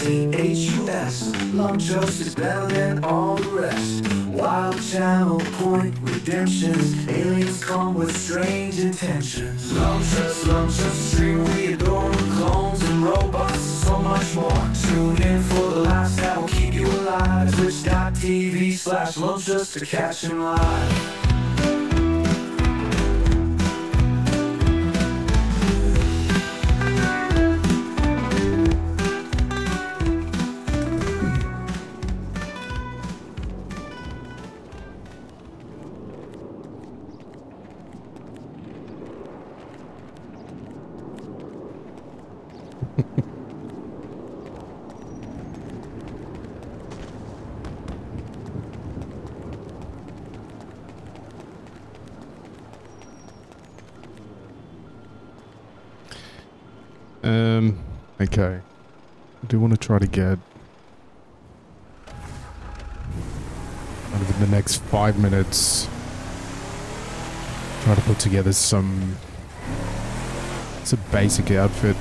L-U-M-P-H-U-S. Love just is better than all the rest. Wild channel, point redemptions. Aliens come with strange intentions. Love just, stream we adore. Clones and robots, so much more. Tune in for the laughs that will keep you alive. Twitch.tv/Love just to catch him live. Okay. I do want to try to get kind of in the next 5 minutes, try to put together some, it's a basic outfit.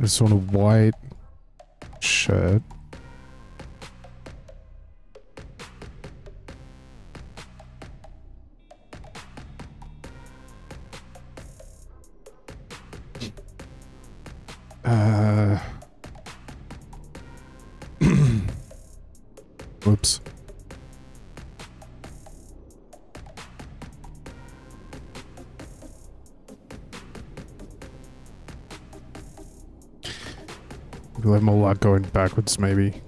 This on a white shirt. Whoops. We'll have more luck going backwards, maybe.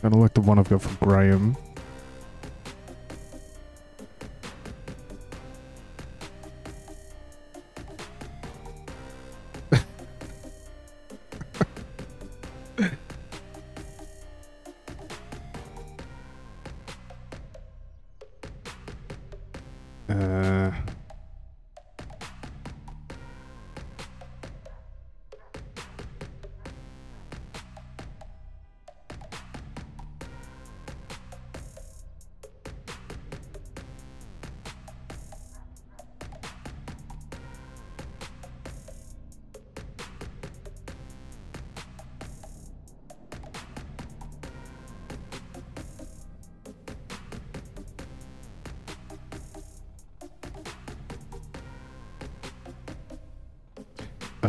Kinda like the one I've got from Graham.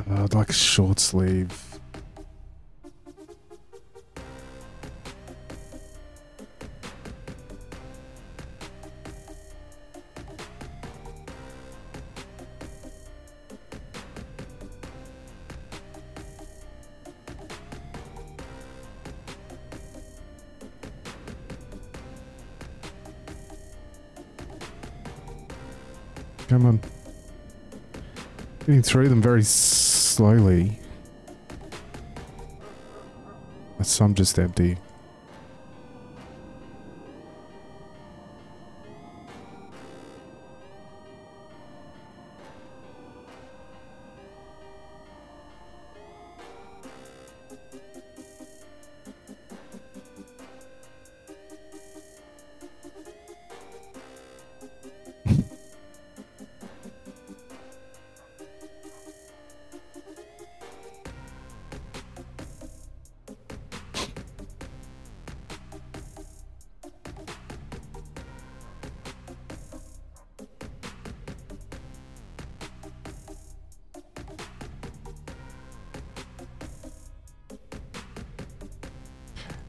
I'd like a short sleeve. Come on. Getting through them very slowly. Some just empty.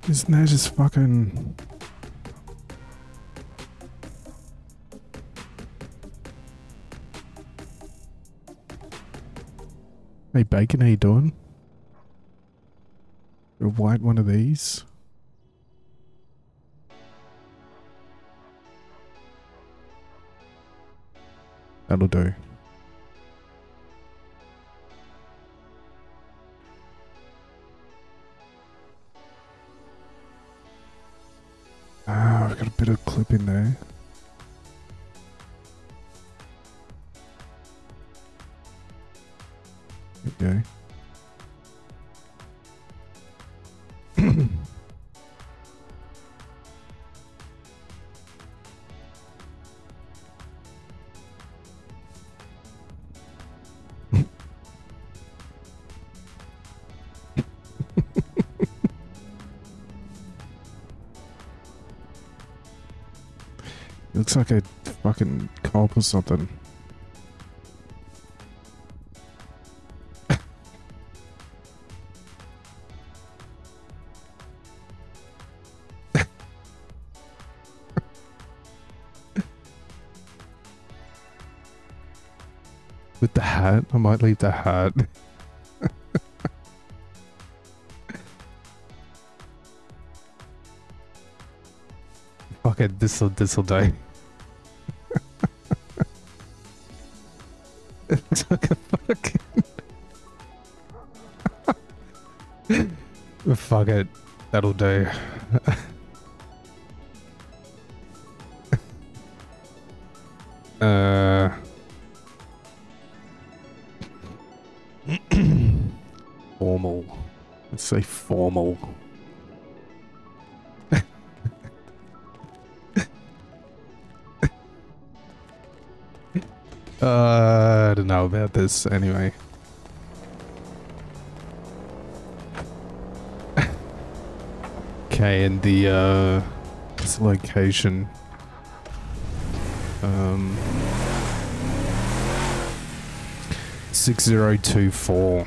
Isn't that just fucking... Hey, Bacon, how you doing? A white one of these? That'll do. Ah, I've got a bit of clip in there. There you go. Looks like a fucking cop or something. With the hat? I might leave the hat. Fuck it, this'll do. It looks like a fucking... Fuck it, that'll do. Formal. Let's say formal. I don't know about this anyway. Okay, and the this location. 6024.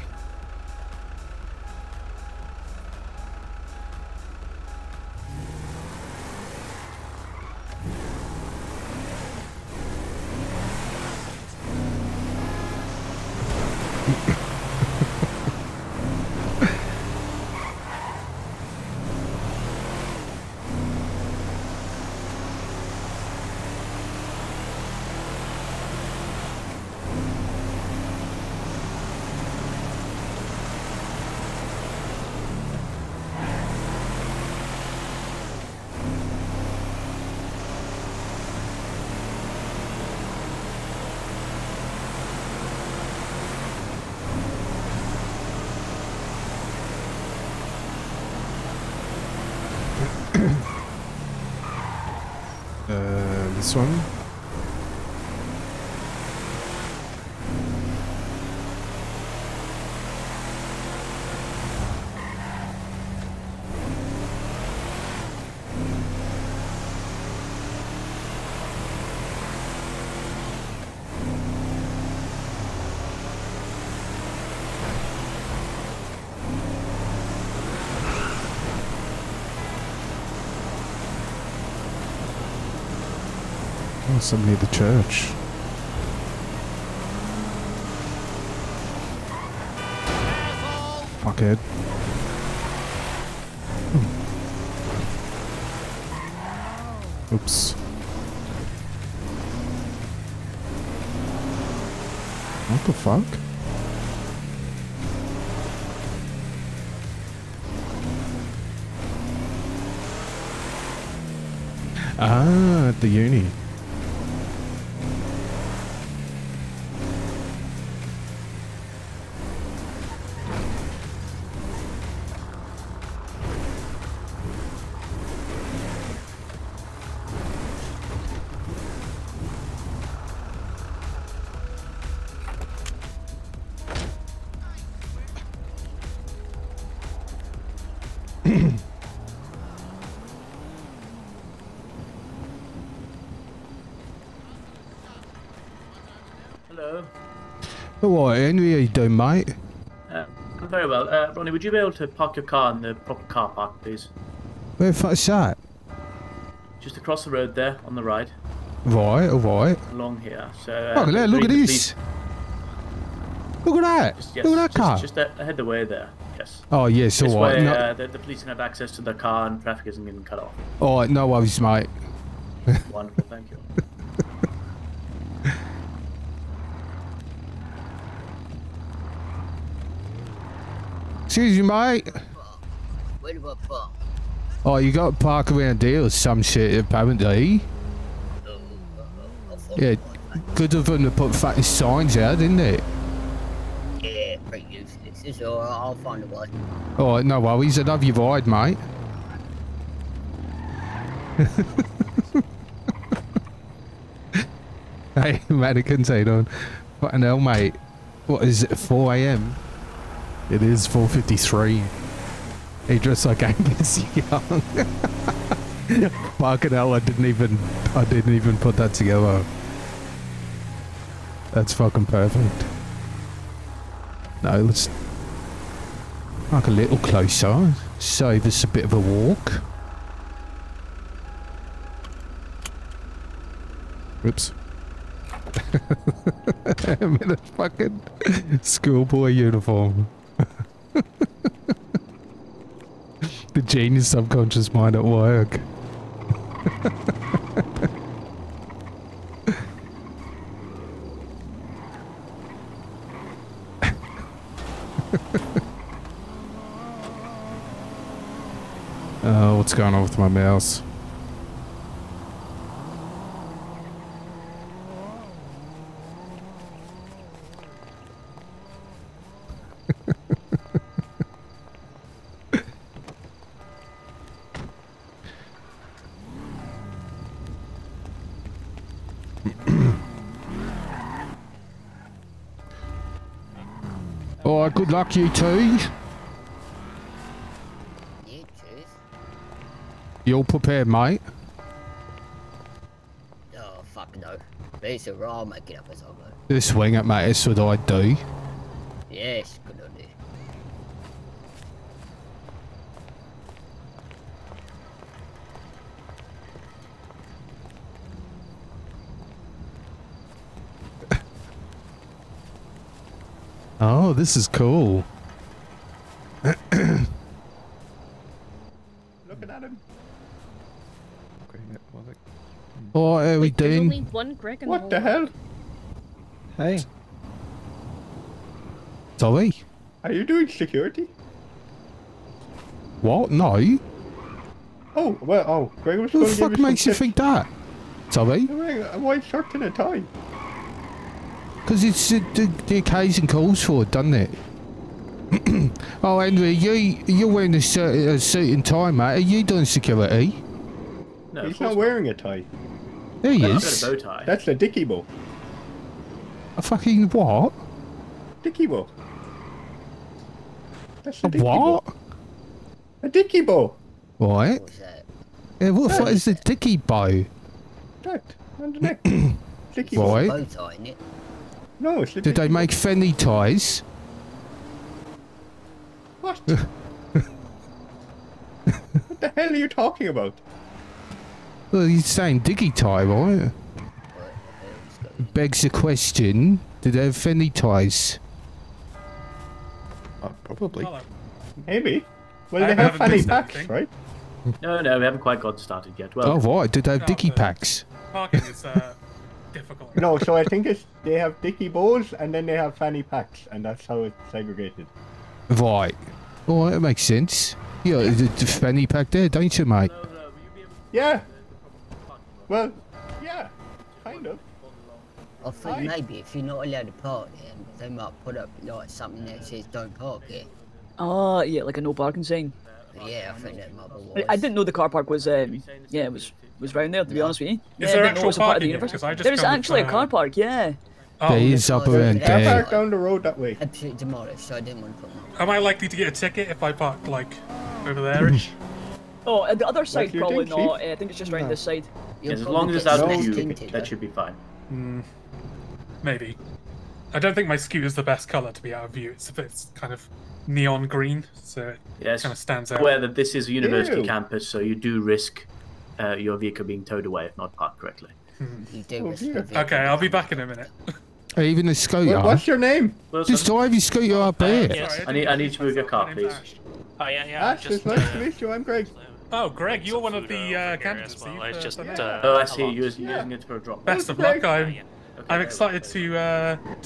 This one. Oh, somebody at the church. Fuckhead. Oops. What the fuck? Ah, at the uni. Hello. What, Henry, how you doing, mate? Very well. Ronnie, would you be able to park your car in the proper car park, please? Where the fuck's that? Just across the road there, on the right, Right, alright. along here. So. Look at that, look at this. Look at that. Yes, Look at that car. Just ahead the way there. Yes. Oh, yes, This alright. way, No, the police can have access to the car and traffic isn't getting cut off. alright, no worries, mate. Wonderful, thank you. Excuse me, mate. Where do I park? Oh, you got to park around here or some shit, apparently. Yeah, good of them to put fucking signs out, didn't it? Yeah, pretty useless. It's alright, I'll find a way. Alright, no worries. I love your ride, mate. Hey, mannequins, how you doing? Fucking hell, mate. What is it, 4 AM? It is 4:53. He dressed like Angus Young. Fucking hell, I didn't even put that together. That's fucking perfect. No, let's park a little closer. Save us a bit of a walk. Oops. I'm in a fucking schoolboy uniform. The genius subconscious mind at work. What's going on with my mouse? Alright, good luck you two. You choose. You all prepared, mate? Oh, fuck no. But it's alright, I'll make it up as I go. Just swing it, mate. That's what I do. Yes, good idea. Oh, this is cool. Looking at him. What are we There's only doing? one Greg in What the the whole hell? Hey. Sorry? Are you doing security? What? No. Oh, well, oh, Greg was Who going the to give fuck you makes you think that? Sorry? You're wearing a white shirt and a tie. Because it's the occasion calls for it, doesn't it? Oh, Henry, you're wearing a suit and tie, mate. Are you doing security? No, He's not wearing a tie. There he I've got a is. bow tie. That's a dicky bow. A fucking what? Dicky bow. That's A a dicky what? bow. A dicky bow. Right. What was that? Yeah, what the fuck is the dicky bow? That, on the neck. Dicky Right. bow. Oi. Bow tie, innit? No, it's a Did dicky they make fanny ties? What? What the hell are you talking about? Well, you're saying diggy tie, right? What the hell's going Begs the question, did they have fanny ties? Probably. Hello. Maybe. Well, I they have haven't fanny missed packs, anything. right? No, we haven't quite got started yet. Oh, Well, right, did they have No, dicky but- packs? Parking is difficult. No, so I think it's they have dicky bows and then they have fanny packs, and that's how it's segregated. Right. Oh, that makes sense. Yeah, the fanny pack there, don't you, mate? will you be able Yeah. Well, yeah, kind of. I think Aye. maybe if you're not allowed to park there, they might put up like something that says don't park here. Oh, yeah, like a no parking sign. Yeah, I think that might be wise. I didn't know the car park was, yeah, was round there, to be honest with you. Is Yeah, there I didn't know it actual was a part of the parking here? universe. 'Cause I just There's come with, actually a car park, yeah. Oh, There is up around Yeah. I there. parked down the road that way. Absolutely demolished, so I didn't want to put them up. am I likely to get a ticket if I park like over there-ish? Oh, the other side do you probably think, not. Chief? I think it's just round this side. You'll Yes, as probably long as it's get out of No view, tinted, that though. should be fine. Maybe. I don't think my scooter's the best colour to be out of view. It's kind of neon green, so it Yes. kind of stands out. Aware that this is a university Ew. campus, so you do risk your vehicle being towed away if not parked correctly. You do Oh, risk dear. the vehicle. Okay, I'll be back in a minute. Even a scooter. What's your name? Wilson, Just drive your scooter up here. Yes. I need you to move your car, My name's please. Ash. Oh yeah, yeah. Ash, it's nice to meet you. I'm Greg. Oh, Greg, you're one of the As candidates. well. are you, It's for just, the- Oh, I see. You're using it for a drop. Best of Greg. luck. I'm yeah. I'm excited to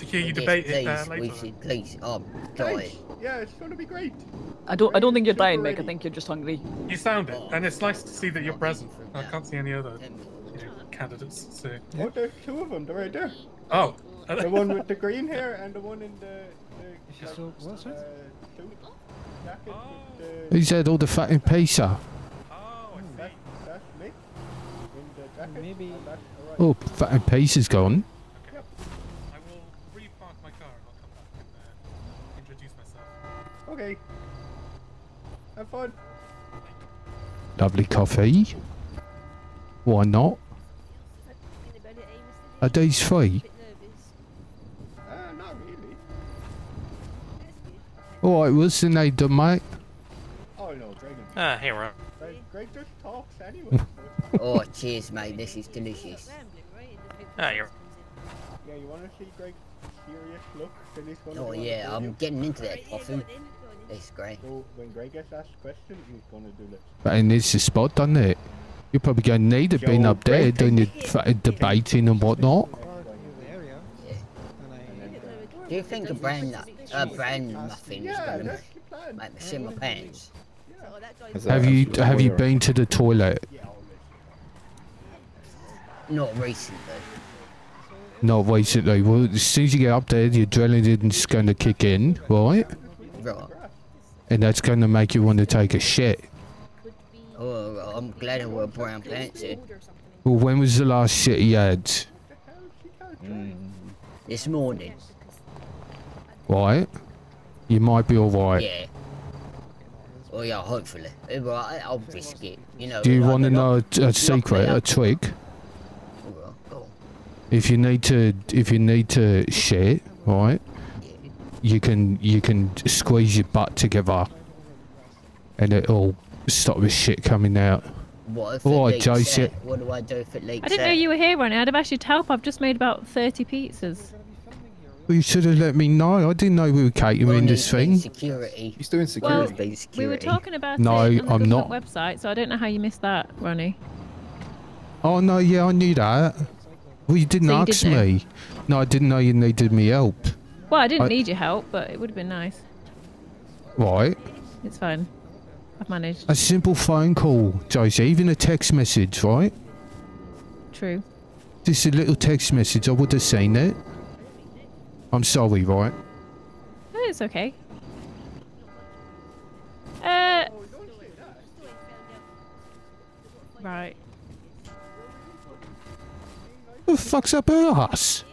hear you debate it Yes, please, we later. should please, die. Thanks. Yeah, it's gonna be great. I don't think you're dying, Super Mick. I ready. think you're just hungry. You sound it, and it's nice to see that you're present. I Yeah. can't see any other 10 minutes. candidates. So. Oh, there's two of them. They're right there. Oh. The one with the green hair and the one in the still- what's that? suit jacket with Who's had all the fucking pizza? Oh, I see. that's me in the jacket. Maybe- and that's alright. Oh, fucking pizza's gone. I will repark my car and I'll come back and introduce myself. Okay. Have fun. Lovely coffee. Why not? Are these free? Not really. Alright, what's the name, done, mate? Oh no, Greg. Hey, Ron. Greg just talks anyway. Oh, cheers, mate. This is delicious. You're. Yeah, you wanna see Greg's serious look? That he's gonna Oh do on the yeah, video? I'm getting into that coffee. It's great. So when Greg gets asked a question, he's gonna do this. But it needs the spot, doesn't it? You're probably going to need it being Joe up there Greg. doing your fucking debating and whatnot. area. Yeah. And I Do you think a brand muffin is Yeah, gonna that's the plan. make me shit my pants? Have you been to the toilet? Not recently. Not recently. Well, as soon as you get up there, the adrenaline's going to kick in, right? Right. And that's going to make you want to take a shit. Oh, I'm glad I wore brown pants then. Well, when was the last shit you had? This morning. Right? You might be alright. Yeah. Oh yeah, hopefully. Right, I'll risk it. You know. Do you like, want to lock- know a lock secret, me a up. trick? Alright, go on. If you need to shit, right? You can squeeze your butt together, and it'll stop the shit coming out. What if Alright, it leaks Josie. out? What do I do if it leaks I didn't know out? you were here, Ronnie. I'd have asked you to help. I've just made about 30 pizzas. Well, you should have let me know. I didn't know we were catering Ronnie's this been thing. Security. He's doing security. Well, Ronnie's been we were security. talking about No, it on the I'm not. government website, so I don't know how you missed that, Ronnie. Oh no, yeah, I knew that. Well, you didn't So you did ask know? me. No, I didn't know you needed me help. Well, I didn't I- need your help, but it would have been nice. Right? It's fine. I've managed. A simple phone call, Josie, even a text message, right? True. Just a little text message, I would have seen it. I'm sorry, right? It's okay. Right. Who the fuck's up her ass?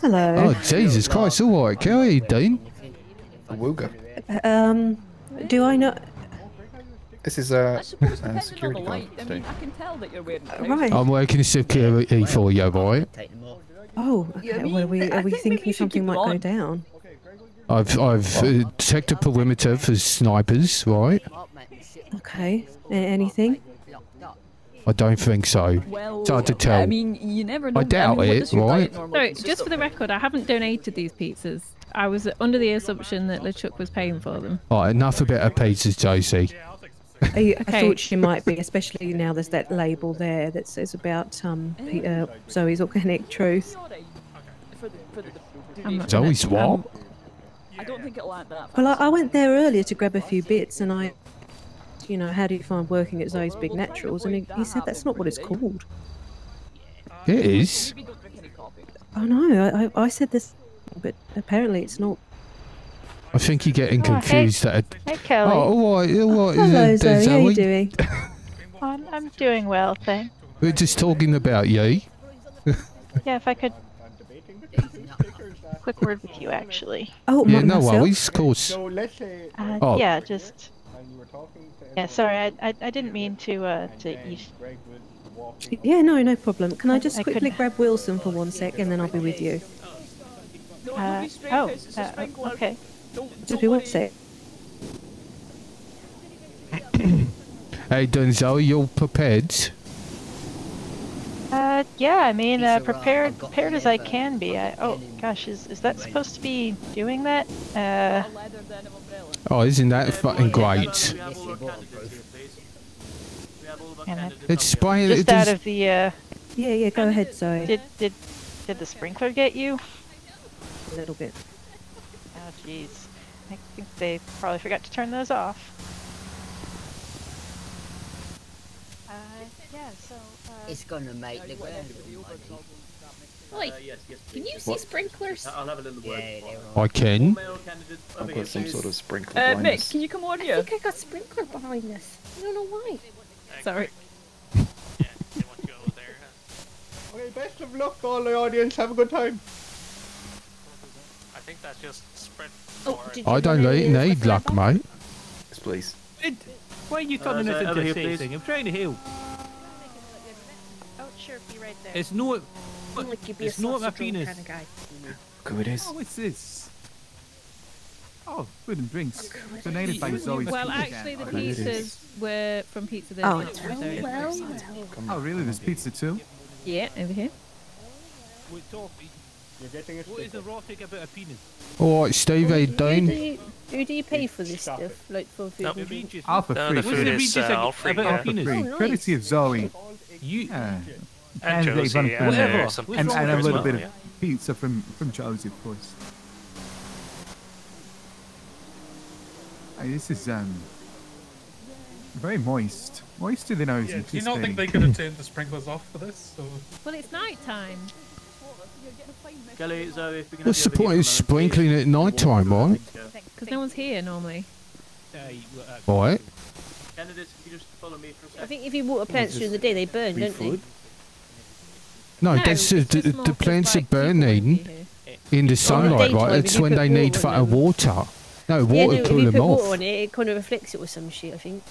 Hello. Oh, Jesus Christ, alright, how are you doing? Wooga. Do I know? This is I suppose depending on the security light, I guard. mean, I can tell that you're wearing trousers. Right. I'm working security for you, right? Take them off. Oh, Yeah, I okay. mean, Well, are we I think maybe thinking you should something keep might them go on. down? I've checked the perimeter for snipers, right? Okay. Anything? I don't think so. Well, It's hard to tell. I mean, you never know. doubt what it, does your right? diet normally Sorry, consist just for the of? record, I haven't donated these pizzas. I was under the assumption that LeChuck was paying for them. Right, enough about her pizzas, Josie. I Okay. thought you might be, especially now there's that label there that says about Zoe's Organic Truth. For the I'm not Zoe's gonna- what? I don't think it'll land that. Well, I went there earlier to grab a few bits, and how do you find working at Zoe's Big Naturals? And he said that's not what it's called. It is. Maybe don't drink any coffee. Oh no, I said this, but apparently it's not. I think you're getting confused. Hey Kelly. Oh, alright, Hello, Zoe. How are you doing? I'm doing well, thanks. We're just talking about you. Yeah, if I could, quick word with you actually. Oh, Yeah, no myself? worries, of course. So let's say Oh. Yeah, just and you were talking to yeah. Sorry, I didn't mean to eat. Greg was Yeah, no problem. Can I just I quickly could- grab Wilson for 1 sec and then I'll be with you? Okay. Just be 1 sec. Hey, Denzel, you're prepared? Yeah, I mean, It's alright, prepared I've got prepared as I leather. can be. Oh gosh, is that supposed to be doing that? Oh, isn't that fucking great? Yes, you're waterproof. It's spraying. Just It out is, of the Yeah, go ahead, Zoe. did the sprinkler get you? A little bit. Oh jeez, I think they probably forgot to turn those off. Yeah, so It's gonna make the ground muddy. Yes, yes, Can please. you see sprinklers? I'll have a little word. Yeah, they're I can. I've got some sort of sprinkler Mick, blindness. can you come on I here? think I got sprinkler behind us. I don't know why. Sorry. Yeah, they want to go there. Okay, best of luck, all the audience. Have a good time. I think that's just spread. Oh, for- did you I don't wanna use need the luck, fire mate. Yes, please. Why are you turning so this over into here, a sex please. thing? I'm trying to help. oh sure, be right there. It's not. bomb? Like you'd be It's a not my sausage roll penis. kind of guy. Look who it is. Oh, what's this? Oh, food and drinks. Donated by Zoe's Well, Pizza actually, the Cat. it is. pizzas were from Pizza the Oh, Day. So, Oh, really? There's pizza too? yeah, over here. Wait, Toffee, You're getting a what is sticker. erotic about a penis? All right, Steve, how you doing? Who do you pay for this Stop stuff? Like for food Nope. and drink? Regis. Oh, for No, free. the What's food the is, Regis all free, about yeah. a penis? Oh, nice. Courtesy of Zoe. You. And Josie, and whatever. some And pizza a as little well, bit of yeah. pizza from Josie, of course. Hey, this is very moist. Moister than I was Yeah, do you anticipating. not think they could have turned the sprinklers off for this? Or... Well, it's night time. Kelly, Zoe, if we can What's the have you over point here of for a moment, sprinkling please. at night time, right? Because no one's here normally. Right. Candidates, if you just follow me for a I second. think if you water plants during the day, they burn, don't they? No, No, that's it's just the more 'cause, plants are like, people wouldn't burning be here. in the sunlight, daytime, right? if It's you when put they need water on fucking them. water. No, Yeah, water no, if cool you them put water off. on it, it kind of reflects it with some shit, I think.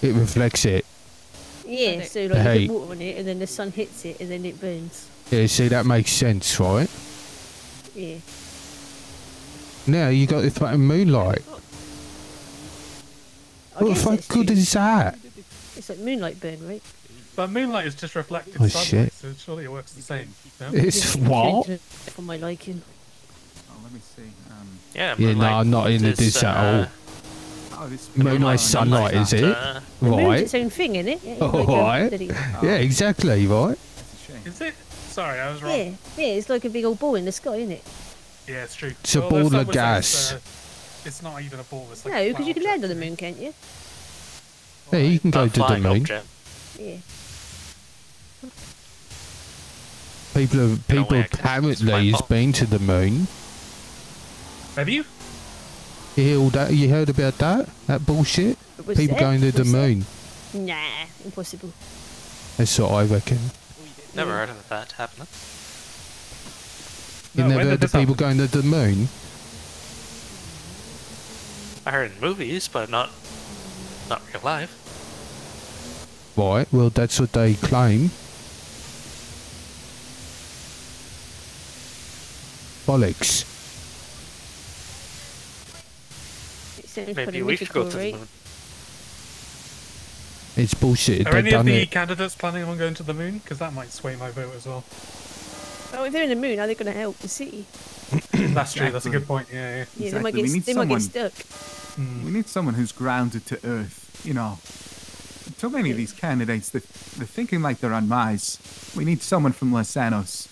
It reflects it. Yeah, so like Hey. you put water on it and then the sun hits it and then it burns. Yeah, see, that makes sense, right? Yeah. Now you got the fucking moonlight. I What the guess fuck that's good true. is that? It's like moonlight burn, right? But moonlight is just reflected Oh, sunlight, shit. so surely it works the same. No? It's Yeah, what? change it For my liking. Oh, let me see. Yeah, Yeah, no, moonlight I'm not into is, this at all. Oh, this Moonlight sunlight, is it? uh, The moon's Right. its own thing, isn't it? Yeah, Oh, like, right. steady. Yeah, exactly, right? That's a shame. Is it? Sorry, I was wrong. Yeah, yeah, it's like a big old ball in the sky, isn't it? Yeah, it's true. It's a Although ball some of would say gas. It's not even a ball. It's like No, a because you flat can land on object. the moon, can't you? Yeah, you can go a to the flying moon. object. Yeah. People way I can- it's apparently my has fault. been to the moon. Have you? You hear all that? You heard about that? That bullshit? Was People there? going to the Was there? moon. Nah, impossible. That's what I reckon. Never heard of that happening. You No, never when heard did of this people happen? going to the moon? I heard in movies, but not real life. Right, well, that's what they claim. Bollocks. It sounds Maybe kind of we should go mythical, to the right? moon. It's bullshit. Are They've any of done the it. candidates planning on going to the moon? Because that might sway my vote as well. Oh, if they're in the moon, are they going to help the city? That's true. That's a Exactly. good point. Yeah, yeah. Yeah, they might Exactly, we get, need they might get someone- stuck. We need someone who's grounded to earth, you know. So many of these candidates, they're thinking like they're on Mars. We need someone from Los Angeles.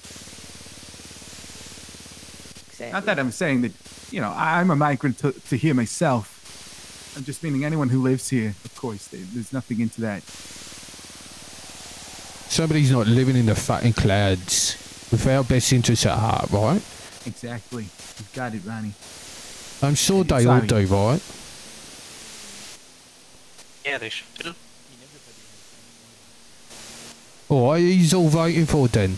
Exactly. Not that I'm saying that, you know, I'm a migrant to here myself. I'm just meaning anyone who lives here, of course. There's nothing into that. Somebody's not living in the fucking clouds. With our best interests at heart, right? Exactly. You've got it, Ronnie. I'm sure they all Sorry. do, right? Yeah, they should do. Alright, he's all voting for then.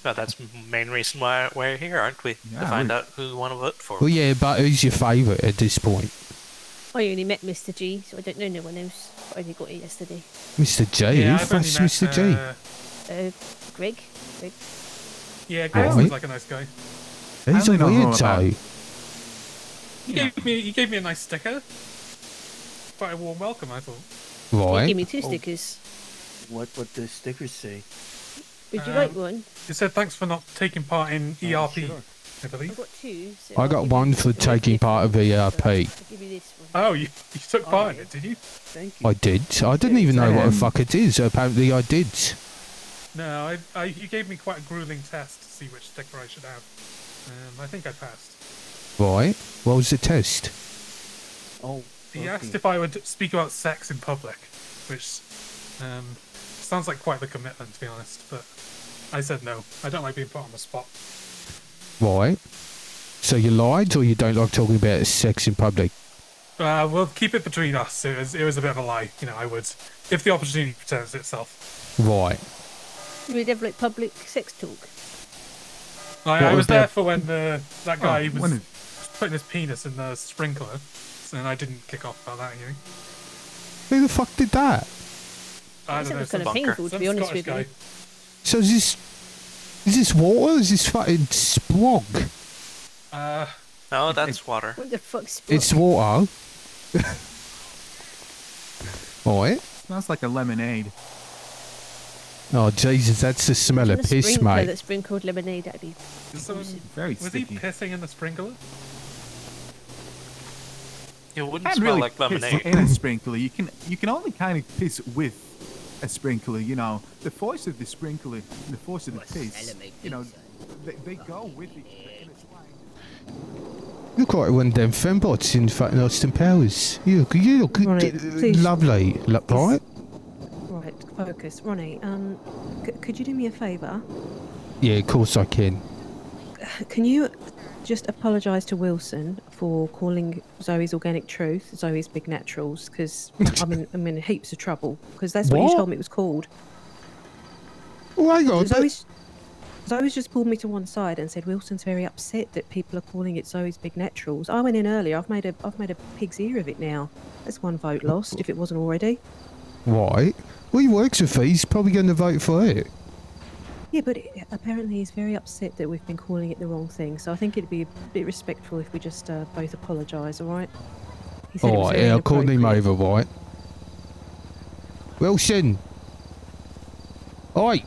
Well, that's the main reason why we're here, aren't we? Yeah, to find we- out who we want to vote for. Well, yeah, but who's your favourite at this point? I only met Mr. G, so I don't know no one else. I only got it yesterday. Mr. J? Yeah, Who I've only fuck's met, Mr. G? Greg. Greg. Yeah, Greg Right. seems like a nice guy. He's a only know weird more about- guy. He gave me a nice sticker. Quite a warm welcome, I thought. He Right. gave me 2 stickers. What the stickers say? Would you like one? It said thanks for not taking part in ERP, sure. I believe. I've got 2. So I I'll got give one you for this taking part of ERP. I'll give you this one. Oh, you took part in it, did you? Thank you. I did. I didn't even know what the fuck it is. Apparently I did. No, you gave me quite a grueling test to see which sticker I should have. I think I passed. Right. What was the test? Oh, He asked if I would speak about sex in public, which sounds like quite the commitment, to be honest. But I said no. I don't like being put on the spot. Right. So you lied, or you don't like talking about sex in public? We'll keep it between us. It was a bit of a lie. You know, I would, if the opportunity presents itself. Right. We'd have like public sex talk. I was was there that? for when that guy was when- putting his penis in the sprinkler, and I didn't kick off about that. You know, Who the fuck did that? I That don't know. was kind Some of painful, to some be honest Scottish with guy. you. So is this water? Or is this fucking sprog? No, that's water. What the fuck's It's water. Right. Smells like a lemonade. Oh Jesus, that's the smell of piss, sprinkler mate. that sprinkled lemonade, that'd be Is someone- Very was sticky. he pissing in the sprinkler? It wouldn't Can't smell really like piss lemonade. in a sprinkler. You can only kind of piss with a sprinkler. You know, the force of the sprinkler, and the force of the piss. You know, they go with each other. And it's fine. Look like one of them fembots in fucking Austin Powers. You look Right, please. lovely. Look, right? Right, focus. Ronnie, could you do me a favour? Yeah, of course I can. Can you just apologise to Wilson for calling Zoe's Organic Truth Zoe's Big Naturals? Because I'm in heaps of trouble. Because that's what you What? told me it was called. Oh, hang on. Zoe's just pulled me to one side and said Wilson's very upset that people are calling it Zoe's Big Naturals. I went in earlier. I've made a pig's ear of it now. That's one vote lost if it wasn't already. Right. Well, he works with these. Probably going to vote for it. Yeah, but apparently he's very upset that we've been calling it the wrong thing. So I think it'd be a bit respectful if we just both apologise, all right? He said it was Alright, very yeah, I'll call him inappropriate. over, right? Wilson! Oi!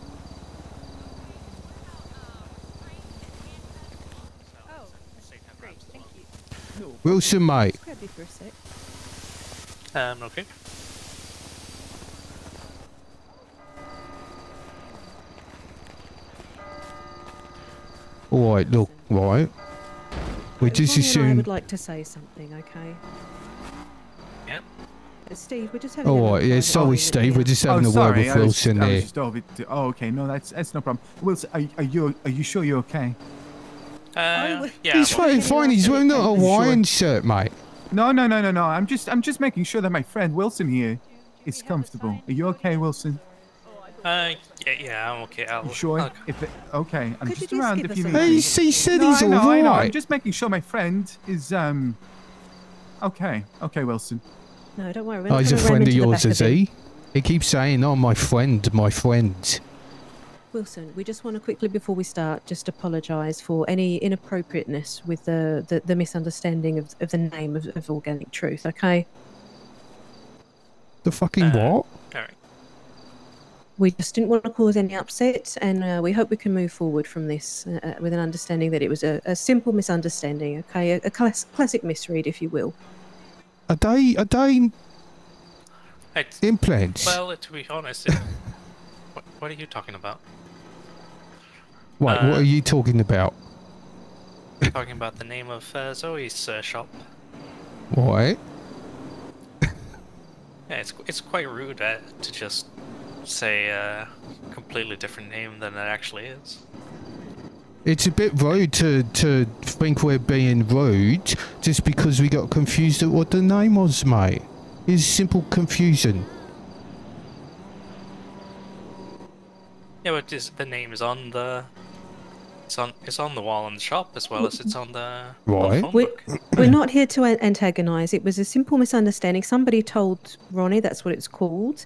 Oh, great, thank you. Wilson, mate. Grab you for a sec. Okay. Alright, look, right. We just Ronnie and I assume. would like to say something, okay? Yep. Steve, we're just having. Alright, yeah, sorry, Steve. We're just having a word with Wilson I was here. just over oh, okay. No, that's no problem. Wilson, are you sure you're okay? Yeah. He's fucking fine. He's wearing a Hawaiian shirt, mate. No. I'm just making sure that my friend Wilson here is comfortable. Are you okay, Wilson? Yeah, I'm okay. You sure? Okay, I'm Could just you just around give if us you a need moment? me. He said No, he's I know. I'm alright. just making sure my friend is okay. Okay, Wilson. No, don't worry. We're Oh, not he's a gonna ram friend of into the yours, back is of him. he? He keeps saying, oh, my friend, my friend. Wilson, we just want to quickly, before we start, just apologise for any inappropriateness with the misunderstanding of the name of Organic Truth, okay? The fucking what? Alright. We just didn't want to cause any upset, and we hope we can move forward from this with an understanding that it was a simple misunderstanding, okay? A classic misread, if you will. Are they implants? Well, to be honest, what are you talking about? Wait, what are you talking about? Talking about the name of Zoe's shop. What? Yeah, it's quite rude to just say a completely different name than it actually is. It's a bit rude to think we're being rude just because we got confused at what the name was, mate. It's simple confusion. Yeah, but the name is on the It's on the wall in the shop as well as it's on the Right. phone book. We're not here to antagonise. It was a simple misunderstanding. Somebody told Ronnie that's what it's called.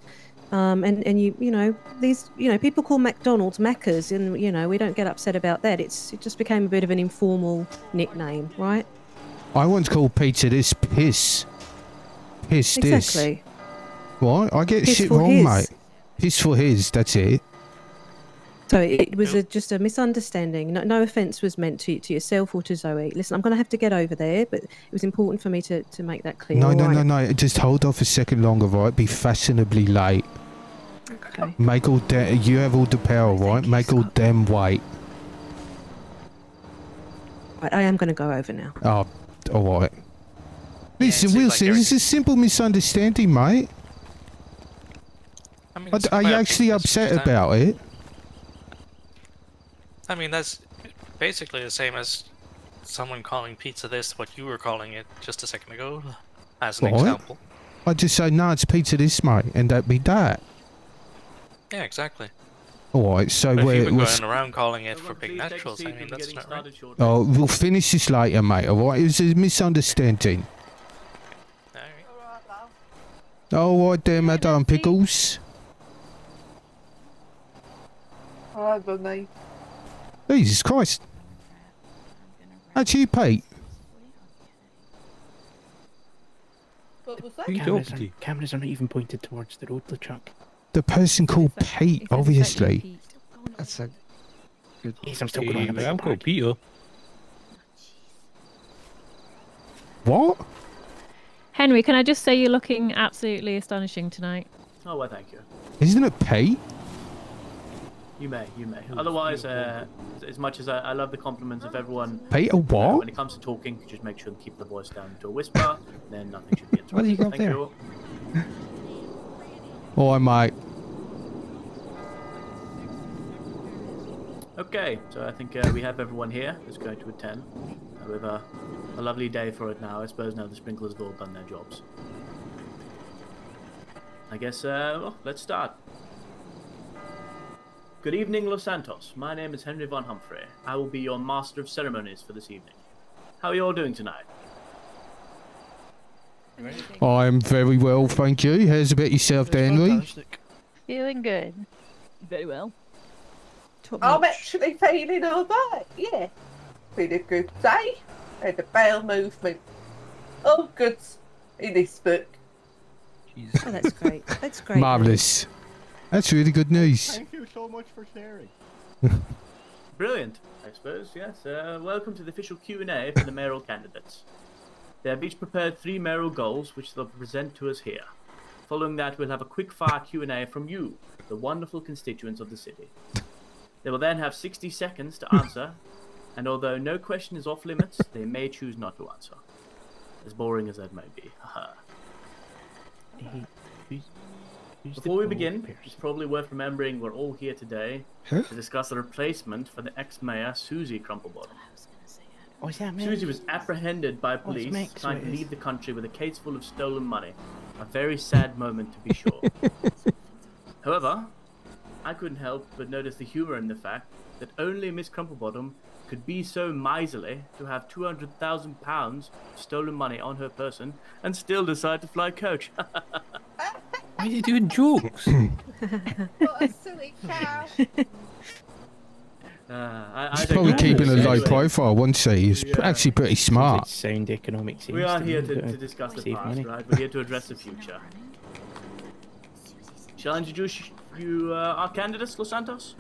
And you know, these, you know, people call McDonald's Macca's, and, you know, we don't get upset about that. It just became a bit of an informal nickname, right? I once called pizza this piss. Piss this. Exactly. What? I get Piss shit for wrong, his. mate. Piss for his, that's it. So it was just a misunderstanding. No offence was meant to yourself or to Zoe. Listen, I'm going to have to get over there, but it was important for me to make that clear. No, all no, right? no, no. Just hold off a second longer, right? Be fashionably late. Okay. Make all you have all the power, right? Make all them wait. Right, I am going to go over now. Oh, alright. Listen, seems like Wilson, you're- it's a simple misunderstanding, mate. I mean, Are it's you quite actually upset understandable. about it? I mean, that's basically the same as someone calling pizza this what you were calling it just a second ago, as an Right. example. I just say, no, it's pizza this, mate, and that be that. Yeah, exactly. Alright, so But if we're... you've been we're going around calling it for big naturals, I mean, that's not right. oh, we'll finish this later, mate, alright? It was a misunderstanding. Alright there, Madame Pickles. Hi, Bunny. Jesus Christ. That's you, Pete. What was that? Cameras are not even pointed towards the road, LeChuck. The person called Pete, obviously. That's a good... Yes, I'm still going on about I'm called Peter. What? Henry, can I just say you're looking absolutely astonishing tonight? Oh, well, thank you. Isn't it Pete? You may. Otherwise, as much as I love the compliments of everyone, Peter what? when it comes to talking, just make sure to keep the voice down to a whisper, then nothing should be interrupted. What have you got Thank there? you. Alright, mate. Okay, so I think we have everyone here that's going to attend. We have a lovely day for it now. I suppose now the sprinklers have all done their jobs. I guess, well, let's start. Good evening, Los Santos. My name is Henry Von Humphrey. I will be your master of ceremonies for this evening. How are you all doing tonight? I'm very well, thank you. How's about yourself, Henry? Feeling good. Very well. I'm actually feeling alright, yeah. Been a good day. Had a bowel movement. All good in this book. Oh, that's great. That's great. Marvellous. That's really good news. Thank you so much for sharing. Brilliant, I suppose, yes. Welcome to the official Q&A for the mayoral candidates. They have each prepared 3 mayoral goals, which they'll present to us here. Following that, we'll have a quick-fire Q&A from you, the wonderful constituents of the city. They will then have 60 seconds to answer, and although no question is off limits, they may choose not to answer. As boring as that may be. Before we begin, it's probably worth remembering we're all here today to discuss the replacement for the ex-mayor, Susie Crumplebottom. Oh, is that me? Susie was apprehended by it's police Max, trying to it is. leave the country with a case full of stolen money. A very sad moment, to be sure. However, I couldn't help but notice the humour in the fact that only Miss Crumplebottom could be so miserly to have £200,000 of stolen money on her person and still decide to fly coach. Why are you doing jokes? What a silly cow. She's probably keeping a low profile, wasn't she? He's actually pretty smart. Sound economic sense. We are here to to discuss the save past, money. right? We're here to address the future. Shall I introduce you, our candidates, Los Santos?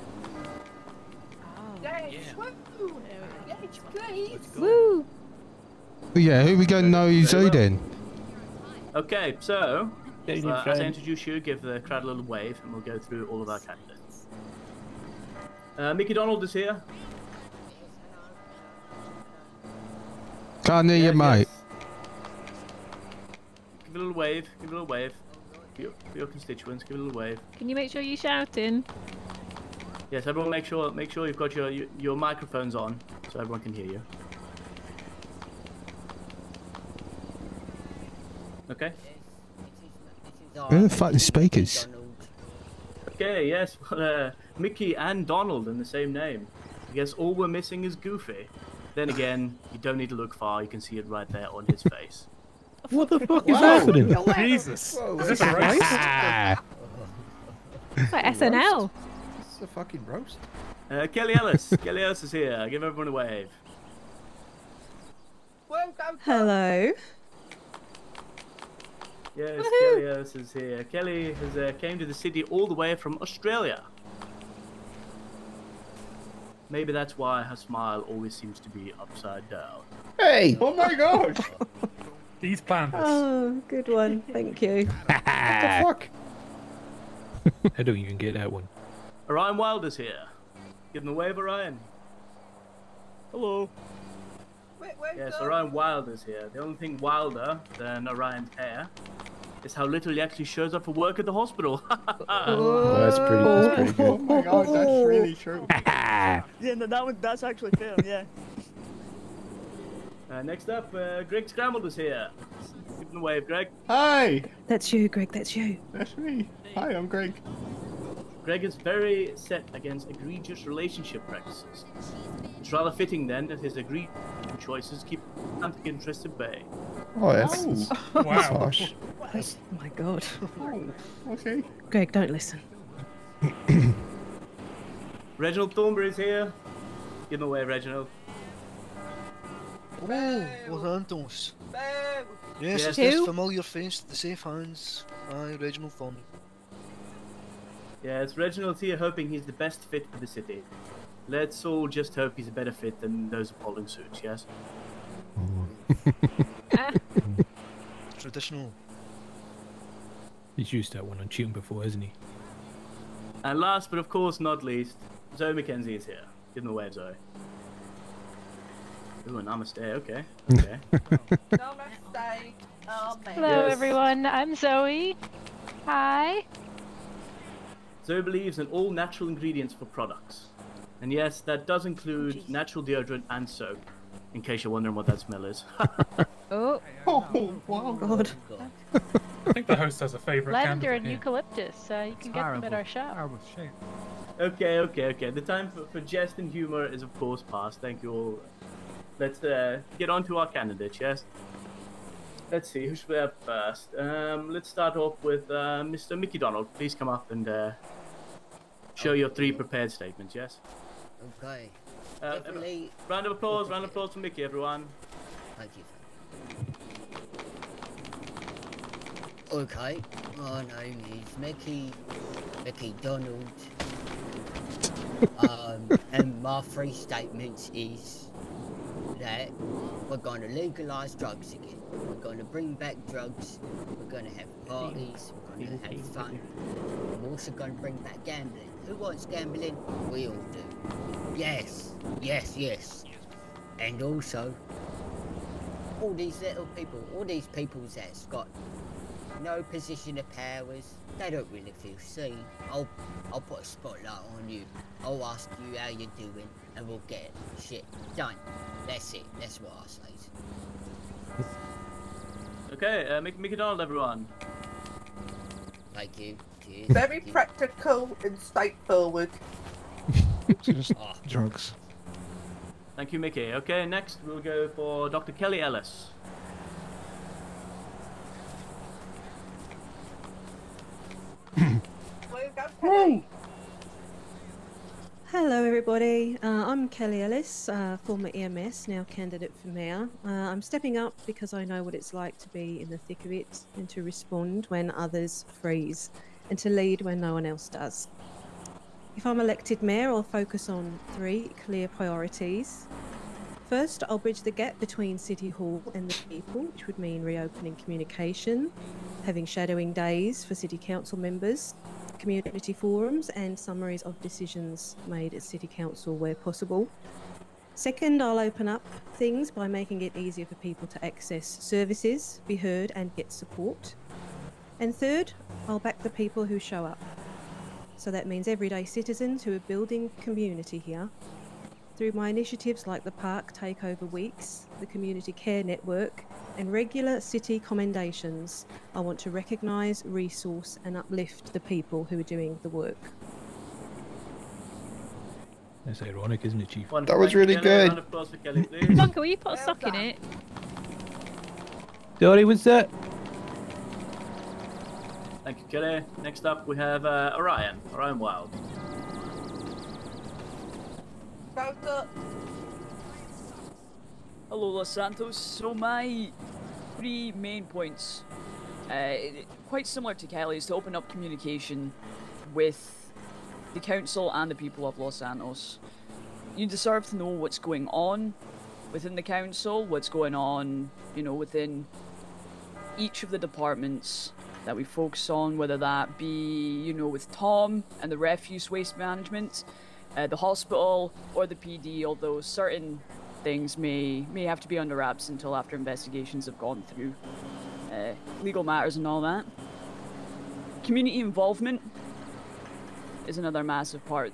Yes, woo. Yes, please. Woo! Yeah, who we going to know who's who then? Okay, so, Down in as I front. introduce you, give the crowd a little wave, and we'll go through all of our candidates. Mickey Donald is here. Can't hear you, mate. Give a little wave, give a little wave. For your constituents, give a little wave. Can you make sure you're shouting? Yes, everyone make sure you've got your microphones on, so everyone can hear you. Okay? Where the fuck are the speakers? Okay, yes, well, Mickey and Donald in the same name. I guess all we're missing is Goofy. Then again, you don't need to look far, you can see it right there on his face. What the fuck is happening? Jesus. Is this a roast? It's like SNL. This is a fucking roast. Kelly Ellis. Kelly Ellis is here. Give everyone a wave. Hello. Yes, Kelly Ellis is here. Kelly has came to the city all the way from Australia. Maybe that's why her smile always seems to be upside down. Hey! Oh my god! He's planned this. Oh, good one. Thank you. What the fuck? I don't even get that one. Orion Wilder's here. Give him a wave, Orion. Hello. Yes, Orion Wilder's here. The only thing wilder than Orion's hair is how little he actually shows up for work at the hospital. Oh, that's pretty good. Oh my god, that's really true. Yeah, no, that's actually fair, yeah. Next up, Greg Scrambled is here. Give him a wave, Greg. Hi! That's you, Greg. That's you. That's me. Hi, I'm Greg. Greg is very set against egregious relationship practices. It's rather fitting then that his egregious choices keep romantic interest at bay. Oh, that's Wow. harsh. Oh my god. Okay. Greg, don't listen. Reginald Thornbury is here. Give him a wave, Reginald. Oh, los Antos. Yes, Yes. it's this Who? familiar face, the safe hands. Aye, Reginald Thornbury. Yes, Reginald's here hoping he's the best fit for the city. Let's all just hope he's a better fit than those appalling suits, yes? Traditional. He's used that one on tune before, hasn't he? And last but of course not least, Zoe McKenzie is here. Give him a wave, Zoe. Ooh, a namaste, okay. Okay. Namaste. Amen. Hello, Yes. everyone. I'm Zoe. Hi. Zoe believes in all natural ingredients for products. And yes, that does include natural deodorant and soap, in case you're wondering what that smell is. Oh. Oh, wow. God. I think the host has a favourite Lavender candidate and here. eucalyptus. You can get them at our shop. Terrible shit. Okay. The time for jest and humor is of course past. Thank you all. Let's get on to our candidates, yes? Let's see, who should we have first? Let's start off with Mr. Mickey Donald. Please come up and show your 3 prepared statements, yes? Okay. Definitely. Round of applause for Mickey, everyone. Thank you. Okay, my name is Mickey Donald. And my 3 statements is that we're going to legalise drugs again. We're going to bring back drugs. We're going to have parties. We're going to have fun. We're also going to bring back gambling. Who wants gambling? We all do. Yes. And also, all these little people, all these people that's got no position of powers, they don't really feel seen. I'll put a spotlight on you. I'll ask you how you're doing, and we'll get shit done. That's it. That's what I say. Okay, Mickey Donald, everyone. Thank you. Cheers. Very practical and straightforward. Just drugs. Thank you, Mickey. Okay, next we'll go for Dr. Kelly Ellis. Hello, everybody. I'm Kelly Ellis, former EMS, now candidate for mayor. I'm stepping up because I know what it's like to be in the thick of it and to respond when others freeze and to lead when no one else does. If I'm elected mayor, I'll focus on 3 clear priorities. First, I'll bridge the gap between City Hall and the people, which would mean reopening communication, having shadowing days for City Council members, community forums and summaries of decisions made at City Council where possible. Second, I'll open up things by making it easier for people to access services, be heard and get support. And third, I'll back the people who show up. So that means everyday citizens who are building community here. Through my initiatives like the Park Takeover Weeks, the Community Care Network, and regular city commendations, I want to recognise, resource and uplift the people who are doing the work. That's ironic, isn't it, Chief? One That was for really Kelly, good. round of applause for Kelly, please. Blanca, will you put a sock in it? Sorry, what's that? Thank you, Kelly. Next up, we have Orion. Orion Wild. Hello, Los Santos. So my 3 main points, quite similar to Kelly's, to open up communication with the council and the people of Los Santos. You deserve to know what's going on within the council, what's going on, within each of the departments that we focus on, whether that be, with Tom and the refuse waste management, the hospital, or the PD, although certain things may have to be under wraps until after investigations have gone through legal matters and all that. Community involvement is another massive part.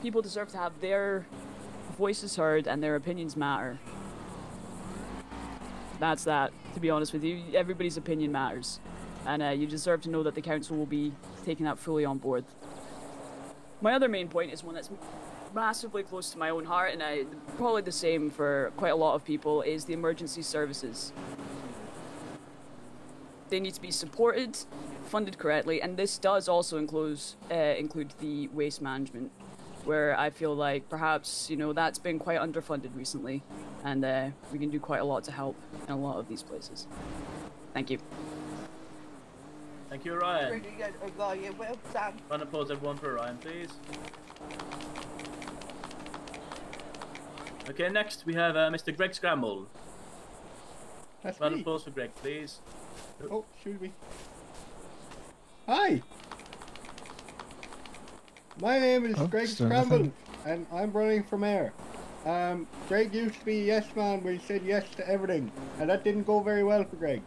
People deserve to have their voices heard and their opinions matter. That's that, to be honest with you. Everybody's opinion matters. And you deserve to know that the council will be taking that fully on board. My other main point is one that's massively close to my own heart, and probably the same for quite a lot of people, is the emergency services. They need to be supported, funded correctly, and this does also include the waste management, where I feel like perhaps, that's been quite underfunded recently, and we can do quite a lot to help in a lot of these places. Thank you. Thank you, Orion. Really good, Orion. Well done. Round of applause, everyone, for Orion, please. Okay, next we have Mr. Greg Scramble. That's Round me. of applause for Greg, please. Oh, should we? Hi! My name is Greg Scramble, and I'm running for mayor. Greg used to be yes man, where he said yes to everything, and that didn't go very well for Greg.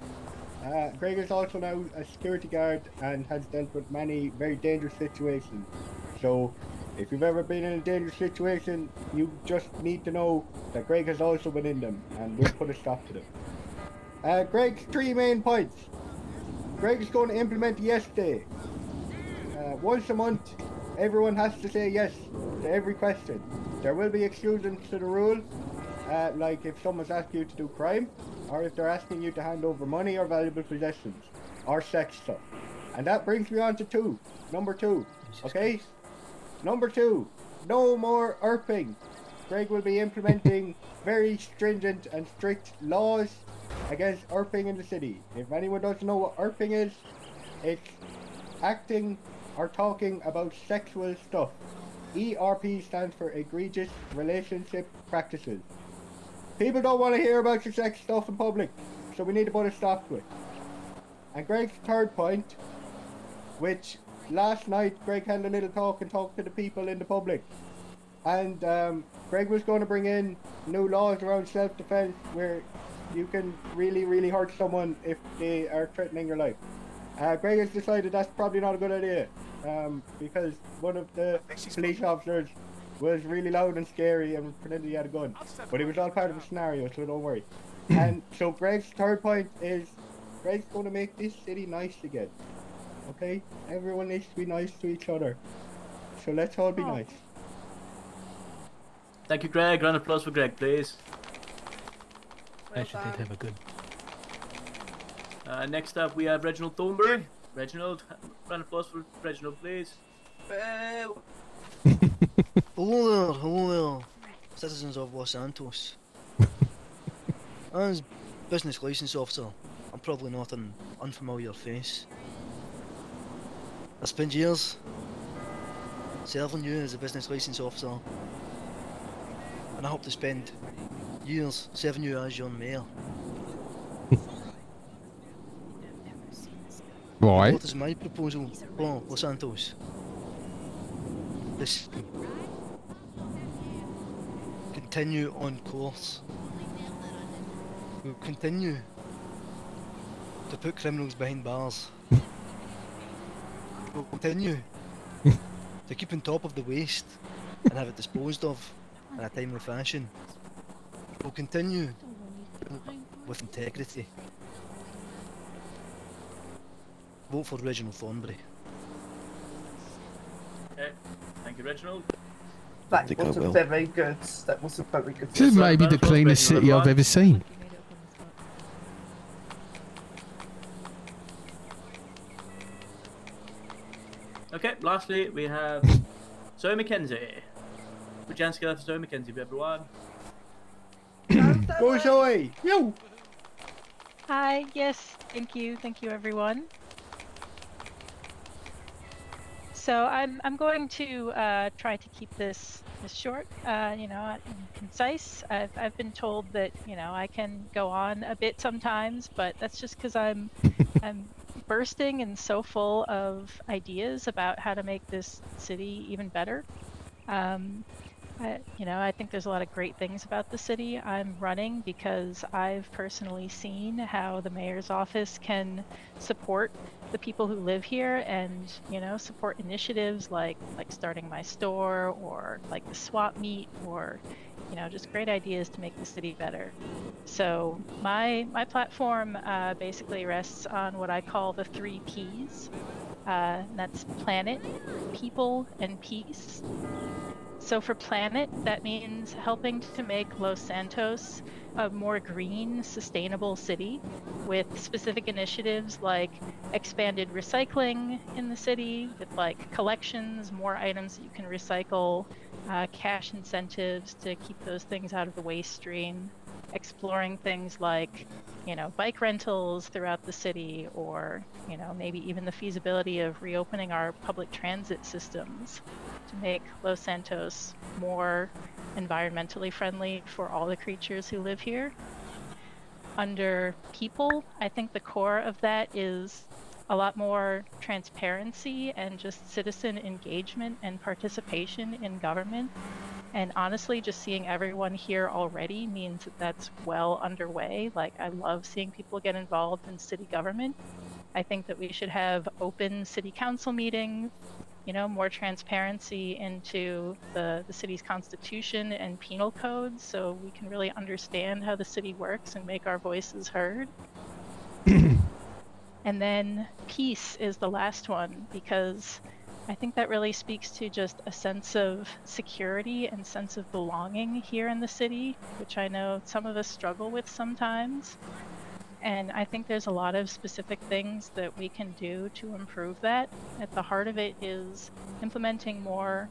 Greg is also now a security guard and has dealt with many very dangerous situations. So, if you've ever been in a dangerous situation, you just need to know that Greg has also been in them, and we'll put a stop to them. Greg's 3 main points. Greg is going to implement the yes day. Once a month, everyone has to say yes to every question. There will be exclusions to the rule, like if someone's asking you to do crime, or if they're asking you to hand over money or valuable possessions, or sex stuff. And that brings me on to number 2, okay? Number 2, no more ERPing. Greg will be implementing very stringent and strict laws against ERPing in the city. If anyone doesn't know what ERPing is, it's acting or talking about sexual stuff. ERP stands for egregious relationship practices. People don't want to hear about your sex stuff in public, so we need to put a stop to it. And Greg's 3rd point, which last night Greg had a little talk and talked to the people in the public. And Greg was going to bring in new laws around self-defense where you can really hurt someone if they are threatening your life. Greg has decided that's probably not a good idea, because one of the police officers was really loud and scary and pretended he had a gun. But it was all part of a scenario, so don't worry. And so Greg's 3rd point is, Greg's going to make this city nice again. Okay? Everyone needs to be nice to each other. So let's all be nice. Thank you, Greg. Round of applause for Greg, please. Actually did have a good. Next up, we have Reginald Thornbury. Reginald, round of applause for Reginald, please. Hello there, citizens of Los Santos. As business license officer, I'm probably not an unfamiliar face. I spent years serving you as a business license officer, and I hope to spend years serving you as your mayor. Right. What is my proposal for Los Santos? This continue on course. We'll continue to put criminals behind bars. We'll continue to keep on top of the waste and have it disposed of in a timely fashion. We'll continue with integrity. Vote for Reginald Thornbury. Okay, Thank you, Reginald. That think I wasn't will. very good. That wasn't very good. This is maybe the cleanest city I've ever seen. Okay, lastly, we have Zoe McKenzie. Put your hands together for Zoe McKenzie, everyone. Go Zoe! Yo! Hi, yes, thank you everyone. So I'm going to try to keep this short, you know, and concise. I've been told that, you know, I can go on a bit sometimes, but that's just because I'm bursting and so full of ideas about how to make this city even better. You know, I think there's a lot of great things about the city. I'm running because I've personally seen how the mayor's office can support the people who live here and, you know, support initiatives like starting my store or like the swap meet or, you know, just great ideas to make the city better. So my platform basically rests on what I call the 3 Ps. And that's planet, people, and peace. So for planet, that means helping to make Los Santos a more green, sustainable city with specific initiatives like expanded recycling in the city with like collections, more items that you can recycle, cash incentives to keep those things out of the waste stream, exploring things like, you know, bike rentals throughout the city, or, you know, maybe even the feasibility of reopening our public transit systems to make Los Santos more environmentally friendly for all the creatures who live here. Under people, I think the core of that is a lot more transparency and just citizen engagement and participation in government. And honestly, just seeing everyone here already means that that's well underway. Like, I love seeing people get involved in city government. I think that we should have open city council meetings, you know, more transparency into the city's constitution and penal codes so we can really understand how the city works and make our voices heard. And then peace is the last one, because I think that really speaks to just a sense of security and sense of belonging here in the city, which I know some of us struggle with sometimes. And I think there's a lot of specific things that we can do to improve that. At the heart of it is implementing more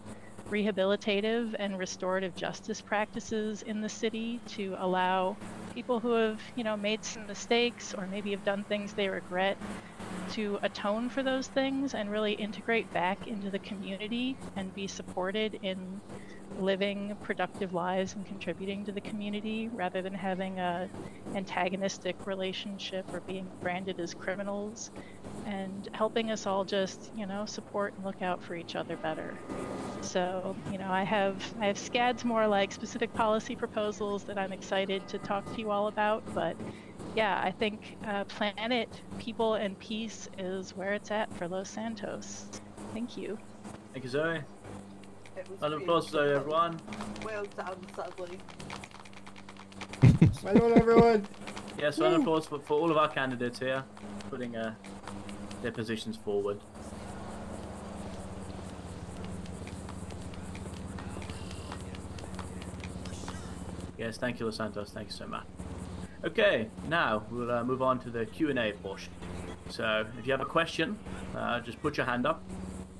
rehabilitative and restorative justice practices in the city to allow people who have, you know, made some mistakes or maybe have done things they regret to atone for those things and really integrate back into the community and be supported in living productive lives and contributing to the community rather than having a antagonistic relationship or being branded as criminals, and helping us all just, you know, support and look out for each other better. So, you know, I have scads more like specific policy proposals that I'm excited to talk to you all about, but yeah, I think planet, people, and peace is where it's at for Los Santos. Thank you. Thank you, Zoe. Round of applause, Zoe, everyone. Well done, Zoe. Well done, everyone. Yes, round of applause for all of our candidates here, putting their positions forward. Yes, thank you, Los Santos. Thank you so much. Okay, now we'll move on to the Q&A portion. So if you have a question, just put your hand up,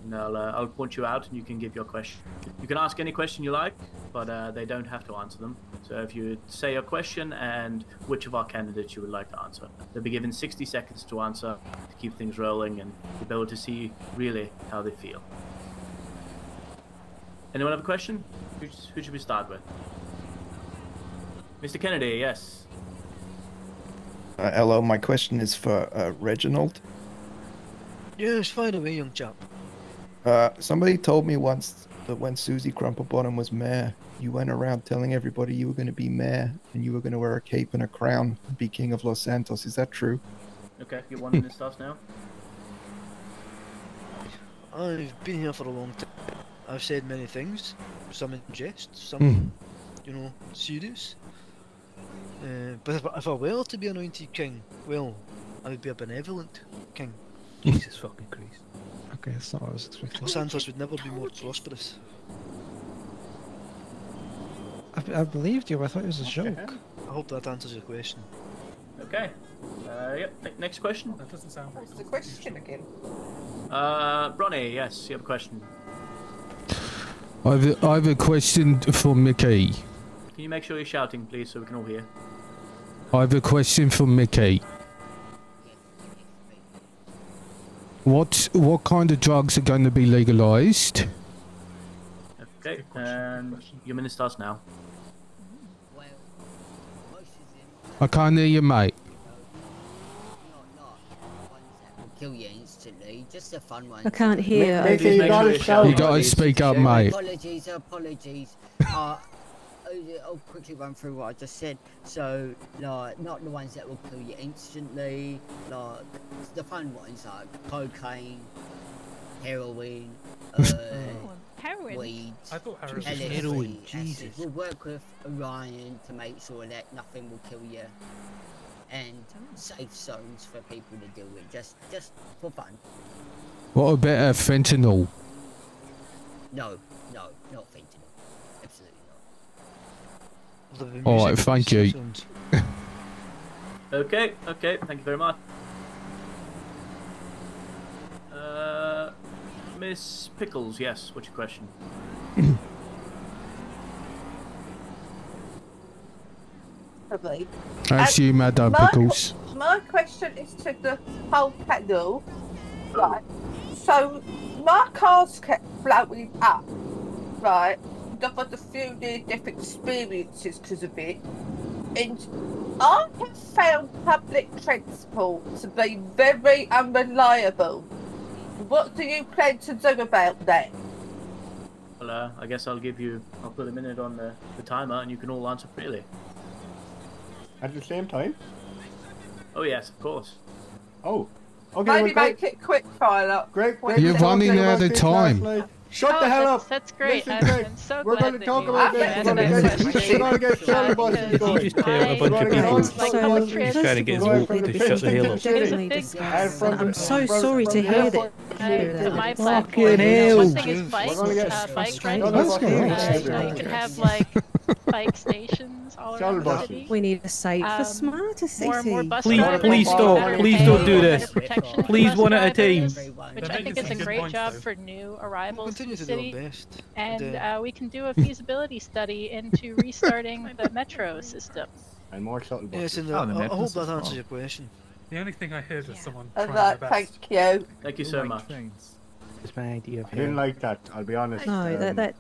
and I'll point you out, and you can give your question. You can ask any question you like, but they don't have to answer them. So if you say your question and which of our candidates you would like to answer, they'll be given 60 seconds to answer to keep things rolling and to be able to see really how they feel. Anyone have a question? Who should we start with? Mr. Kennedy, yes. Hello, my question is for Reginald. Yes, fire away, young chap. Somebody told me once that when Susie Crumplebottom was mayor, you went around telling everybody you were going to be mayor and you were going to wear a cape and a crown and be king of Los Santos. Is that true? Okay, you're 1 minute starts now. I've been here for a long time. I've said many things, some in jest, some, you know, serious. But if I were to be anointed king, well, I would be a benevolent king. Jesus fucking Christ. Okay, that's not what I was expecting. Los Santos would never be more prosperous. I believed you. I thought it was a joke. I hope that answers your question. Okay. Yep. Next question. That doesn't sound What's the question again? Ronnie, yes, you have a question. I have a question for Mickey. Can you make sure you're shouting, please, so we can all hear? I have a question for Mickey. What kind of drugs are going to be legalized? Okay, and your minute starts now. I can't hear you, mate. Kill you instantly, just the fun ones. I can't hear. Mickey, you gotta shout. You gotta speak up, mate. Apologies. I'll quickly run through what I just said. So, like, not the ones that will kill you instantly, like the fun ones like cocaine, heroin, Heroin? weed, I thought heroin was LSD, heroin, acid. Jesus. We'll work with Orion to make sure that nothing will kill you, and safe zones for people to deal with, just for fun. What about fentanyl? No, not fentanyl. Absolutely not. Alright, thank you. Okay, thank you very much. Miss Pickles, yes, what's your question? Probably. That's you, Madame Pickles. My question is to the whole panel. Right. So, my car's kept blowing up. Right. I've had a few near-death experiences because of it. And I have found public transport to be very unreliable. What do you plan to do about that? Well, I guess I'll put a minute on the timer and you can all answer freely. At the same time? Oh yes, of course. Oh. Okay, Maybe make it quick fire up. Great. You're running out of time. Shut the hell up! That's great. Listen, I'm so we're glad going to that talk you about this. asked We're that question. going to get shuttle buses If going. you just tell a bunch of people trying to get us to shut the hell up. There's a big I'm so sorry to hear that. my Fucking platform. hell. One thing is bikes, bike riding. You can have like bike stations all around the city. We need a safer, smarter More and more city. bus Please, drivers, please better stop. pay, Please don't do better this. protection for Please bus one at a time. drivers, which I think is a great job for new arrivals to Continue the to do our city. best. And we can do a feasibility study into restarting the metro system. And more shuttle buses. Yes, and I hope that answers your question. The only thing I heard was someone And trying their that, best. thank you. Thank you so much. It's my idea. I didn't like that, I'll be honest. No, that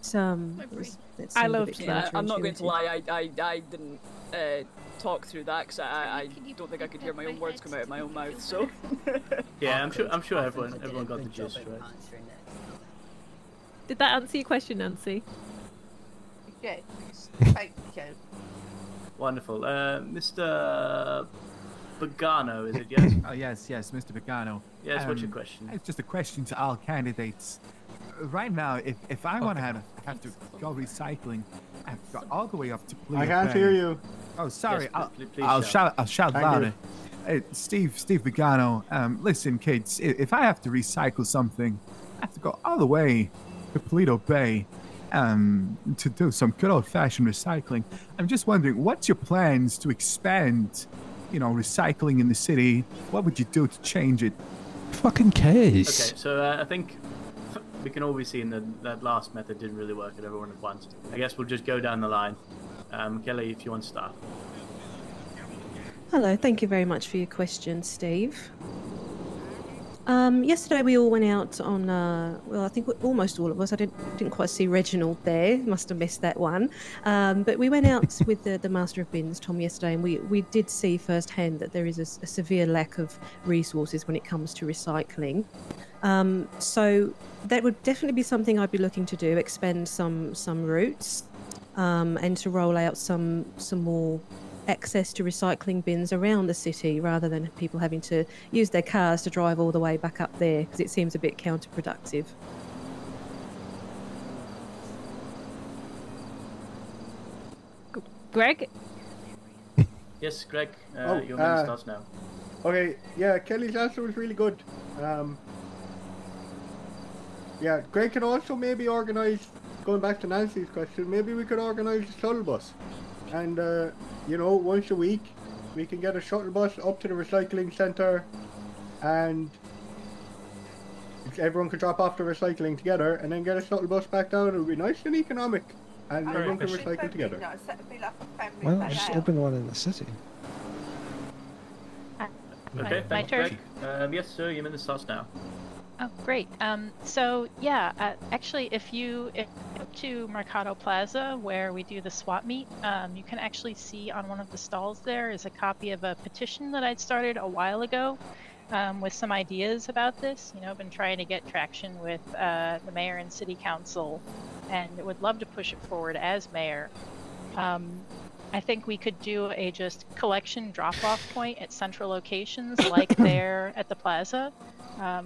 I loved that. I'm not going to lie. I didn't talk through that because I don't think I could hear my own words come out of my own mouth. So Yeah, I'm sure everyone got the gist, right? Did that answer your question, Nancy? Yes, thank you. Wonderful. Mr. Pagano, is it, yes? Oh, yes, Mr. Pagano. Yes, what's your question? It's just a question to all candidates. Right now, if I want to have to go recycling, I have to go all the way up to Pluto I can't Bay. hear you. Oh, sorry. Yes, please I'll shout. shout Thank louder. you. Steve Pagano, listen, kids. If I have to recycle something, I have to go all the way to Pluto Bay to do some good old-fashioned recycling. I'm just wondering, what's your plans to expand, recycling in the city? What would you do to change it? Fucking cares. Okay, so I think we can all be seeing that last method didn't really work at everyone at once. I guess we'll just go down the line. Kelly, if you want to start. Hello, thank you very much for your question, Steve. Yesterday we all went out on, well, I think almost all of us. I didn't quite see Reginald there. Must have missed that one. But we went out with the Master of Bins, Tom, yesterday, and we did see firsthand that there is a severe lack of resources when it comes to recycling. So that would definitely be something I'd be looking to do, expend some routes, and to roll out some more access to recycling bins around the city rather than people having to use their cars to drive all the way back up there, because it seems a bit counterproductive. Greg? Yes, Greg, Oh, your minute starts now. Okay, yeah, Kelly's answer was really good. Yeah, Greg can also maybe organise, going back to Nancy's question, maybe we could organise a shuttle bus. And, you know, once a week, we can get a shuttle bus up to the recycling centre, and everyone could drop off the recycling together, and then get a shuttle bus back down. It would be nice and economic, and everyone can recycle together. Why don't we just open one in the city? Okay, my thanks, turn. Greg. Yes, sir, you're in the sauce now. Oh, great. So yeah, actually, if you go to Mercado Plaza, where we do the swap meet, you can actually see on one of the stalls there is a copy of a petition that I'd started a while ago, with some ideas about this. You know, I've been trying to get traction with the mayor and city council, and would love to push it forward as mayor. I think we could do a just collection drop-off point at central locations like there at the plaza.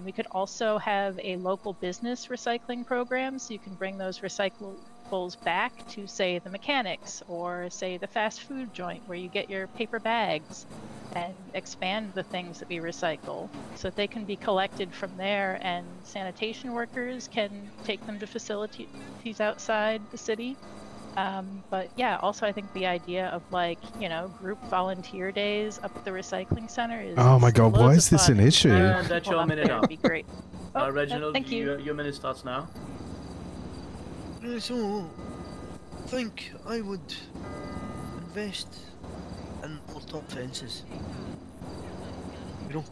We could also have a local business recycling program, so you can bring those recyclables back to, say, the mechanics or, say, the fast food joint where you get your paper bags, and expand the things that we recycle so that they can be collected from there, and sanitation workers can take them to facilities outside the city. But yeah, also I think the idea of, like, you know, group volunteer days up at the recycling center is Oh my god, why is this an issue? And that's your minute up. Be great. Reginald, thank you. Your minute starts now. So, I think I would invest in more top fences. You know,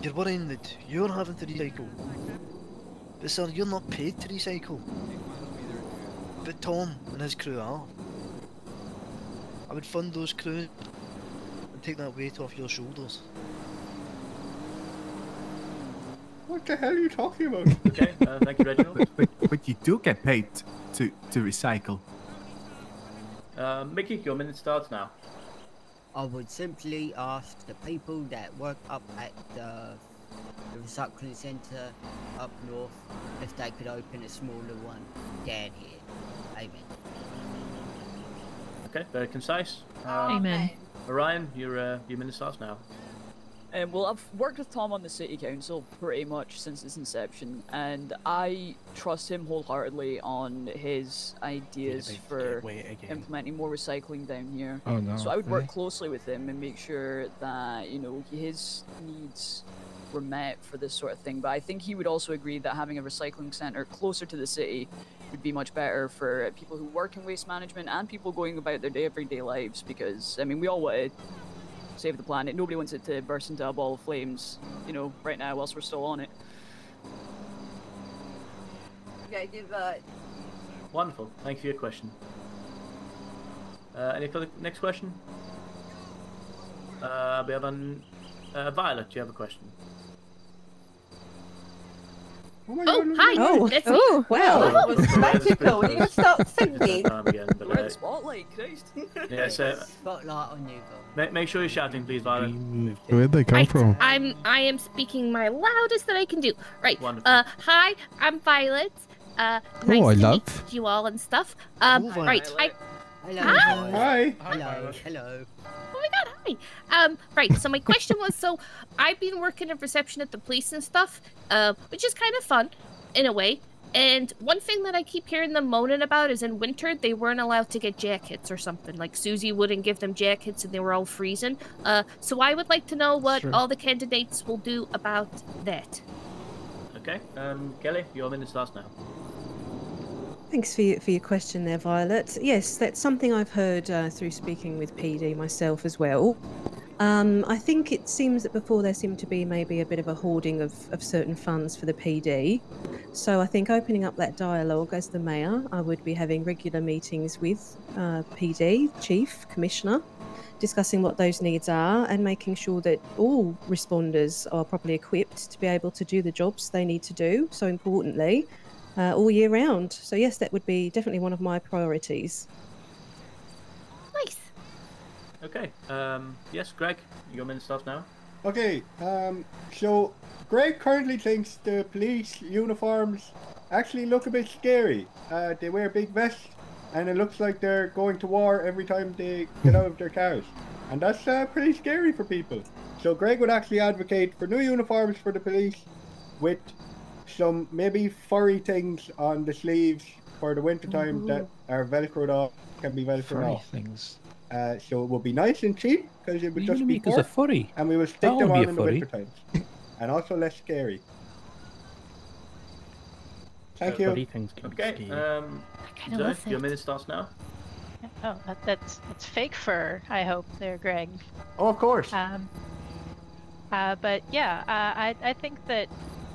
you're worrying that you're having to recycle, but sir, you're not paid to recycle. But Tom and his crew are. I would fund those crews and take that weight off your shoulders. What the hell are you talking about? Okay, thank you, Reginald. But you do get paid to recycle. Mickey, your minute starts now. I would simply ask the people that work up at the recycling centre up north if they could open a smaller one down here. Amen. Okay, very concise. Amen. Orion, your minute starts now. Well, I've worked with Tom on the city council pretty much since its inception, and I trust him wholeheartedly on his ideas for implementing more recycling down here. Oh, no. So I would work Really? closely with him and make sure that, you know, his needs were met for this sort of thing. But I think he would also agree that having a recycling centre closer to the city would be much better for people who work in waste management and people going about their everyday lives, because, I mean, we all want to save the planet. Nobody wants it to burst into a ball of flames, you know, right now whilst we're still on it. Yeah, you're right. Wonderful. Thank you for your question. Any further next question? We have Violet. Do you have a question? Oh, my Oh, God, hi. Oh, That's me. oh, wow. That was magical. You start singing. Again, but, We're in the spotlight, Christ. yeah, so Spotlight on you, girl. make sure you're shouting, please, Violet. Where'd they come Right, from? I am speaking my loudest that I can do. Right. Wonderful. Hi, I'm Violet. Nice Oh, I to love. meet you all and stuff. Violet. Right. Hello. Hi. Hello. Hello. Oh my god, hi. Right, so my question was, so I've been working in reception at the police and stuff, which is kind of fun, in a way. And one thing that I keep hearing them moaning about is in winter, they weren't allowed to get jackets or something. Like, Susie wouldn't give them jackets and they were all freezing. So I would like to know what Sure. all the candidates will do about that. Okay, Kelly, your minute starts now. Thanks for your question there, Violet. Yes, that's something I've heard through speaking with PD myself as well. I think it seems that before there seemed to be maybe a bit of a hoarding of certain funds for the PD. So I think opening up that dialogue as the mayor, I would be having regular meetings with PD, chief, commissioner, discussing what those needs are and making sure that all responders are properly equipped to be able to do the jobs they need to do, so importantly, all year round. So yes, that would be definitely one of my priorities. Nice. Okay, yes, Greg, your minute starts now. Okay, so Greg currently thinks the police uniforms actually look a bit scary. They wear big vests, and it looks like they're going to war every time they get out of their cars. And that's pretty scary for people. So Greg would actually advocate for new uniforms for the police with some maybe furry things on the sleeves for the winter time that are velcroed off, can be velcroed Furry off. things. So it would be nice and cheap because it would Are you just gonna be make us a fur, furry? and we will I stick them wanna be on a in the furry. winter times, and also less scary. Thank you. Furry things can be Okay, scary. Zoe, your minute starts now. Oh, that's fake fur, I hope, there, Greg. Oh, of course. But yeah, I think that,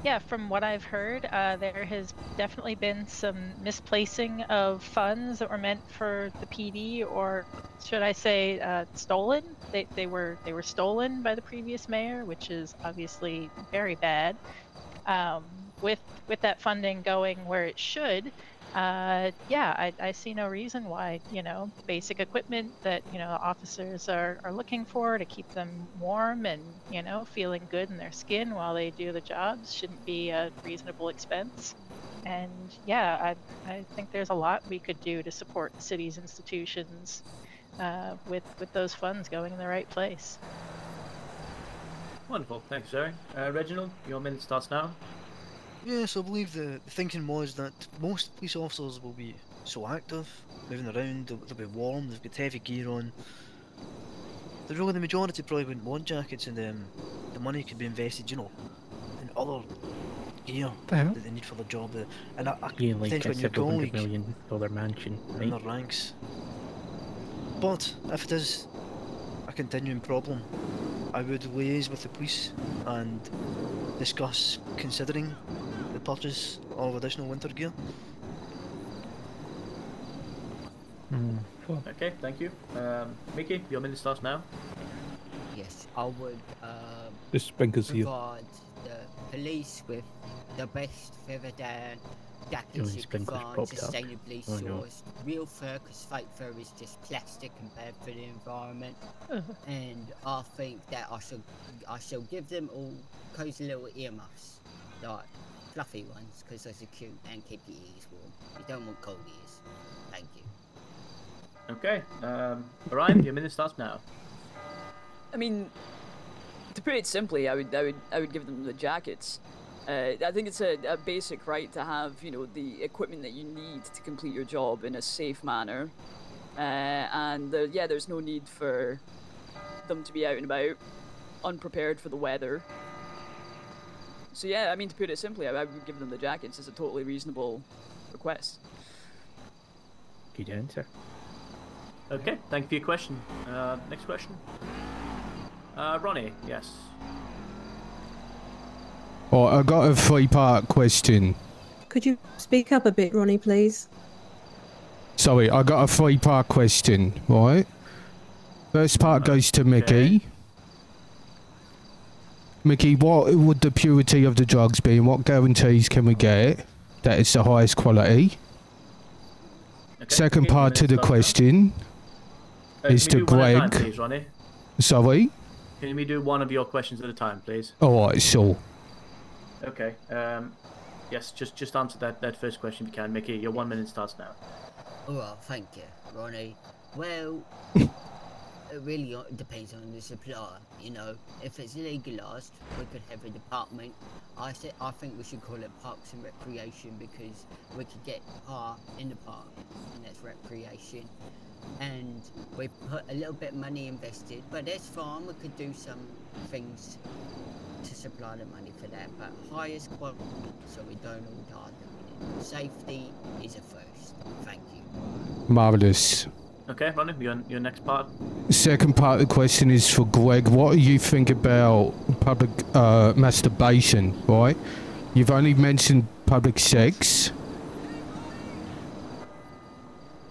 yeah, from what I've heard, there has definitely been some misplacing of funds that were meant for the PD, or should I say, stolen. They were stolen by the previous mayor, which is obviously very bad. With that funding going where it should, yeah, I see no reason why, basic equipment that, officers are looking for to keep them warm and, feeling good in their skin while they do the jobs shouldn't be a reasonable expense. And yeah, I think there's a lot we could do to support the city's institutions with those funds going in the right place. Wonderful, thanks, Zoe. Reginald, your minute starts now. Yes, I believe the thinking was that most police officers will be so active, moving around, they'll be warm, they've got heavy gear on. The majority probably wouldn't want jackets, and the money could be invested, in other gear that they need for their job. And Yeah, like a potentially your $700 colleague million mansion, in right? their ranks. But if it is a continuing problem, I would liaise with the police and discuss considering the purchase of additional winter gear. Okay, thank you. Mickey, your minute starts now. Yes, I would This sprinkles here. provide the police with the best feather down jackets Only you can sprinkles find, popped up. sustainably Oh, no. sourced, real fur, because fake fur is just plastic and bad for the environment. And I think that I shall give them all cozy little earmuffs, like fluffy ones, because those are cute and keep your ears warm. You don't want cold ears. Thank you. Okay, Orion, your minute starts now. I mean, to put it simply, I would give them the jackets. I think it's a basic right to have, the equipment that you need to complete your job in a safe manner. And there's no need for them to be out and about, unprepared for the weather. So yeah, I mean, to put it simply, I would give them the jackets. It's a totally reasonable request. Good answer. Okay, thank you for your question. Next question. Ronnie, yes. Oh, I got a 3-part question. Could you speak up a bit, Ronnie, please? Sorry, I got a 3-part question, right? First part goes to Mickey. Mickey, what would the purity of the drugs be, and what guarantees can we get that it's the highest quality? Okay, Second part to the question is can to we do one at a time, Greg. please, Ronnie? Sorry? Can we do one of your questions at a time, please? Alright, sure. Okay. Yes, just answer that first question if you can, Mickey. Your 1 minute starts now. Alright, thank you, Ronnie. Well, it really depends on the supply, If it's legalized, we could have a department. I think we should call it Parks and Recreation, because we could get par in the park, and that's recreation. And we put a little bit of money invested, but that's fine. We could do some things to supply the money for that, but highest quality, so we don't all die doing it. Safety is a first. Thank you. Marvellous. Okay, Ronnie, your next part. Second part of the question is for Greg. What do you think about public masturbation, right? You've only mentioned public sex.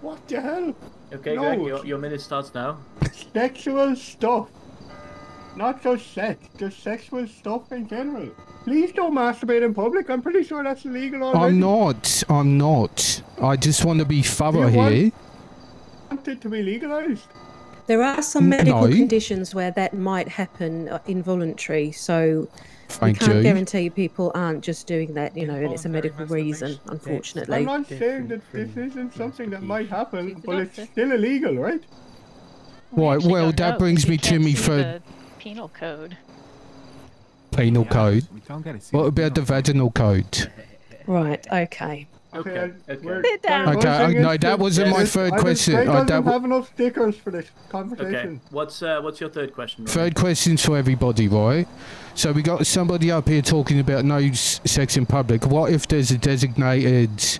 What the hell? Okay, No. Greg, your minute starts now. Sexual stuff. Not just sex, just sexual stuff in general. Please don't masturbate in public. I'm pretty sure that's illegal already. I'm not. I just want to be thorough You want- here. Want it to be legalized? There are some medical No. conditions where that might happen involuntary, so Thank we can't you. guarantee people aren't just doing that, and it's a medical reason, unfortunately. I'm not saying that this isn't something that might happen, but it's still illegal, right? Right, well, don't know, that brings 'cause me you to can't me see third. penal code. Penal code. We can't get a What about the vaginal code? Right. Okay. Okay. Sit down. Okay. No, that wasn't my third question. Greg doesn't that have enough stickers for this Okay. conversation. What's your third question? Ronnie? Third question's for everybody, right? So we got somebody up here talking about no sex in public. What if there's a designated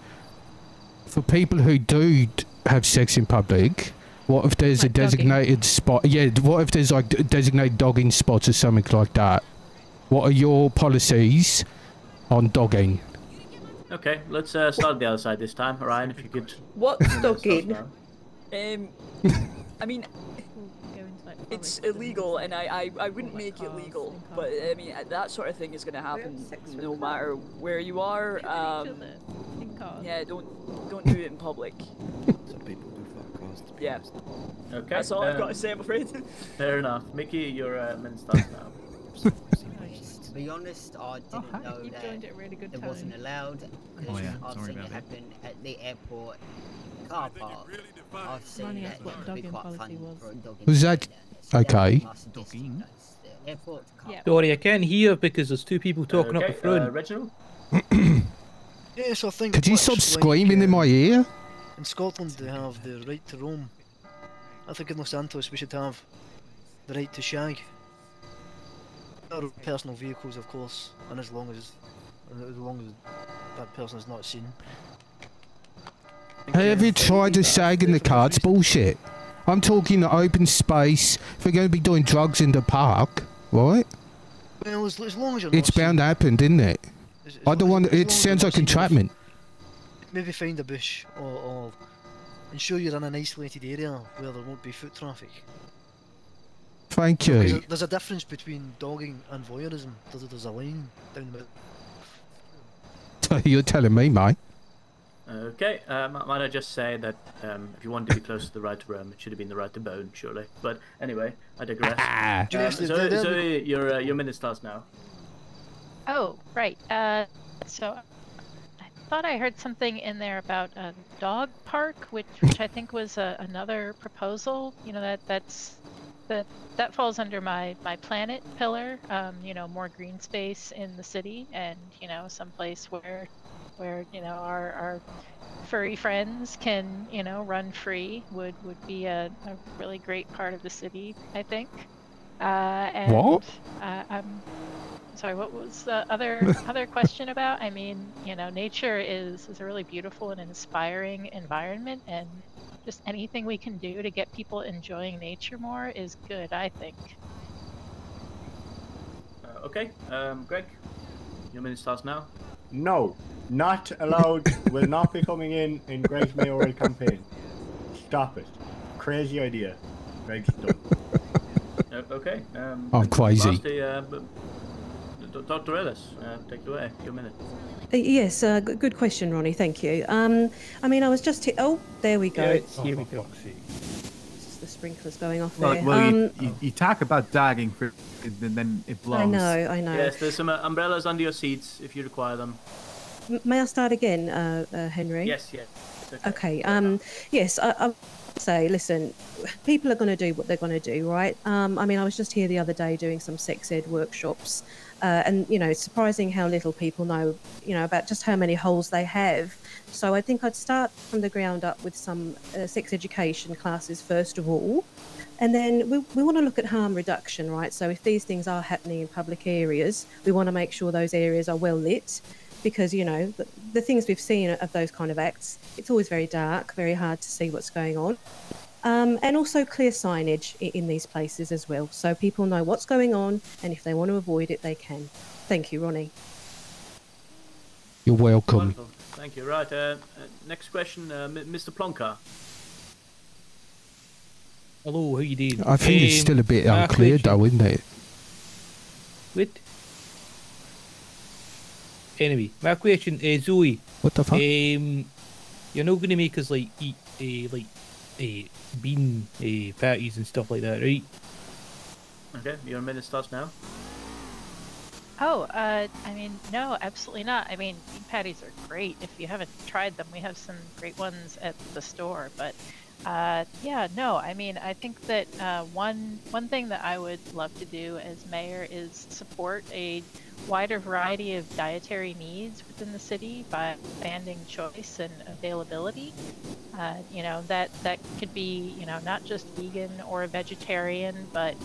for people who do have sex in public? What if there's a designated spot? Yeah. What if there's like designated dogging spots or something like that? What are your policies on dogging? Okay, let's start on the other side this time. Ryan, if you could. What's dogging? I mean, it's illegal, and I wouldn't make it legal, but I mean that sort of thing is going to happen no matter where you are. Yeah, don't do it in public. Some people do fuck cars. Yeah. Okay. That's all I've got to say, I'm afraid. Fair enough. Mickey, you're meant to start now. To be honest, I didn't know You've that joined at a really good it time. wasn't allowed. Oh, yeah. I've Sorry seen it about that. happen at the airport car park. I've seen Ronnie that asked what it can be dogging quite policy fun was. for a dog. Was that okay? Dogging? Airport car. Sorry, I can't hear because there's two people talking up the front. Reginald? Yes, I think. Could you much stop like, screaming in my ear? In Scotland, they have the right to roam. I think in Los Santos we should have the right to shag. Our personal vehicles, of course, and as long as that person is not seen. Have you tried to sag in the car? It's bullshit. I'm talking open space. If we're going to be doing drugs in the park, right? Well, as long as you're It's not bound to happen, didn't it? I don't want. It sounds like entrapment. maybe find a bush or ensure you're in an isolated area where there won't be foot traffic. Thank Because you. there's a difference between dogging and voyeurism. There's a line down the middle. You're telling me, mate. Okay, might I just say that if you wanted to be close to the right to roam, it should have been the right to bone, surely. But anyway, I digress. Zoe, your minute starts now. Oh, right. So I thought I heard something in there about a dog park, which I think was another proposal. You know, that falls under my planet pillar. You know, more green space in the city, and you know, someplace where you know our furry friends can run free would be a really great part of the city, I think. And What? I'm sorry, what was the other question about? I mean, you know, nature is a really beautiful and inspiring environment, and just anything we can do to get people enjoying nature more is good, I think. Okay, Greg, your minute starts now. No, not allowed. Will not be coming in Greg's mayoral campaign. Stop it. Crazy idea. Greg's done. Okay. I'm crazy. Lastly, Dr. Ellis, take it away. Your minute. Yes, good question, Ronnie. Thank you. I mean, I was just oh, there we go. Here we go. The sprinklers going off there. Well, you talk about dogging for, and then it blows. I know. Yes, there's some umbrellas under your seats if you require them. May I start again, Henry? Yes. Okay. Yes, I say, listen, people are going to do what they're going to do, right? I mean, I was just here the other day doing some sex ed workshops, and you know, it's surprising how little people know, you know, about just how many holes they have. So I think I'd start from the ground up with some sex education classes first of all, and then we want to look at harm reduction, right? So if these things are happening in public areas, we want to make sure those areas are well lit. Because, you know, the things we've seen of those kind of acts, it's always very dark, very hard to see what's going on. And also clear signage in these places as well. So people know what's going on, and if they want to avoid it, they can. Thank you, Ronnie. You're welcome. Wonderful. Thank you. Right, next question, Mr. Plonker. Hello, how you doing? I think it's still a bit unclear, though, isn't it? What? Anyway, my question, Zoe. What the fuck? You're not going to make us eat bean patties and stuff like that, right? Okay, your minute starts now. Oh, I mean, no, absolutely not. I mean, bean patties are great. If you haven't tried them, we have some great ones at the store. But Yeah, no, I mean, I think that one thing that I would love to do as mayor is support a wider variety of dietary needs within the city by expanding choice and availability. You know, that could be, you know, not just vegan or vegetarian, but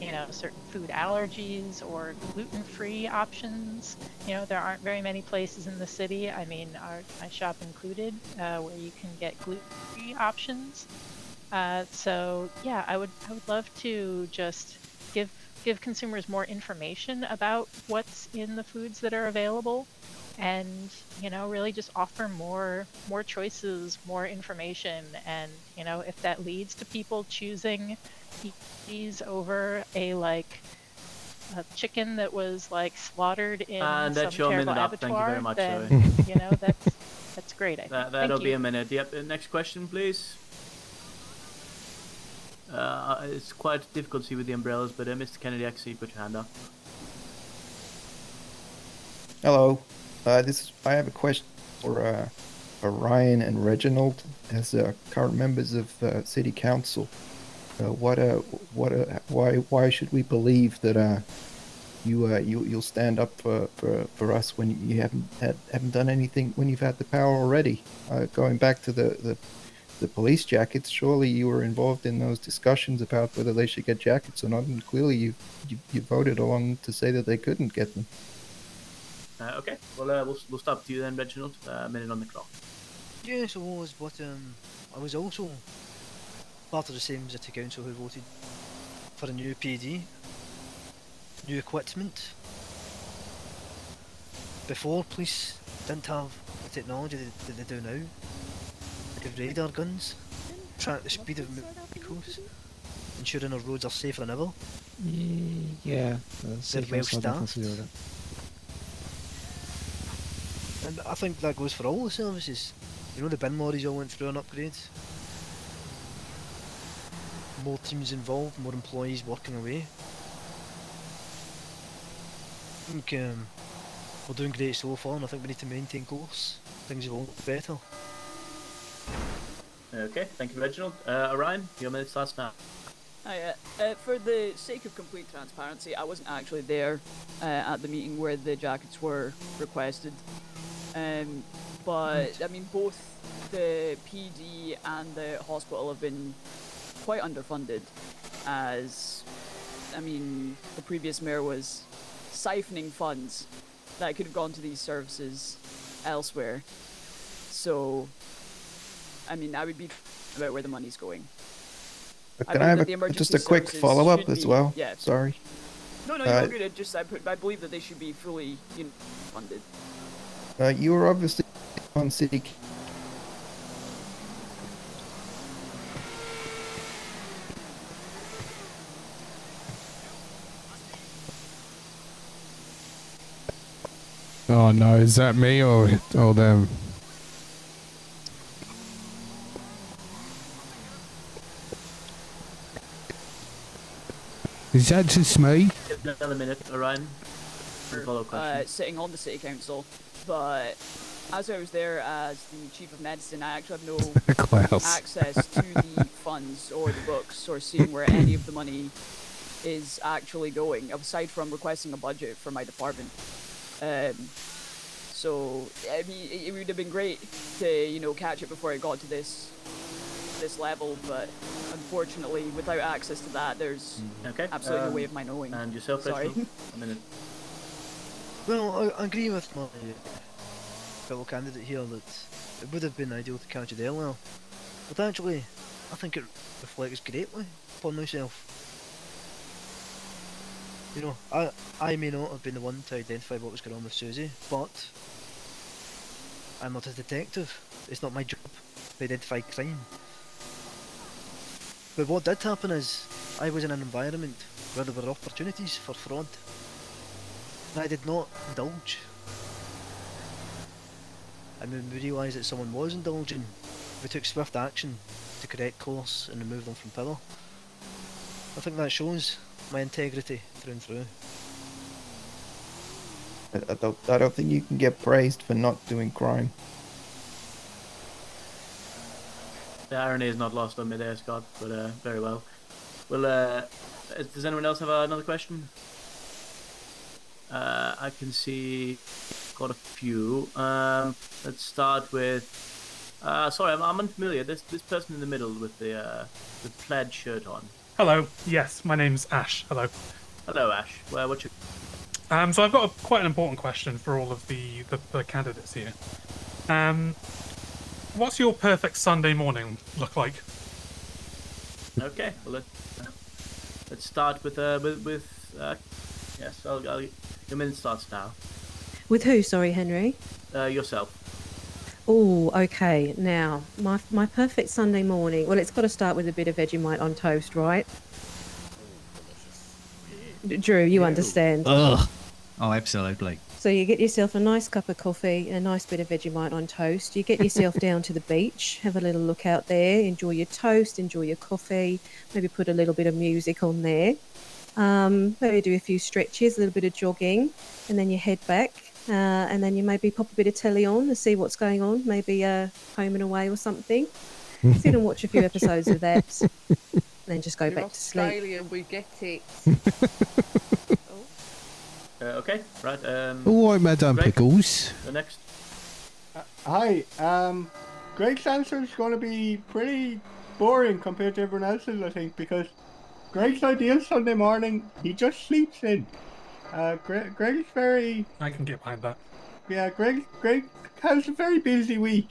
you know, certain food allergies or gluten-free options. You know, there aren't very many places in the city, I mean, my shop included, where you can get gluten-free options. So yeah, I would love to just give consumers more information about what's in the foods that are available, and you know, really just offer more choices, more information, and you know, if that leads to people choosing these over a chicken that was like slaughtered in And some that's your terrible minute up. Thank you very abattoir, much, then Zoe. you know, that's great. I think. That'll Thank be you. a minute. Yep. Next question, please. It's quite difficult to see with the umbrellas, but Mr. Kennedy, I see you put your hand up. Hello. I have a question for Ryan and Reginald as current members of City Council. Why should we believe that you'll stand up for us when you haven't done anything when you've had the power already? Going back to the police jackets, surely you were involved in those discussions about whether they should get jackets or not, and clearly you voted along to say that they couldn't get them. Okay. Well, we'll stop with you then, Reginald. Minute on the clock. Yes, I was, but I was also part of the same City Council who voted for a new PD, new equipment. Before, police didn't have the technology that they do now. They have radar guns, track the speed of vehicles, ensuring our roads are safer than ever. Yeah, They're well staffed. that. And I think that goes for all the services. You know, the bin lorries all went through an upgrade. More teams involved, more employees working away. I think we're doing great so far, and I think we need to maintain course. Things will get better. Okay, thank you, Reginald. Orion, your minute starts now. For the sake of complete transparency, I wasn't actually there at the meeting where the jackets were requested. But I mean, both the PD and the hospital have been quite underfunded, as I mean, the previous mayor was siphoning funds that could have gone to these services elsewhere. So, I mean, I would be about where the money's going. But can I have just a quick follow-up as well? Yeah. Sorry. No, you're good. I believe that they should be fully funded. You were obviously on City. Oh no, is that me or them? Is that just me? Another minute, Orion. Follow question. Sitting on the city council, but as I was there as the chief of medicine, I actually have no access to the funds or the books or seeing where any of the money is actually going, aside from requesting a budget for my department. So I mean, it would have been great to catch it before it got to this level, but unfortunately, without access to that, there's absolutely no way of my knowing. And yourself, sorry. A minute. Well, I agree with my fellow candidate here that it would have been ideal to catch it earlier, but actually, I think it reflects greatly upon myself. You know, I may not have been the one to identify what was going on with Susie, but I'm not a detective. It's not my job to identify crime. But what did happen is, I was in an environment where there were opportunities for fraud, and I did not indulge. And when we realised that someone was indulging, we took swift action to correct course and remove them from power. I think that shows my integrity through and through. I don't think you can get praised for not doing crime. The irony is not lost on me there, Scott, but very well. Well, does anyone else have another question? I can see got a few. Let's start with. Sorry, I'm unfamiliar. This person in the middle with the plaid shirt on. Hello. Yes, my name's Ash. Hello. Hello, Ash. Well, what's your... So I've got quite an important question for all of the candidates here. What's your perfect Sunday morning look like? Okay, well let's start with yes, I'll your minute starts now. With who? Sorry, Henry. Yourself. Oh, okay. Now, my perfect Sunday morning. Well, it's got to start with a bit of Vegemite on toast, right? Drew, you understand. Ugh. Oh, absolutely. So you get yourself a nice cup of coffee, a nice bit of Vegemite on toast. You get yourself down to the beach, have a little look out there, enjoy your toast, enjoy your coffee, maybe put a little bit of music on there. Maybe do a few stretches, a little bit of jogging, and then you head back. And then you maybe pop a bit of telly on to see what's going on, maybe Home and Away or something. Sit and watch a few episodes of that, and then just go back to sleep. Australian, we get it. Okay, right. All right, Madame Greg, Pickles. The next. Hi. Greg's answer is going to be pretty boring compared to everyone else's, I think, because Greg's ideal Sunday morning, he just sleeps in. Greg's very... I can get behind that. Yeah, Greg has a very busy week.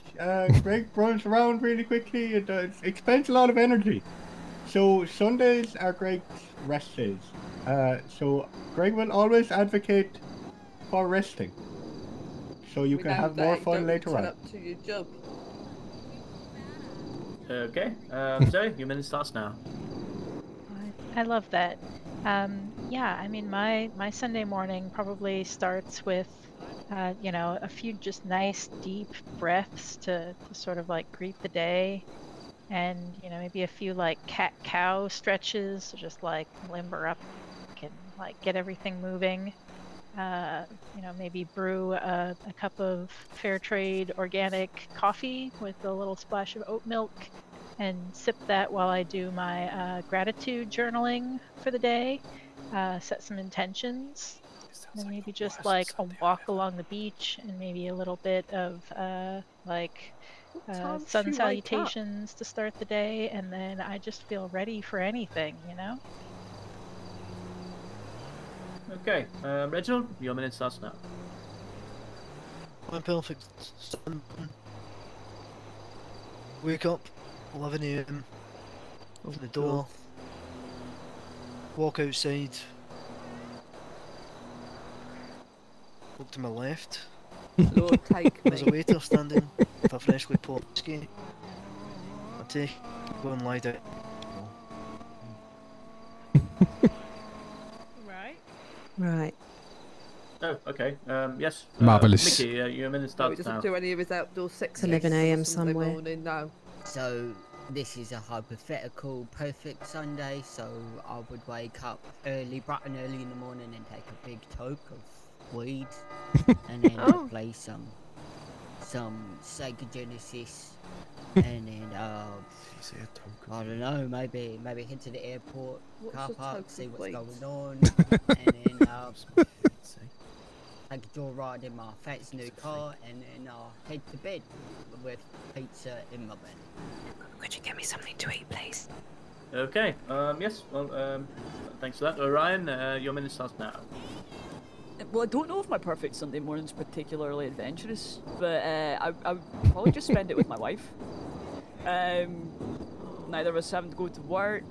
Greg runs around really quickly and expends a lot of energy. So Sundays are Greg's rest days. So Greg will always advocate for resting. So you can have more fun later on. Up to your job. Okay, Zoe, your minute starts now. I love that. Yeah, I mean, my Sunday morning probably starts with, a few just nice deep breaths to sort of like greet the day, and maybe a few like cat-cow stretches to just like limber up and like get everything moving. Maybe brew a cup of fair trade organic coffee with a little splash of oat milk, and sip that while I do my gratitude journaling for the day. Set some intentions, and maybe just like a walk along the beach, and maybe a little bit of sun salutations to start the day, and then I just feel ready for anything, Okay, Reginald, your minute starts now. My perfect Sunday. Wake up, 11 AM, open the door, walk outside, look to my left, Lord, take there's a waiter standing with a freshly poured whiskey. I take, go and lie down. Right. Oh, okay. Yes. Marvellous. Mickey, your minute No, he starts doesn't now. do any of his outdoor sex. 11 a.m. Sunday somewhere. morning, no. So this is a hypothetical perfect Sunday, so I would wake up bright and early in the morning and take a big toke of weed, and then Oh. play some Sega Genesis, and then I don't know, maybe head to the airport What's car a park, toke see of what's weed? going on, and then take a joyride in my fancy new car, and then I'll head to bed with pizza in my bed. Could you get me something to eat, please? Okay. Yes. Well. Thanks for that, Orion. Your minute starts now. Well, I don't know if my perfect Sunday morning's particularly adventurous, but I would probably just spend it with my wife. Neither of us having to go to work.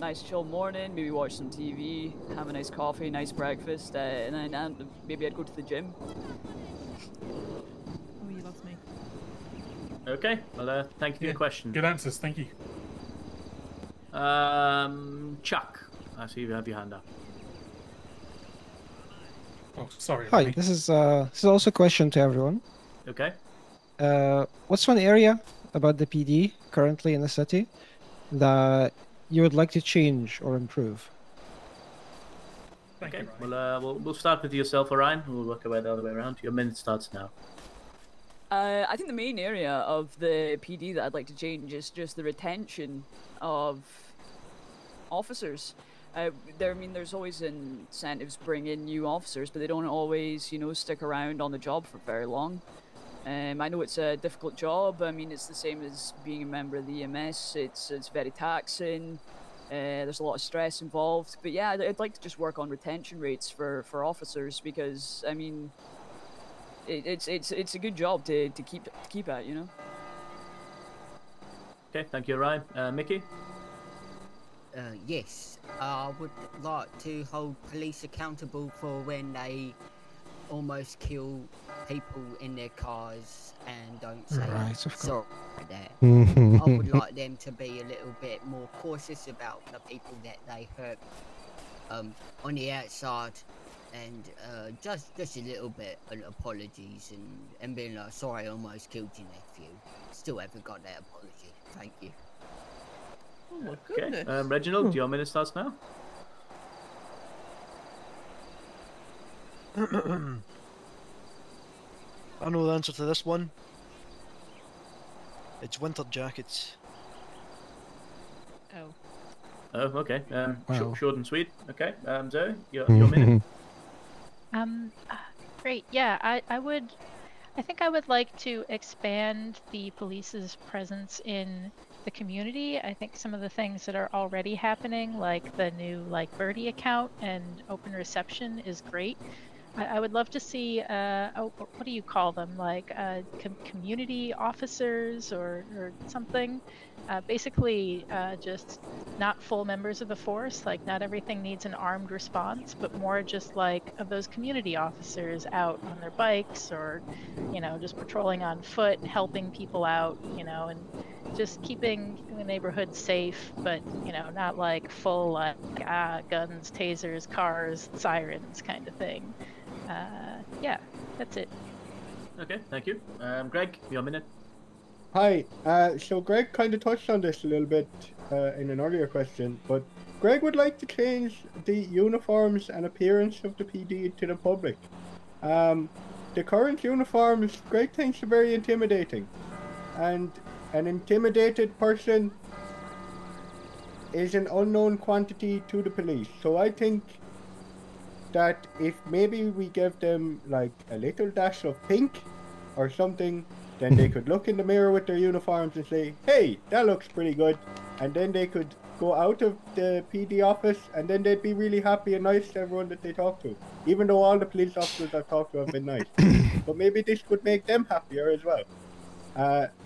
Nice chill morning, maybe watch some TV, have a nice coffee, nice breakfast, and then maybe I'd go to the gym. Oh, you lost me. Okay. Well, thank you for your question. Good answers, thank you. Chuck, I see you have your hand up. Oh, sorry. Hi, Ronnie. this is also a question to everyone. Okay. What's one area about the PD currently in the city that you would like to change or improve? Thank Okay. you, Ronnie. Well, we'll start with yourself, Orion. We'll work our way the other way around. Your minute starts now. I think the main area of the PD that I'd like to change is just the retention of officers. There's always incentives to bring in new officers, but they don't always, stick around on the job for very long. I know it's a difficult job. I mean, it's the same as being a member of the EMS. It's very taxing. There's a lot of stress involved. But yeah, I'd like to just work on retention rates for officers because, I mean, it's a good job to keep at, Okay, thank you, Ryan. Mickey? Yes, I would like to hold police accountable for when they almost kill people in their cars and don't say Right, of sorry for that. I would like them to be a little bit more cautious about the people that they hurt on the outside, and just a little bit of apologies and being like, sorry, I almost killed your nephew. Still haven't got that apology. Thank you. Oh my Okay, goodness. Reginald, your minute starts now. I know the answer to this one. It's winter jackets. Oh. Oh, okay. Wow. Short and sweet. Okay, Zoe, your minute. Great. Yeah, I think I would like to expand the police's presence in the community. I think some of the things that are already happening, like the new Birdie account and open reception, is great. I would love to see what do you call them, community officers or something. Basically, just not full members of the force. Like, not everything needs an armed response, but more just of those community officers out on their bikes or, just patrolling on foot, helping people out, and just keeping the neighborhood safe, but, not full, guns, tasers, cars, sirens kind of thing. Yeah, that's it. Okay, thank you. Greg, your minute. Hi. So Greg kind of touched on this a little bit in an earlier question, but Greg would like to change the uniforms and appearance of the PD to the public. The current uniforms, Greg thinks, are very intimidating, and an intimidated person is an unknown quantity to the police. So I think that if maybe we give them a little dash of pink or something, then they could look in the mirror with their uniforms and say, hey, that looks pretty good. And then they could go out of the PD office and then they'd be really happy and nice to everyone that they talk to. Even though all the police officers I've talked to have been nice. But maybe this would make them happier as well.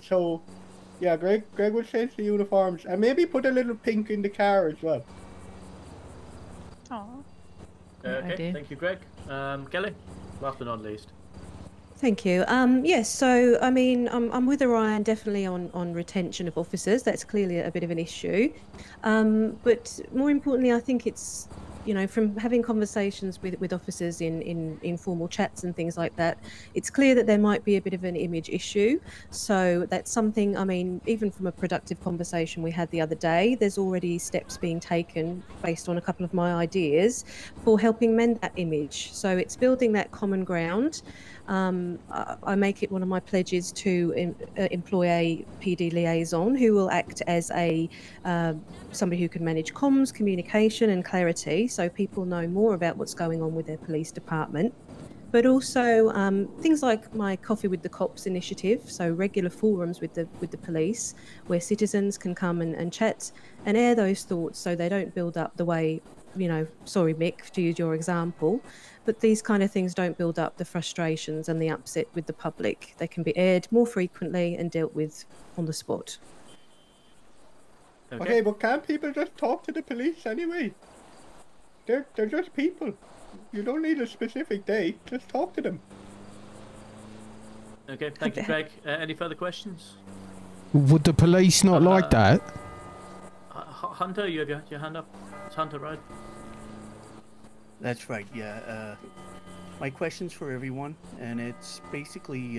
So, yeah, Greg would change the uniforms and maybe put a little pink in the car as well. Aww. Okay, idea. thank you, Greg. Kelly, last but not least. Thank you. Yes, so I mean, I'm with Orion definitely on retention of officers. That's clearly a bit of an issue. But more importantly, I think it's, from having conversations with officers in informal chats and things like that, it's clear that there might be a bit of an image issue. So that's something, I mean, even from a productive conversation we had the other day, there's already steps being taken based on a couple of my ideas for helping mend that image. So it's building that common ground. I make it one of my pledges to employ a PD liaison who will act as somebody who can manage comms, communication and clarity, so people know more about what's going on with their police department. But also things like my Coffee with the Cops initiative, so regular forums with the police where citizens can come and chat and air those thoughts so they don't build up the way, sorry Mick, to use your example, but these kind of things don't build up the frustrations and the upset with the public. They can be aired more frequently and dealt with on the spot. Okay, but can't people just talk to the police anyway? They're just people. You don't need a specific day. Just talk to them. Okay, thank you, Greg. Any further questions? Would the police not like that? Hunter, you have your hand up. It's Hunter, right? That's right, yeah. My question's for everyone, and it's basically,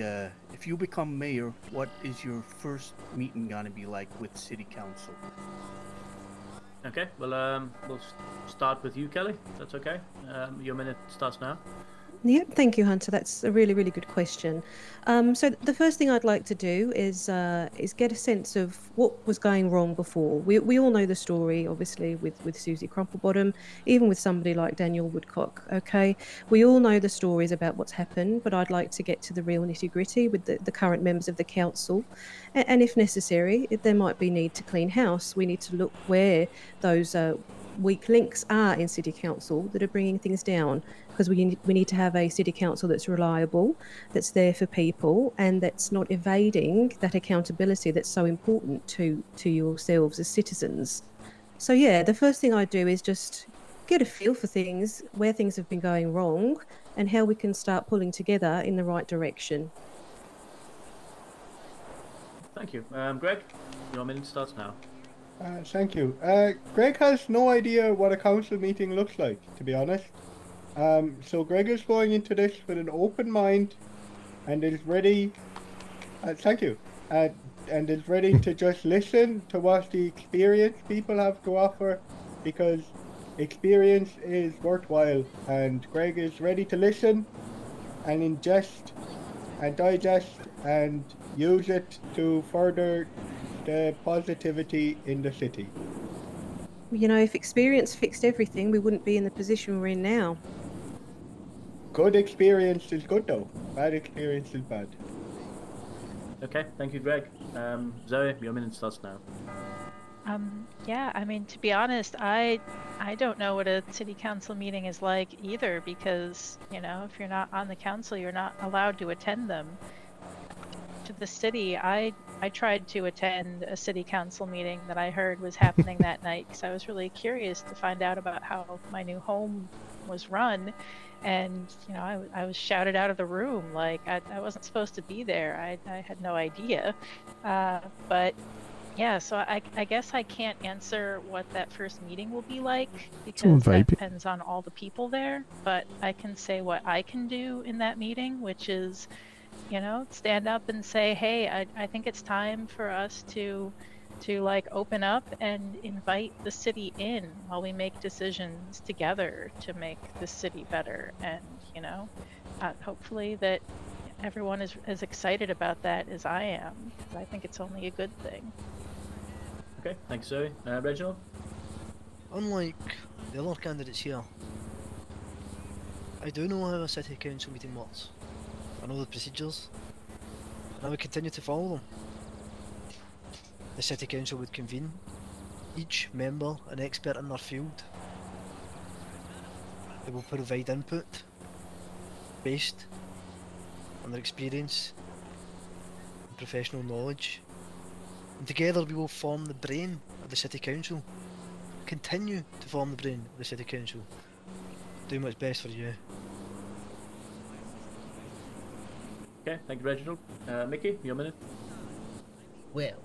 if you become mayor, what is your first meeting gonna be like with city council? Okay, well, we'll start with you, Kelly. That's okay. Your minute starts now. Yep, thank you, Hunter. That's a really, really good question. So the first thing I'd like to do is get a sense of what was going wrong before. We all know the story, obviously, with Susie Crumplebottom, even with somebody like Daniel Woodcock. Okay, we all know the stories about what's happened, but I'd like to get to the real nitty gritty with the current members of the council, and if necessary, there might be need to clean house. We need to look where those weak links are in city council that are bringing things down, because we need to have a city council that's reliable, that's there for people, and that's not evading that accountability that's so important to yourselves as citizens. So yeah, the first thing I do is just get a feel for things, where things have been going wrong, and how we can start pulling together in the right direction. Thank you. Greg, your minute starts now. Thank you. Greg has no idea what a council meeting looks like, to be honest. So Greg is going into this with an open mind and is ready. Thank you. And is ready to just listen to what the experienced people have to offer, because experience is worthwhile. And Greg is ready to listen and ingest and digest and use it to further the positivity in the city. You know, if experience fixed everything, we wouldn't be in the position we're in now. Good experience is good though. Bad experience is bad. Okay, thank you, Greg. Zoe, your minute starts now. Yeah, I mean, to be honest, I don't know what a city council meeting is like either, because, you know, if you're not on the council, you're not allowed to attend them. To the city, I tried to attend a city council meeting that I heard was happening that night, because I was really curious to find out about how my new home was run. And, you know, I was shouted out of the room, like I wasn't supposed to be there. I had no idea. But yeah, so I guess I can't answer what that first meeting will be like, because that depends on all the people there. But I can say what I can do in that meeting, which is, you know, stand up and say, hey, I think it's time for us to like open up and invite the city in while we make decisions together to make the city better. And, you know, hopefully that everyone is as excited about that as I am, because I think it's only a good thing. Okay, thanks, Zoe. Reginald? Unlike the other candidates here, I do know how a city council meeting works. I know the procedures, and I would continue to follow them. The city council would convene, each member an expert in their field. They will provide input based on their experience and professional knowledge. And together we will form the brain of the city council. Continue to form the brain of the city council. Do what's best for you. Okay, thank you, Reginald. Mickey, your minute. Well,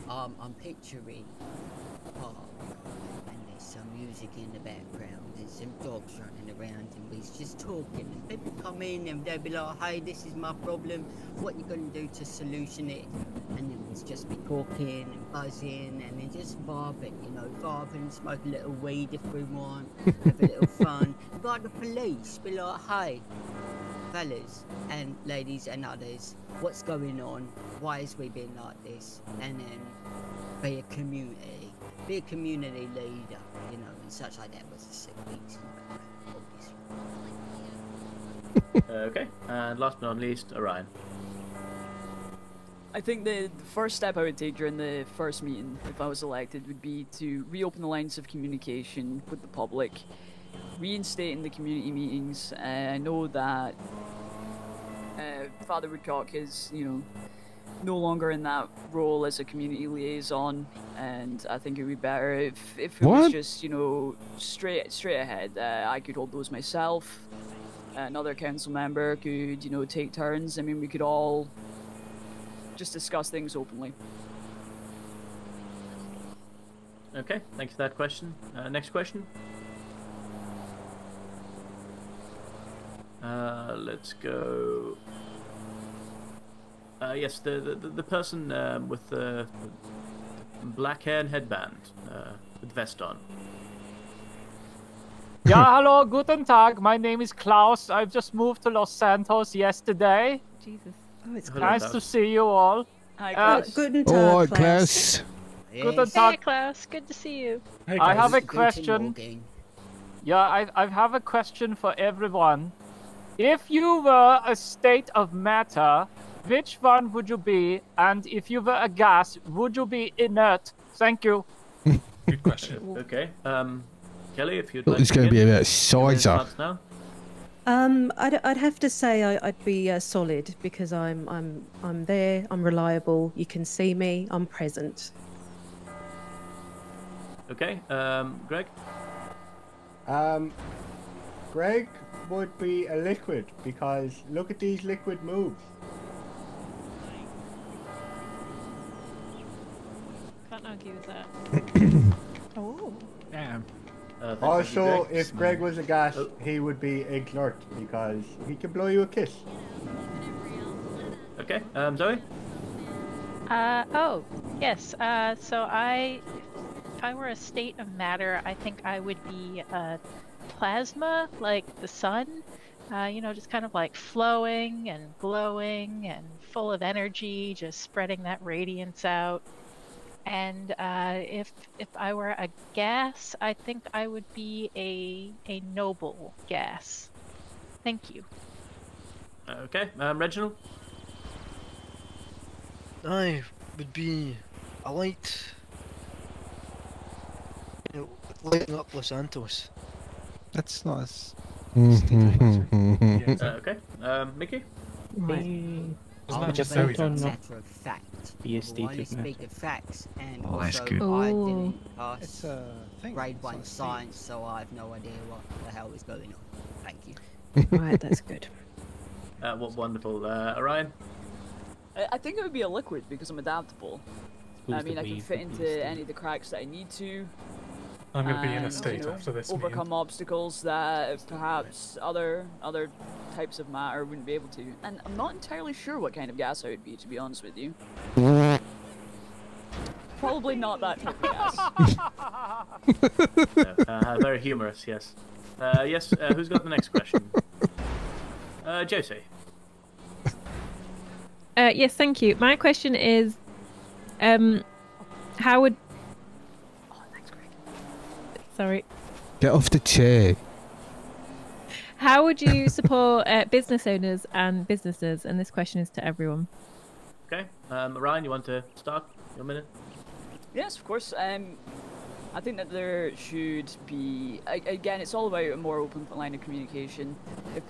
I'm picturing a park, and there's some music in the background, there's some dogs running around, and we're just talking, and people come in and they'll be like, hey, this is my problem, what you gonna do to solution it? And then we'll just be talking and buzzing, and then just vibing, you know, vibing, smoke a little weed if we want, have a little fun. But the police be like, hey, fellas and ladies and others, what's going on? Why has we been like this? And then be a community leader, you know, and such like that was a sick beat. Okay, and last but not least, Orion. I think the first step I would take during the first meeting, if I was elected, would be to reopen the lines of communication with the public, reinstating the community meetings. I know that Father Woodcock is, you know, no longer in that role as a community liaison, and I think it would be better if it was just, you know, straight ahead. I could hold those myself. Another council member could, you know, take turns. I mean, we could all just discuss things openly. Okay, thanks for that question. Next question. Let's go. Yes, the person with the black hair and headband, with vest on. Yeah, hello, guten Tag. My name is Klaus. I've just moved to Los Santos yesterday. Jesus. Oh, it's Nice to see you all. Guten Tag, All right, Klaus. Klaus. Guten Hey, Tag. Klaus. Good to see you. I have a question. Yeah, I have a question for everyone. If you were a state of matter, which one would you be? And if you were a gas, would you be inert? Thank you. Good question. Okay. Kelly, if you'd like It's to going to be begin. about sizer. Starts now. I'd have to say I'd be solid because I'm there. I'm reliable. You can see me. I'm present. Okay. Greg. Greg would be a liquid because look at these liquid moves. Can't argue with that. Oh. Damn. Also, if Greg was a gas, he would be inert because he can blow you a kiss. Okay. Zoe. Oh, yes. So if I were a state of matter, I think I would be plasma, like the sun. Just kind of like flowing and glowing and full of energy, just spreading that radiance out. And if I were a gas, I think I would be a noble gas. Thank you. Okay. Reginald. I would be a light. Lighting up Los Santos. That's nice. Okay. Mickey. I'll just say so as a matter of fact. Be a state of speak of facts, and Oh, that's also good. I Ooh. didn't pass grade 1 science, so I have no idea what the hell is going on. Thank you. Right, that's good. What wonderful. Orion. I think it would be a liquid because I'm adaptable. I mean, I can fit into any of the cracks that I need to. I'm going to be in a and, state after this overcome obstacles that perhaps other types of matter wouldn't be able to. And I'm not entirely sure what kind of gas I would be, to be honest with you. Probably not that type of gas. Very humorous, yes. Yes, who's got the next question? Josie. Yes, thank you. My question is, how would... Oh, thanks, Greg. Sorry. Get off the chair. How would you support business owners and businesses? And this question is to everyone. Okay. Ryan, you want to start? Your minute. Yes, of course. I think that there should be, again, it's all about a more open line of communication. If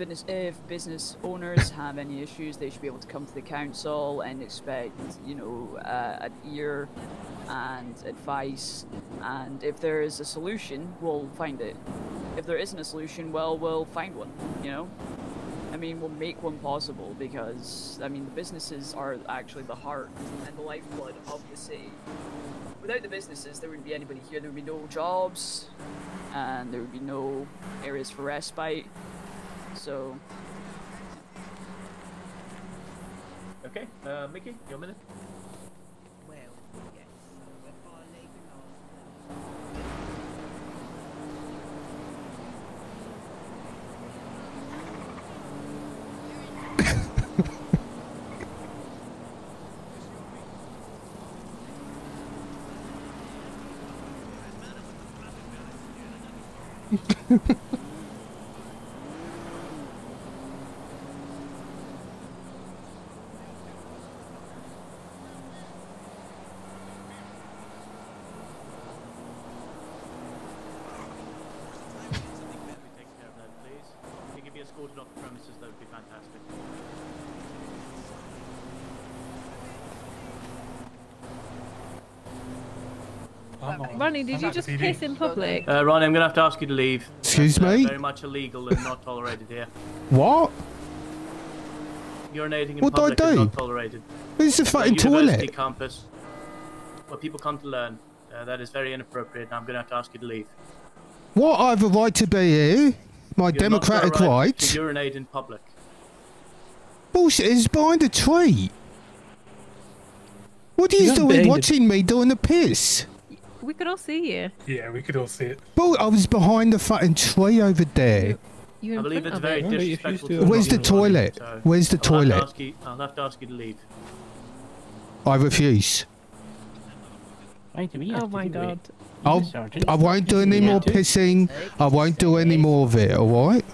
business owners have any issues, they should be able to come to the council and expect, an ear and advice. And if there is a solution, we'll find it. If there isn't a solution, well, we'll find one, I mean, we'll make one possible because, the businesses are actually the heart and the lifeblood of the city. Without the businesses, there wouldn't be anybody here. There would be no jobs, and there would be no areas for respite. So. Okay, Mickey, your minute. Well, yes. So if I Escorted off the premises, that would be fantastic. Ronnie, did you just piss in public? Ronnie, I'm going to have to ask you to leave. Excuse That's, me? Very much illegal and not tolerated here. What? Urinating in What do I public is do? not tolerated. This is a It's fucking university toilet. campus where people come to learn. That is very inappropriate, and I'm going to have to ask you to leave. What? I have a right to be here. My You have not got a democratic right rights. to urinate in public. Bullshit, it's behind a tree. What are you You're doing behind a- watching me doing the piss? We could all see you. Yeah, we could all see it. Well, I was behind the fucking tree over there. You I believe it's very Well, if you disrespectful. still- to Where's the Robbie, Ronnie, toilet? so Where's the toilet? I'll have to ask you to leave. I refuse. Oh my god. I won't do any more pissing. I won't do any more of it, alright?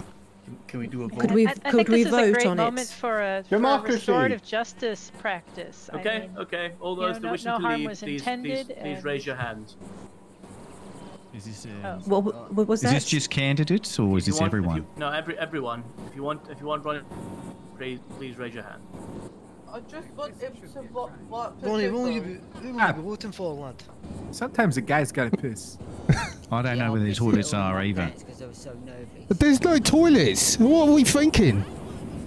Can we do a vote? Could we I think could we this is a vote great on moment it? for a Democracy. restorative justice practice. I Okay, mean, okay. All you those know, that wishing no to harm leave, was please intended, please raise your hands. Is this What was is that? this just candidates or is If you this want- everyone? No, everyone. If you want Ronnie, please raise your hand. I just want him to what Ronnie, who will you be voting for, lad? Sometimes a guy's gotta piss. I don't know where the toilets are either. Because I was so nervous. But there's no toilets. What are we thinking?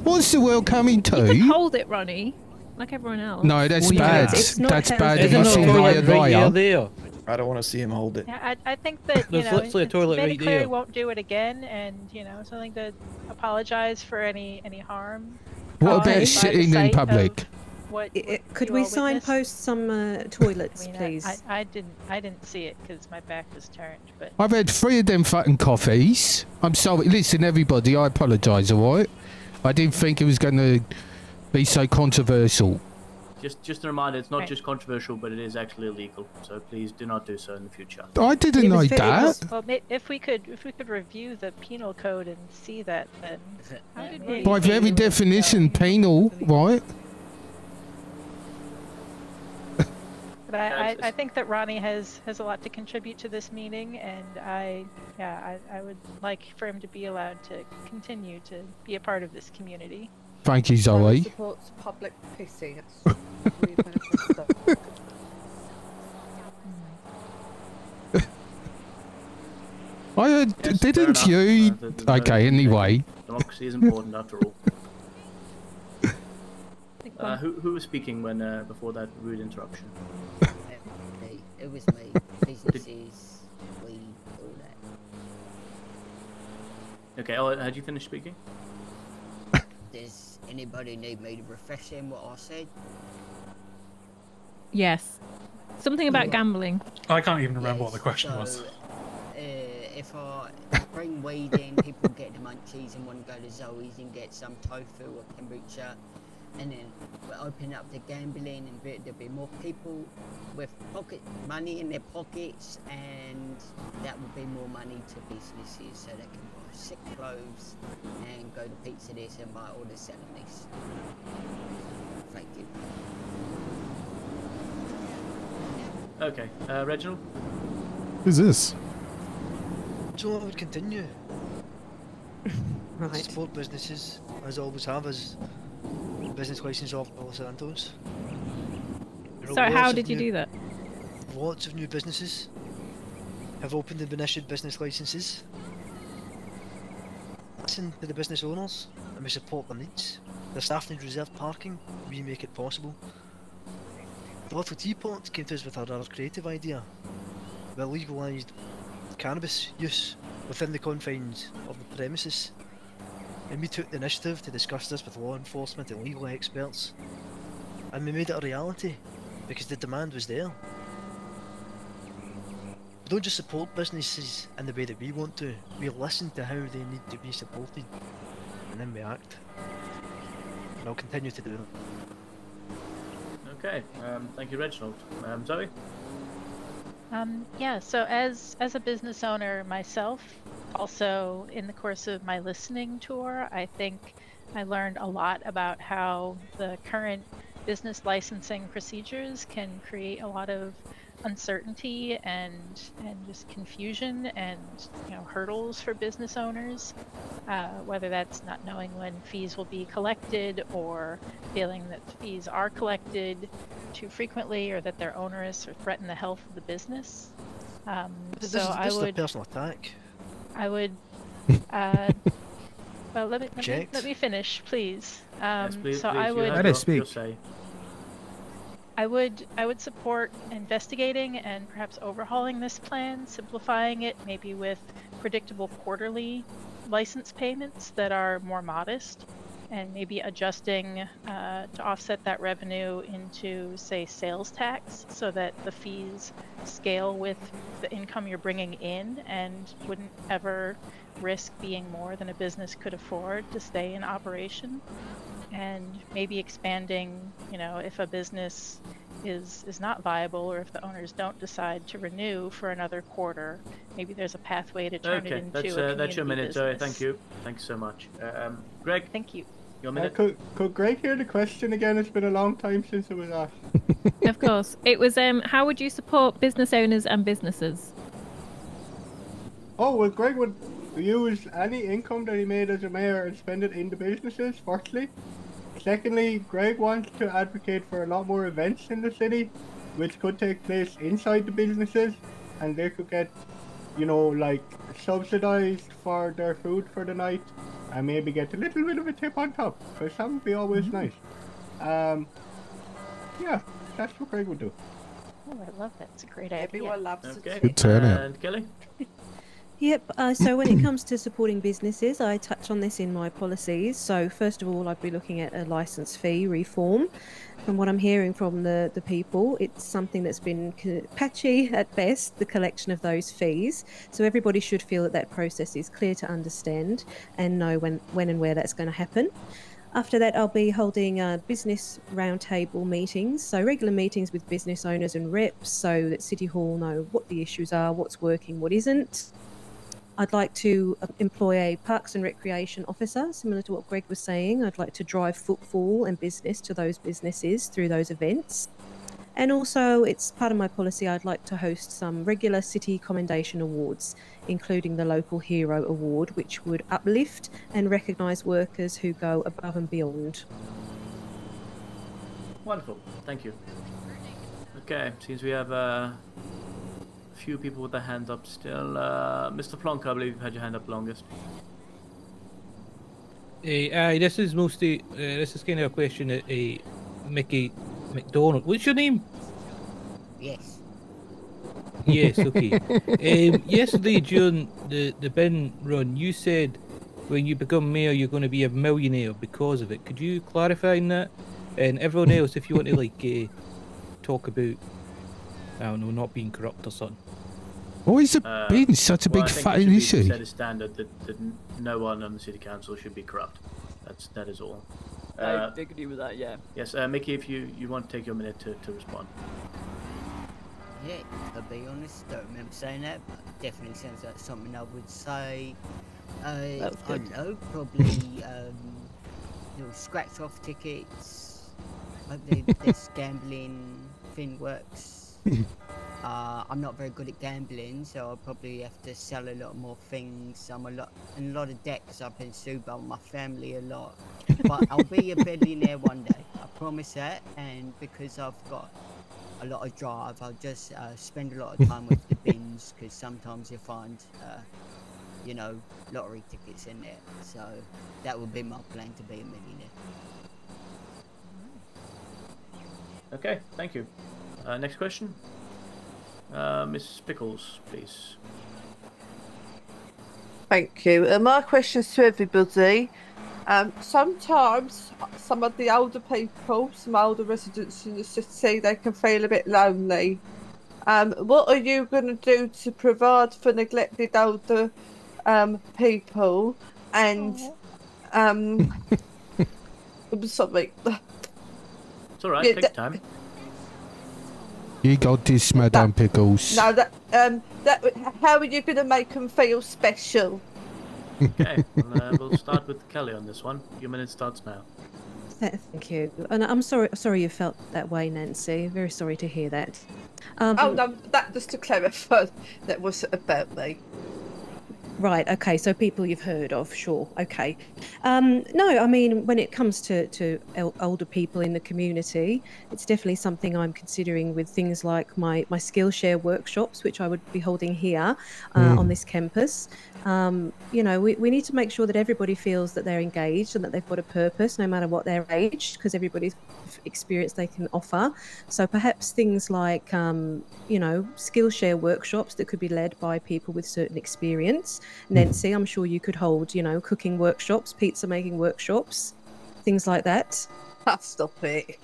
What's the world coming You to? can hold it, Ronnie, like everyone else. No, that's Well, yeah, bad. it's not That's healthy. bad. There's If I no see toilet Raya, there. I don't want to see him hold it. Yeah, I think that There's literally a toilet right medically there. won't do it again, and something to apologize for any harm. What caused by about the sitting in sight public? of What, Could you we all witnessed. signpost some toilets, I mean, please? I didn't see it because my back was turned, but I've had 3 of them fucking coffees. I'm sorry. Listen, everybody, I apologise, alright? I didn't think it was going to be so controversial. Just a reminder, it's not just controversial, but it is actually illegal. So please do not do so in the future. I didn't know that. well, if we could review the penal code and see that, then how did we? By very definition, penal, right? But I think that Ronnie has a lot to contribute to this meeting, and I would like for him to be allowed to continue to be a part of this community. Thank you, Zoe. supports public pissing. It's really bad stuff. I heard, Yes, didn't fair you? enough. There's no- Okay, anyway. Democracy is important after all. Who was speaking when before that rude interruption? It was me. Businesses, we, all that. Okay, oh, had you finished speaking? Does anybody need me to refresh him what I said? Yes. Something about gambling. I can't even remember what the question So, was. if I bring weed in, people get the munchies and want to go to Zoe's and get some tofu or kombucha, and then we'll open up the gambling and there'll be more people with pocket money in their pockets, and that will be more money to businesses so they can buy sick clothes and go to Pizza This and buy all the selling this. Thank you. Okay, Reginald? Who's this? So I would continue. Right. Support businesses, as I always have, as business license of Los Santos. There are So lots how of did you new- do that? Lots of new businesses have opened and been issued business licenses. Listen to the business owners and we support their needs. Their staff need reserved parking, we make it possible. The Little Teapot came to us with a rather creative idea. We legalised cannabis use within the confines of the premises. And we took the initiative to discuss this with law enforcement and legal experts. And we made it a reality, because the demand was there. We don't just support businesses in the way that we want to, we listen to how they need to be supported, and then we act. And I'll continue to do it. Okay, thank you, Reginald. Zoe? Yeah, so as a business owner myself, also in the course of my listening tour, I think I learned a lot about how the current business licensing procedures can create a lot of uncertainty and just confusion and hurdles for business owners, whether that's not knowing when fees will be collected or feeling that fees are collected too frequently or that they're onerous or threaten the health of the business. This So is I would a personal attack. well, let me finish, please. Yes, please, So please, I you would have your say. I would support investigating and perhaps overhauling this plan, simplifying it, maybe with predictable quarterly license payments that are more modest, and maybe adjusting to offset that revenue into, say, sales tax, so that the fees scale with the income you're bringing in and wouldn't ever risk being more than a business could afford to stay in operation. And maybe expanding, you know, if a business is not viable, or if the owners don't decide to renew for another quarter, maybe there's a pathway to turn it Okay, into a community that's your minute, Zoe. business. Thank you. Thanks so much. Greg. Thank you. Your minute. Could Greg hear the question again? It's been a long time since it was asked. Of course. It was how would you support business owners and businesses? Oh, well, Greg would use any income that he made as a mayor and spend it in the businesses, firstly. Secondly, Greg wants to advocate for a lot more events in the city, which could take place inside the businesses, and they could get, you know, like, subsidized for their food for the night, and maybe get a little bit of a tip on top, because that would be always nice. Yeah, that's what Greg would do. Oh, I love that. It's a great idea. Everyone loves Okay. Good turnout. And Kelly. Yep, so when it comes to supporting businesses, I touch on this in my policies. So first of all, I'd be looking at a license fee reform. From what I'm hearing from the people, it's something that's been patchy at best, the collection of those fees. So everybody should feel that that process is clear to understand and know when and where that's going to happen. After that, I'll be holding business roundtable meetings, so regular meetings with business owners and reps, so that City Hall know what the issues are, what's working, what isn't. I'd like to employ a Parks and Recreation officer, similar to what Greg was saying. I'd like to drive footfall and business to those businesses through those events. And also, it's part of my policy, I'd like to host some regular city commendation awards, including the Local Hero Award, which would uplift and recognise workers who go above and beyond. Wonderful. Thank you. Okay, seems we have a few people with their hands up still. Mr. Plonk, I believe you've had your hand up longest. This is mostly this is kind of a question at Mickey McDonald. What's your name? Yes. Yes, okay. Yesterday during the bin run, you said when you become mayor you're going to be a millionaire because of it. Could you clarify on that? And everyone else, if you want to like talk about, I don't know, not being corrupt or something. Why is it being such a big fat issue? Set a standard that no one on the city council should be corrupt. That is all. I agree with that. Yeah. Yes, Mickey, if you want to take your minute to respond. Yeah, to be honest, don't remember saying that, but definitely sounds like something I would say. I don't know, probably little scratch off tickets. Hope this gambling thing works. I'm not very good at gambling, so I'll probably have to sell a lot more things. I'm in a lot of debt because I've been sued by my family a lot. But I'll be a billionaire one day, I promise that. And because I've got a lot of drive, I'll just spend a lot of time with the bins, because sometimes you find, you know, lottery tickets in there. So that would be my plan, to be a millionaire. Okay, thank you. Next question. Mrs. Pickles, please. Thank you. My question's to everybody. Sometimes some of the older people, some older residents in the city, they can feel a bit lonely. What are you going to do to provide for neglected older people? And sorry. It's all right. Take time. You got this, Madame Pickles. No, how are you going to make them feel special? Okay, we'll start with Kelly on this one. Your minute starts now. Thank you. And I'm sorry you felt that way, Nancy. Very sorry to hear that. Oh, no, that just to clarify, that wasn't about me. Right, okay, so people you've heard of, sure, okay. No, I mean, when it comes to older people in the community, it's definitely something I'm considering with things like my Skillshare workshops, which I would be holding here on this campus. You know, we need to make sure that everybody feels that they're engaged and that they've got a purpose, no matter what their age, because everybody's experience they can offer. So perhaps things like, you know, Skillshare workshops that could be led by people with certain experience. Nancy, I'm sure you could hold, you know, cooking workshops, pizza making workshops. things like that. Stop it.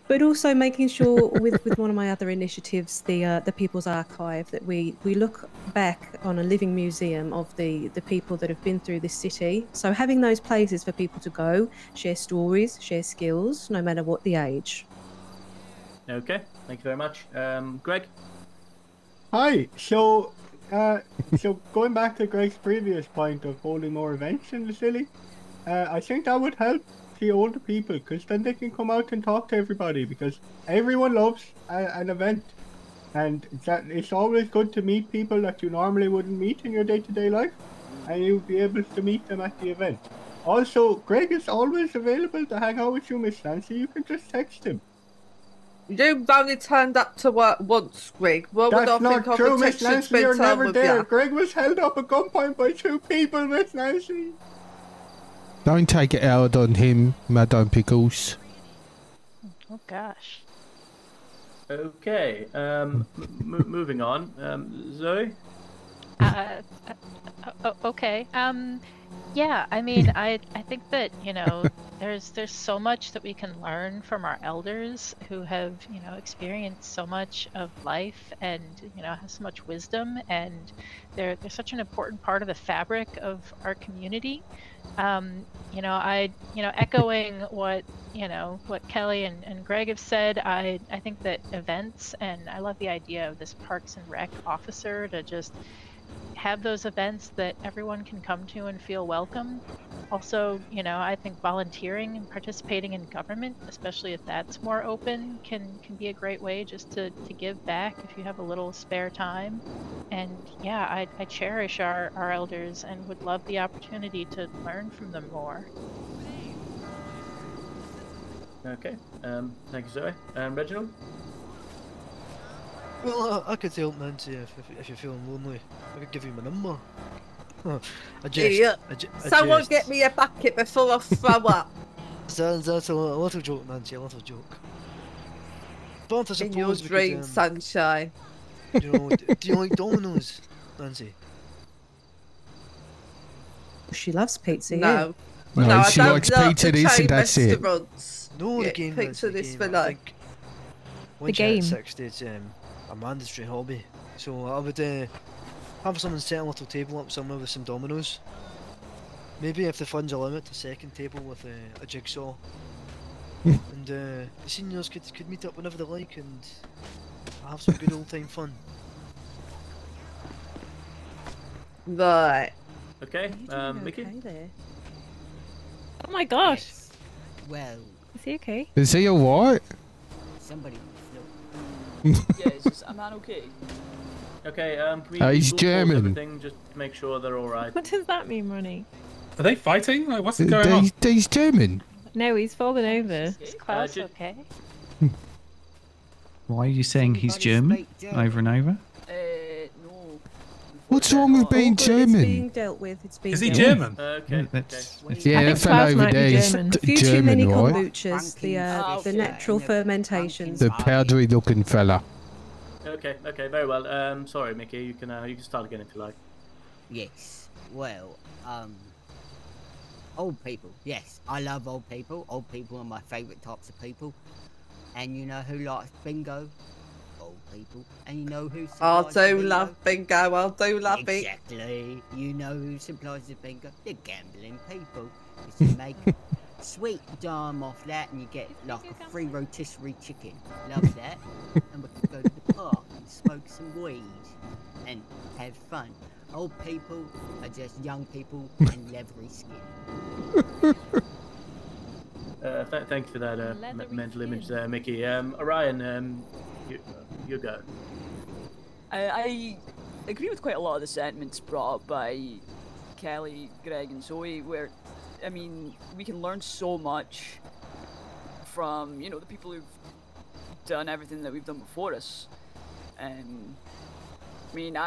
But also making sure with one of my other initiatives, the People's Archive, that we look back on a living museum of the people that have been through this city. So having those places for people to go, share stories, share skills, no matter what the age. Okay, thank you very much. Greg? Hi. So going back to Greg's previous point of holding more events in the city, I think that would help the older people, because then they can come out and talk to everybody, because everyone loves an event, and it's always good to meet people that you normally wouldn't meet in your day-to-day life, and you'll be able to meet them at the event. Also, Greg is always available to hang out with you, Miss Nancy. You can just text him. You've only turned up to work once, Greg. What would I That's not think of true, a Miss text to Nancy. spend You're time never with there. ya? Greg was held up at gunpoint by 2 people, Miss Nancy. Don't take it out on him, Madame Pickles. Oh gosh. Okay, moving on. Zoe? Okay. Yeah, I mean, I think that, you know, there's so much that we can learn from our elders who have, you know, experienced so much of life and, you know, have so much wisdom, and they're such an important part of the fabric of our community. You know, echoing what Kelly and Greg have said, I think that events, and I love the idea of this Parks and Rec officer to just have those events that everyone can come to and feel welcome. Also, you know, I think volunteering and participating in government, especially if that's more open, can be a great way just to give back if you have a little spare time. And yeah, I cherish our elders and would love the opportunity to learn from them more. Okay, thank you, Zoe. Reginald? Well, I could help Nancy if you're feeling lonely. I could give you my number. Someone get me a bucket before I throw up. That's a little joke, Nancy, a little joke. But I suppose In your dream, sunshine. You know, do you like Domino's, Nancy? She loves pizza. No. No, No, I she don't likes like pizza the this and chain that's it. restaurants. No, Yeah, the game. pizza Nancy, this the for game. I life. think once you hit 60, it's a mandatory hobby. So I would have someone set a little table up somewhere with some dominoes. Maybe if the funds allow it, a second table with a jigsaw. And the seniors could meet up whenever they like and have some good old time fun. Right. Okay, Mickey? Oh my gosh. Well, Is he okay? Is he alright? somebody Yeah, it's just, am I okay? Okay, can we He's pause German. everything just to make sure they're alright? What does that mean, Ronnie? Are they fighting? Like, what's going on? He's German. No, he's fallen over. Is Klaus okay? Why are you saying he's German over and over? No. What's wrong with being It's being German? dealt with. It's being Is he dealt German? Okay. Yeah, I that think fellow Klaus over might be there is German. A few too many German, right? kombuchas, the natural fermentations. The powdery looking fella. Okay, very well. Sorry, Mickey, you can start again if you like. Yes. Well, old people. Yes, I love old people. Old people are my favourite types of people. And you know who likes bingo? Old people. And you know who I supplies the do bingo? love bingo. I do love it. Exactly. You know who supplies the bingo? The gambling people. You make sweet dime off that and you get like a free rotisserie chicken. Love that. And we can go to the park and smoke some weed and have fun. Old people are just young people and leathery skin. Thank you for that mental image there, Mickey. Orion, you go. I agree with quite a lot of the sentiments brought up by Kelly, Greg, and Zoe, where, I mean, we can learn so much from, you know, the people who've done everything that we've done before us. I mean,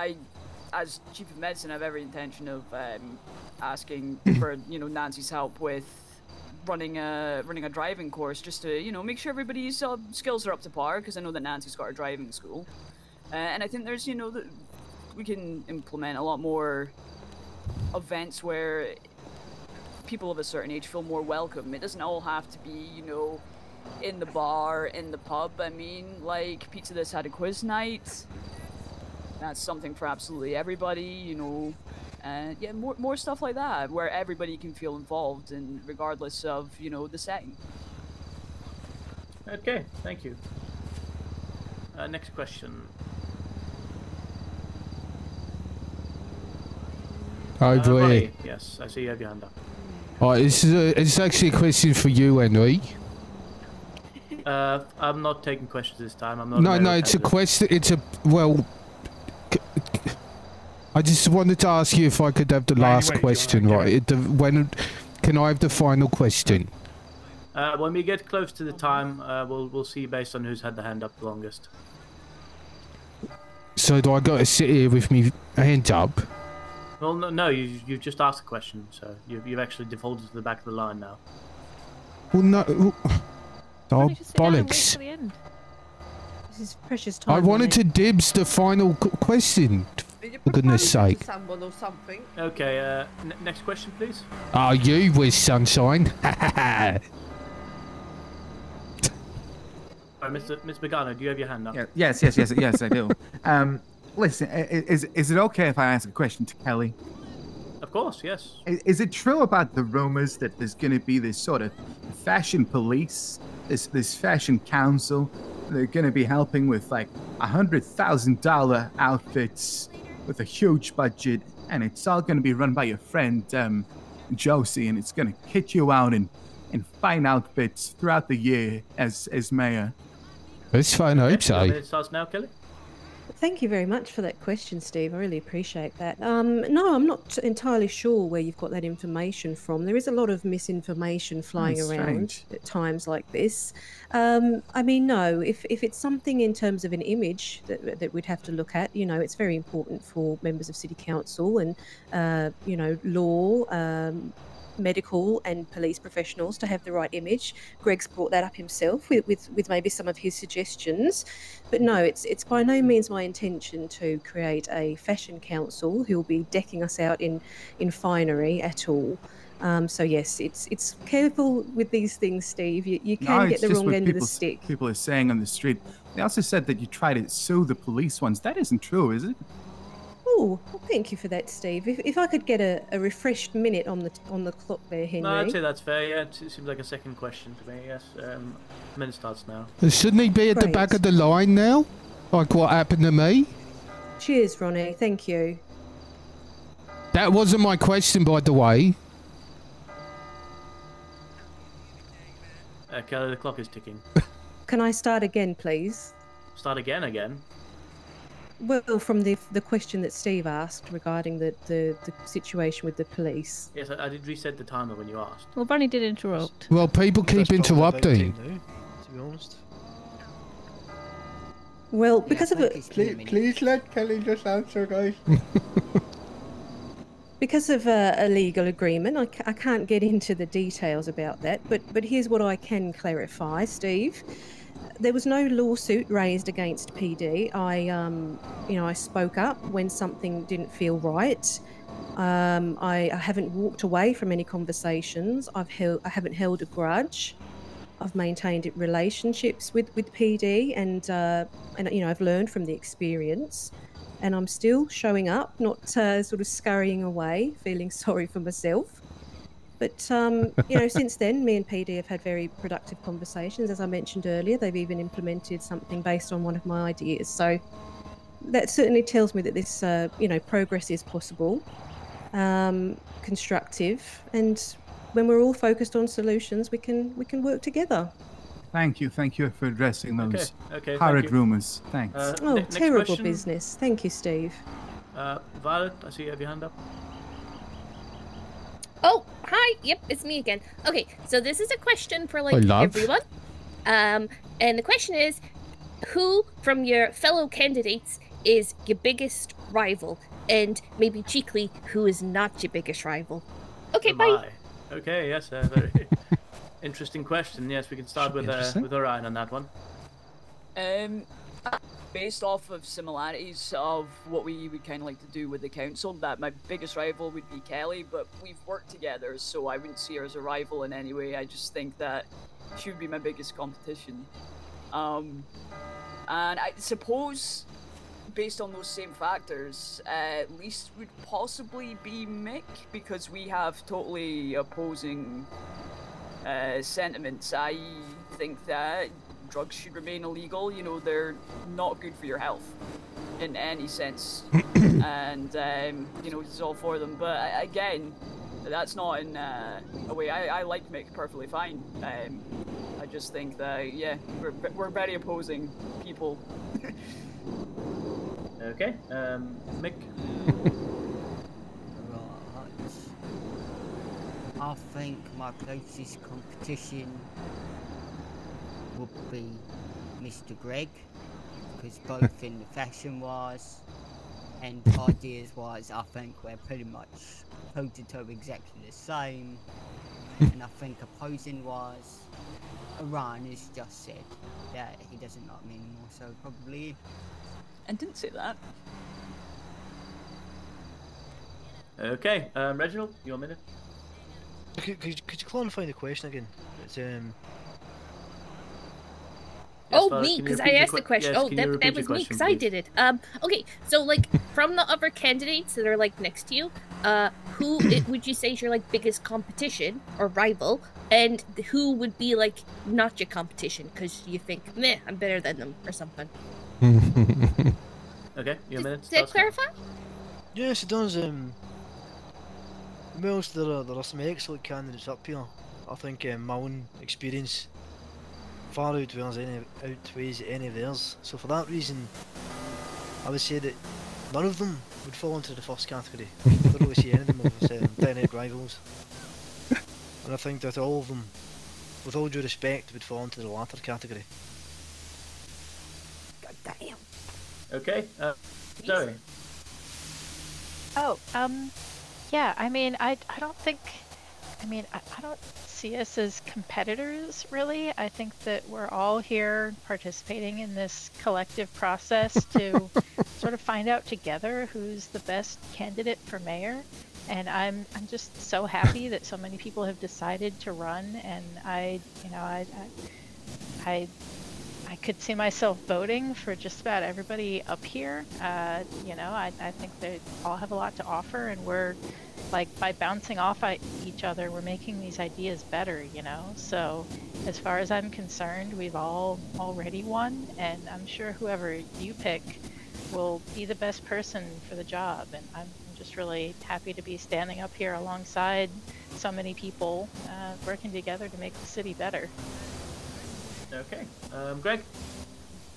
as Chief of Medicine, have every intention of asking for, you know, Nancy's help with running a driving course, just to, you know, make sure everybody's skills are up to par, because I know that Nancy's got a driving school. And I think there's, you know, we can implement a lot more events where people of a certain age feel more welcome. It doesn't all have to be, you know, in the bar, in the pub. I mean, like, Pizza This had a quiz night. That's something for absolutely everybody, you know. Yeah, more stuff like that, where everybody can feel involved, and regardless of, you know, the setting. Okay, thank you. Next question. Over Ronnie, here. yes, I see you have your hand up. Alright, it's actually a question for you, Henry. I'm not taking questions this time. I'm not. No, it's a question. It's a I just wanted to ask you if I could have the last question, right? When can I have the final question? When we get close to the time, we'll see based on who's had the hand up the longest. So do I got to sit here with me hand up? Well, no, you've just asked a question, so you've actually defaulted to the back of the line now. Well, no. Oh, bollocks! This is precious time. I wanted to dibs the final question. For goodness sake. Someone or something. Okay, next question, please. Oh, you wish, sunshine. Mr. Begano, do you have your hand up? Yeah, yes, I do. Listen, is it okay if I ask a question to Kelly? Of course, yes. Is it true about the rumors that there's going to be this sort of fashion police, this fashion council? They're going to be helping with like $100,000 outfits with a huge budget, and it's all going to be run by your friend Josie, and it's going to kit you out in fine outfits throughout the year as mayor. It's fine, I hope so. It starts now, Kelly. Thank you very much for that question, Steve. I really appreciate that. No, I'm not entirely sure where you've got that information from. There is a lot of misinformation flying That's around strange. at times like this. I mean, no, if it's something in terms of an image that we'd have to look at, you know, it's very important for members of City Council and, you know, law, medical and police professionals to have the right image. Greg's brought that up himself with maybe some of his suggestions. But no, it's by no means my intention to create a fashion council who'll be decking us out in finery at all. So yes, it's careful with these things, Steve. You can get the wrong end of the stick. People are saying on the street. They also said that you try to sue the police once. That isn't true, is it? Oh, well, thank you for that, Steve. If I could get a refreshed minute on the clock there, Henry. No, I'd say that's fair. Yeah, it seems like a second question to me. Yes, minute starts now. Shouldn't he be at the back of the line now? Like what happened to me? Cheers, Ronnie. Thank you. That wasn't my question, by the way. Kelly, the clock is ticking. Can I start again, please? Start again? Well, from the question that Steve asked regarding the situation with the police. Yes, I did reset the timer when you asked. Well, Ronnie did interrupt. Well, people keep interrupting. To be honest. Well, because of it. Please let Kelly just answer, guys. Because of a legal agreement, I can't get into the details about that. But here's what I can clarify, Steve. There was no lawsuit raised against PD. I spoke up when something didn't feel right. I haven't walked away from any conversations. I haven't held a grudge. I've maintained relationships with PD, and you know, I've learned from the experience. And I'm still showing up, not sort of scurrying away, feeling sorry for myself. But, you know, since then, me and PD have had very productive conversations. As I mentioned earlier, they've even implemented something based on one of my ideas. So that certainly tells me that this, you know, progress is possible, constructive. And when we're all focused on solutions, we can work together. Thank you for addressing those Okay, horrid rumors. Thanks. Terrible question. business. Thank you, Steve. Violet, I see you have your hand up. Oh, hi. Yep, it's me again. Okay, so this is a question for Hi, love. everyone. And the question is, who from your fellow candidates is your biggest rival? And maybe cheekily, who is not your biggest rival? Okay, bye. Okay, yes, very interesting question. Yes, we can start with Orion on that one. based off of similarities of what we would kind of like to do with the council, that my biggest rival would be Kelly, but we've worked together, so I wouldn't see her as a rival in any way. I just think that she would be my biggest competition. And I suppose, based on those same factors, least would possibly be Mick, because we have totally opposing sentiments. I think that drugs should remain illegal. You know, they're not good for your health in any sense. And, you know, it's all for them. But again, that's not in a way. I like Mick perfectly fine. I just think that, yeah, we're very opposing people. Okay, Mick. Right. I think my closest competition would be Mr. Greg, because both in the fashion-wise and ideas-wise, I think we're pretty much toe-to-toe exactly the same. And I think opposing-wise, Iran has just said that he doesn't like me anymore, so probably... And didn't say that. Okay, Reginald, your minute. Could you clarify the question again? It's Me, because I asked the question. That was me, because I did it. Okay, so, like, from the other candidates that are, like, next to you, who would you say is your, like, biggest competition or rival, and who would be, like, not your competition, because you think, meh, I'm better than them, or something? Okay, your minute. Does that clarify? Yes, it does. Most there are some excellent candidates up here. I think my own experience far outweighs any of theirs. So for that reason, I would say that none of them would fall into the first category. I don't really see any of them as internet rivals. And I think that all of them, with all due respect, would fall into the latter category. God damn. Okay, Zoe. Oh, yeah, I mean, I don't think, I don't see us as competitors, really. I think that we're all here participating in this collective process to sort of find out together who's the best candidate for mayor. And I'm just so happy that so many people have decided to run, and I could see myself voting for just about everybody up here. I think they all have a lot to offer, and we're, like, by bouncing off each other, we're making these ideas better, you know? So as far as I'm concerned, we've all already won, and I'm sure whoever you pick will be the best person for the job. And I'm just really happy to be standing up here alongside so many people working together to make the city better. Okay, Greg.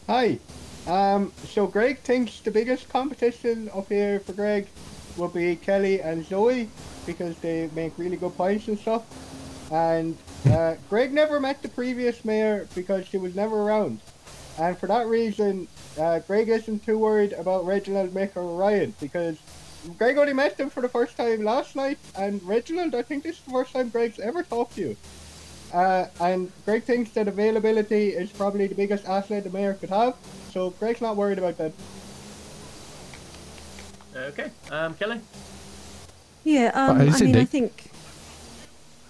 Hi. So Greg thinks the biggest competition up here for Greg will be Kelly and Zoe, because they make really good points and stuff. And Greg never met the previous mayor because she was never around. And for that reason, Greg isn't too worried about Reginald, Mick, or Ryan, because Greg only met them for the first time last night, and Reginald, I think this is the first time Greg's ever talked to you. And Greg thinks that availability is probably the biggest asset the mayor could have, so Greg's not worried about that. Okay, Kelly? Yeah, I mean, Cindy? I think...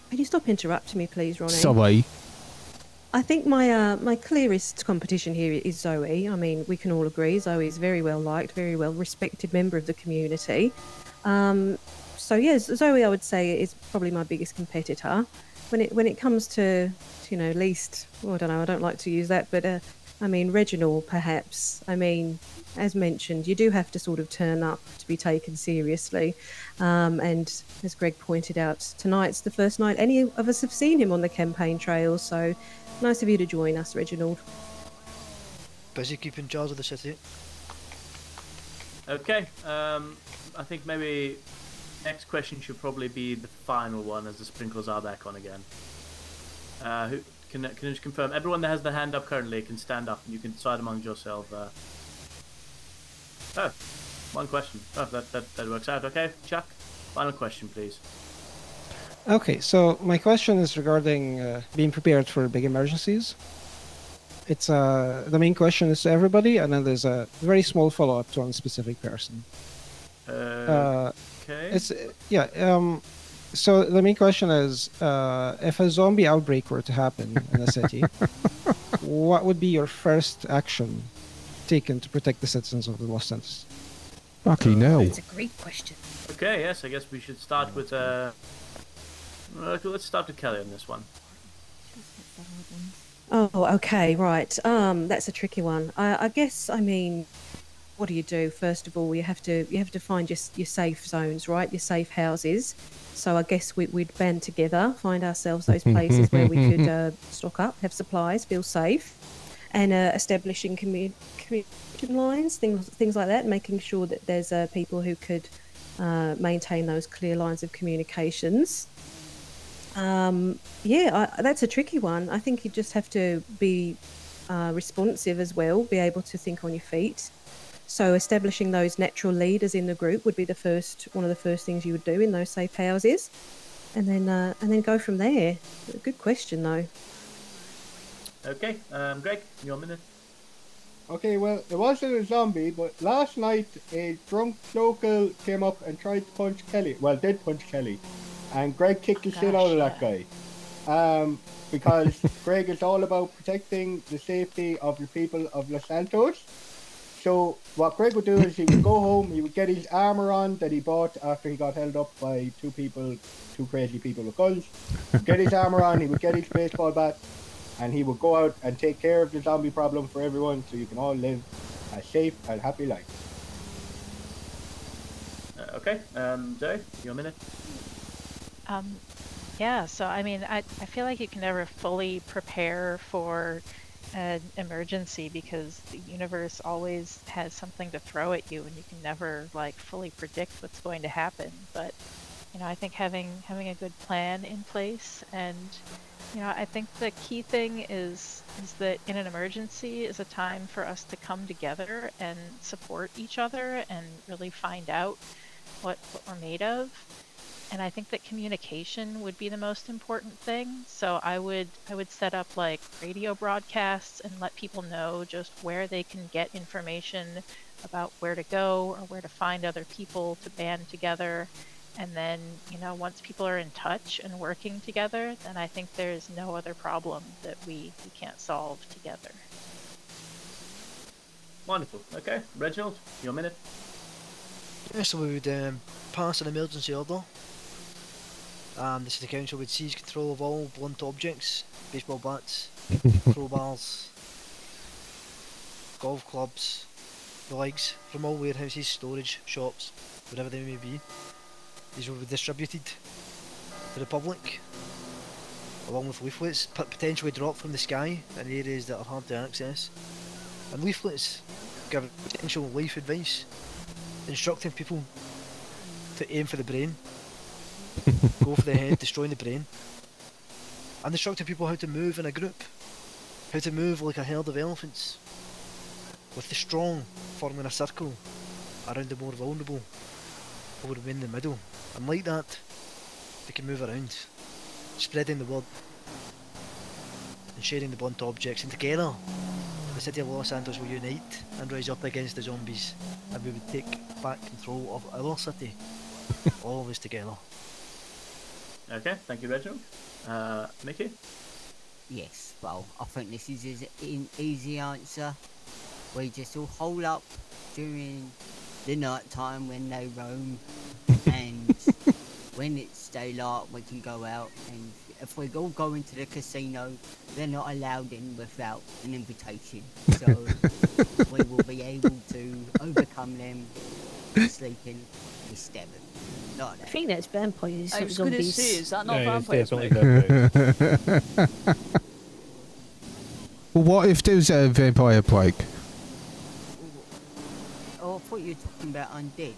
Can you stop interrupting me, please, Ronnie? Sorry. I think my clearest competition here is Zoe. I mean, we can all agree Zoe is very well liked, very well respected member of the community. So yes, Zoe, I would say, is probably my biggest competitor. When it comes to least, well, I don't know, I don't like to use that, but I mean, Reginald, perhaps. I mean, as mentioned, you do have to sort of turn up to be taken seriously. And as Greg pointed out, tonight's the first night any of us have seen him on the campaign trail, so nice of you to join us, Reginald. Busy keeping charge of the city. Okay, I think maybe next question should probably be the final one, as the sprinklers are back on again. Who can you just confirm? Everyone that has their hand up currently can stand up, and you can decide among yourself. Oh, one question. Oh, that works out. Okay, Chuck, final question, please. Okay, so my question is regarding being prepared for big emergencies. it's the main question is to everybody, and then there's a very small follow-up to one specific person. Okay. It's yeah. So the main question is, if a zombie outbreak were to happen in a city, what would be your first action taken to protect the citizens of the Los Santos? Fucking hell. That's a great question. Okay, yes, I guess we should start with let's start with Kelly on this one. Oh, okay, right. That's a tricky one. I guess. I mean, what do you do? First of all, you have to find your safe zones, right? Your safe houses. So I guess we'd band together, find ourselves those places where we could stock up, have supplies, feel safe, and establishing communication lines, things like that, making sure that there's people who could maintain those clear lines of communications. That's a tricky one. I think you just have to be responsive as well, be able to think on your feet. So establishing those natural leaders in the group would be one of the first things you would do in those safe houses, and then go from there. Good question though. Okay, Greg, your minute. Okay, well, it wasn't a zombie, but last night a drunk local came up and tried to punch Kelly. Well, did punch Kelly. And Greg kicked the shit out of that guy. Because Greg is all about protecting the safety of the people of Los Santos. So what Greg would do is he would go home, he would get his armor on that he bought after he got held up by two crazy people with guns. Get his armor on, he would get his baseball bat, and he would go out and take care of the zombie problem for everyone so you can all live a safe and happy life. Okay, Zoe, your minute. Yeah, so I mean, I feel like you can never fully prepare for an emergency because the universe always has something to throw at you, and you can never like fully predict what's going to happen. But I think having a good plan in place, and I think the key thing is that in an emergency is a time for us to come together and support each other and really find out what we're made of. And I think that communication would be the most important thing. So I would set up like radio broadcasts and let people know just where they can get information about where to go or where to find other people to band together. And then, once people are in touch and working together, then I think there's no other problem that we can't solve together. Wonderful. Okay, Reginald, your minute. Yeah, so we would pass an emergency order. The City Council would seize control of all blunt objects, baseball bats, crowbars, golf clubs, the likes, from all warehouses, storage, shops, wherever they may be. These will be distributed to the public, along with leaflets potentially dropped from the sky in areas that are hard to access. And leaflets give potential life advice, instructing people to aim for the brain, go for the head, destroying the brain, and instructing people how to move in a group, how to move like a herd of elephants, with the strong forming a circle around the more vulnerable who will remain in the middle, and like that they can move around, spreading the word and sharing the blunt objects, and together the city of Los Santos will unite and rise up against the zombies, and we would take back control of our city, all of us together. Okay, thank you, Reginald. Mickey? Yes, well, I think this is an easy answer. We just all hole up during the night time when they roam, and when it's daylight we can go out, and if we all go into the casino, they're not allowed in without an invitation, so we will be able to overcome them sleeping with them. I think that's vampires. I was going to say, is that not No, it's vampires? definitely vampires. Well, what if there's a vampire plague? Oh, I thought you were talking about undead.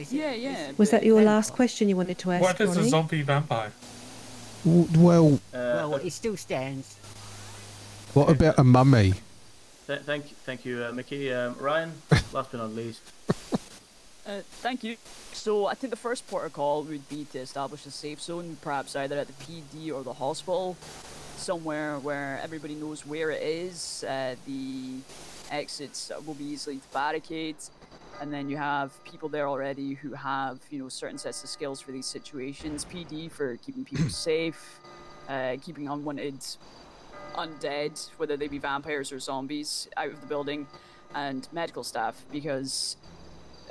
Yeah. Was that your last question you wanted to ask, What is a Ronnie? zombie vampire? Well, well, it still stands. what about a mummy? Thank you, Mickey. Ryan, last but not least. Thank you. So I think the first protocol would be to establish a safe zone, perhaps either at the PD or the hospital. somewhere where everybody knows where it is. The exits will be easily to barricades, and then you have people there already who have, you know, certain sets of skills for these situations. PD for keeping people safe, keeping unwanted undead, whether they be vampires or zombies, out of the building, and medical staff, because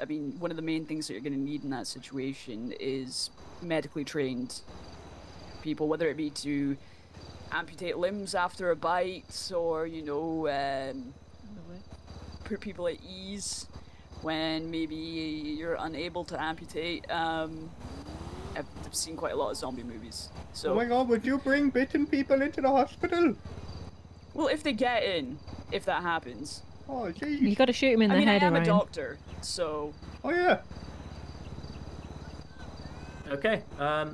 I mean, one of the main things that you're going to need in that situation is medically trained people, whether it be to amputate limbs after a bite, or, you know, put people at ease when maybe you're unable to amputate. I've seen quite a lot of zombie movies. So, oh my god, would you bring bitten people into the hospital? well, if they get in, if that happens. Oh, jeez. You got to shoot him in the head, I am a Orion. doctor, so. Oh yeah. Okay.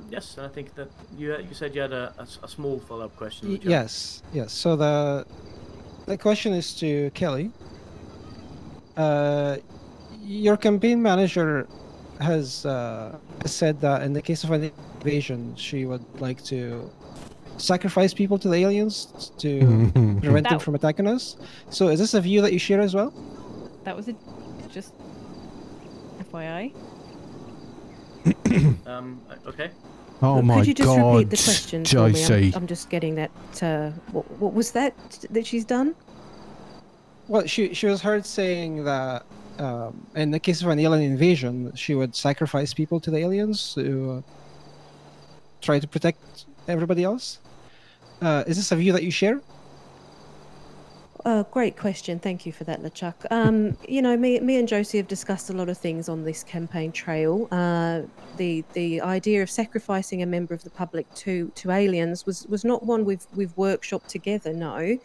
Yes, I think that you said you had a small follow-up question. Would you? Yes. So the question is to Kelly. Your campaign manager has said that in the case of an invasion, she would like to sacrifice people to the aliens to prevent them from attacking us. So is this a view that you share as well? That was just FYI. Okay. Oh my god, Could you just repeat the question for me? JC. I'm just getting that. What was that she's done? Well, she was heard saying that in the case of an alien invasion, she would sacrifice people to the aliens to try to protect everybody else. Is this a view that you share? Great question. Thank you for that, LeChuck. You know, me and Josie have discussed a lot of things on this campaign trail. The idea of sacrificing a member of the public to aliens was not one we've workshopped together. No.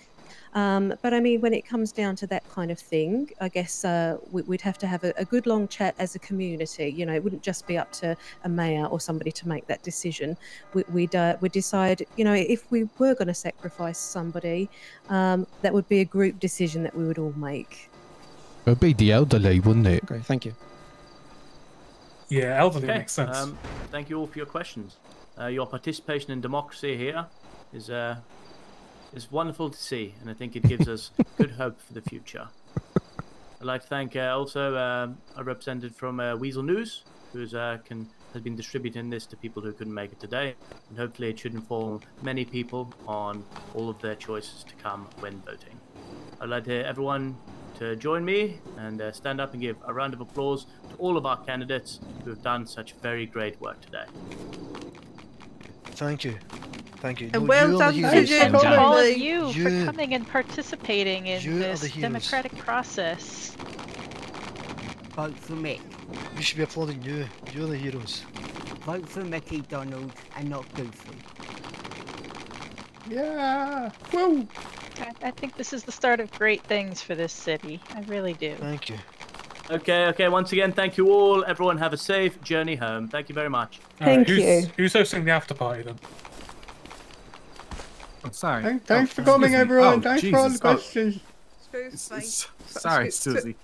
But I mean, when it comes down to that kind of thing, I guess we'd have to have a good long chat as a community. You know, it wouldn't just be up to a mayor or somebody to make that decision. We'd decide, you know, if we were going to sacrifice somebody, that would be a group decision that we would all make. It'd be the elderly, wouldn't it? Okay, thank you. Yeah, elderly Okay. makes sense. Thank you all for your questions. Your participation in democracy here is wonderful to see, and I think it gives us good hope for the future. I'd like to thank also a representative from Weasel News, who has been distributing this to people who couldn't make it today, and hopefully it should inform many people on all of their choices to come when voting. I'd like everyone to join me and stand up and give a round of applause to all of our candidates who have done such very great work today. Thank you. Thank you. And well done to you, And to all of Colin. you for coming and participating in this democratic process. Vote for Mick. We should be applauding you. You're the heroes. Vote for Mickey Donald and not Goofy. Yeah. Woo. I think this is the start of great things for this city. I really do. Thank you. Okay. Once again, thank you all. Everyone have a safe journey home. Thank you very much. Who's hosting the after party then? I'm sorry. Thanks for coming, everyone. Oh, Thanks for all the Jesus. questions. Sorry, Susie.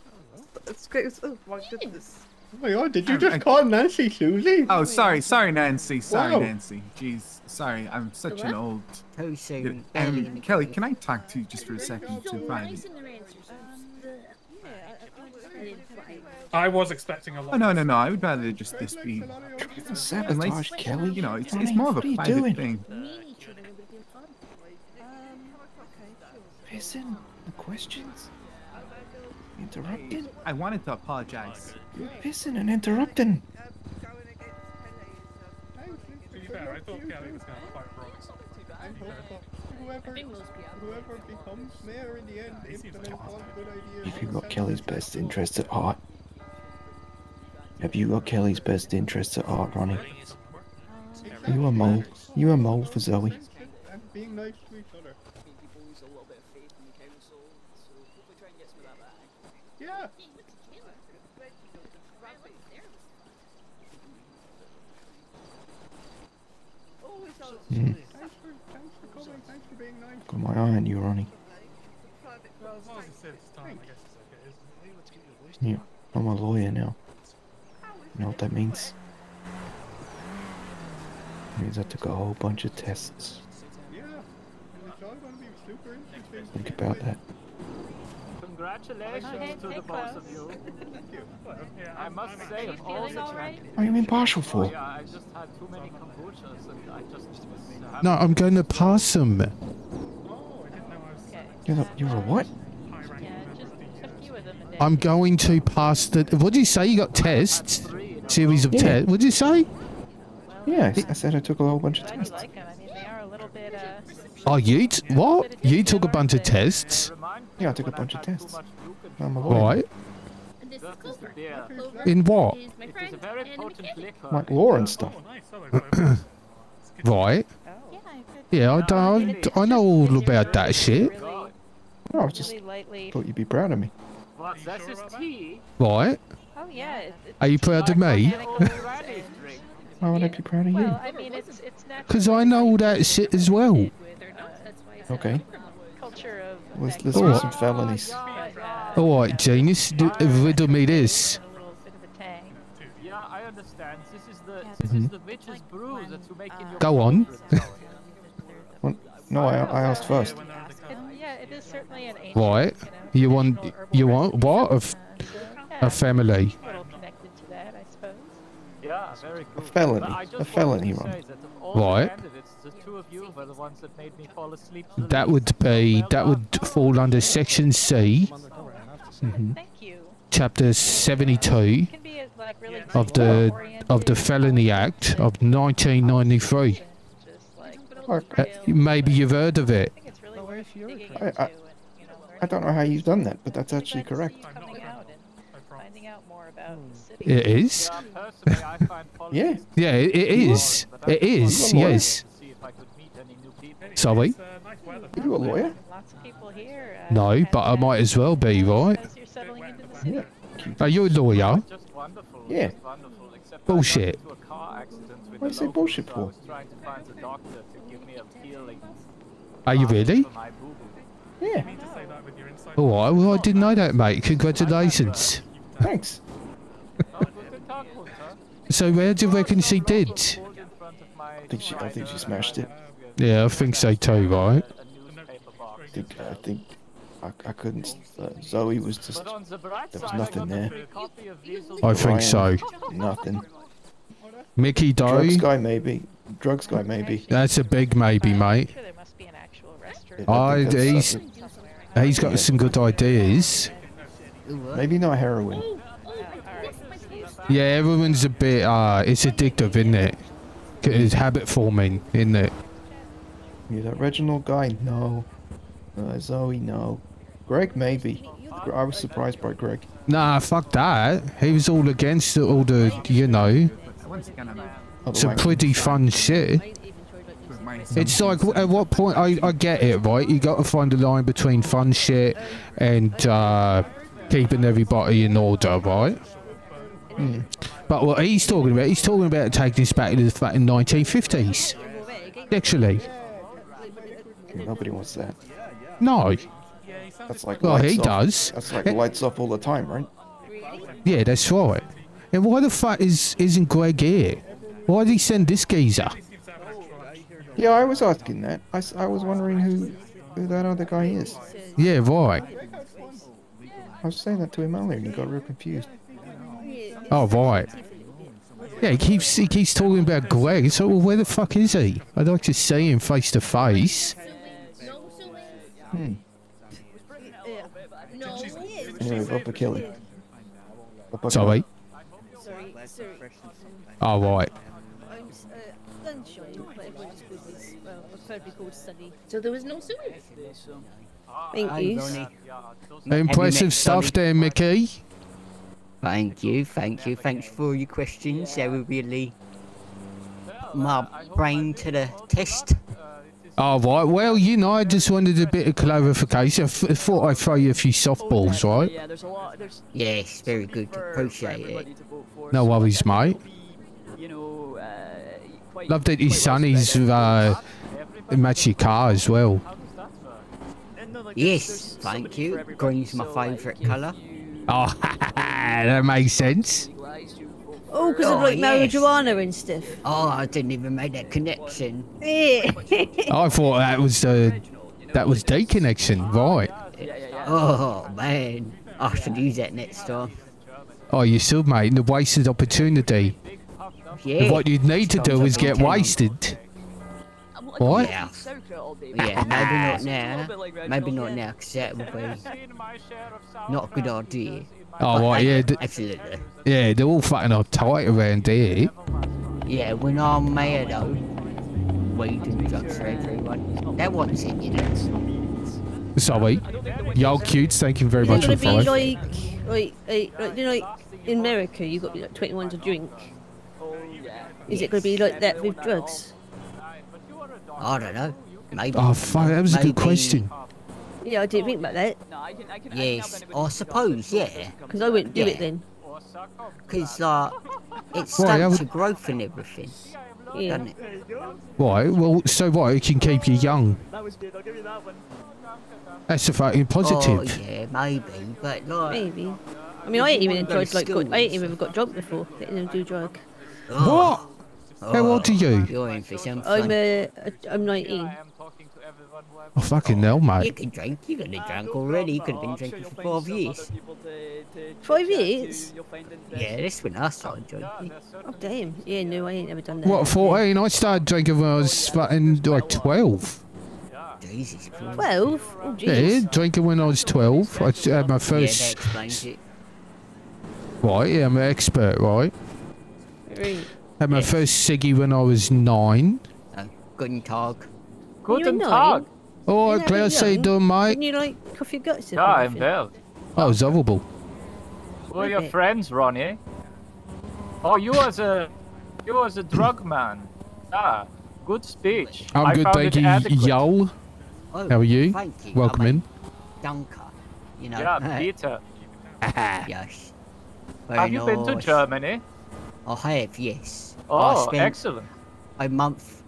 Oh my goodness. Oh my god, did you just call Nancy Susie? Oh, sorry, Nancy. Sorry, Wow. Nancy. Jeez, sorry, I'm such an old. Too soon. Kelly, can I talk to you just for a second to private? I was expecting a lot. Oh no! I would rather just this be. Sabotage, Kelly. You know, it's Ronnie, more of a what are you private doing? thing. Listen, the questions. Interrupting. I wanted to apologize. You're pissing and interrupting. To be fair, I thought Kelly was going to fight Ross. Whoever becomes mayor in the end implements all the good ideas. Have you got Kelly's best interests at heart? Have you got Kelly's best interests at heart, Ronnie? You a mole. You a mole for Zoe. And being nice to each other. Yeah. Mm. Thanks for coming. Thanks for being nice. Got my eye on you, Ronnie. Well, as long as it saves time, I guess it's okay, isn't it? Yeah, I'm a lawyer now. You know what that means? It means I took a whole bunch of tests. Yeah. think about that. Congratulations to the both of you. I must say, of all the What are you impartial for? Yeah, I just had too many kombuchas and I just was No, I'm going to pass them. You're a what? I'm going to pass the. What did you say? You got tests? Series of Yeah. tests? What did you say? Yeah, I said I took a whole bunch of tests. Oh, what? You took a bunch of tests? Yeah, I took a bunch of tests. I'm a lawyer. Right. In what? Like law and stuff. Right. Yeah, I know all about that shit. No, I just thought you'd be proud of me. That's his tea. Right. Oh yeah. Are you proud of me? Why would I be proud of you? Well, I mean, it's Because I know all that shit as well. Okay. culture of. Let's do some felonies. Alright, genius. Riddle me this. Yeah, I understand. This is the richest brew that you make in your Go on. Well, no, I asked first. Yeah, it is certainly an ancient. Right. You want what? A family. Yeah, very good. A felony. But I just A felony, wanted to Ron. say that of all the Right. candidates, the two of you were the ones that made me fall asleep. That would fall under Section C, Chapter 72 of the Felony Act of 1993. Maybe you've heard of it. I don't know how you've done that, but that's actually correct. It is. Yeah. Yeah, it is. It is. You're a lawyer? Yes. Sorry. Are you a lawyer? No, but I might as well be, right? Yeah. Are you a lawyer? Yeah. Bullshit. What do you say bullshit for? Are you really? Yeah. Alright, well I didn't know that, mate. Congratulations. Thanks. So where do you reckon she did? I think she smashed it. Yeah, I think so too, right? I think I couldn't. Zoe was just. There was nothing there. I think so. Nothing. Mickey Doe? Drugs guy maybe. Drugs guy maybe. That's a big maybe, mate. He's got some good ideas. Maybe not heroin. Yeah, everyone's a bit, it's addictive, isn't it? It's habit forming, isn't it? Yeah, that Reginald guy, no. Zoe, no. Greg, maybe. I was surprised by Greg. Nah, fuck that. He was all against all the, you know. Some pretty fun shit. It's like, at what point, I get it, right? You got to find a line between fun shit and keeping everybody in order, right? But what he's talking about taking us back to the fucking 1950s. Actually. Nobody wants that. No. That's like Well, lights he off. does. That's like lights off all the time, right? Yeah, that's right. And why the fuck isn't Greg here? Why did he send this geezer? Yeah, I was asking that. I was wondering who that other guy is. Yeah, right. I was saying that to him earlier and he got real confused. Oh, right. Yeah, he keeps talking about Greg. So, well, where the fuck is he? I'd like to see him face to face. Anyway, vote for Kelly. Sorry. Oh, right. So there was no suit. Thank you. Impressive stuff there, Mickey. Thank you. Thanks for all your questions. They were really my brain to the test. Oh, right. Well, you know, I just wanted a bit of clarification. I thought I'd throw you a few softballs, right? Yeah, there's a lot. There's Yes, very good. Appreciate it. No worries, mate. you know, quite. Love that his son is match your car as well. Yes, thank you. Green's my favourite colour. Oh, that makes sense. Oh, because of like marijuana and stuff. Oh, I didn't even make that connection. Yeah. I thought that was That was D connection, right? Oh man, I should use that next time. Oh, you should, mate. The wasted opportunity. Yeah. What you'd need to do is get wasted. What? Yeah. Yeah, maybe not now. Maybe not now, because that would be not a good idea. Oh, But right, yeah. absolutely. Yeah, they're all fucking uptight around here. Yeah, when I'm mayor though, weed and drugs for everyone. That wants it, you know. Sorry. Y'all cutes, thank you very much for It's gonna be following. like, you know, like in America, you got to be like 21 to drink. Is it gonna be like that with drugs? I don't know. Maybe. Oh, fuck, that was a good question. Yeah, I didn't think about that. Yes, I suppose, yeah. Because I wouldn't do it then. Because, it Why, stunts your growth and everything. Yeah. Doesn't it? Right, well, so what? It can keep you young. That's a fucking positive. Oh, yeah, maybe, but like... Maybe. I mean, I ain't even One of enjoyed, those like, skills. I ain't even got drunk before, letting them do drug. What? How old are you? You're in for some I'm, fun. I'm 19. Oh, fucking hell, You mate. can drink. You could have drunk already. You could have been drinking for 5 years. 5 years? Yeah, that's when I started drinking. Oh, damn. Yeah, no, I ain't never done that. What, 14? I started drinking when I was fucking, like, 12. Jesus Christ. 12? Oh, Yeah, jeez. drinking when I was 12. I had my Yeah, that first... explains it. Right, yeah, I'm an expert, right? Right. Had my first ciggy when I was 9. Guten Tag. Guten You're Tag. Oh, You're Claire, how you doing, mate? Didn't you, like, cough your guts up? Yeah, I'm well. Oh, it's horrible. Who are your Okay. friends, Ronnie? Oh, you was a drug man. Ah, good speech. I'm I good, found thank it you, adequate. Yoel. Oh, How are you? thank you. Welcome I in. mean, Danke. You know. Yeah, Peter. Yes. Very Have you been to nice. Germany? I have, yes. I Oh, spent excellent. a month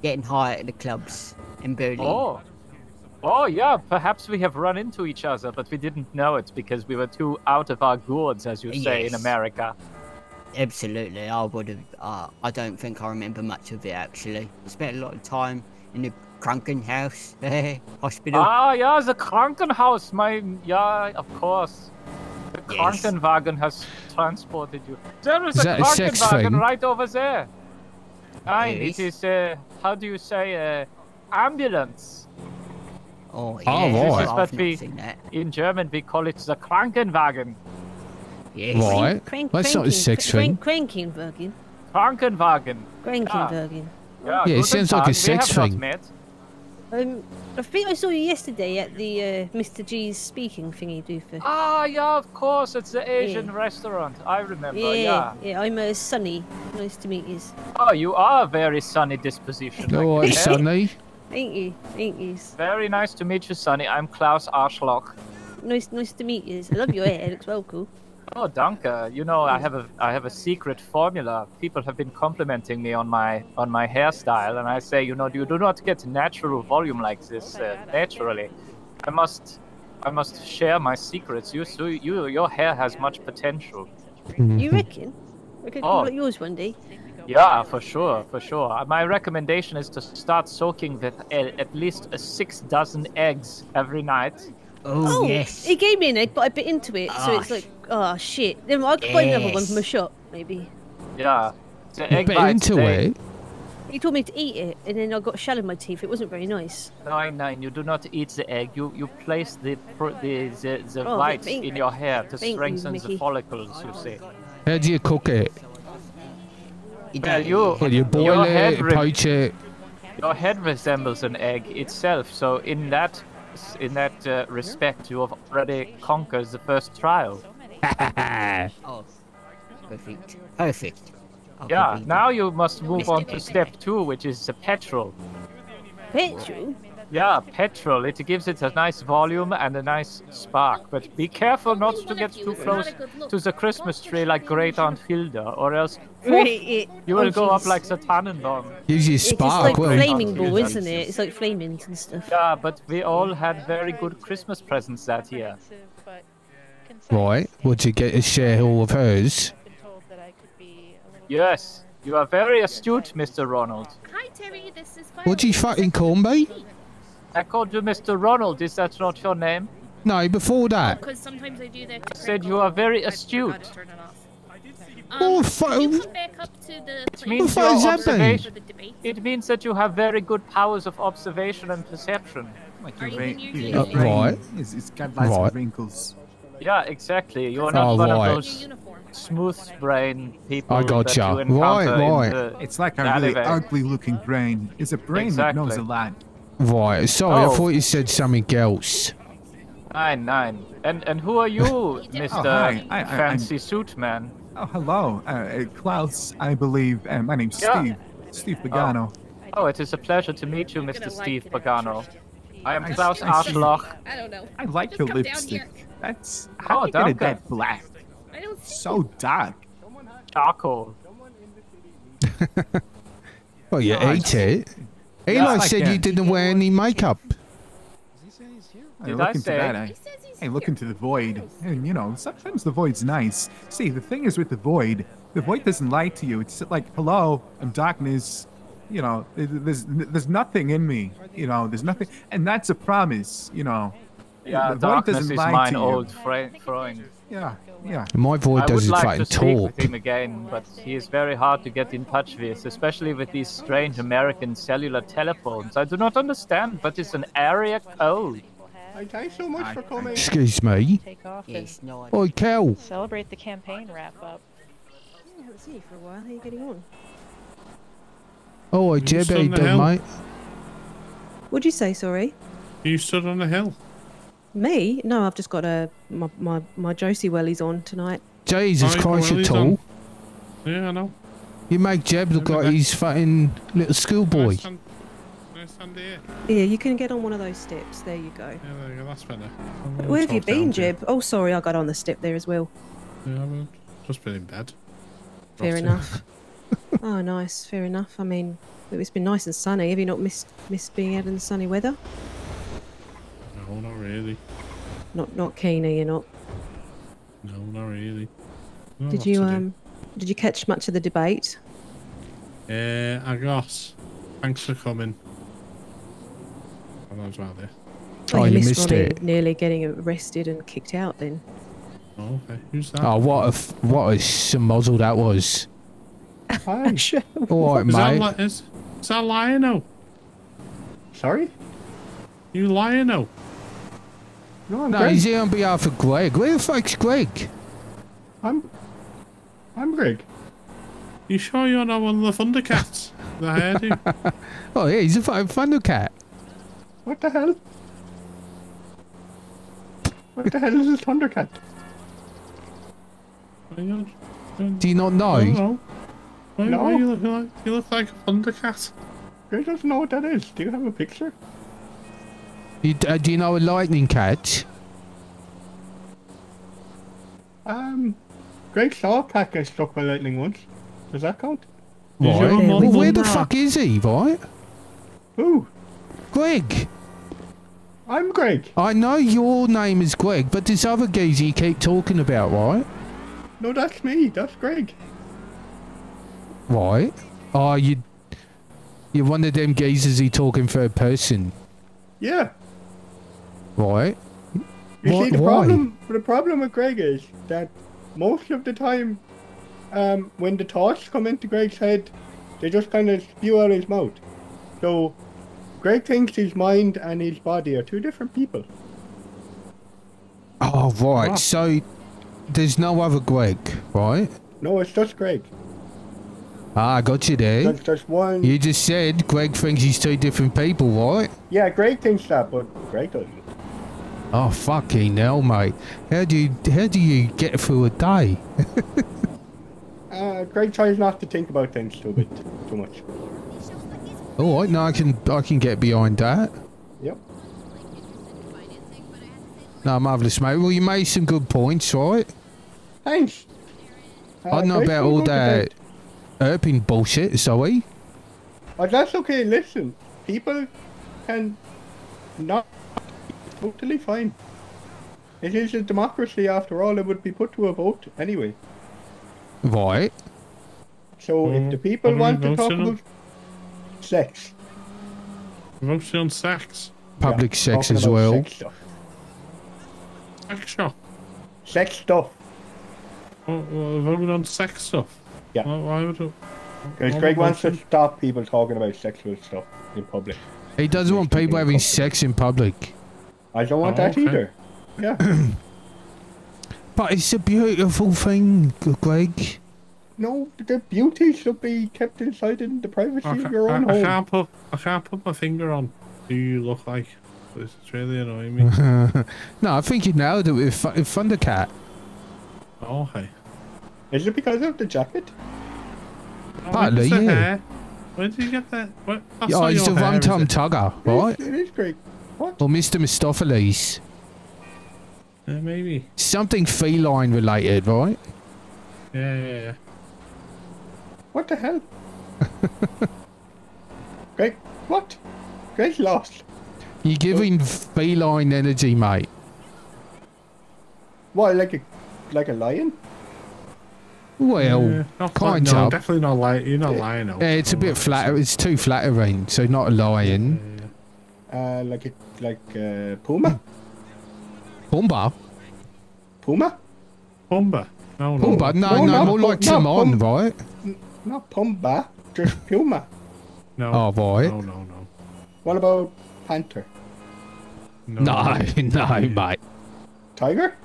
getting high at the clubs in Berlin. Oh. Oh, yeah, perhaps we have run into each other, but we didn't know it because we were too out of our gourds, as you say in Yes. America. Absolutely, I would have. I don't think I remember much of it actually. I spent a lot of time in the Krankenhaus hospital. Ah, yeah, the Krankenhaus, yeah, of course. The Yes. Krankenwagen has transported you. There is Is a that a sex Krankenwagen thing? right over there. Nein, Yes. it is, how do you say, ambulance. Oh, Oh, yes, right. This is I've what not we, seen that. in German, we call it the Krankenwagen. Yes. Right. That's not a sex thing. Krankenwagen. Krankenwagen. Krankenwagen. Yeah, Yeah, it guten sounds like a Tag. sex we have not thing. met. I think I saw you yesterday at the Mr. G's speaking thingy doofer. Ah, yeah, of course, it's the Asian restaurant. I remember, yeah. Yeah, I'm Sunny. Nice to meet you. Oh, you are a very sunny disposition. All right, Yeah. Sonny. Ain't you? Ain't you? Very nice to meet you, Sonny. I'm Klaus Arschloch. Nice to meet you. I love your hair. It looks well cool. Oh, danke. You know, I have a secret formula. People have been complimenting me on my hairstyle, and I say, you know, you do not get natural volume like this naturally. I must share my secrets. Your hair has much potential. You reckon? I could Oh. do like yours one day. Yeah, for sure, for sure. My recommendation is to start soaking with at least 6 dozen eggs every night. Oh, yes. He gave me an egg, but I bit into it, so it's Ah, like, oh shit. Then I could find another one Yes. from a shop, maybe. Yeah. The You egg bit bites, into they- it. He told me to eat it, and then I got shell in my teeth. It wasn't very nice. No, you do not eat the egg. You place the Oh, white thank- in your hair to thank you, strengthen the Mickey. follicles. You see. How do you cook it? Well, Well, you boil your it, head poach it. Your head resembles an egg itself, so in that respect, you have already conquered the first trial. Oh, perfect. Perfect. I'll Yeah. probably Now you must move Mr. on to step 2, which is the petrol. Petrol? Yeah, petrol. It gives it a nice volume and a nice spark. But be careful not to get too close to the Christmas tree like Great Aunt Hilda, or else Right, you will oh, go up jeez. like the Tannenbaum. Gives you It's just spark. like well, flaming ball, isn't it? It's like flamings and stuff. Yeah, but we all had very good Christmas presents that year. Right. Would you get a share all of hers? Yes, you are very astute, Mr. Ronald. Hi, Terry. This is What do you fucking call me? I called you Mr. Ronald. Is that not your name? No, before that. Because sometimes I do that. To Said critical you are very I forgot astute. to turn it off. Oh, Could you come back up to the It place means What your is that then? observation. It means that you have very good powers of observation and perception. Like Are your you in brain, your your uniform? brain Right. is got lots Right. of wrinkles. Yeah, exactly. You're Oh, not one right. of those smooth brain people I that gotcha. you encounter Right. in the It's like a the really alleyway. ugly-looking brain. It's a brain that knows a Exactly. lot. Right. Sorry, I Oh. thought you said something else. Nine. And who are you, Mr. hi. I'm- Fancy Suit Man? Oh, hello, Klaus. I believe. My name's Yeah. Steve. Steve Pagano. Oh, it is a pleasure to meet you, Mr. Steve Pagano. I am I Klaus see. Arschloch. I don't know. I like Just your come down lipstick. here. That's Oh, how you get it danke. that black. I don't see So dark. Charcoal. Well, you Nice. ate it. Yeah, Eli it's like said that. you didn't wear any makeup. Hey, Did look I into say? that. Hey, look into the void. And you know, sometimes the void's nice. See, the thing is with the void doesn't lie to you. It's like, hello, I'm darkness. You know, there's nothing in me. You know, there's nothing, and that's a promise. You know, Yeah, the void darkness doesn't is lie mine to old you. Freund. Yeah, yeah. My void I would doesn't like fucking to speak talk. with him again, but he is very hard to get in touch with, especially with these strange American cellular telephones. I do not understand, but it's an area code. Hey, thanks so much for coming. Excuse me. Take off Yes, and no. Oi, Kel. celebrate the campaign wrap up. I haven't seen you for a while. How are you getting on? Oh, You Jeb, stood how you on the doing, hill. mate? What'd you say? Sorry. You stood on the hill. Me? No, I've just got my Josie wellies on tonight. Jesus Oh, Christ, well, you're he's tall. on. Yeah, I know. You make Jeb look like he's fucking little schoolboy. Can I stand here? Yeah, you can get on one of those steps. There you go. Yeah, there you go. That's better. I'm gonna Where have you talk down been, to you. Jeb? Oh, sorry, I got on the step there as well. Yeah, I've just been in bed. Fair Rotting. enough. Oh, nice. Fair enough. I mean, it's been nice and sunny. Have you not missed being out in the sunny weather? No, not really. Not keen, are you not? No, not really. Not Did a lot you to do. did you catch much of the debate? I got. Thanks for coming. And that was about it. Oh, you missed missed Ronnie it. nearly getting arrested and kicked out then. Oh, okay. Who's that? Oh, what a schmozzle that was. Hi. All right, Is that, mate. is that Lion-O? Sorry? You Lion-O? No, I'm No, Greg. he's here on behalf of Greg. Where the fuck's Greg? I'm Greg. You sure you're not one of the Thundercats? The hairdo? Oh, yeah, he's a fucking Thundercat. What the hell? What the hell is this Thundercat? Do you not know? I don't know. Why No. you look like? You look like a Thundercat. Greg doesn't know what that is. Do you have a picture? Do you know a lightning cat? Greg saw a cat get struck by lightning once. Does that count? Right. your mum Well, where the Thunder? fuck is he, right? Who? Greg. I'm Greg. I know your name is Greg, but this other geezer you keep talking about, right? No, that's me. That's Greg. Right. Oh, you're one of them geezers he talking third person. Yeah. Right. You Why- see, the why? problem with Greg is that most of the time, when the thoughts come into Greg's head, they just kind of spew out his mouth. So, Greg thinks his mind and his body are two different people. Oh, right. Ah. So there's no other Greg, right? No, it's just Greg. Ah, I got you there. That's just one. You just said Greg thinks he's two different people, right? Yeah, Greg thinks that, but Greg doesn't. Oh, fucking hell, mate. How do you get through a day? Greg tries not to think about things too much. All right, no, I can get behind that. Yep. No, marvellous, mate. Well, you made some good points, right? Thanks. I don't know Greg's about doing all good that today. Erping bullshit, sorry. Oh, that's okay. Listen, people can not totally fine. It is a democracy after all. It would be put to a vote anyway. Right. So if the people what are want we to talk voting on? about sex, Voting on sex. public sex talking as about well. Sex stuff. Sex stuff. Sex stuff. Well, voting on sex stuff. Yeah. Why would it? Because what Greg about wants to it? stop people talking about sexual stuff in public. He doesn't want people having sex in public. I don't want that either. Yeah. But it's a beautiful thing, Greg. No, the beauty should be kept inside in the privacy of your own home. I can't put my finger on who you look like. It's really annoying me. No, I think you nailed it with Thundercat. Oh, hey. Is it because of the jacket? Partly, Where's the yeah. hair? Where did you get that? What? That's Oh, not he's your the hair, is Rum-Tum it? Tugger, right? It is Greg. What? Or Mr. Mistopheles. Maybe. Something feline related, right? Yeah. What the hell? Greg, what? Greg's lost. You're giving feline energy, mate. What, like a lion? Well, Not kind no, of. definitely not lying. You're not lying. No. Yeah, it's a bit flatter. It's too flattering, so not a lion. Like Puma? Pumba? Puma? Pumba? No, Pumba? No, not more like not Timon, right? Not Pumba, just Puma. No. Oh, right. No. What about Panther? No, mate. Tiger?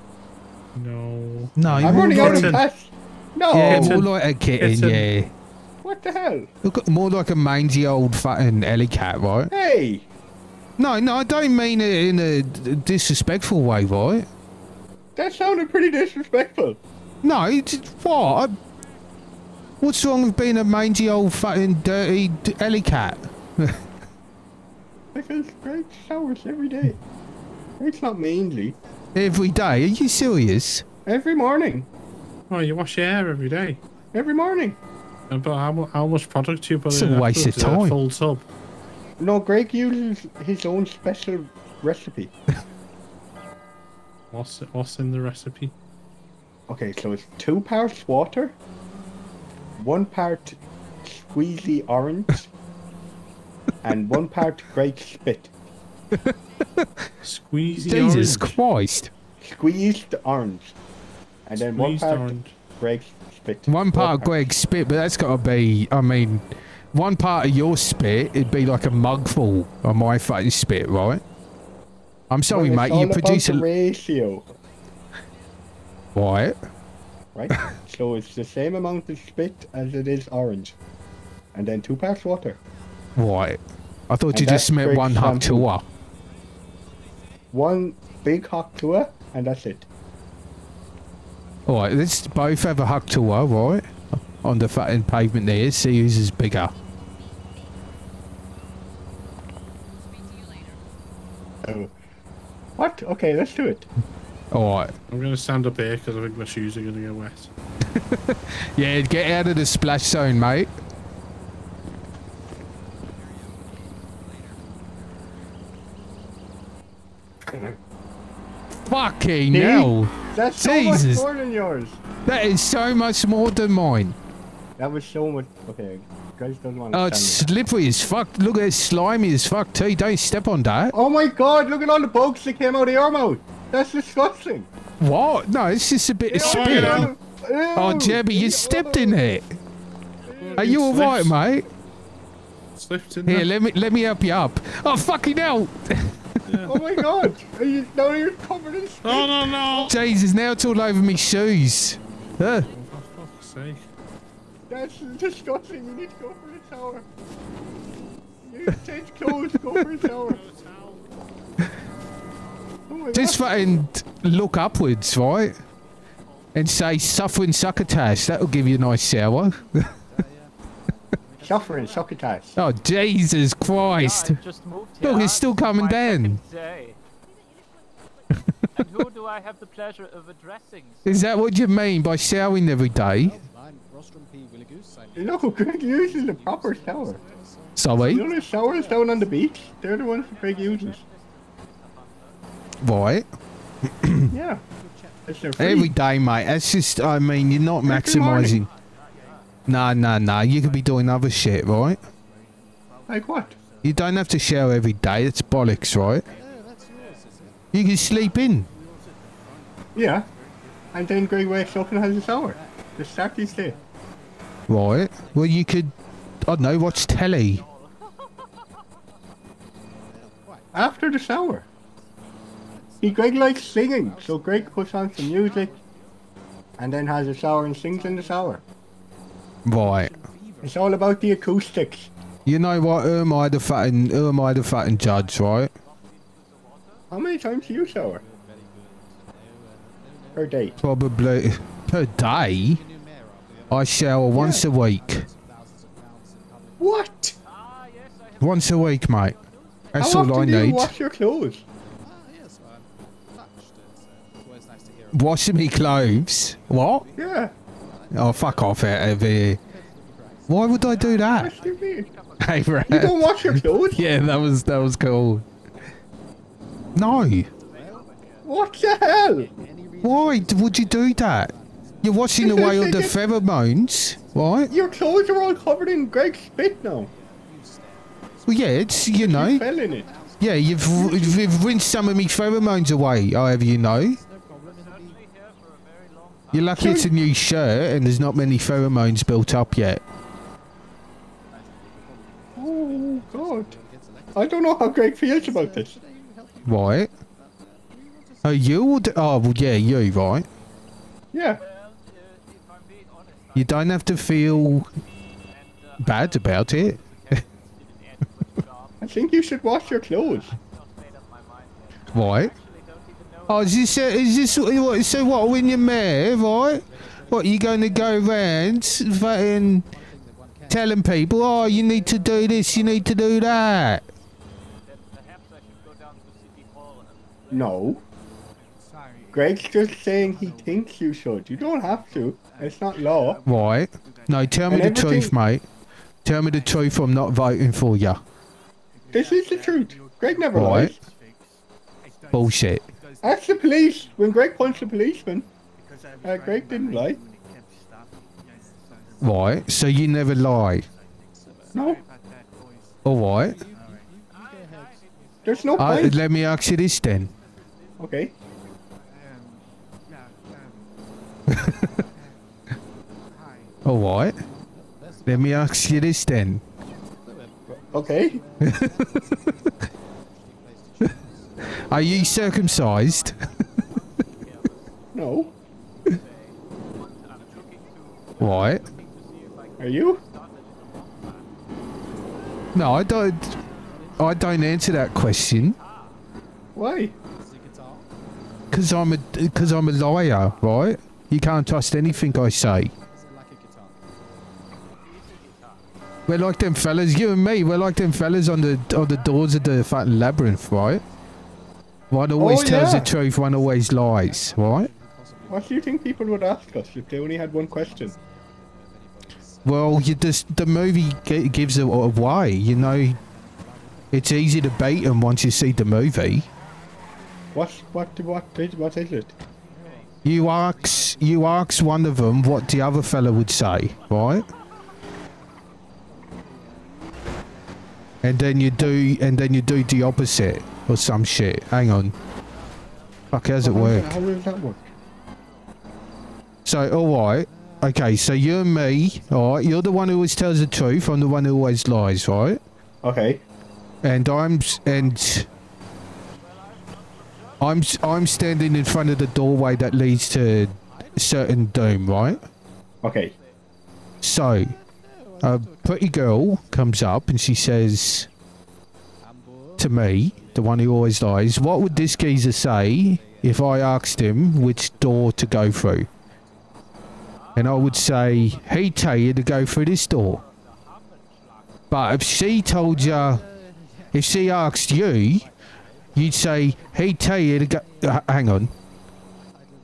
No. No, I'm more running out like of cats. No. Yeah, more like a kitten, Kitten. yeah. What the hell? Look, more like a mangy old fucking alley cat, right? Hey! No, I don't mean it in a disrespectful way, right? That sounded pretty disrespectful. No, what? What's wrong with being a mangy old fucking dirty alley cat? Because Greg showers every day. Greg's not mangy. Every day? Are you serious? Every morning. Oh, you wash your hair every day. Every morning. But how much product do you put It's in? a waste of afterwards? Is it a time. full tub. No, Greg uses his own special recipe. What's in the recipe? Okay, so it's 2 parts water, 1 part squeezy orange, and 1 part Greg spit. Squeezy Jesus orange. Christ. Squeezed orange. And then 1 Squeezed part orange. Greg spit. One part of parts. Greg's spit, but that's got to be, I mean, one part of your spit, it'd be like a mugful of my fucking spit, right? I'm sorry, Well, mate, it's you all about produce the a... ratio, Right? right? So it's the same amount of spit as it is orange. And then 2 parts water. Right. I thought And you just that's meant Greg's one hug shampoo. tour. 1 big hot tour, and that's it. Alright, let's both have a hug tour, right? On the fucking pavement there, see whose is bigger. Oh. What? Okay, let's do it. Alright. I'm going to stand up here because I think my shoes are going to get wet. Yeah, get out of the splash zone, mate. Fucking See? hell. That's so Jesus. much more than yours. That is so much more than mine. That was so much. Okay, guys doesn't want Oh, to it's stand slippery as fuck. Look at it, slimy as fuck too. Don't step on that. Oh my god, look at all the bugs that came out of your mouth. That's disgusting. What? No, it's just a bit of spit. Oh, Jebby, you stepped in it. Are you alright, mate? Slipped in Here, there. let me help you up. Oh, fucking hell. Oh my god, are you now you're covered in spit? Oh, no. Jesus, now it's all over me shoes. For fuck's sake. That's disgusting. You need to go for a shower. You need to change clothes, go for a shower. Oh my Just god. fucking look upwards, right? And say suffering succotash. That'll give you a nice shower. Suffering succotash. Oh, Jesus Christ. Just moved Look, here. it's still coming My down. second day. And who do I have the pleasure of addressing? Is that what you mean by showering every day? No, Greg uses the proper shower. Sorry? You know the showers down on the beach? They're the ones that Greg uses. Right. Yeah. It's their free. Every day, mate. That's just, I mean, you're not Every morning. maximising. Nah. You could be doing other shit, right? Like what? You don't have to shower every day. It's bollocks, right? You can sleep in. Yeah. And then Greg wakes up and has a shower. The start his day. Right. Well, you could, I don't know, watch telly. After the shower. See, Greg likes singing, so Greg puts on some music and then has a shower and sings in the shower. Right. It's all about the acoustics. You know what? Who am I the fucking judge, right? How many times do you shower? Per day? Probably per day. I shower once a week. What? Once a week, mate. That's How all I often do you need. wash your clothes? Washing me clothes? What? Yeah. Oh, fuck off out of here. Why would I do that? What do you mean? Hey, Brad. You don't wash your clothes? Yeah, that was cool. No. What the hell? Why would you do that? You're washing away all the pheromones, right? Your clothes are all covered in Greg's spit now. Well, yeah, it's, you know. You fell in it. Yeah, you've rinsed some of me pheromones away, however you know. You're lucky it's a new shirt and there's not many pheromones built up yet. Oh, God. I don't know how Greg feels about this. Right. Oh, you or oh, well, yeah, you, right? Yeah. You don't have to feel bad about it. I think you should wash your clothes. Right. Oh, is this what, so what, when you're mayor, right? What, you going to go around fucking telling people, oh, you need to do this, you need to do that? No. Greg's just saying he thinks you should. You don't have to. It's not law. Right. No, tell me And the truth, mate. Tell me the truth, I'm not voting for you. This is the truth. Greg never Right. lies. Bullshit. Ask the police. When Greg punched the policeman, Greg didn't lie. Right, so you never lie. No. Alright. There's no point. Let me ask you this then. Okay. Alright. Let me ask you this then. Okay. Are you circumcised? No. Right. Are you? No, I don't answer that question. Why? Because I'm a liar, right? You can't trust anything I say. We're like them fellas, you and me. We're like them fellas on the doors of the fucking labyrinth, right? One always tells the truth, one always lies, right? What do you think people would ask us if they only had one question? Well, the movie gives it away, you know. It's easy to bait them once you see the movie. What is it? You ask one of them what the other fella would say, right? And then you do the opposite or some shit. Hang on. Fuck, how's it work? How does that work? So, alright. Okay, so you and me, alright, you're the one who always tells the truth, I'm the one who always lies, right? Okay. And I'm standing in front of the doorway that leads to a certain doom, right? Okay. So, a pretty girl comes up and she says to me, the one who always lies, what would this geezer say if I asked him which door to go through? And I would say, he'd tell you to go through this door. But if she told you, if she asked you, you'd say, he'd tell you to go, hang on.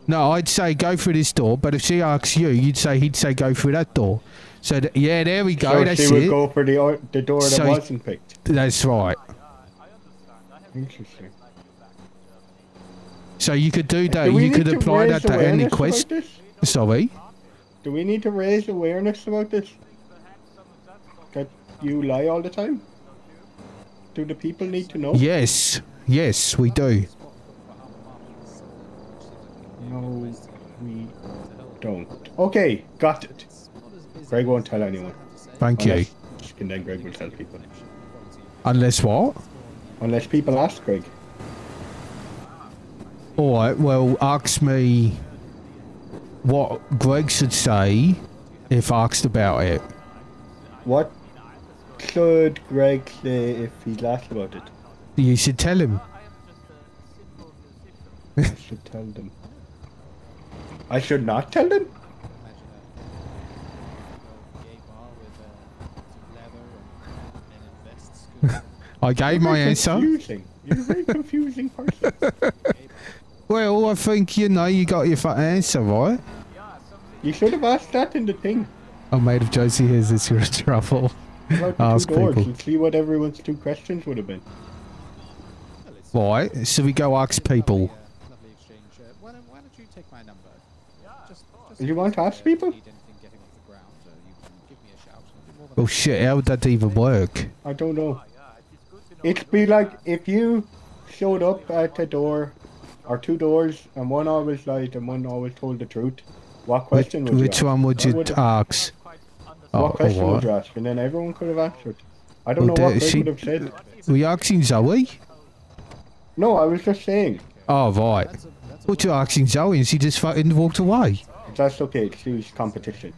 No, I'd say go through this door, but if she asks you, he'd say go through that door. So, yeah, there we go, So that's she would it. go for the door that wasn't picked. That's right. Interesting. So you could do that, Do we you could need to apply raise that to any awareness about question. this? Sorry? Do we need to raise awareness about this? That you lie all the time? do the people need to know? Yes, yes, we do. No, we don't. Okay, got it. Greg won't tell anyone. Thank you. And then Greg will tell people. Unless what? Unless people ask Greg. Alright, well, ask me what Greg should say if asked about it. What should Greg say if he's asked about it? You should tell him. I should tell them. I should not tell them? I gave my answer. Confusing. You're a very confusing person. Well, I think, you know, you got your answer, right? You should have asked that in the thing. I'm made of Josie here's this you're in trouble. About the Ask two doors people. and see what everyone's 2 questions would have been. Right, so we go ask people. Do you want to ask people? Well, shit, how would that even work? I don't know. It'd be like if you showed up at a door, or 2 doors, and one always lied and one always told the truth. What question would you Which ask? one would you ask? What question alright. would you ask? And then everyone could have answered. I don't Well, know what there- Greg she- would have said. Were you asking Zoe? No, I was just saying. Oh, right. What you asking Zoe and she just fucking walked away? That's okay, it's huge competition.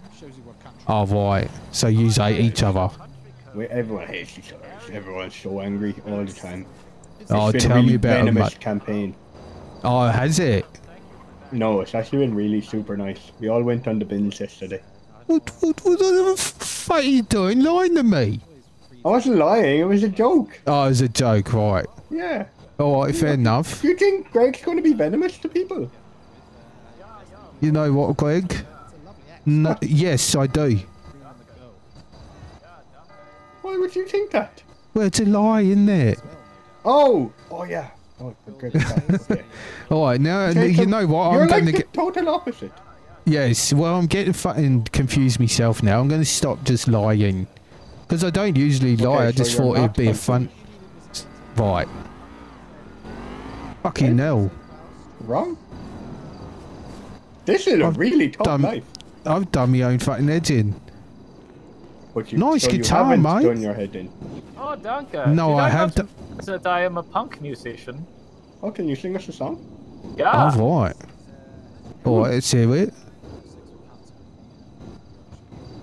Oh, right. So you hate each other. Everyone hates each other. Everyone's so angry all the time. Oh, It's been tell a me really about it, venomous mate. campaign. Oh, has it? No, it's actually been really super nice. We all went on the bins yesterday. What the fuck are you doing lying to me? I wasn't lying, it was a joke. Oh, it was a joke, right. Yeah. Alright, fair enough. Do you think Greg's going to be venomous to people? You know what, Greg? No, yes, I do. Why would you think that? Well, it's a lie, isn't it? Oh yeah. Oh, good. Okay. Alright, now, Okay, you so know what? You're I'm like going to the get... total opposite. Yes, well, I'm getting fucking confused myself now. I'm going to stop just lying. Because I don't usually lie, Okay, I so just you're thought it'd not be a fun... Right. Fucking hell. Wrong? This is a really tough life. I've done my own fucking head in. But Nice so guitar, you haven't mate. done your head in. Oh, danke. No, Did I have not know that I am a punk musician. Oh, can you sing us a song? Yeah. Oh, right. Alright, let's hear it.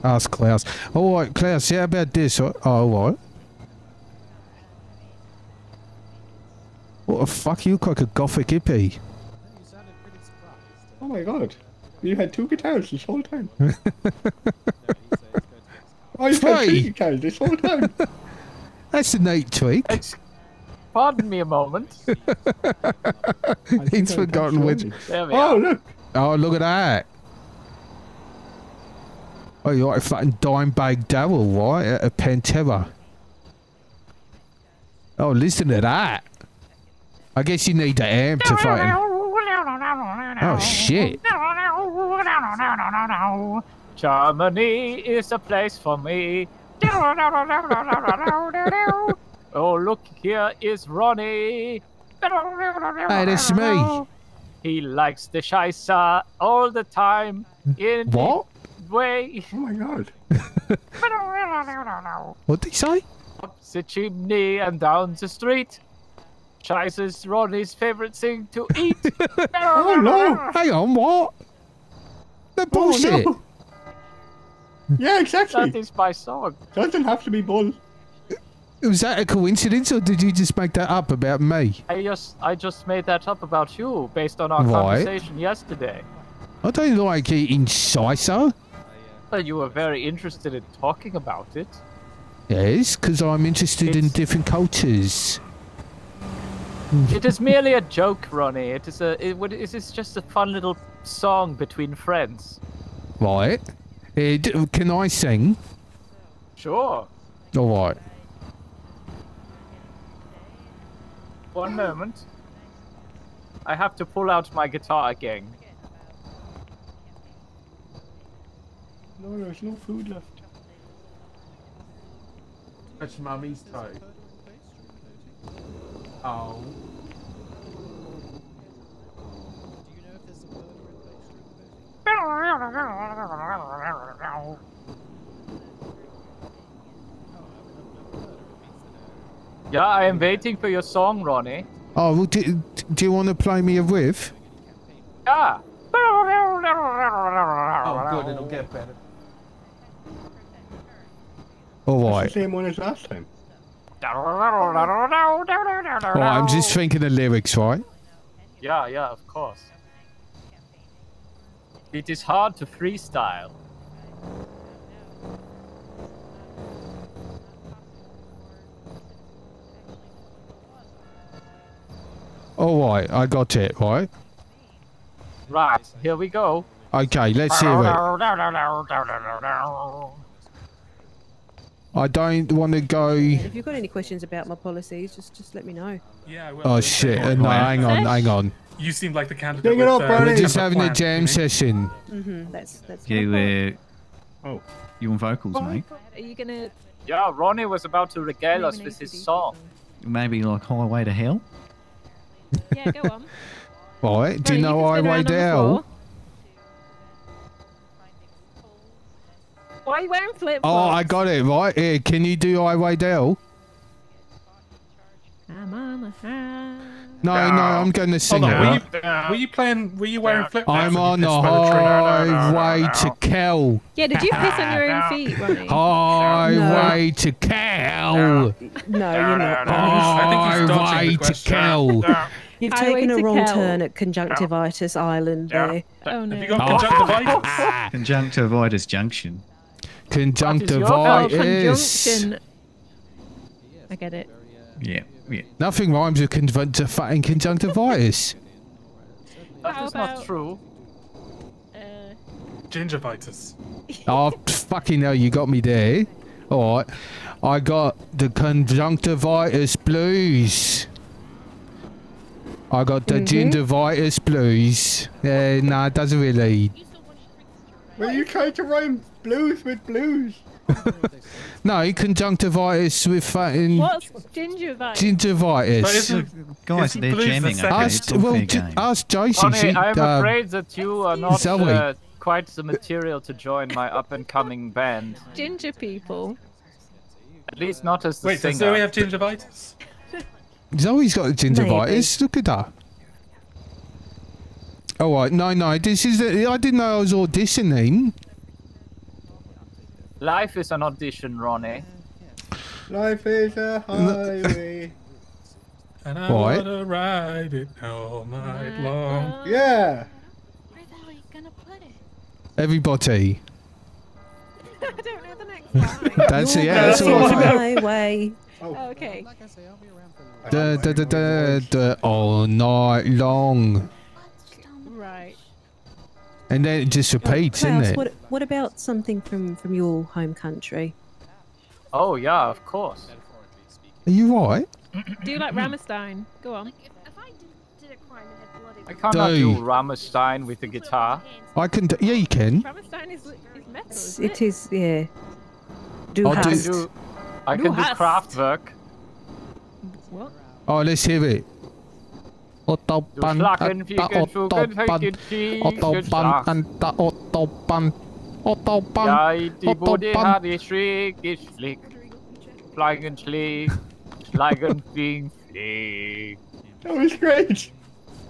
Ask Klaus. Alright, Klaus, how about this? Oh, alright. What the fuck? You look like a gothic hippie. Oh my god. You had 2 guitars this whole time. Oh, you've had 3 guitars this whole time. That's a neat tweak. Pardon me a moment. He's forgotten which... There we are. look. Oh, look at that. Oh, you're like a fucking Dimebag Darrell, right? A Pantera. Oh, listen to that. I guess you need the amp to fucking... Oh, shit. Germany is a place for me. Oh, look, here is Ronnie. Hey, that's me. He likes the Scheisse all the time. In What? the way. Oh my god. What did he say? Up the chimney and down the street. Scheisse is Ronnie's favorite thing to eat. Oh no! Hang on, what? The bullshit. Oh, no. Yeah, exactly. That is my song. Doesn't have to be bull. Was that a coincidence, or did you just make that up about me? I just made that up about you based on our Right. conversation yesterday. I don't like eating Scheisse. But you were very interested in talking about it. Yes, because I'm interested in different cultures. It is merely a joke, Ronnie. It is just a fun little song between friends. Right. Can I sing? Sure. All right. One moment. I have to pull out my guitar again. No, there's no food left. Touch mommy's toe. Oh. Yeah, I am waiting for your song, Ronnie. Oh, well, do you want to play me a riff? Yeah. Oh, good, it'll get better. All That's right. the same one as last time. All right, I'm just thinking of lyrics, right? Yeah, of course. It is hard to freestyle. All right, I got it, right? Right, here we go. Okay, let's hear it. I don't want to go... If you've got any questions about my policies, just let me know. Yeah, well, Oh, shit. No, hang on. You seem like the candidate. Bring it up, Ronnie. We're just having a jam session. That's You, you on vocals, mate? Are you gonna? Yeah, Ronnie was about to regale us with his song. Maybe like Highway to Hell? Yeah, go on. Right, do you know Highway to Hell? Why are you wearing flip Oh, flops? I got it, right? Here, can you do Highway to Hell? I'm on the high. No, I'm going to sing Hold it, on, right? were you playing? Were you wearing flip flops? I'm on the highway to Kel. Yeah, did you piss on your own feet, Ronnie? Highway to Kel. No, you're not. Highway to Kel. You've Highway taken a to wrong Kel. turn at Conjunctivitis Island there. Oh no. Have you got conjunctivitis? Conjunctivitis Junction. Conjunctivitis. Conjunction. I get it. Yeah. Nothing rhymes with conjunctivitis. That is not true. Gingivitis. Oh, fucking hell, you got me there. All right. I got the conjunctivitis blues. I got the gingivitis blues. Nah, it doesn't really. Well, you tried to rhyme blues with blues. No, conjunctivitis with fucking What's gingivitis? gingivitis. Guys, they're jamming. Okay, it's all fair game. Ask Josie. Ronnie, I am afraid that you are not Zoe. quite the material to join my up-and-coming band. Ginger people. At least not as the Wait, singer. does Zoe have gingivitis? Zoe's got gingivitis. Look at that. All right, no. This is. I didn't know I was auditioning. Life is an audition, Ronnie. Life is a highway. And I What? wanna ride it all night long. Yeah. Where the hell are you gonna put it? Everybody. I don't know the next line. That's it. Yeah, that's all. Highway. Oh, okay. All night long. Right. And then it just repeats, isn't Klaus, it? what about something from your home country? Oh, yeah, of course. Are you right? Do you like Ramstein? Go on. I cannot do Rammstein with the guitar. I can. Yeah, you can. Ramstein is metal, isn't it? It is, yeah. Du I'll do- hast. I can do Kraftwerk. What? Oh, let's hear it. Autobahn, Schlagen, Fliegen, Fugen, Fliegen, Autobahn. Ja, die Bude hat die schräg geschlägt. Fliegen, schläg, schlagen, fliegen, flieg. That was great.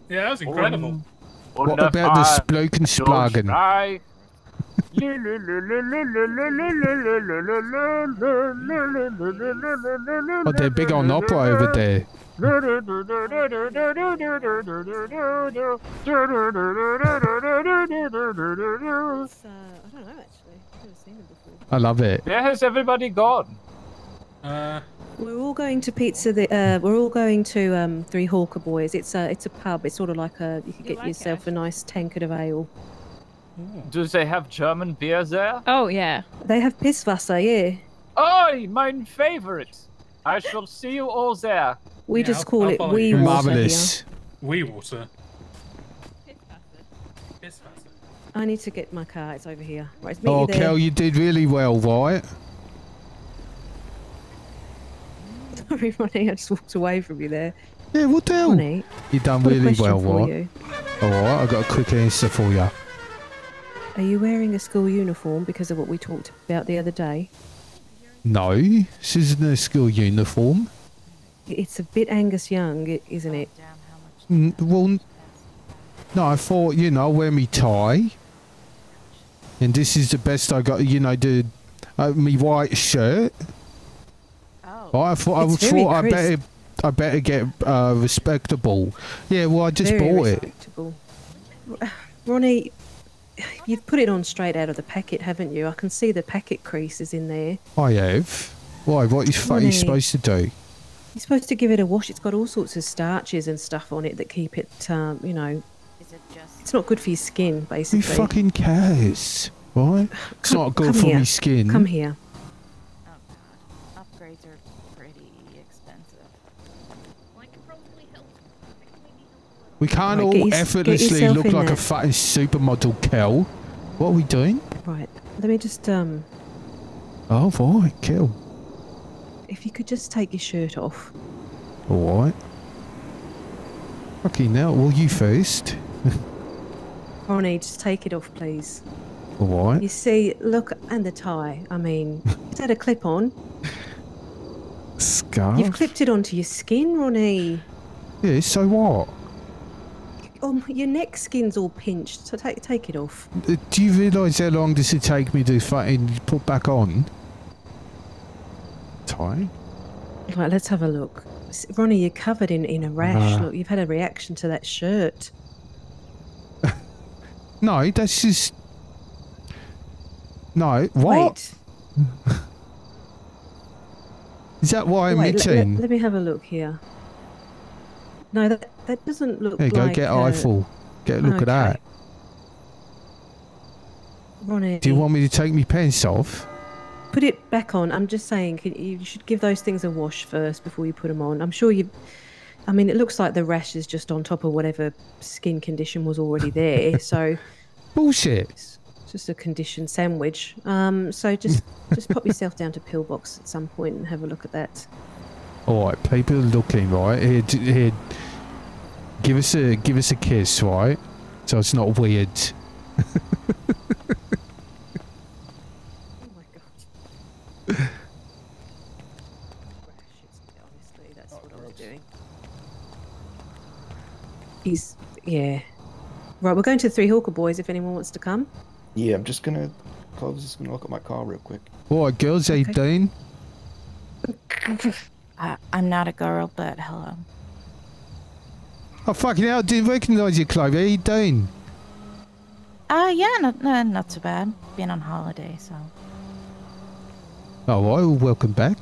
Yeah, that was incredible. What about the Sploken Splagen? Oh, they're big on opera over there. I don't know actually. I've never seen them before. I love it. Where has everybody gone? We're all going to pizza. We're all going to Three Hawker Boys. It's a pub. It's sort of like a. You could get yourself a nice tankard of ale. Do they have German beer there? Oh, yeah. They have Pisswasser, yeah. Oh, my favorite. I shall see you all there. We just call it wee water Marvelous. Wee water. I need to get my car. It's over here. Right, meet Oh, you there. Kel, you did really well, right? Sorry, Ronnie. I just walked away from you there. Yeah, what the hell? Ronnie, You done got a really question well, for right? you. Alright, I've got a quick answer for you. Are you wearing a school uniform because of what we talked about the other day? No, this isn't a school uniform. It's a bit Angus Young, isn't it? Well, no, I thought, you know, wear me tie. And this is the best I got, you know, me white shirt. Oh. I thought I better get respectable. Yeah, well, I just Very bought respectable. Ronnie, you've put it on straight out of the packet, haven't you? I can see the packet creases in there. it. I have. Why? What are you supposed to do? You're supposed to give it a wash. It's got all sorts of starches and stuff on it that keep it, you know... It's not good for your skin, basically. Who fucking cares? Right? It's not good for my skin. Come here. Upgrades are pretty expensive. We can't Right, all effortlessly yourself look in like a there. fucking supermodel, Kel. What are we doing? Right, let me just, Oh, right, Kel. if you could just take your shirt off. Alright. Okay, now, well, you first. Ronnie, just take it off, please. Alright. You see, look, and the tie. I mean, is that a clip on? Scarf? You've clipped it onto your skin, Ronnie. Yeah, so what? Oh, your neck skin's all pinched, so take it off. Do you realise how long this would take me to fucking put back on? Tie? Right, let's have a look. Ronnie, you're covered in a rash. Ah. Look, you've had a reaction to that shirt. No, that's just... No, what? Wait. Is that what I'm Wait, itching? let me have a look here. No, that doesn't look There you like... go, get Eiffel. Get a look at that. Ronnie, Do you want me to take my pants off? put it back on. I'm just saying, you should give those things a wash first before you put them on. I'm sure you... I mean, it looks like the rash is just on top of whatever skin condition was already there, so... Bullshit. It's just a conditioned sandwich. So just pop yourself down to Pillbox at some point and have a look at that. Alright, people are looking, right? Here, give us a kiss, right? So it's not weird. Honestly, that's what I was doing. Yeah. Right, we're going to the Three Hawker Boys if anyone wants to come. Yeah, I'm just gonna look at my car real quick. Alright, girls, how you doing? I'm not a girl, but hello. Oh, fucking hell, I didn't recognise you, Chloe. How you doing? Yeah, not too bad. Been on holiday, so. Alright, well, welcome back.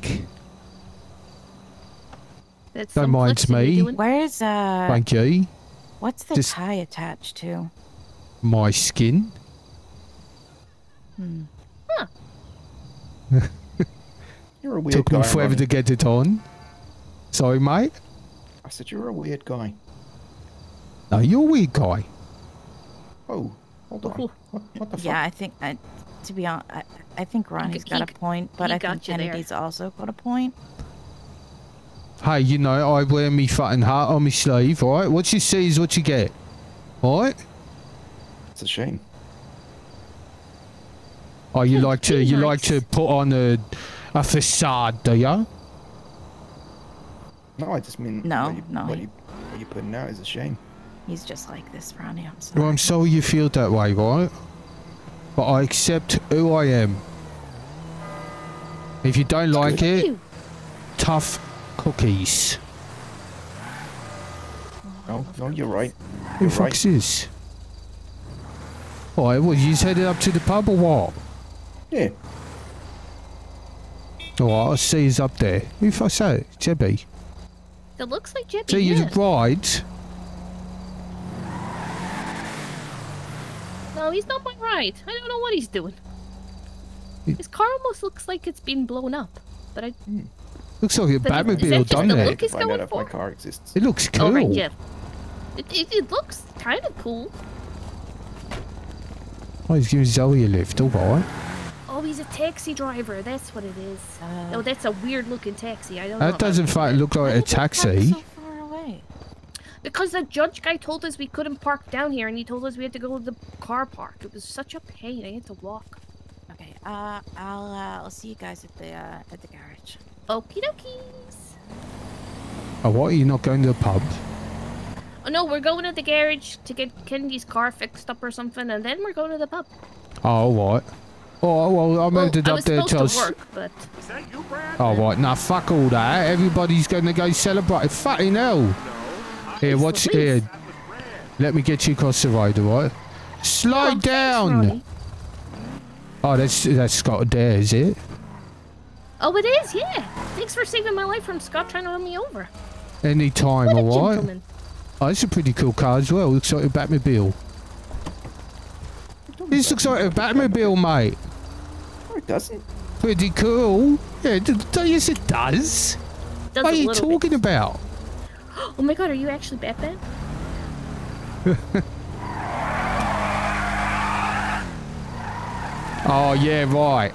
That's Don't some mind flexing you're me. doing. Where's Thank you. What's the Just- tie attached to? My skin. Huh. You're a weird Took me guy, forever Ronnie. to get it on. Sorry, mate. I said you're a weird guy. No, you're a weird guy. Oh, hold on. What the fuck? Yeah, I think to be honest, I think Ronnie's got a point, but he I got think you there. Kennedy's also got a point. Hey, you know, I wear me fucking heart on my sleeve, alright? What you see is what you get. Alright? It's a shame. Oh, you like to put on a facade, do ya? No, I just mean No, what you, no, What he- you putting out is a shame. He's just like this, Ronnie. I'm sorry. Well, I'm sorry you feel that way, right? But I accept who I am. If you don't like it, tough cookies. No, you're right. Who You're the right. fuck's this? Alright, well, you just headed up to the pub or what? Yeah. Alright, I see he's up there. Who the fuck's that? Jebby. It looks like Jebby. See, you yeah. ride. No, he's not my ride. I don't know what he's doing. His car almost looks like it's been blown up. But I. Looks like a But is that Batmobile, just doesn't the it? look he's Find out going if my for? car exists. It looks cool. Oh, right, yeah. It looks kind of cool. Oh, he's giving Zoe a lift, alright. Oh, he's a taxi driver. That's what it is. Oh, that's a weird looking taxi. I don't know. That doesn't fucking look like a taxi. So far away. Because the judge guy told us we couldn't park down here, and he told us we had to go to the car park. It was such a pain. I had to walk. Okay. I'll see you guys at the garage. Okie dokies. Oh, what? Are you not going to the pub? Oh no, we're going to the garage to get Kennedy's car fixed up or something, and then we're going to the pub. Oh, what? Oh, well, I moved it I up was there supposed till... to work, but... Oh, right. Nah, fuck all that. Everybody's going to go celebrate. Fucking hell. Here, watch here. Let me get you across the road, alright? Slide down! Oh, that's Scott there, is it? Oh, it is, yeah. Thanks for saving my life from Scott trying to run me over. Anytime, What a alright? gentleman. Oh, it's a pretty cool car as well. Looks like a Batmobile. This looks like a Batmobile, mate. No, it doesn't. Pretty cool. Yeah, yes it does. Does What are a you little talking about? Oh my god, are you actually Batman? Oh, yeah, right.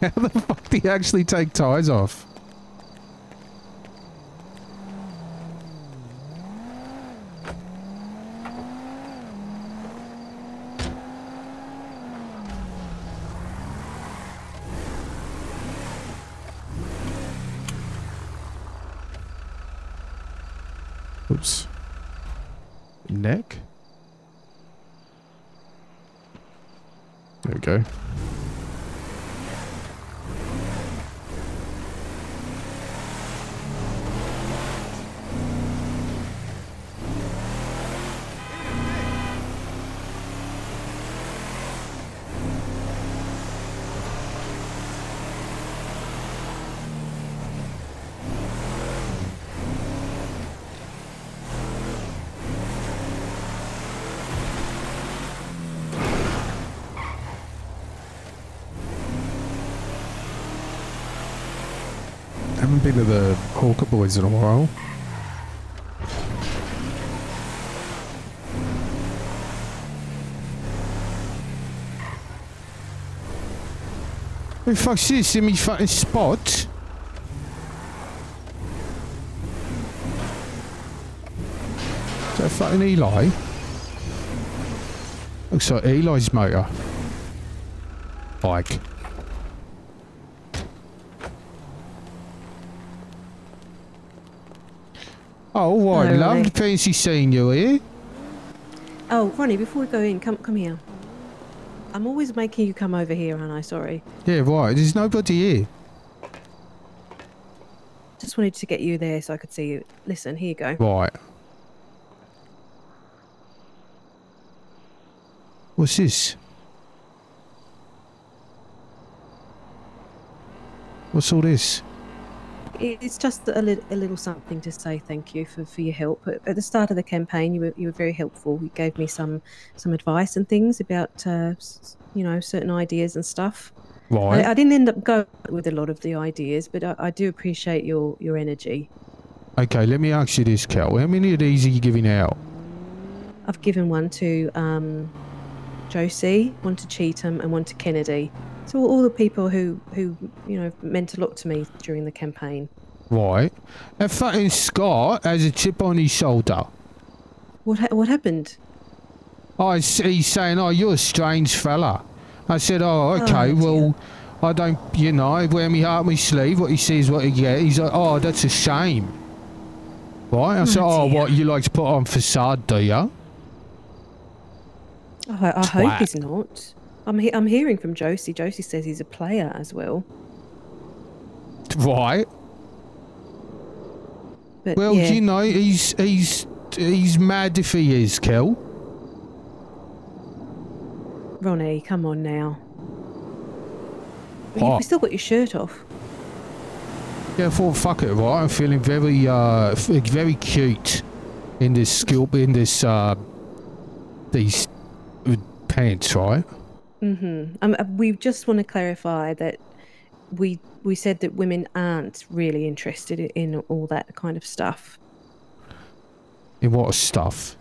How the fuck do you actually take ties off? Oops. Neck? There we go. Haven't been to the Hawker Boys in a while. Who the fuck's this in me fucking spot? Is that fucking Eli? Looks like Eli's motor. Bike. Oh, what? Hello, Lovely Ronnie. fancy seeing you here. Oh, Ronnie, before we go in, come here. I'm always making you come over here, aren't I? Sorry. Yeah, right. There's nobody here. Just wanted to get you there so I could see you. Listen, here you go. Right. What's this? What's all this? It's just a little something to say thank you for your help. At the start of the campaign, you were very helpful. You gave me some advice and things about certain ideas and stuff. Right. I didn't end up going with a lot of the ideas, but I do appreciate your energy. Okay, let me ask you this, Cal. How many of these are you giving out? I've given one to Josie, one to Cheatham, and one to Kennedy. So all the people who meant a lot to me during the campaign. Right. That fucking Scott has a chip on his shoulder. What happened? Oh, he's saying, oh, you're a strange fella. I said, oh, okay, well, I don't, wear me heart on my sleeve. What he sees, what he gets. He's like, oh, that's a shame. Right? I said, oh, what, you like to put on facade, do you? Oh, I hope he's not. I'm hearing from Josie. Josie says he's a player as well. Right. But, well, yeah. he's mad if he is, Kel. Ronnie, come on now. What? You still got your shirt off. Yeah, I thought, fuck it, right? I'm feeling very cute in this these pants, right? Mm-hmm. We just want to clarify that we said that women aren't really interested in all that kind of stuff. In what stuff?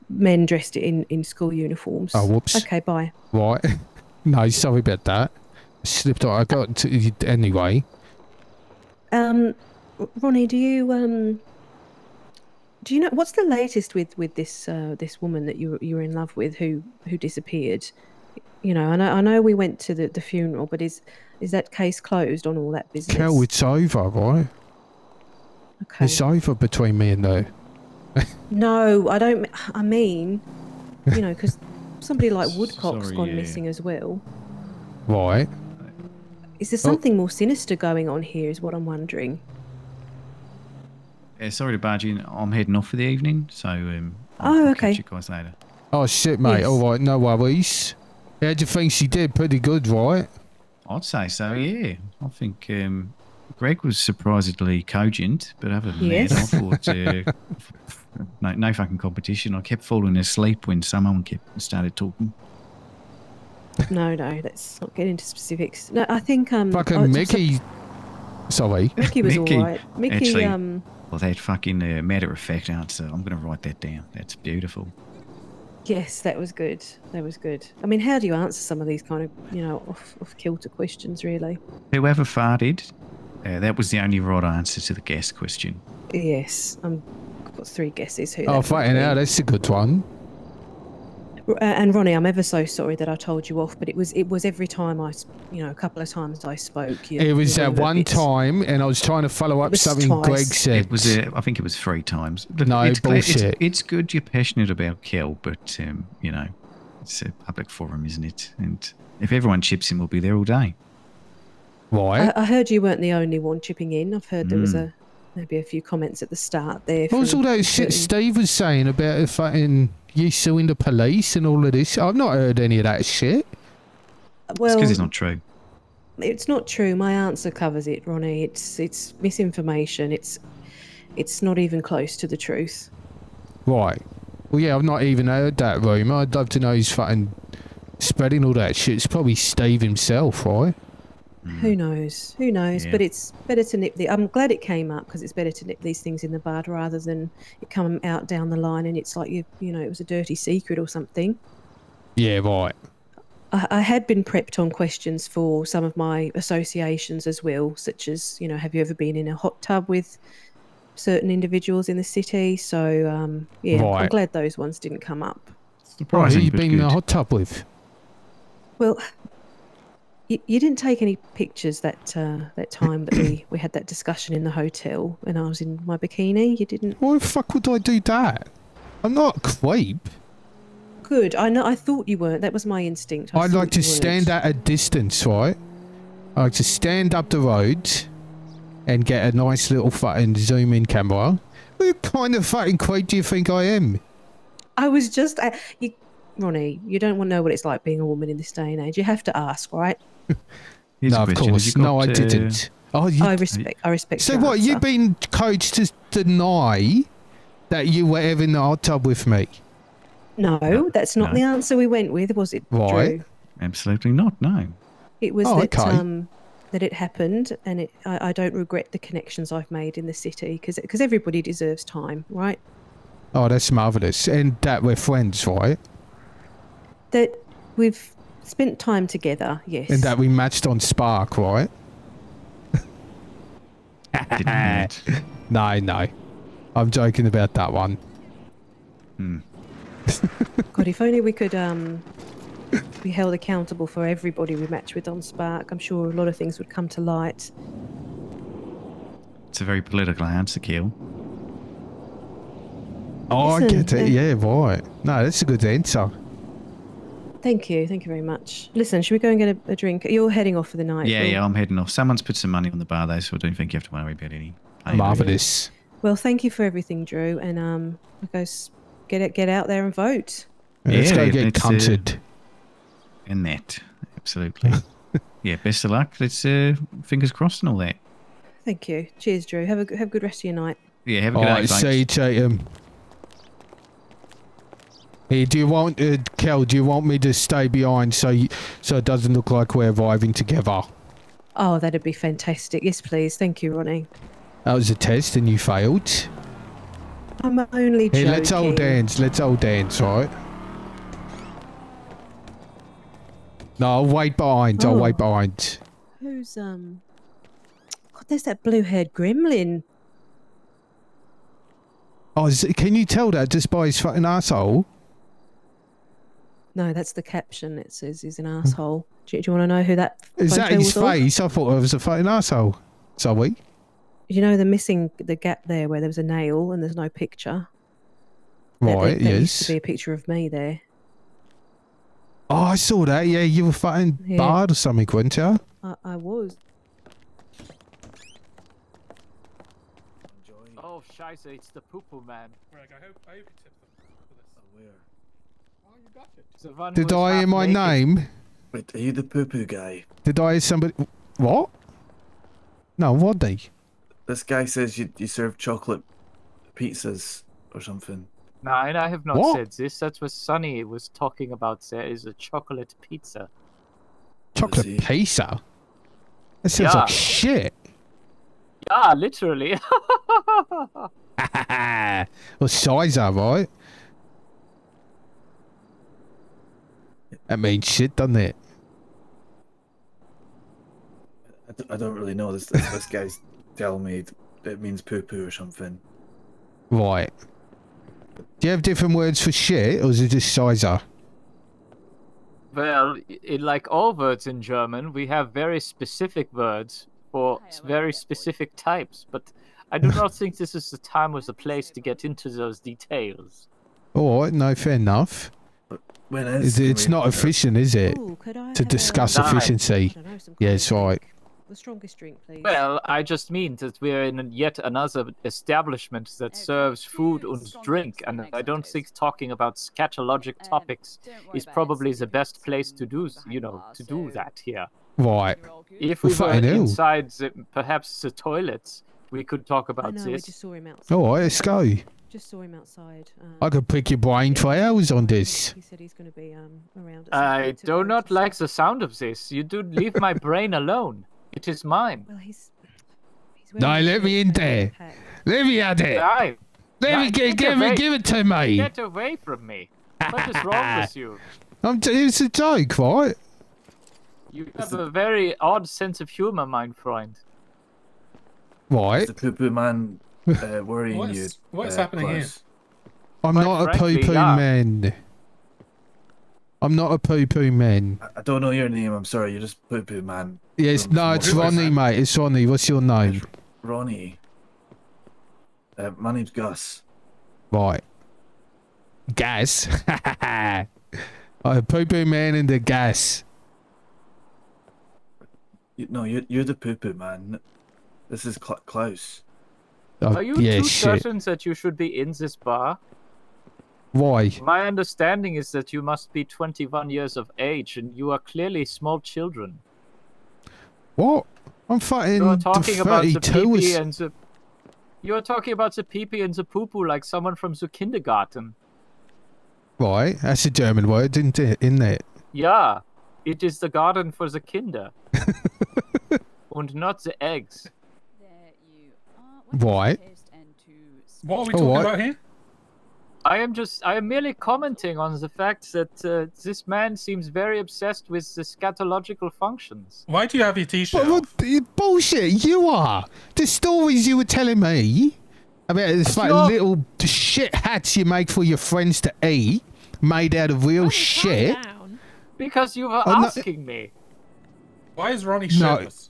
Men dressed in school uniforms. Oh, whoops. Okay, bye. Right. No, sorry about that. slipped on. I got to, anyway. Ronnie, do you know what's the latest with this this woman that you were in love with who disappeared? You know, I know we went to the funeral, but is that case closed on all that business? Kel, it's over, right? Okay. It's over between me and her. No, I don't. I mean, you know, because somebody like Woodcock's gone missing as well. Right. Is there something more sinister going on here? Is what I'm wondering. Sorry to barge in. I'm heading off for the evening, so I'll okay. catch you guys later. Oh shit, mate. Yes. All right, no worries. How do you think she did? Pretty good, right? I'd say so, yeah. I think Greg was surprisingly cogent, but other than that, I thought no fucking competition. I kept falling asleep when someone started talking. No, let's not get into specifics. No, I think fucking Mickey. Sorry, Mickey was all right. Mickey, actually, well, that fucking matter of fact answer. I'm going to write that down. That's beautiful. Yes, that was good. That was good. I mean, how do you answer some of these kind of, you know, off kilter questions, really? Whoever farted, that was the only right answer to the guess question. Yes, I've got 3 guesses. Who? Oh, fucking hell, that's a good one. And Ronnie, I'm ever so sorry that I told you off, but it was every time a couple of times I spoke. It was that one time, and I was trying to follow up something twice. Greg said. It was, I think it was 3 times. Look, No, it's bullshit. It's good you're passionate about Kel, but, you know, it's a public forum, isn't it? And if everyone chips in, we'll be there all day. Why? I heard you weren't the only one chipping in. I've heard there was maybe a few comments at the start there. What was all that shit Steve was saying about fucking you suing the police and all of this? I've not heard any of that shit. Well, it's because it's not true. It's not true. My answer covers it, Ronnie. It's misinformation. It's not even close to the truth. Right. Well, yeah, I've not even heard that rumour. I'd love to know who's fucking spreading all that shit. It's probably Steve himself, right? Who knows? Who knows? Yeah. But it's better to nip I'm glad it came up because it's better to nip these things in the bud rather than it come out down the line and it's like you know it was a dirty secret or something. Yeah, right. I had been prepped on questions for some of my associations as well, such as, you know, have you ever been in a hot tub with certain individuals in the city? So, yeah, I'm Right. glad those ones didn't come up. Right, who you been in a hot tub with? Well, you didn't take any pictures that time that we had that discussion in the hotel when I was in my bikini. You didn't. Why the fuck would I do that? I'm not a creep. Good. I know. I thought you weren't. That was my instinct. I'd like thought to you weren't. stand at a distance, right? I like to stand up the road and get a nice little fucking zoom in camera. What kind of fucking creep do you think I am? I was just, Ronnie. You don't want to know what it's like being a woman in this day and age. You have to ask, right? No, of course. No, I didn't. Oh, I respect. So your what? answer. You've been coached to deny that you were ever in the hot tub with me? No, that's not no. the answer we went with, was it, Right. Drew? Absolutely not, no. It was Oh, that okay. that it happened, and I don't regret the connections I've made in the city because everybody deserves time, right? Oh, that's marvellous. And that we're friends, right? That we've spent time together, yes. And that we matched on Spark, right? No. I'm joking about that one. God, if only we could be held accountable for everybody we match with on Spark. I'm sure a lot of things would come to light. It's a very political answer, Kel. Oh, I Listen, get it. Yeah, right. No, that's a good answer. Thank you very much. Listen, should we go and get a drink? You're heading off for the night. Yeah, I'm heading off. Someone's put some money on the bar, though, so I don't think you have to worry about any. Marvellous. Well, thank you for everything, Drew, and I go get out there and vote. Let's go get let's, cunted. And that, absolutely. Yeah, best of luck. Let's fingers crossed and all that. Thank you. Cheers, Drew. Have a good rest of your night. Yeah, have a good All day, right, folks. see you, Tatum. Hey, do you want, Kel, do you want me to stay behind so it doesn't look like we're arriving together? Oh, that'd be fantastic. Yes, please. Thank you, Ronnie. That was a test and you failed. I'm only Hey, joking. let's all dance, right? No, I'll wait behind. I'll Oh. wait behind. Who's God, there's that blue-haired gremlin. Oh, can you tell that just by his fucking asshole? No, that's the caption. It says he's an asshole. Do you want to know who that Is that photo his was of? face? I thought it was a fucking asshole. Sorry. You know the gap there where there was a nail and there's no picture? Right, There used yes. to be a picture of me there. Oh, I saw that. Yeah, you were fucking Yeah. barred or something, weren't you? I was. Oh, scheiße, it's the poo-poo man. Greg, I hope you tip them for this. Where? Oh, you got it. The one Did who is I hear half my naked. name? Wait, are you the poo-poo guy? Did I hear somebody... What? No, what they? This guy says you serve chocolate pizzas or something. No, I have not What? said this. That's what Sonny was talking about. There is a chocolate pizza. Chocolate pizza? That sounds Yeah. like shit. Yeah, literally. Well, Sizer, right? That means shit, doesn't it? I don't really know. This guy's telling me it means poo-poo or something. Right. Do you have different words for shit, or is it just Sizer? Well, like all words in German, we have very specific words for very specific types, but I do not think this is the time or the place to get into those details. Alright, no, fair enough. When It's not efficient, is it? Ooh, could I To have discuss No. efficiency. I don't know, some Yeah, it's right. The strongest drink, please. Well, I just mean that we're in yet another establishment that serves food and drink, and I don't think talking about scatologic topics is probably the best place to do, to do that here. Right. If we Well, were fucking hell. inside perhaps the toilets, we could talk I about know, we this. just saw him outside. Alright, let's go. Just saw him outside. I could pick your brain for hours on this. He said he's going to be around. At some I point to do go not to like the sound of this. You do leave my brain alone. It is mine. Well, he's No, let me in there. Let me at it. Aye. Let me give it to me. Get away from me. What is wrong with you? It's a joke, right? You have a very odd sense of humor, my friend. Right. Is the poo-poo man worrying you? What's happening here? Klaus? I'm Quite not a frankly, poo-poo yeah. man. I'm not a poo-poo man. I don't know your name. I'm sorry. You're just poo-poo man. Yes, no, it's Ronnie, mate. It's Ronnie. What's your name? Ronnie. My name's Gus. Right. Gas. A poo-poo man in the gas. No, you're the poo-poo man. This is Klaus. Oh, Are you yeah, too shit. certain that you should be in this bar? Why? My understanding is that you must be 21 years of age, and you are clearly small children. What? I'm fucking You're talking about the 32 pee-pee is... and the... You're talking about the pee-pee and the poo-poo like someone from the kindergarten. Right, that's a German word, isn't it? Yeah, it is the garden for the kinder. And not the eggs. Right. What are we Oh, talking what? Oh, about here? I am merely commenting on the fact that this man seems very obsessed with the scatological functions. Why do you have your t-shirt? Bullshit, you are. The stories you were telling me about this like Sure. little shit hats you make for your friends to eat, made out of real shit. Because you were Oh, no- asking me. Why is Ronnie No. shirtless?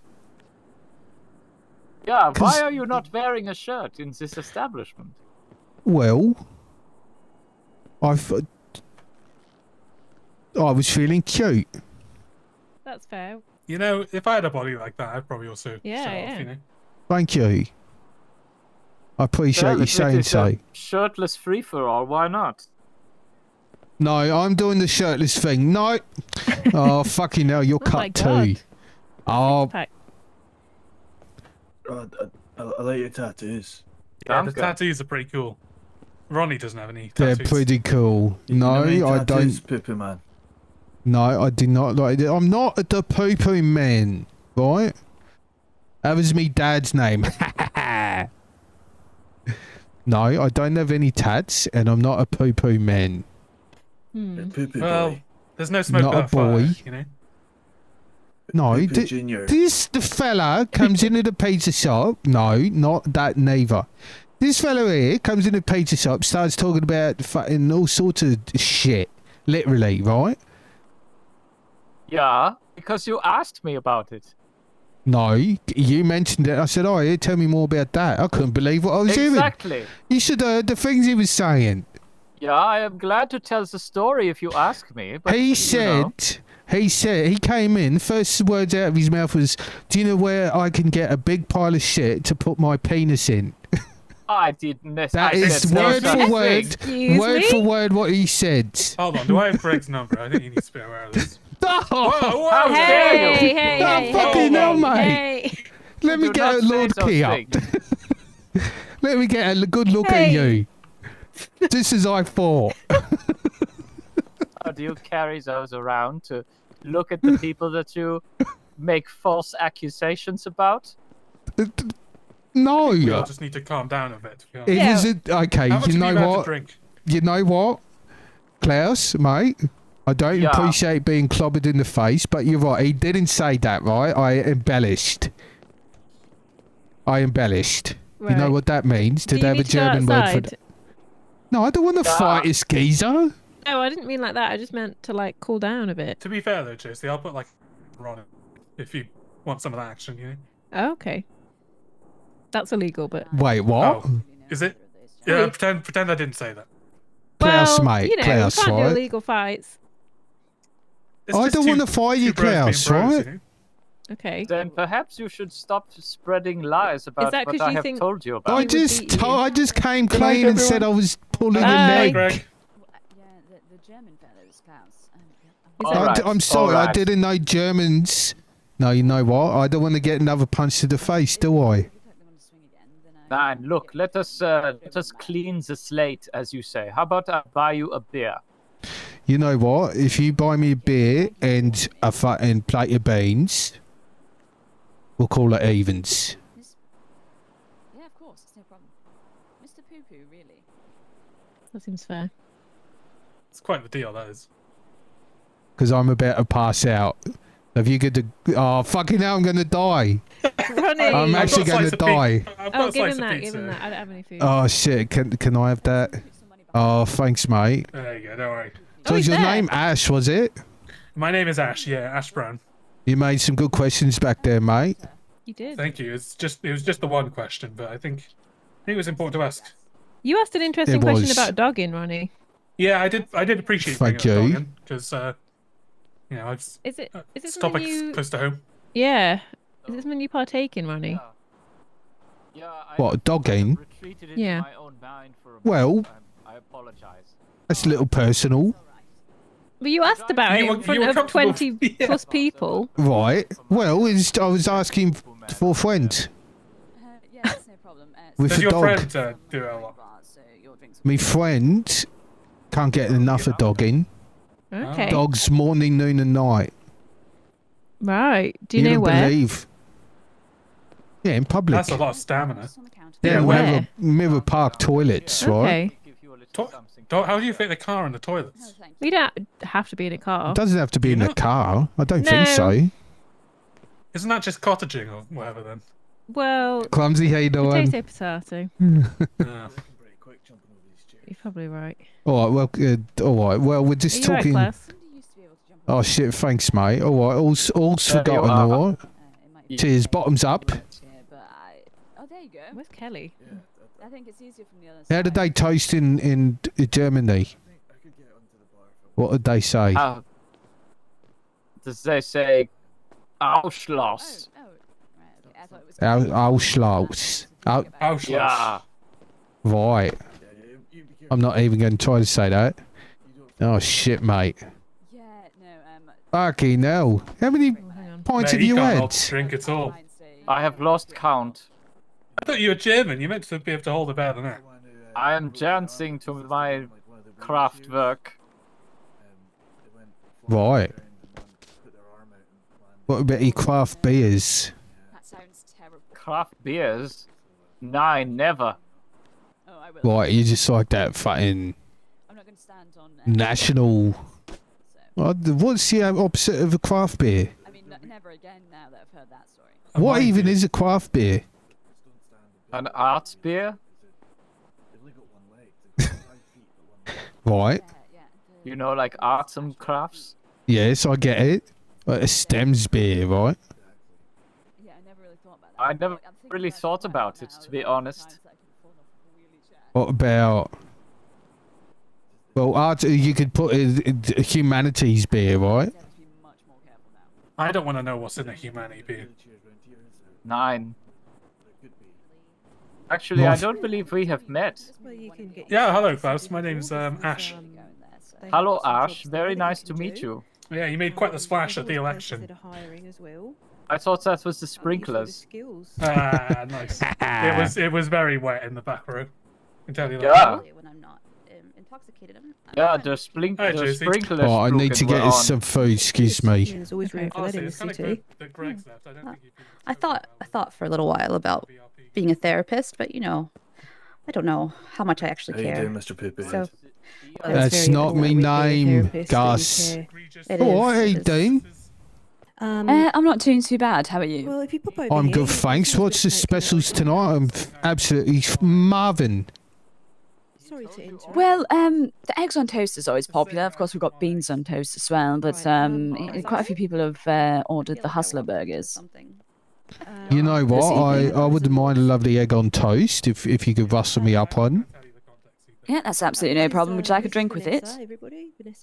Yeah, why 'Cause- are you not wearing a shirt in this establishment? Well, I was feeling cute. That's fair. You know, if I had a body like that, I'd probably also Yeah, show yeah. off, you know? Thank you. I appreciate Well, you if it saying is so. a shirtless free-for-all, why not? No, I'm doing the shirtless thing. No. Oh, fucking hell, you're Oh my cut too. God. Oh, Pack. Oh, I like your tattoos. Yeah, the Okay. tattoos are pretty cool. Ronnie doesn't have any they're tattoos. pretty cool. No, You know any I tattoos, don't. Poo-poo man. No, I did not like it. I'm not the poo-poo man, right? That was me dad's name. No, I don't have any tats, and I'm not a poo-poo man. Poo-poo Well, boy. there's no smoke Not a without fire, boy. you know? No, Poo-poo Junior. the fella comes into the pizza shop. No, not that neither. This fella here comes in the pizza shop, starts talking about fucking all sorts of shit. Literally, right? Yeah, because you asked me about it. No, you mentioned it. I said, oh, yeah, tell me more about that. I couldn't believe what I was hearing. Exactly. You should have heard the things he was saying. Yeah, I am glad to tell the story if you ask me. But He said, he came in, first words out of his mouth was, do you know where I can get a big pile of shit to put my penis in? I didn't That necessarily. is word for word what he said. Hold on, do I have Greg's number? I think you need to be aware of this. Oh, whoa, How dare you? Oh, fucking hell, mate. Let me get a Lord key up. Let me get a good look at you. Just as I thought. How do you carry those around to look at the people that you make false accusations about? No. We all just need to calm down a bit. It was okay, How much you have know had to what? drink? You know what? Klaus, mate, I don't appreciate being clobbered in the face, but you're right. He didn't say that, right? I embellished. You know what that means? Do Did you they have a need to go German word for outside? that? No, I don't want to fight this geezer. No, I didn't mean like that. I just meant to like cool down a bit. To be fair though, Chasey, I'll put like Ronnie if you want some of that action, you know. Oh, okay. That's illegal, but Wait, what? Oh, is it? Yeah, pretend I didn't say that. Klaus, well, mate, you know, Klaus, you can't do right? illegal fights. I don't want to fight you, Klaus, right? Okay. Then perhaps you should stop spreading lies about that what 'cause I you have think told you about. I just came Good night, clean and said I everyone. was pulling Bye. a leg. Greg. The German fellows, Klaus. I'm sorry, I didn't know Germans. No, you know what? I don't want to get another punch to the face, do I? Fine, look, let us clean the slate, as you say. How about I buy you a beer? You know what? If you buy me a beer and a fucking plate of beans, we'll call it evens. Yeah, of course, it's no problem. Mr. Poo Poo, really? That seems fair. It's quite the deal, that is. Because I'm about to pass out. Have you got to... Oh, fucking hell, I'm going to die. Ronnie! I'm actually going to die. Oh, give him that, give him that. I don't have any food. Oh, shit. Can I have that? Oh, thanks, mate. There you go, don't worry. So was your name Ash, was it? My name is Ash, yeah, Ash Brown. You made some good questions back there, mate. You did. Thank you. It was just the one question, but I think it was important to ask. You asked an interesting It question was. about dogging, Ronnie. Yeah, I did appreciate Thank being you. because you know, it's Is this topic something you... close to home. Yeah. Is this something you partake in, Ronnie? What, dogging? Yeah. Well, I apologize. that's a little personal. But you asked about it You in were front of comfortable. 20 plus people. Right. Well, I was asking for friends. Yeah, that's no problem. With Does a your dog. friend do it a lot? My friend can't get enough of dogging. Okay. Dogs morning, noon and night. Right. Do you know don't where? believe. Yeah, in public. That's a lot of stamina. Yeah, where? Mirror Park toilets, right? Okay. How do you fit the car in the toilets? We don't have to be in a car. It doesn't have to be in a car. I don't think No. so. Isn't that just cottaging or whatever then? Well, Clumsy, how you doing? potato, potato. Yeah. You're probably right. All right, well, all right. Well, we're just Are you right, talking. Klaus? Oh shit! Thanks, mate. All right, all's forgotten. are. All right. Cheers. Bottoms up. Oh, there you go. Where's Kelly? I think it's easier from the other How did they toast in Germany? What did they say? Does they say Ausschloss? Auschlitz. Yeah. Right. I'm not even going to try to say that. Oh shit, mate. Fucking hell. How many pints have Mate, you can't had? hold drink at all. I have lost count. I thought you were German. You meant to be able to hold it better than that. I am dancing to my Kraftwerk. Right. What about your craft beers? Craft beers? Nine, never. Right, you just like that fucking national. What's the opposite of a craft beer? never again now that I've heard that story. What even is a craft beer? An art beer? Right. You know, like arts and crafts? Yes, I get it. A stems beer, right? I never really thought about it, to be honest. What about? Well, art. You could put a humanities beer, right? I don't want to know what's in a humanity beer. 9. Actually, I don't believe we have met. Yeah, hello, Klaus. My name's Ash. Hello, Ash. Very nice to meet you. Yeah, you made quite the splash at the election. I thought that was the sprinklers. Ah, nice. It was very wet in the back row. I can tell you that. Yeah. When I'm not intoxicated. Yeah, the sprinklers. Oh, I need to get us some food. Excuse me. There's always room for that in the city. I thought for a little while about being a therapist, but I don't know how much I actually care. How you doing, Mr. Poopy? So, That's not me name, Gus. Oh, how you doing? I'm not doing too bad. How are you? Well, if you pop over I'm here, good, thanks. What's the specials tonight? I'm absolutely marvin. Sorry to interrupt. Well, the eggs on toast is always popular. Of course, we've got beans on toast as well. But quite a few people have ordered the Hustler burgers. You know what? I wouldn't mind a lovely egg on toast if you could rustle me up one. Yeah, that's absolutely no problem. Would you like a drink with it?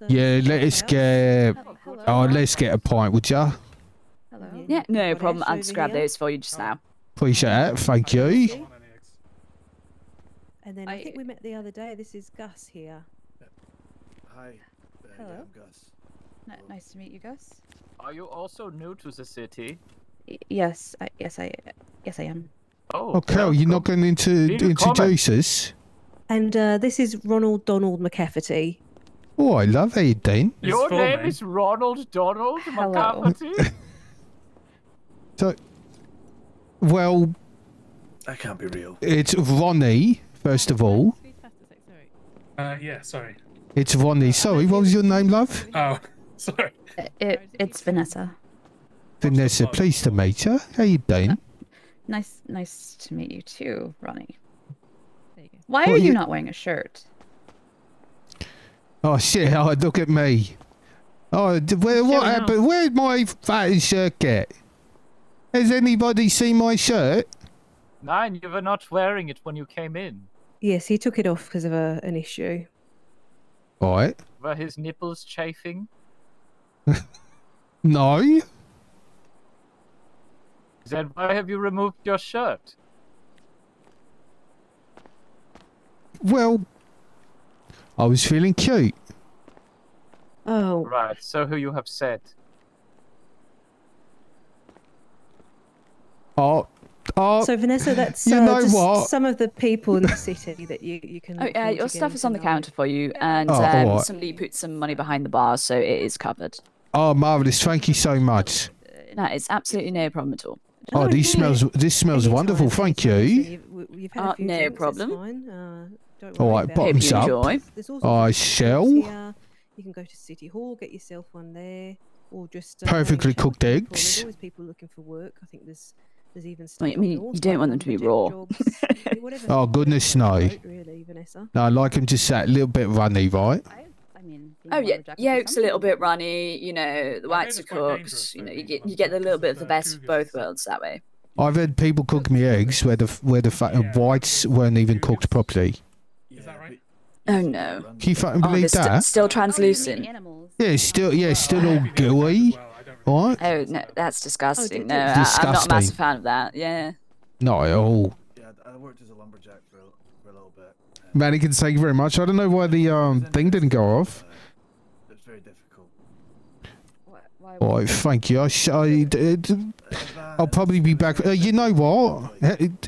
Yeah, let's get a pint, would ya? Yeah, no problem. I'll just grab those for you just now. Appreciate that. Thank you. And then I think we met the other day. This is Gus here. Hi. Hello. I'm Gus. Nice to meet you, Gus. Are you also new to the city? Yes, I am. Oh, Okay, you're not going to introduce us? And this is Ronald Donald McCafferty. Oh, I love it, Dean. Your name is Ronald Donald McCafferty? So, well, That can't be real. it's Ronnie, first of all. Yeah, sorry. It's Ronnie. Sorry, what was your name, love? Oh, sorry. It's Vanessa. Vanessa, pleased to meet you. How you doing? Nice to meet you too, Ronnie. Why are you not wearing a shirt? Oh, shit, look at me. Oh, what happened? Where'd my fat shirt get? Has anybody seen my shirt? 9, you were not wearing it when you came in. Yes, he took it off because of an issue. Right. Were his nipples chafing? No. Then why have you removed your shirt? Well, I was feeling cute. Oh. Right, so who you have said. Oh. So Vanessa, that's you know just what? some of the people in the city that you can. Oh, yeah, your stuff is on the counter for you, and alright. somebody put some money behind the bar, so it is covered. Oh, marvellous. Thank you so much. No, it's absolutely no problem at all. Oh, this smells wonderful. Thank you. You've had a few no drinks, problem. It's fine. Don't All worry right, about bottoms it. up. There's also I food shall. here. You can go to City Hall, get yourself one there, or just Perfectly chat with cooked people. eggs. There's always people looking for work. I think there's even stuff. Well, I mean, you don't want them to be raw. Oh, goodness no. Really, Vanessa. No, I like him just that little bit runny, right? Oh yeah, yolk's a little bit runny. The whites are cooked. You get a little bit of the best of both worlds that way. I've had people cook me eggs where the whites weren't even cooked properly. Oh no! Can you fucking believe that? Still translucent. Yeah, it's still all gooey. Right? Oh no, that's disgusting. No, Disgusting. I'm not a massive fan of that. Yeah. Not at all. Yeah, I worked as a lumberjack for a little bit. Mannequin, thank you very much. I don't know why the thing didn't go off. It's very difficult. Right, thank you. I'll probably be back. You know what?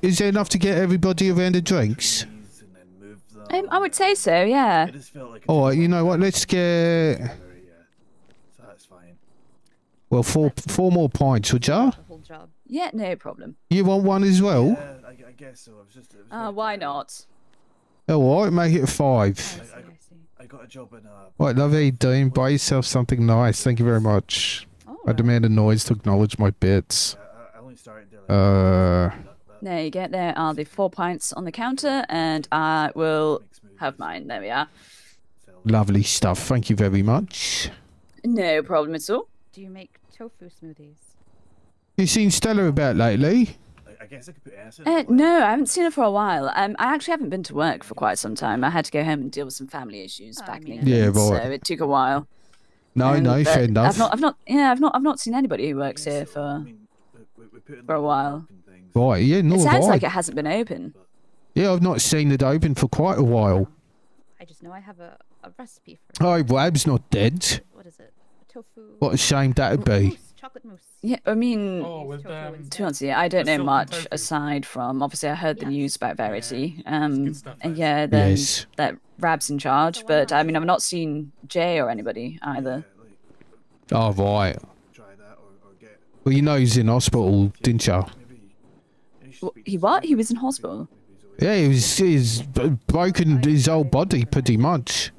Is there enough to get everybody around the drinks? I would say so. Yeah. All right, you know what? Let's get. Well, four more pints, would ya? Yeah, no problem. You want one as well? I guess so. Why not? All right, make it 5. I got a job in Right, love how you doing. Buy yourself something nice. Thank you very much. Oh, I demand a noise to acknowledge my bits. There you get. There are the 4 pints on the counter, and I will have mine. There we are. Lovely stuff. Thank you very much. No problem at all. Do you make tofu smoothies? You seen Stella about lately? I guess I could put S in. No, I haven't seen her for a while. I actually haven't been to work for quite some time. I had to go home and deal with some family issues back in England, Yeah, right. so it took a while. No, but fair enough. I've not seen anybody who works here for a while. Right, yeah, no, It sounds right. like it hasn't been open. Yeah, I've not seen it open for quite a while. I just know I have a recipe for Oh, Rab's not dead. what is it? Tofu. What a shame that'd be. Chocolate mousse. Yeah, I mean, with, to be honest, yeah, I don't know much aside from obviously I heard the news about Verity, and yeah, then Yes. that Rab's in charge, but I mean I've not seen Jay or anybody either. Oh, right. Well, you know he's in hospital, didn't you? He what? He was in hospital. Yeah, he's broken his whole body pretty much.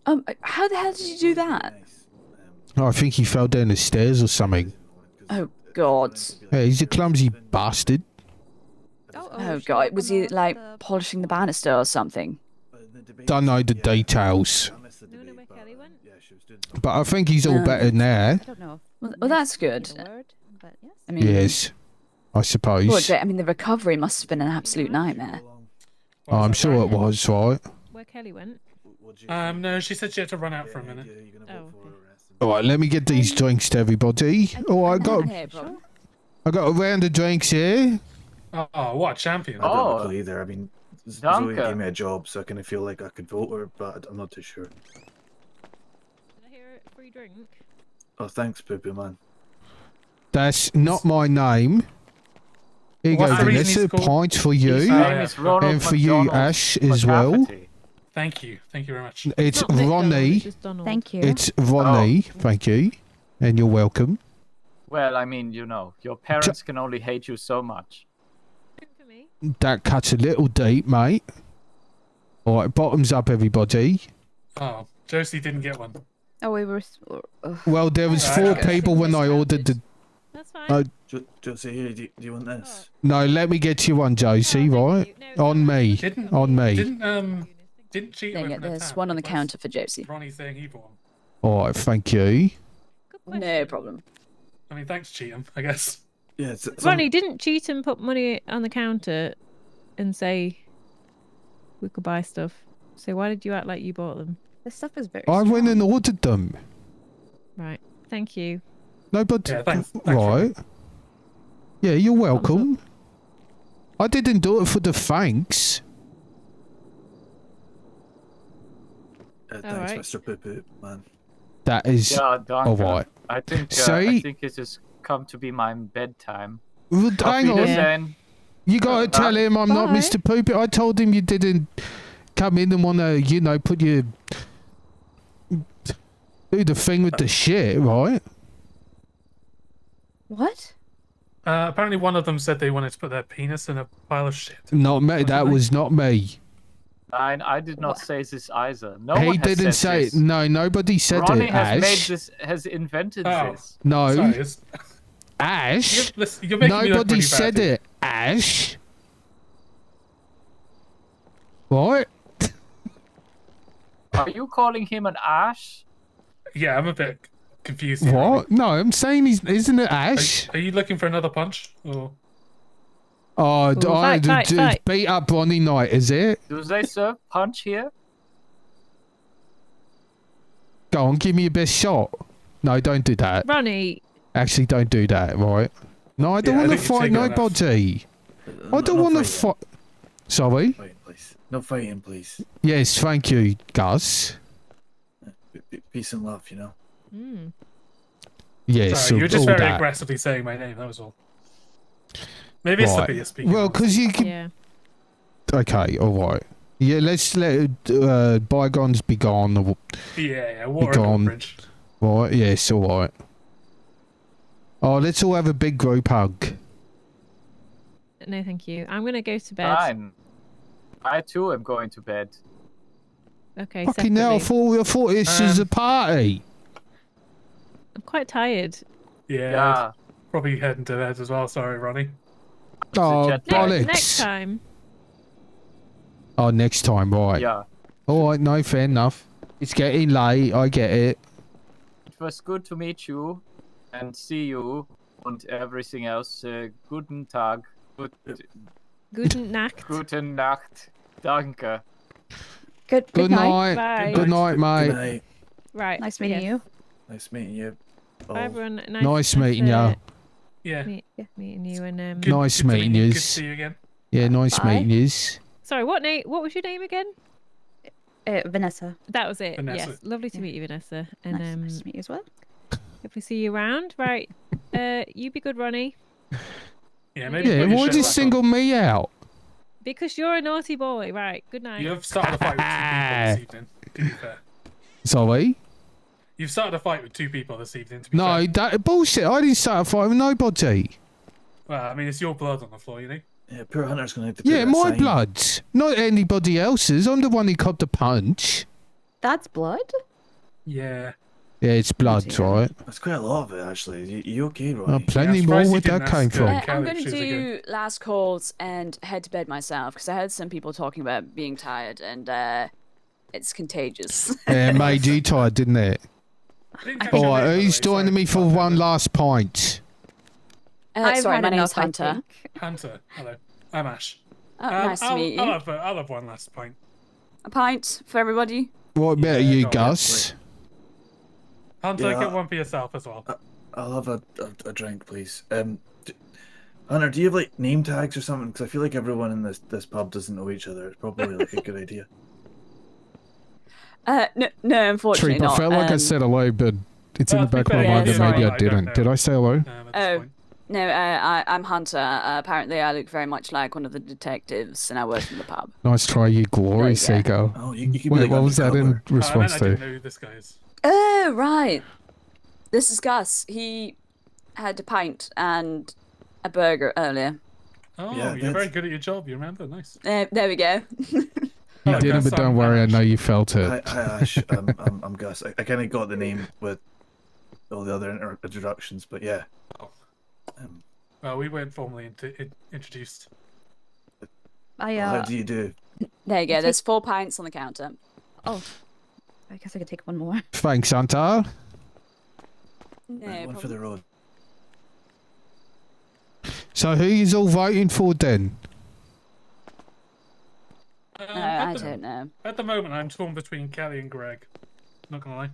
How the hell did you do that? I think he fell down the stairs or something. Oh God. Yeah, he's a clumsy bastard. Oh God, was he like polishing the banister or something? Don't know the details. But I think he's all better now. Well, that's good. I mean, Yes, I suppose. well, Jay, I mean, the recovery must have been an absolute nightmare. Oh, I'm sure it was, right? Where Kelly went? No, she said she had to run out for a minute. Oh. All right, let me get these drinks to everybody. Oh, I got a round of drinks here. Oh, what a champion! I don't know either. I mean, Zoe Danke. gave me a job, so I kind of feel like I could vote her, but I'm not too sure. Did I hear a free drink? Oh, thanks, Poo Poo Man. That's not my name. Here you What's go, the reason Vanessa. he's called- Point for you. His name is Ronald And for you, McDonald Ash, as well. McCafferty. Thank you very much. It's Ronnie. Thank you. It's Ronnie. Thank you. And you're welcome. Well, I mean, you know, your parents can only hate you so much. That cuts a little deep, mate. All right, bottoms up, everybody. Oh, Josie didn't get one. Oh, we were. Well, there was 4 people when I ordered the... That's fine. Josie, here, do you want this? No, let me get you one, Josie, right? On me. On me. Didn't cheat Dang it, there's one on the counter for Josie. Ronnie saying he bought one. All right, thank you. No problem. I mean, thanks, Cheatham, I guess. Yeah, Ronnie, didn't Cheatham put money on the counter and say we could buy stuff? So why did you act like you bought them? This stuff is very. I went and ordered them. Right. Thank you. No, but... Yeah, thanks, right. Yeah, you're welcome. I didn't do it for the thanks. Thanks, Alright. Mr. Poo Poo Man. That is... Yeah, danke. all right. I think See? it has come to be my bedtime. Well, Auf hang on. Wiedersehen. You gotta tell him I'm not Bye. Mr. Poopy. I told him you didn't come in and wanna, you know, put your... do the thing with the shit, right? What? Apparently one of them said they wanted to put their penis in a pile of shit. Not me. That was not me. I did not say this either. No He one has didn't said say this. it. No, nobody said Ronnie it, has made Ash. this, has invented Oh. this. No. Sorry, it's- Ash. You're making me look Nobody really said bad here. it, Ash. What? Are you calling him an ash? Yeah, I'm a bit confused. Here. What? No, I'm saying isn't it Ash? Are you looking for another punch? Or... Oh, fight, fight. beat up Ronnie night, is it? Do they serve punch here? Go on, give me your best shot. No, don't do that. Ronnie. Actually, don't do that, right? No, I don't Yeah, I want to think you've fight taken enough. nobody. I don't want to fight. Sorry? Fighting, please. No fighting, please. Yes, thank you, Gus. Peace and love, you know. Mm. Yes, Sorry, you were just all very that. aggressively saying my name, that was all. Maybe it's Right. the beer speaking. Well, because you can... Yeah. Okay, all right. Yeah, let's let bygones be gone. Yeah, Be water under the gone. bridge. Right, yes, all right. Oh, let's all have a big group hug. No, thank you. I'm gonna go to bed. Fine. I too am going to bed. Okay. Fucking hell, I separately. thought this was a party. I'm quite tired. Yeah. Probably heading to bed as well. Sorry, Ronnie. Oh, bollocks. Next time. Oh, next time, right. Yeah. Alright, no, fair enough. It's getting late, I get it. It was good to meet you and see you and everything else. Guten Tag. Guten Nacht. Guten Nacht. Danke. Good night. Bye. Good night, mate. Good night. Right. Nice meeting you. Nice meeting you. Bye, everyone. Nice meeting ya. Yeah. Meeting you and Nice meeting yous. Good to see you again. Yeah, nice Bye. meeting yous. Sorry, what was your name again? Vanessa. That was it. Vanessa. Yes, lovely to meet you, Vanessa. And nice to meet you as well. Hopefully see you around. Right. You be good, Ronnie. Yeah, maybe. Yeah, why did you single me out? Because you're a naughty boy. Right. Good night. You have started a fight with 2 people this evening. To be fair. Sorry? You've started a fight with 2 people this evening. To be No, fair. that bullshit. I didn't start a fight with nobody. Well, I mean, it's your blood on the floor, you know. Yeah, poor Hunter's gonna have to. Yeah, put that my sign. blood. Not anybody else's. I'm the one who copped the punch. That's blood? Yeah. Yeah, it's blood, right? That's quite a lot of it, actually. You okay, Ronnie? Oh, plenty more where that came from. I'm going to do last calls and head to bed myself because I heard some people talking about being tired and it's contagious. Yeah, it made you tired, didn't it? Alright, who's joining me for one last pint? I've sorry, had my name's enough, I Hunter. think. Hunter, hello. I'm Ash. Oh, nice to meet you. I'll have one last pint. A pint for everybody. What about you, go on, Gus? Hunter, Yeah. get one for yourself as well. I'll have a drink, please. Hunter, do you have like name tags or something? Because I feel like everyone in this pub doesn't know each other. It's probably like a good idea. No, unfortunately Treep, I not. felt like I said hello, but it's in the back of my mind that maybe I didn't. Did I say hello? Oh, no, I'm Hunter. Apparently, I look very much like one of the detectives, and I work in the pub. Nice try, you glory seagull. Oh, you could be Wait, like what was that in undercover. response I didn't to? know who this guy is. Oh, right. This is Gus. He had a pint and a burger earlier. Oh, Yeah, you're that's- very good at your job. You remember? Nice. There we go. You didn't, but don't worry, I know you felt it. Hi Ash. I'm Gus. I kind of got the name with all the other introductions, but yeah. Well, we weren't formally introduced. How do you do? There you go. There's 4 pints on the counter. Oh, I guess I could take one more. Thanks, Hunter. No One for the road. So who is all voting for then? I don't know. At the moment, I'm torn between Kelly and Greg. Not gonna lie.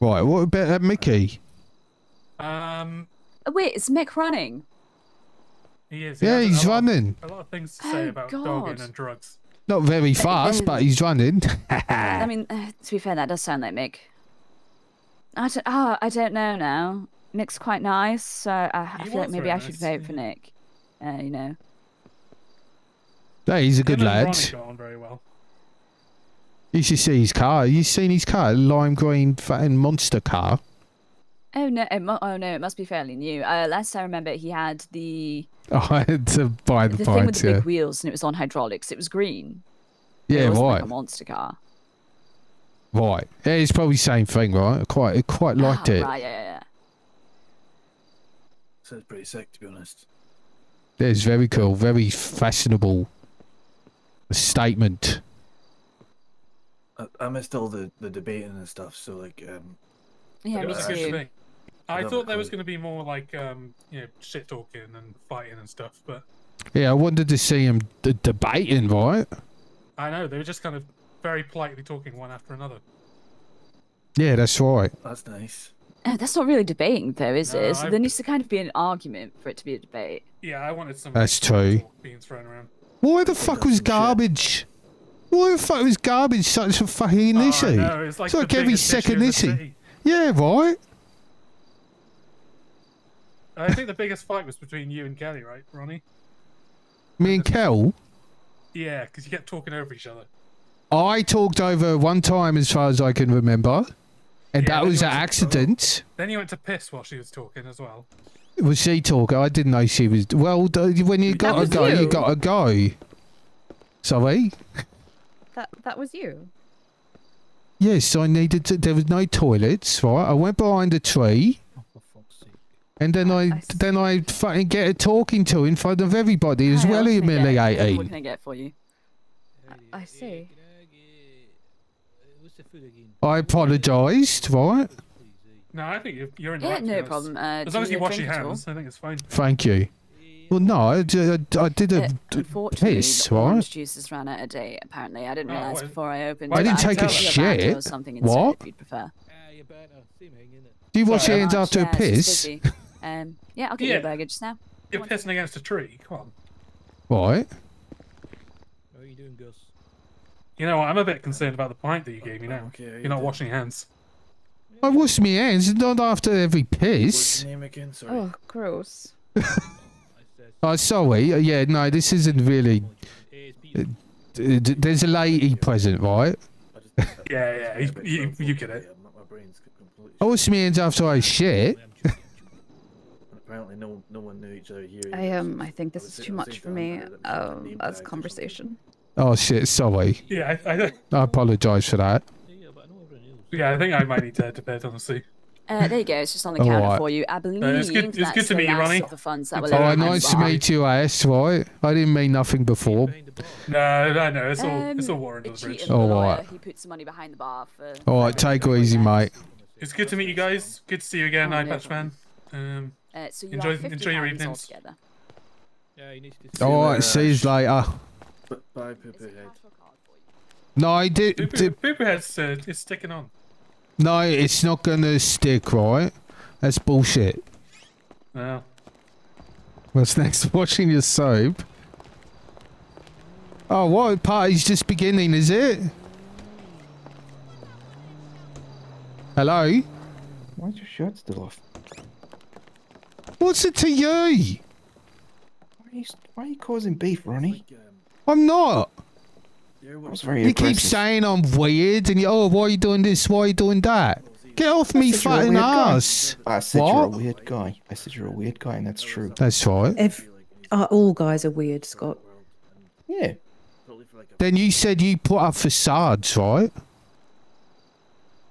Right, what about Mickey? Oh, wait, it's Mick running. He is. Yeah, has he's a lot- running. A lot of things to say about dogging and drugs. Not very fast, but he's running. I mean, to be fair, that does sound like Mick. I don't know now. Mick's quite nice, so I feel like was maybe very I should nice, vote for Nick. You know. Yeah, he's a good Him and lad. Ronnie got on very well. You should see his car. You seen his car? Lime green fucking monster car. Oh no! It must be fairly new. Last I remember, he had the I had to buy the thing with pints, the yeah. big wheels, and it was on hydraulics. It was green. Yeah, it wasn't right. like a monster car. Right. Yeah, it's probably the same thing, right? I quite liked it. Right, yeah. Sounds pretty sick, to be honest. Yeah, it's very cool, very fashionable statement. I missed all the debating and stuff, so like Yeah, it me was a good too. thing. I love thought it, there was cool. going to be more like shit talking and fighting and stuff, but Yeah, I wanted to see him debating, right? I know they were just kind of very politely talking one after another. Yeah, that's right. That's nice. That's not really debating, though, is No, it? So I've- there needs to kind of be an argument for it to be a debate. Yeah, I wanted some. That's true. talk being thrown around. Why the fuck was garbage? Why the fuck was garbage such a fucking issue? know, it's like the every biggest issue second in the issue. city. Yeah, right? I think the biggest fight was between you and Kelly, right, Ronnie? Me and Kel, Yeah, because you kept talking over each other. I talked over one time as far as I can remember. And Yeah, that then was you an went to- accident. Then you went to piss while she was talking as well. Was she talking? I didn't know she was. Well, when you got to was go, you you. got to go. Sorry? That was you. Yes, I needed to. There was no toilets, right? I went behind a tree And then I fucking get a talking to in front of everybody as well, What can humiliating. I get for you? I see. I apologised, right? No, I think you're in the Yeah, right. no to be honest. problem. As Do long as you you need a wash your drink at all? hands, I think it's fine. Thank you. Well, no, I did a Unfortunately, piss, the right? orange juice has run out of date. Apparently, I didn't Oh, realize well, before I opened. I it, didn't but take a can tell you about it or shit. something instead What? if you'd prefer. Do you wash your Sorry, hands March, after a yeah, it's piss? just busy. Yeah, I'll get you Yeah. a burger just now. You're pissing against a tree. Come on. Right. How are you doing, Gus? You know what? I'm a bit concerned about the pint that you gave me now. Okay, You're not washing your hands. I wash my hands, not after every What's piss. your name again? Sorry. Oh, gross. Oh, sorry. Yeah, no, this isn't really. There's a lady present, right? Yeah, you get it. My brain's completely. I wash my hands after I shit. Apparently, no one knew each other here. I think this is too much for me as conversation. Oh shit, sorry. Yeah, I I apologise for that. yeah, I think I might need to head to bed, honestly. There you go. It's just on the All counter right. for you. I believe It's good that's to the meet you, last Ronnie. of the funds that were Oh, left in nice to the bar. meet you, Ash, right? I didn't mean nothing before. No, I know. It's all water under the bridge. All right. He put some money behind the bar for. All right, take it easy, mate. It's good to meet you guys. Good to see you again, Oh, Eye no Patch Man. So you enjoy have 50 enjoy your pounds evenings. altogether. All right, see you later. Bye, Pippa Head. No, I did. Pooperhead's it's sticking on. No, it's not gonna stick, right? That's bullshit. No. What's next? Washing your soap. Oh, what? Party's just beginning, is it? Hello? Why's your shirt still off? What's it to you? Why are you causing beef, Ronnie? I'm not. That was very You keep aggressive. saying I'm weird, and why are you doing this? Why are you doing that? Get off me, said you're a fucking weird guy. ass. I said you're a What? weird guy. I said you're a weird guy, and that's true. That's right. All guys are weird, Scott. Yeah. Then you said you put up facades, right?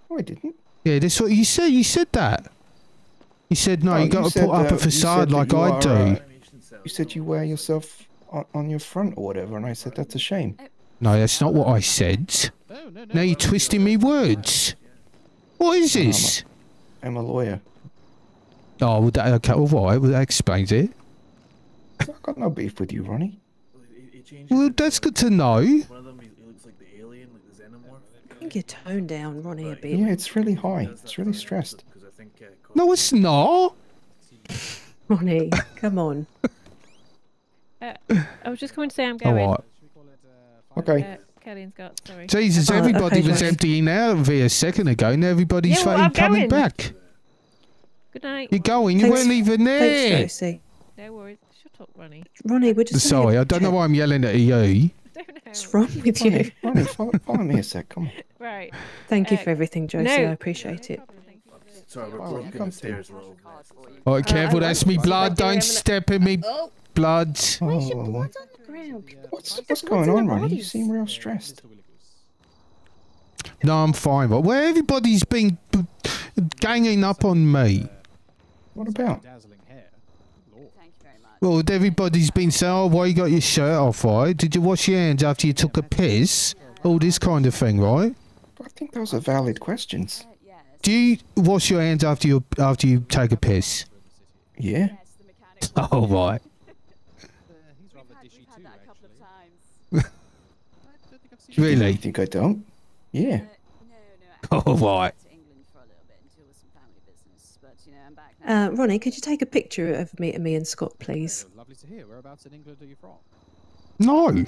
No, I didn't. Yeah, that's what you said. You said that. You said no. Oh, you got to said, put up a you said facade that like you I are, do. You said you wear yourself on your front or whatever, and I said that's a shame. No, that's not what I said. Now you're twisting me words. What is this? I'm a lawyer. Oh, well, okay, all right. Well, that explains it. I've got no beef with you, Ronnie. Well, that's good to know. One of them, he looks like the alien, like the xenomorph. I think you tone down Ronnie a bit. Yeah, it's really high. It's really stressed. No, it's not. Ronnie, come on. I was just coming to say I'm going. All right. Okay. Kelly and Scott, sorry. Jesus, everybody okay, was Joyce. emptying out of here a second ago, and everybody's Yeah, well, fucking I'm coming going. back. Good night. You're going. You Thanks- weren't even there. Thanks, Josie. No worries. Shut up, Ronnie. Ronnie, we're just. Sorry, I don't know why I'm yelling at you. What's wrong with you? Ronnie, follow me a sec. Come on. Right. Thank you for everything, Josie. no. I appreciate it. Sorry, we're Oh, walking come upstairs a little. All right, careful. That's me blood. Don't I'm gonna- step in me blood. Oh, what's going on, Ronnie? You seem real stressed. No, I'm fine. But where everybody's been ganging up on me. What about? Well, everybody's been saying, "Oh, why you got your shirt off? Right? Did you wash your hands after you took a piss? All this kind of thing, right? I think those are valid questions. Do you wash your hands after you take a piss? Yeah. Oh, right. Really? You think I don't? Yeah. Oh, right. Ronnie, could you take a picture of me and Scott, please? Lovely to hear. Whereabouts in England are you from? No.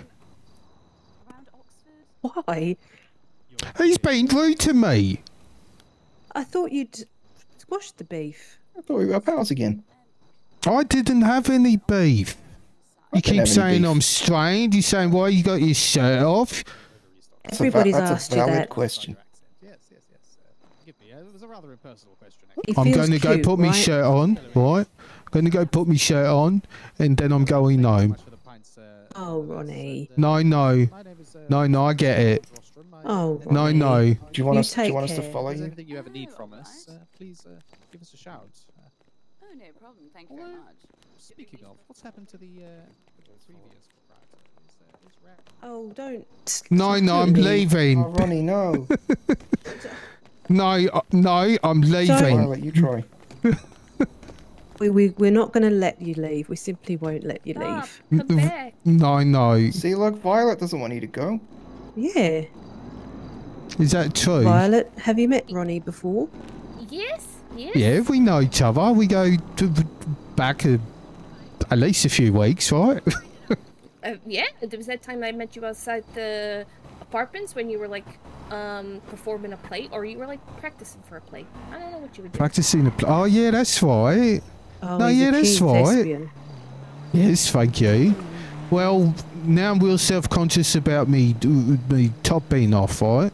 Why? He's been rude to me. I thought you'd squashed the beef. I thought we were pals again. I didn't have any beef. You didn't keep have any saying beef. I'm strange. You're saying, why you got your shirt off? Everybody's that's asked a you valid that. question. Yes. Forgive me. It was a rather impersonal question. It I'm feels going to go cute, put my right? shirt on, right? I'm going to go put my shirt on, and then I'm going home. Oh, Ronnie. No, I get it. Oh, No, Ronnie. no. Do you want us? Do take you want us to care. follow If there's you? anything you ever need from us, please give us a shout. Oh, no problem. Thank you very much. Speaking of, what's happened to the previous writer? Is Rat... Oh, don't. No, I'm leaving. Oh, Ronnie, no. No, I'm leaving. Violet, you try. We're not going to let you leave. We simply won't let you leave. Come back. No. See, look, Violet doesn't want you to go. Yeah. Is that true? Violet, have you met Ronnie before? Yes. Yeah, we know each other. We go back at least a few weeks, right? Yeah, there was that time I met you outside the apartments when you were like performing a play, or you were like practicing for a play. I don't know what you were doing. Practicing a play. Oh, yeah, that's right. Oh, no, he's yeah, a that's keen right. thespian. Yes, thank you. Well, now I'm real self-conscious about me top being off, right?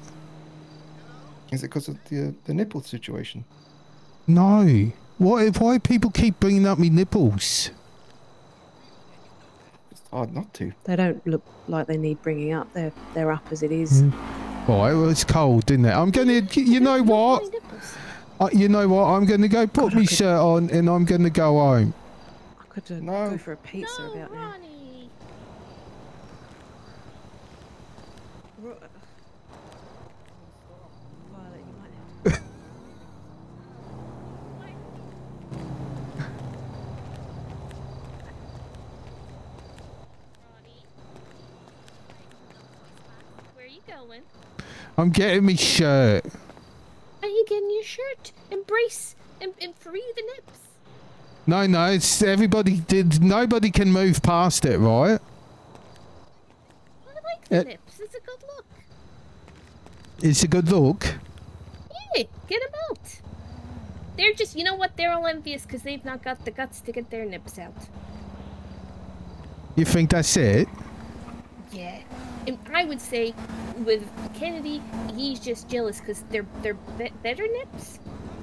Is it because of the nipple situation? No. Why people keep bringing up me nipples? It's hard not to. They don't look like they need bringing up. They're up as it is. Right, well, it's cold, isn't it? I'm gonna. You know what? You know what? I'm gonna go put my shirt on and I'm gonna go home. I could go for a pizza about now. Violet, you might have to. Where are you going? I'm getting me shirt. Are you getting your shirt? Embrace and free the nips. No, it's everybody did. Nobody can move past it, right? I like the nips. It's a good look. It's a good look. Yeah, get them out. They're just, you know what? They're all envious because they've not got the guts to get their nips out. You think that's it? Yeah. And I would say with Kennedy, he's just jealous because they're better nips.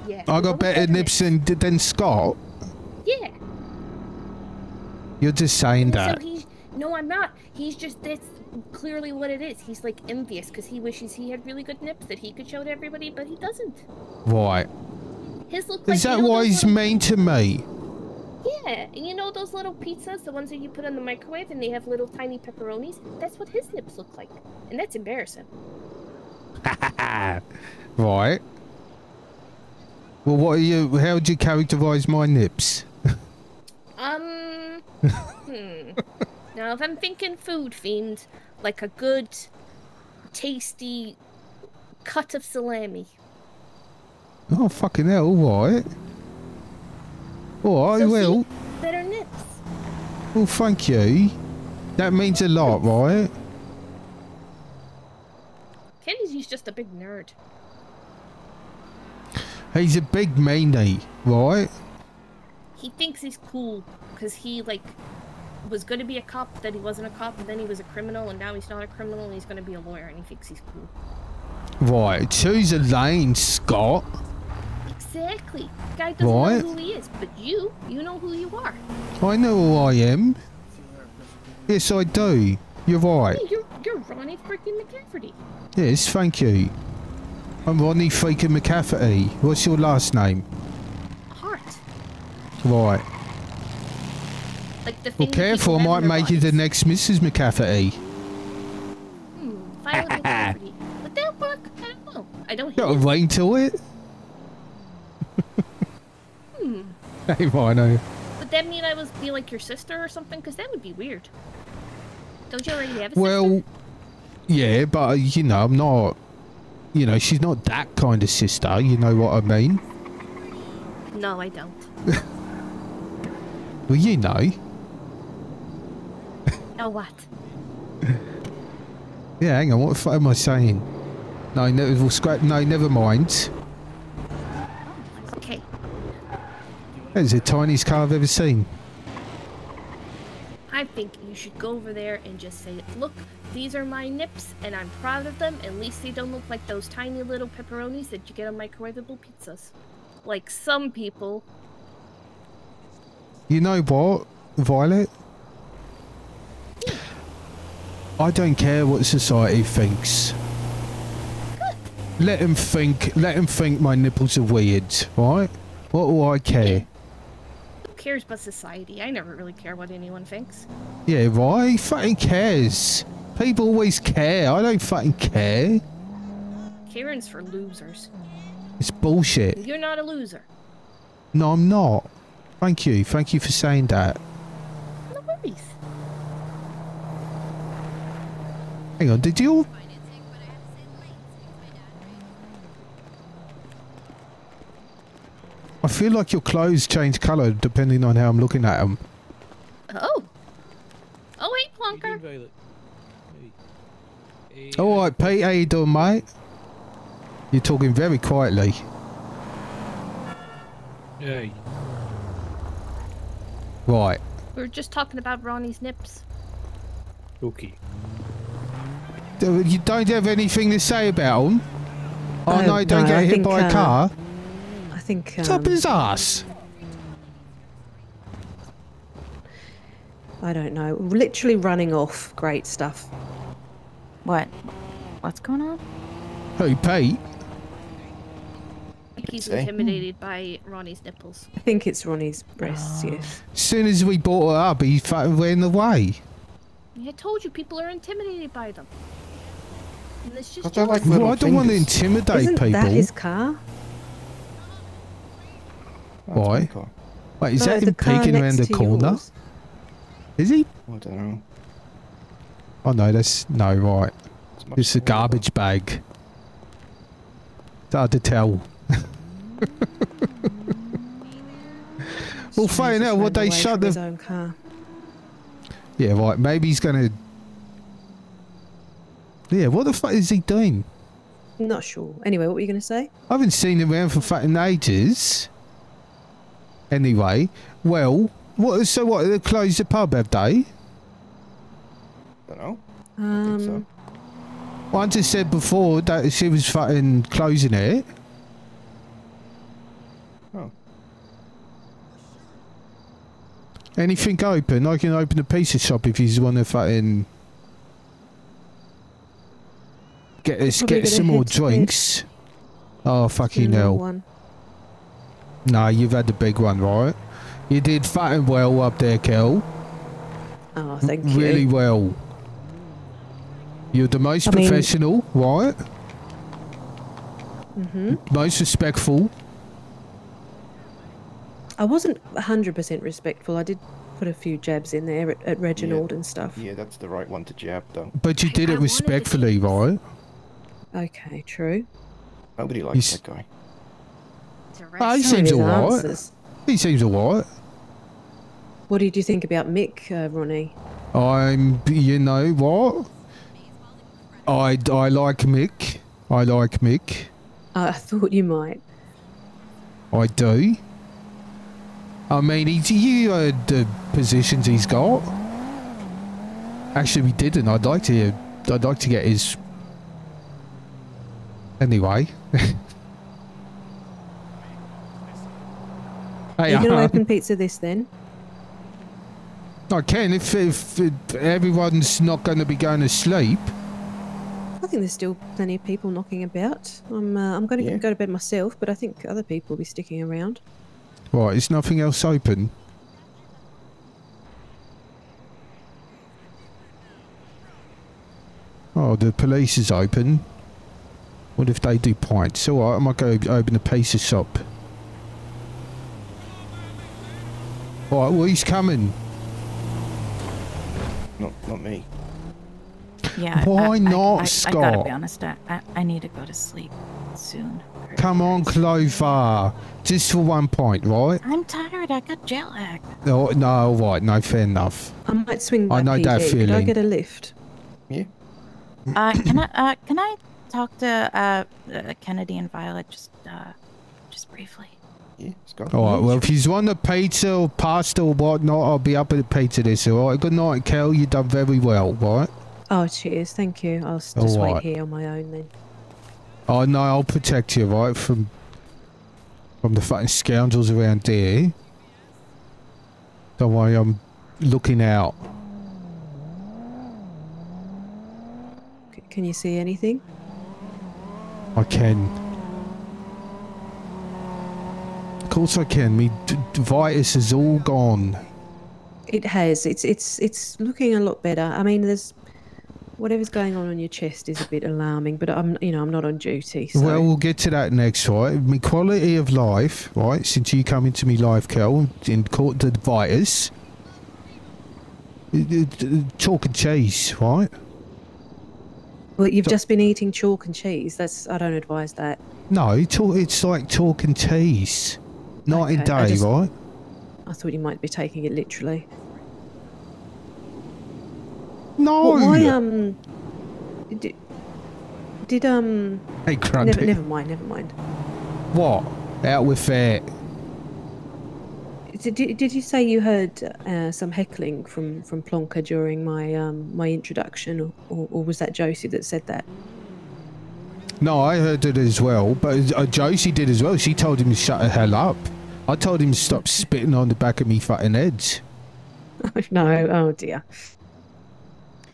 Yeah. I got better nips than Scott. Yeah. You're just saying that. So no, I'm not. He's just, that's clearly what it is. He's like envious because he wishes he had really good nips that he could show to everybody, but he doesn't. Right. His look like. Is that why he's mean to me? Yeah, and you know those little pizzas, the ones that you put in the microwave and they have little tiny pepperonis? That's what his nips look like. And that's embarrassing. Right. Well, how would you characterize my nips? Now, if I'm thinking food themed, like a good, tasty cut of salami. Oh, fucking hell, alright. Alright, well. Better nips. Well, thank you. That means a lot, right? Kennedy's just a big nerd. He's a big meanie, right? He thinks he's cool because he, like, was going to be a cop, then he wasn't a cop, and then he was a criminal, and now he's not a criminal, and he's going to be a lawyer, and he thinks he's cool. Right, choose a lane, Scott. Exactly. Guy doesn't know who he is, but you know who you are. I know who I am. Yes, I do. You're right. Hey, you're Ronnie freaking McCafferty. Yes, thank you. I'm Ronnie freaking McCafferty. What's your last name? Hart. Right. Like the Well, thing careful, I might make you the next Mrs. McCafferty. Violet McCafferty. Would that work? I don't know. I don't Got a ring to it? Hey, Rhino. Would that mean I was be like your sister or something? Because that would be weird. Don't you already have a Well, yeah, but, you know, I'm not... You know, she's not that kind of sister, you know what I mean? sister? No, I don't. Well, you know. Oh, what? Yeah, hang on, what the fuck am I saying? No, never mind. Okay. That's the tiniest car I've ever seen. I think you should go over there and just say, look, these are my nips, and I'm proud of them. At least they don't look like those tiny little pepperonis that you get on microwavable pizzas. Like some people. You know what, Violet? I don't care what society thinks. Let them think my nipples are weird, right? What do I care? cares but society? I never really care what anyone thinks. Yeah, right? Who fucking cares? People always care. I don't fucking care. Caring's for losers. It's bullshit. You're not a loser. No, I'm not. Thank you. Thank you for saying that. No worries. Hang on, did you... I feel like your clothes change colour depending on how I'm looking at them. Oh. Oh, hey, Plonker. Alright, Pete, how you doing, mate? You're talking very quietly. Hey. Right. We were just talking about Ronnie's nips. Okay. You don't have anything to say about them? Oh, no, don't no, get I hit think, by a car? I think... What's up his ass? I don't know. Literally running off. Great stuff. What? What's going on? Who, Pete? I think he's Say. intimidated by Ronnie's nipples. I think it's Ronnie's breasts, yes. As soon as we brought it up, he fucking went away. I told you, people are intimidated by them. And it's just Well, I don't want to intimidate Isn't people. that his car? Why? Wait, is No, that the him car peeking around next the to corner? yours. Is he? I don't know. Oh no, that's no right. It's a garbage bag. It's hard to tell. Well, fine out. What they shut his the. own car. Yeah, right. Maybe he's gonna. Yeah, what the fuck is he doing? Not sure. Anyway, what were you going to say? I haven't seen him around for fucking ages. Anyway, well, what? So what? They closed the pub, have they? Don't know. Well, I just said before that she was fucking closing it. Oh. Anything open? I can open a pizza shop if you want to fucking get us Probably get gonna some more head to bed. drinks. Oh fucking Little hell! one. Nah, you've had the big one, right? You did fucking well up there, Kel. Oh, thank you. Really well. You're the most I mean- professional, right? Most respectful. I wasn't 100% respectful. I did put a few jabs in there at Reginald and stuff. Yeah, that's the right one to jab, though. But you did it respectfully, right? Okay, true. Nobody likes that guy. Oh, he Some of seems his alright. answers. He seems alright. What did you think about Mick, Ronnie? You know what? I like Mick. I like Mick. I thought you might. I do. I mean, you heard the positions he's got. Actually, we didn't. I'd like to get his. Anyway. Are you going to open pizza this then? I can if everyone's not going to be going to sleep. I think there's still plenty of people knocking about. I'm going to go to bed myself, but I think other people will be sticking around. Right, is nothing else open? Oh, the police is open. What if they do pints? Alright, I might go open a pizza shop. Alright, well, he's coming. Not me. Yeah. Why not, I Scott? gotta be honest. I need to go to sleep soon. Come on, Clover. Just for 1 point, right? I'm tired. I got jet lag. Oh, no, alright, no, fair enough. I might swing by I know PJ. that Could I feeling. get a lift? Yeah. Can I talk to Kennedy and Violet just briefly? Yeah, Scott. Alright, well, if you want a pizza or pasta or whatnot, I'll be up at the pizza this, alright? Good night, Kel. You done very well, right? Oh, cheers. Thank you. I'll just Alright. wait here on my own then. Oh, no, I'll protect you, right? From the fucking scoundrels around there. Don't worry, I'm looking out. Can you see anything? I can. Of course I can. Me Vitus is all gone. It has. It's looking a lot better. I mean, there's whatever's going on your chest is a bit alarming, but I'm not on duty. So. Well, we'll get to that next, right? My quality of life, right? Since you come into me live, Kel, and caught the Vitus. Chalk and cheese, right? Well, you've just been eating chalk and cheese. I don't advise that. No, it's like chalk and cheese. Night and Okay, day, right? I thought you might be taking it literally. No. Why did Hey, Grundy. Never mind. What? Out with that. Did you say you heard some heckling from Plonker during my introduction, or was that Josie that said that? No, I heard it as well, but Josie did as well. She told him to shut the hell up. I told him to stop spitting on the back of me fucking heads. No, oh dear.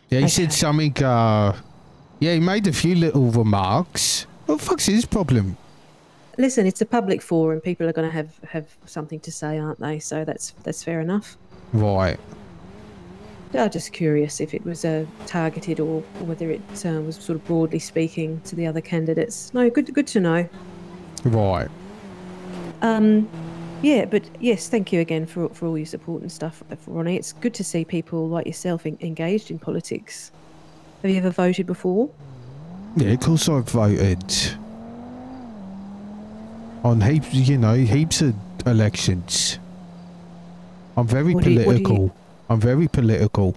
Yeah, he said something, yeah, he made a few little remarks. What the fuck's his problem? Listen, it's a public forum. People are going to have something to say, aren't they? So that's fair enough. Right. I'm just curious if it was targeted or whether it was sort of broadly speaking to the other candidates. No, good to know. Right. Yeah, but yes, thank you again for all your support and stuff, Ronnie. It's good to see people like yourself engaged in politics. Have you ever voted before? Yeah, of course I've voted. On heaps of elections. I'm very political. I'm very political.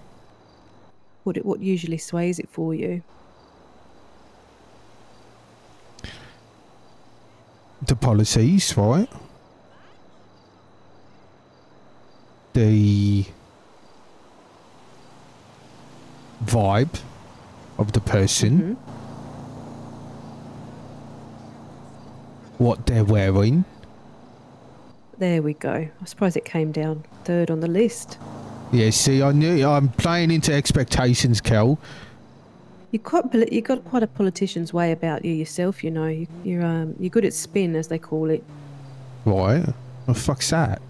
What usually sways it for you? The policies, right? The vibe of the person. What they're wearing. There we go. I'm surprised it came down third on the list. Yeah, see, I knew I'm playing into expectations, Kel. You got quite a politician's way about you yourself. You know, you're good at spin, as they call it. Right? What the fuck's that?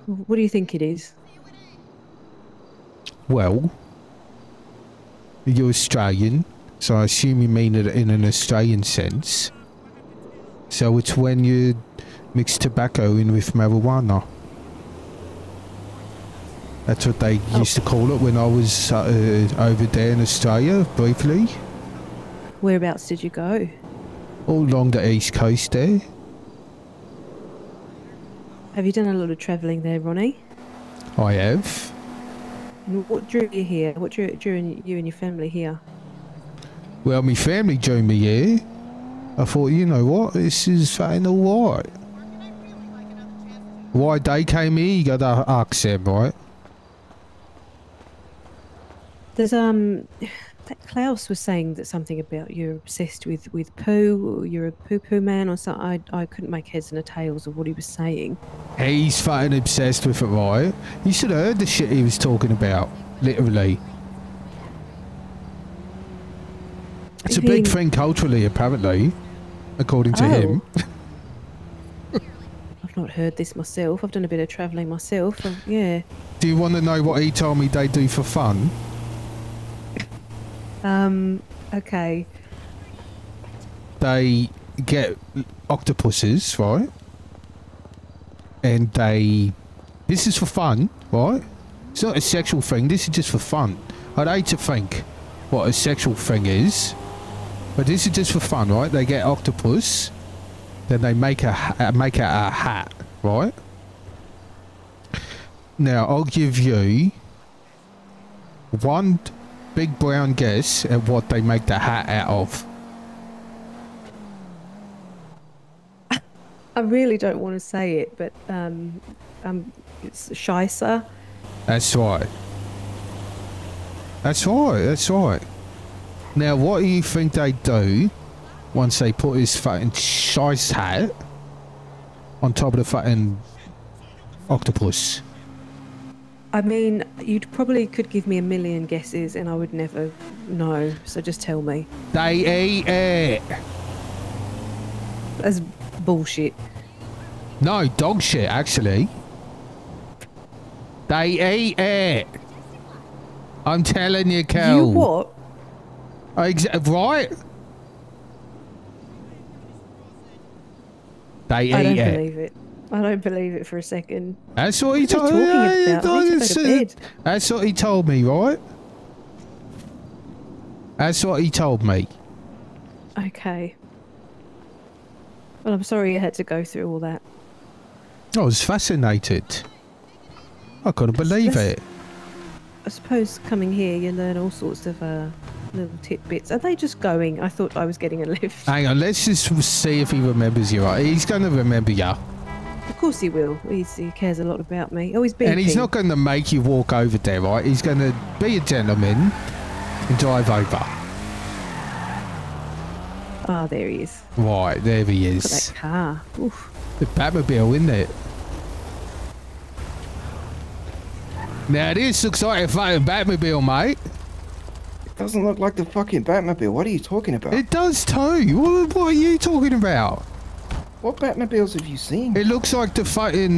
What do you think it is? Well, you're Australian, so I assume you mean it in an Australian sense. So it's when you mix tobacco in with marijuana. That's what they used to call it when I was over there in Australia, briefly. Whereabouts did you go? All along the east coast there. Have you done a lot of travelling there, Ronnie? I have. What drew you here? What drew you and your family here? Well, my family drew me here. I thought, you know what, this is fucking alright. Why they came here, you gotta ask them, right? There's that Klaus was saying that something about you're obsessed with poo, or you're a poo man or something. I couldn't make heads and tails of what he was saying. He's fucking obsessed with it, right? You should have heard the shit he was talking about, literally. It's a big thing culturally, apparently, according to him. I've not heard this myself. I've done a bit of travelling myself. Yeah. Do you want to know what he told me they do for fun? Okay. They get octopuses, right? And this is for fun, right? It's not a sexual thing, this is just for fun. I'd hate to think what a sexual thing is, but this is just for fun, right? They get octopus, then they make it a hat, right? Now, I'll give you one big brown guess at what they make the hat out of. I really don't want to say it, but it's Scheisser. That's right. That's right. Now, what do you think they do once they put his fucking Scheiss hat on top of the fucking octopus? I mean, you probably could give me a million guesses and I would never know, so just tell me. They eat it. That's bullshit. No, dog shit, actually. They eat it. I'm telling you, Kel. You what? Right? They eat I don't it. believe it. I don't believe it for a second. That's what he What are told they talking about? They need to go to bed. That's what he told me, right? That's what he told me. Okay. Well, I'm sorry you had to go through all that. I was fascinated. I couldn't believe it. I suppose coming here you learn all sorts of little tidbits. Are they just going? I thought I was getting a lift. Hang on, let's just see if he remembers you. Right? He's going to remember you. Of course he will. He cares a lot about me. Oh, he's beeping. And he's not going to make you walk over there, right? He's going to be a gentleman and drive over. Ah, there he is. Right, there he Look at is. that car. Oof. The Batmobile, isn't it? Now this looks like a fucking Batmobile, mate. It doesn't look like the fucking Batmobile. What are you talking about? It does too. What are you talking about? What Batmobiles have you seen? It looks like the fucking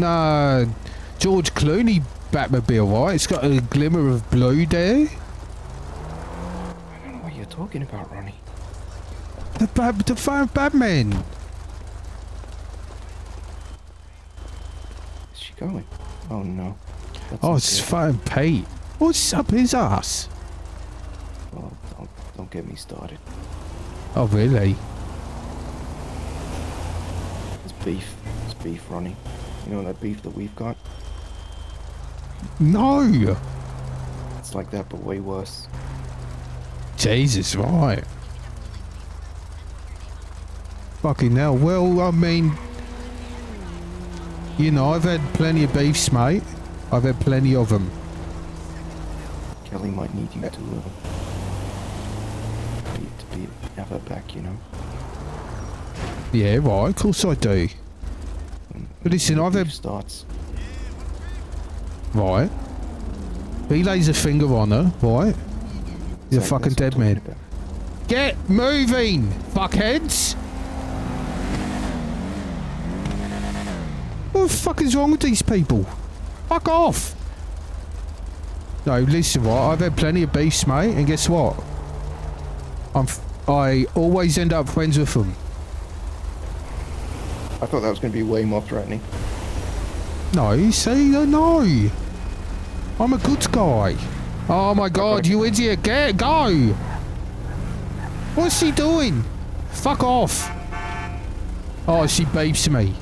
George Clooney Batmobile, right? It's got a glimmer of blue there. I don't know what you're talking about, Ronnie. The fucking Batman. Where's she going? Oh no. That's Oh, not it's good. fucking Pete. What's up his ass? Oh, don't get me started. Oh, really? It's beef. It's beef, Ronnie. You know that beef that we've got? No. It's like that, but way worse. Jesus, right. Fucking hell. Well, I mean, you know, I've had plenty of beefs, mate. I've had plenty of them. Kelly might need you to have her back, you know? Yeah, right. Of course I do. But listen, I've had... starts. Right. He lays a finger on her, right? He's a fucking dead man. Get moving, fuckheads! What the fuck is wrong with these people? Fuck off! No, listen, right? I've had plenty of beefs, mate, and guess what? I always end up friends with them. I thought that was going to be way more threatening. No, you see? No. I'm a good guy. Oh my god, you idiot. Go! What's she doing? Fuck off. Oh, she beeps me.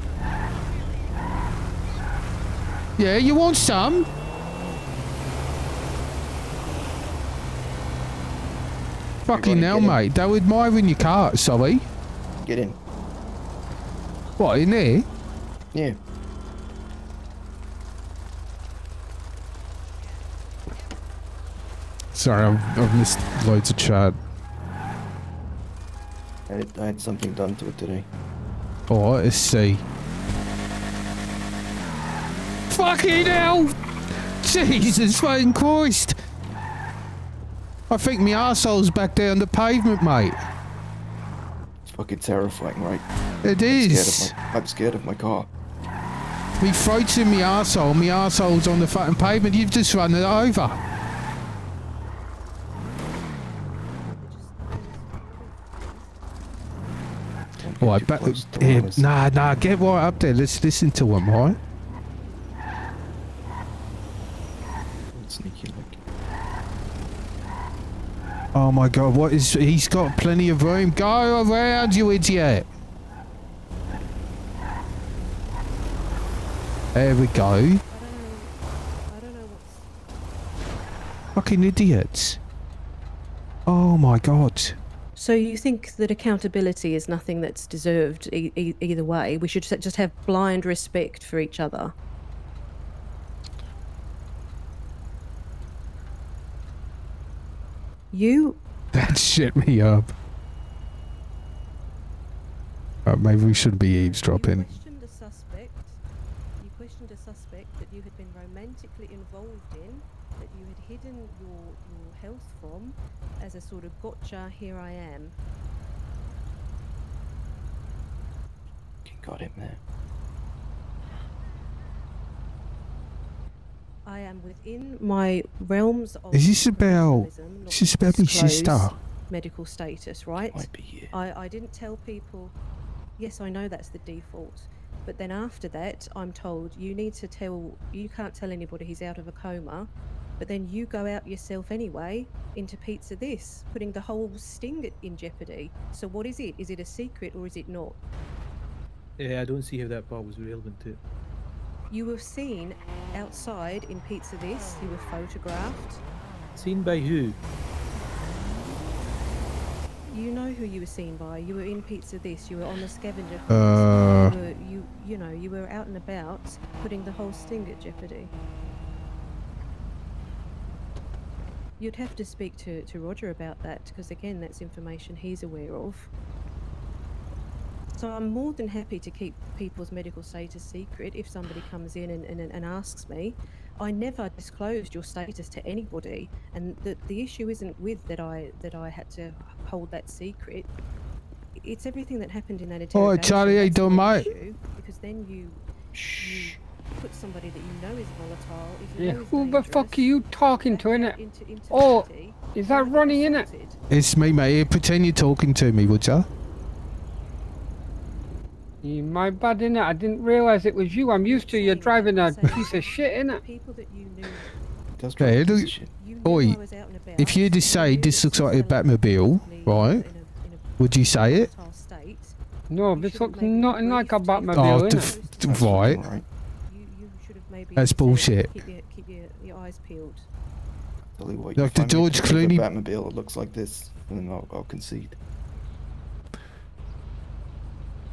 Yeah, you want some? Fucking hell, mate. They were admiring your car, sorry. Get in. What, in there? Yeah. Sorry, I've missed loads of chat. I had something done to it today. Oh, let's see. Fucking hell! Jesus fucking Christ! I think my arsehole's back there on the pavement, mate. It's fucking terrifying, right? It is. I'm scared of my car. Me throat's in my arsehole, my arsehole's on the fucking pavement, you've just run it over. Right, back. Nah, get right up there. Let's listen to him, right? Sneaky like. Oh my god, what is... He's got plenty of room. Go around, you idiot. There we go. I don't know what's... Fucking idiots. Oh my god. So you think that accountability is nothing that's deserved either way? We should just have blind respect for each other? You... That shit me up. Maybe we shouldn't be eavesdropping. You questioned a suspect that you had been romantically involved in, that you had hidden your health from, as a sort of gotcha, here I am. Got him there. I am within my realms of Is this about? professionalism, not Is this about me disclose sister? medical status, right? Might be, yeah. I didn't tell people. Yes, I know that's the default, but then after that, I'm told you can't tell anybody he's out of a coma, but then you go out yourself anyway into Pizza This, putting the whole sting in jeopardy. So what is it? Is it a secret or is it not? Yeah, I don't see how that part was relevant to it. You were seen outside in Pizza This, you were photographed. Seen by who? You know who you were seen by. You were in Pizza This. You were on the scavenger hunt. You were out and about, putting the whole sting at jeopardy. You'd have to speak to Roger about that, because again, that's information he's aware of. So I'm more than happy to keep people's medical status secret if somebody comes in and asks me. I never disclosed your status to anybody, and the issue isn't with that I had to hold that secret. It's everything that happened in that interrogation. All right, Charlie, how you doing, mate? Because then you put somebody that you know is volatile. If you Yeah, know is who the fuck are dangerous, you talking to, innit? into Oh, jeopardy, is that Ronnie, innit? It's me, mate. Here, pretend you're talking to me, would ya? My bad, innit? I didn't realise it was you. I'm used to you driving a piece of shit, innit? people that you knew. Okay, look. Oi, if you just say this looks like a Batmobile, right? Would you say it? No, this looks nothing like a Oh, Batmobile, innit? right. That's bullshit. Keep your eyes peeled. Tell you what, Like you the find me a George picture of a Clooney- Batmobile that looks like this, and then I'll concede.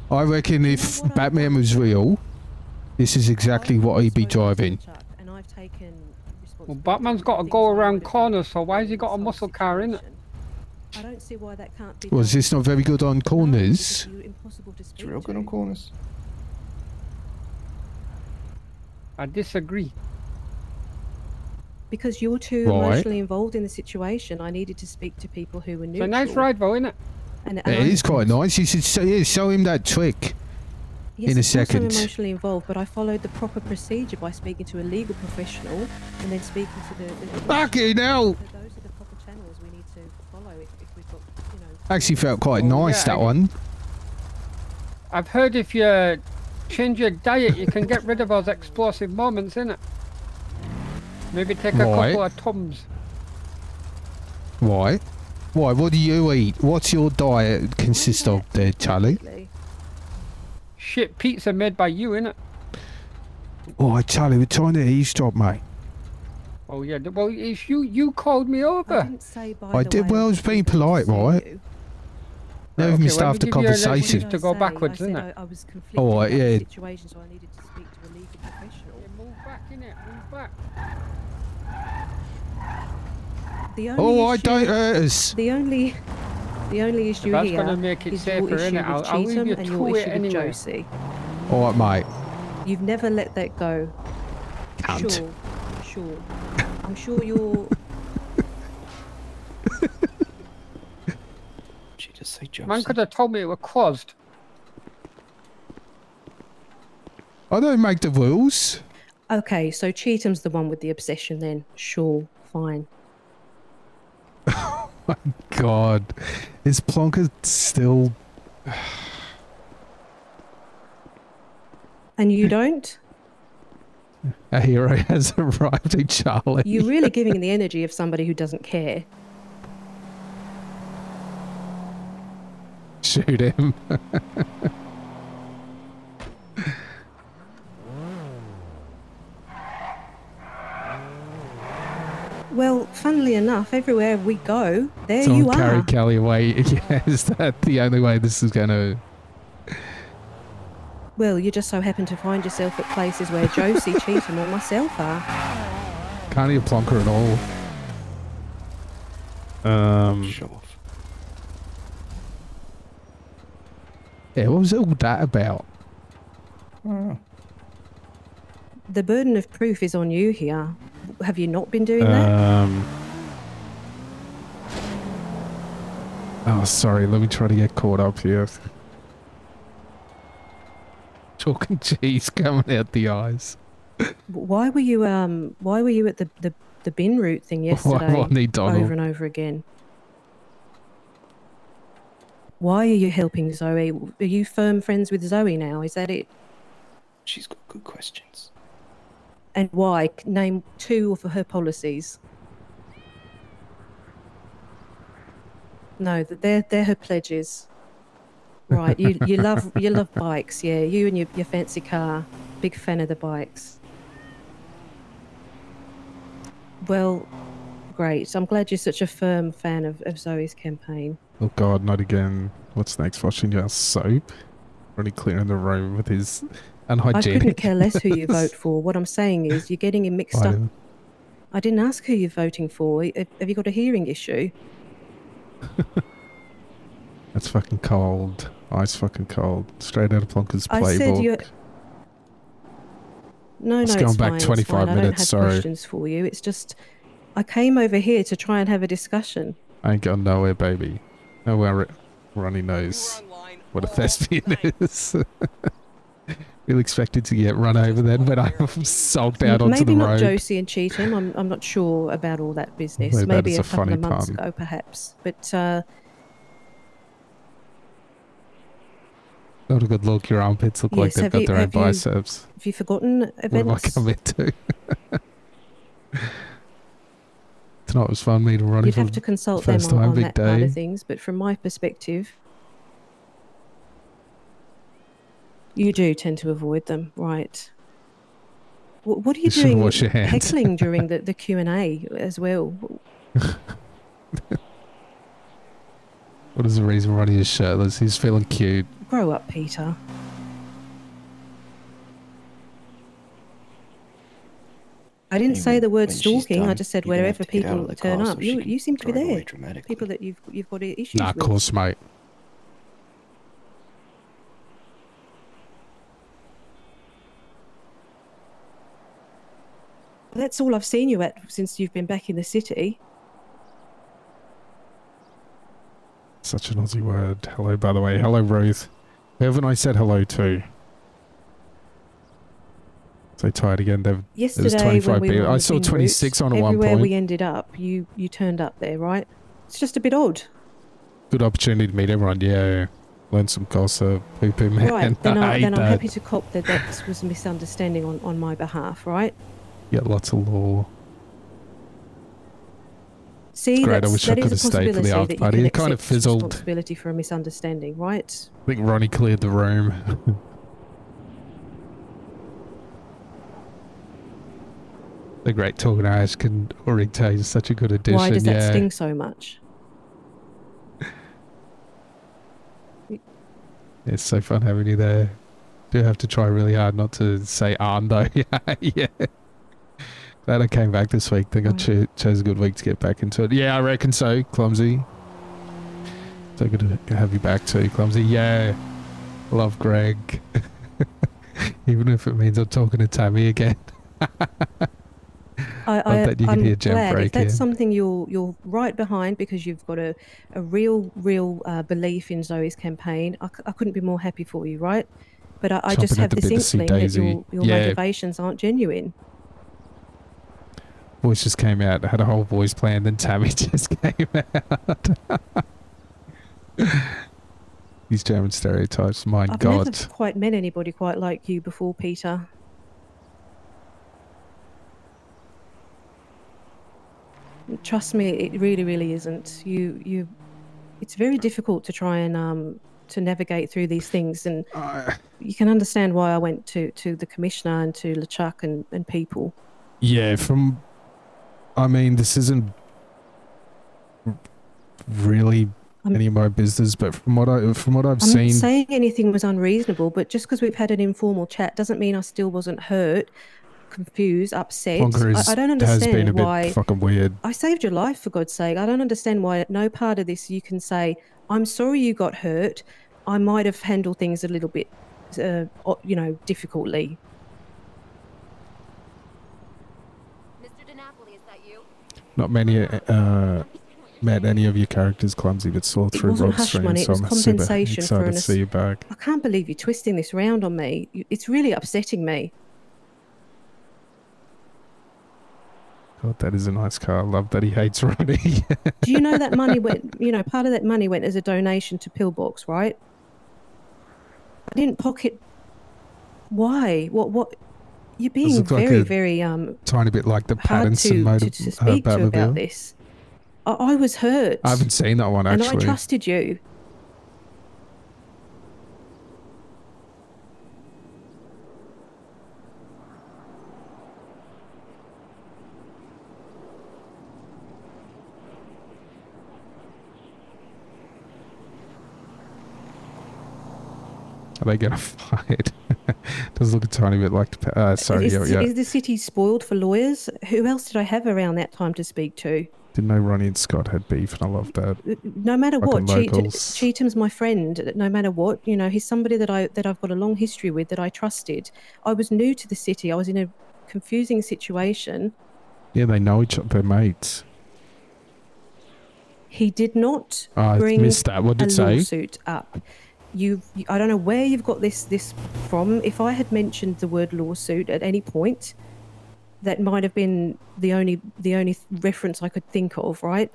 I reckon if Batman was real, this is exactly what he'd be driving. And I've taken Well, Batman's got to go around corners, so why has he got a muscle car, innit? I don't see why that can't be Was this not very good on corners? impossible to speak It's real good to. on corners. I disagree. Because you're too Right. emotionally involved in the situation, I needed to speak to people who were It's neutral. a nice ride, though, innit? And It is quite nice. You should show him that trick Yes, in a of course I'm second. emotionally involved, but I followed the proper procedure by speaking to a legal professional and then speaking to the Fucking hell! So those are the proper channels we need to follow if we've got, Actually felt quite nice, yeah, that one. I've heard if you change your diet, you can get rid of those explosive moments, innit? Maybe take a Right. couple of Tums. Why? Why? What do you eat? What's your diet consist of there, Charlie? Shit pizza made by you, innit? Oh, Charlie, we're trying to eavesdrop, mate. Oh yeah, well, it's you called me over. I did well, I was being polite, right? Never Okay, missed well, after we give you an excuse conversation. to go backwards, isn't it? I was conflicted Oh, about yeah. the situation, so I needed to speak to a legal professional. Move back, innit? Move back. The only Oh, I issue- don't hurt us. The only issue That's here gonna make it is safer, your issue innit? with I'll leave Cheatham you and to your it issue with anyway. Josie. Alright, mate. You've never let that go. Cunt. Sure. I'm sure you're. She just say Josie. Man could have told me it was closed. I don't make the rules. Okay, so Cheatham's the one with the obsession then. Sure, fine. God. Is Plonker still... And you don't? A hero has arrived in Charlie. You're really giving the energy of somebody who doesn't care. Shoot him. Well, funnily enough, everywhere we go, there Someone you carry are. Kelly away. Yeah, is that the only way this is going to... Well, you just so happen to find yourself at places where Josie, Cheatham, and myself are. Can't hear Plonker at all. Show off. Yeah, what was all that about? The burden of proof is on you here. Have you not been doing that? Oh, sorry. Let me try to get caught up here. Chalk and cheese coming out the eyes. Why were you at the bin route thing yesterday Ronnie Donald? over and over again? Why are you helping Zoe? Are you firm friends with Zoe now? Is that it? She's got good questions. And why? Name 2 of her policies. No, they're her pledges. Right, you love bikes, yeah. You and your fancy car. Big fan of the bikes. Well, great. I'm glad you're such a firm fan of Zoe's campaign. Oh God, not again. What's next? Washing your soap? Really clearing the room with his unhygienic. I couldn't care less who you vote for. What I'm saying is you're getting him mixed up. I didn't ask who you're voting for. Have you got a hearing issue? That's fucking cold. Ice fucking cold. Straight out of Plonker's playbook. I said you. No, It's it's going back fine, it's 25 fine. I don't minutes, have sorry. questions for you. It's just I came over here to try and have a discussion. I ain't going nowhere, baby. Nowhere. Ronnie knows what a thespian is. We'll expected to get run over then when I'm sulked out onto Maybe the not road. Josie and Cheatham. I'm not sure about all that business. Well, that Maybe is a a couple funny of months pun. ago, perhaps. But Not a good look. Your armpits look like yes, they've got their own biceps. Have you forgotten What have I events? come into? Tonight was fun meeting Ronnie. You'd have for to consult the them first time, on big that part day. of things. But from my perspective, you do tend to avoid them, right? What are you You should doing wash your hands. heckling during the Q&A as well? What is the reason Ronnie is shirtless? He's feeling cute. Grow up, Peter. I didn't say the word when she's stalking. I done, just said you're gonna have wherever to get out of people the turn car up. so she You seem to be throw it away there. dramatically. People that you've got issues Nah, of with. course, mate. That's all I've seen you at since you've been back in the city. Such an Aussie word. Hello, by the way. Hello, Ruth. Who haven't I said hello to? So tired again. There's Yesterday 25 when we were people. on I the saw bin 26 route, on at one everywhere point. we ended up, you turned up there, right? It's just a bit odd. Good opportunity to meet everyone. Yeah. Learn some gossip. Poo-poo man. Right, then, I hate I'm that. happy to cop that was a misunderstanding on my behalf, right? Yeah, lots of law. See, It's great. I that's, wish I that is could a have stayed for the possibility after that you party. can It kind of accept fizzled. responsibility for a misunderstanding, right? I think Ronnie cleared the room. The great talking Irish can Origte is such a good addition. Why does that yeah. sting so much? It's so fun having you there. Do have to try really hard not to say "arn" though. Yeah. Glad I came back this week. Think I chose a good week to get back into it. Yeah, I reckon so. Clumsy. So good to have you back too, Clumsy. Yeah. Love Greg. Even if it means I'm talking to Tammy again. Love that you can I'm hear Jem glad break if that's in. something you're right behind because you've got a real belief in Zoe's campaign. I couldn't be more happy for you, right? But I just Chomping at have the this bit to see inkling that Daisy. your Yeah. motivations aren't genuine. Voice just came out. I had a whole voice plan, then Tammy just came out. These German stereotypes, my I've God. never quite met anybody quite like you before, Peter. Trust me, it really, really isn't. It's very difficult to try and to navigate through these things, and you can understand why I went to the commissioner and to LeChuck and people. Yeah, I mean, this isn't really any of my business, but from what I've I'm not seen, saying anything was unreasonable, but just because we've had an informal chat doesn't mean I still wasn't hurt, confused, upset. Plonker I don't has been understand a bit why. fucking weird. I saved your life, for God's sake. I don't understand why at no part of this you can say, I'm sorry you got hurt. I might have handled things a little bit, difficultly. Not many met any of your characters, Clumsy, but saw It through wasn't Rob's hush stream, money, it so was I'm super compensation for excited to see you back. I can't believe you're twisting this round on me. It's really upsetting me. God, that is a nice car. I love that he hates Ronnie. Do you know that money went, part of that money went as a donation to Pillbox, right? I didn't pocket. Why? What? You're Does being look like very, a very tiny bit like the hard Pattinson to speak to about Batmobile. this. I was hurt. I haven't seen that one, actually. And I trusted you. Are they going to fight? Does look a tiny bit like the... sorry, Is the city spoiled for lawyers? Who else did I have around that time to speak to? Didn't know Ronnie and Scott had beef, and I love that. No matter what, Fucking locals. Cheatham's my friend. No matter what, he's somebody that I've got a long history with, that I trusted. I was new to the city. I was in a confusing situation. Yeah, they know each other. They're mates. He did not I bring missed that. What did it say? lawsuit up. I don't know where you've got this from. If I had mentioned the word lawsuit at any point, that might have been the only reference I could think of, right?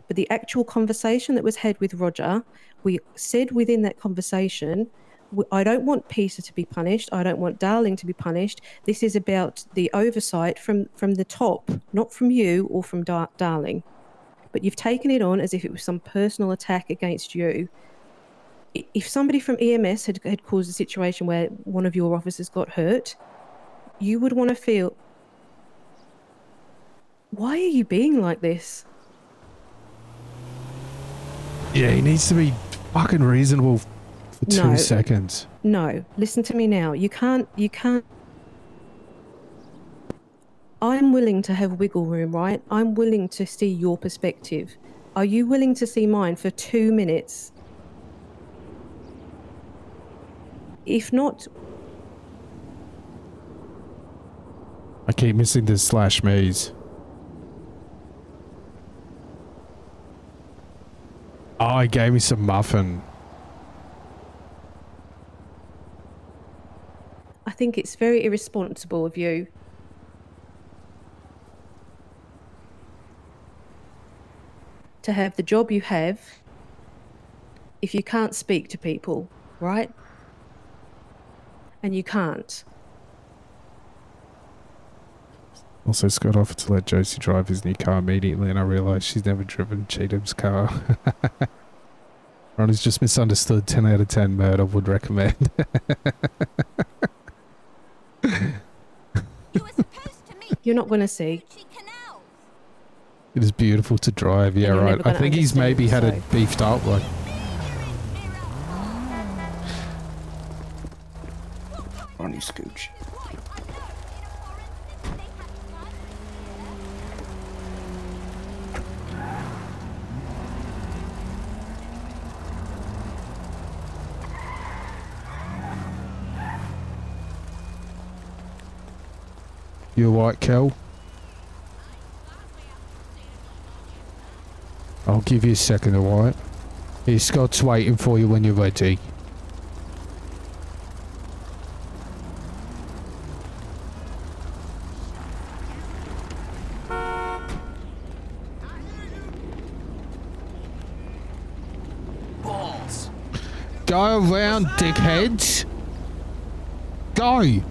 But the actual conversation that was had with Roger, we said within that conversation, I don't want Peter to be punished. I don't want Darling to be punished. This is about the oversight from the top, not from you or from Darling. But you've taken it on as if it was some personal attack against you. If somebody from EMS had caused a situation where one of your officers got hurt, you would want to feel... Why are you being like this? Yeah, he needs to be fucking reasonable for 2 seconds. No, listen to me now. You can't... I'm willing to have wiggle room, right? I'm willing to see your perspective. Are you willing to see mine for 2 minutes? If not... I keep missing the slash me's. Oh, he gave me some muffin. I think it's very irresponsible of you. To have the job you have if you can't speak to people, right? And you can't. Also, Scott offered to let Josie drive his new car immediately, and I realised she's never driven Cheatham's car. Ronnie's just misunderstood. 10 out of 10 murder, would recommend. You're not going to see. It is beautiful to drive, yeah, you're right. never I gonna think he's maybe had understand, it beefed up, like... Ronnie Scooch. You a white, Kel? I'll give you a second, alright? Here, Scott's waiting for you when you're ready. Balls. Go around, dickheads. Go.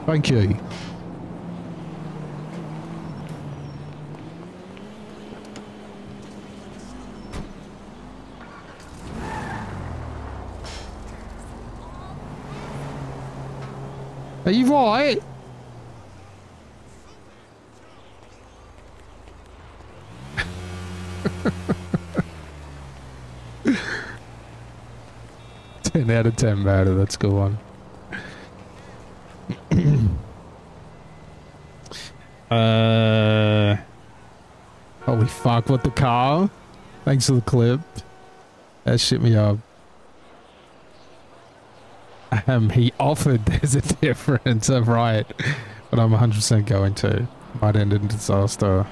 Thank you. Are you right? Ten out of 10 matter, that's a good one. Holy fuck, what the car? Thanks for the clip. That shit me up. He offered there's a difference of riot, but I'm 100% going to. Might end in disaster.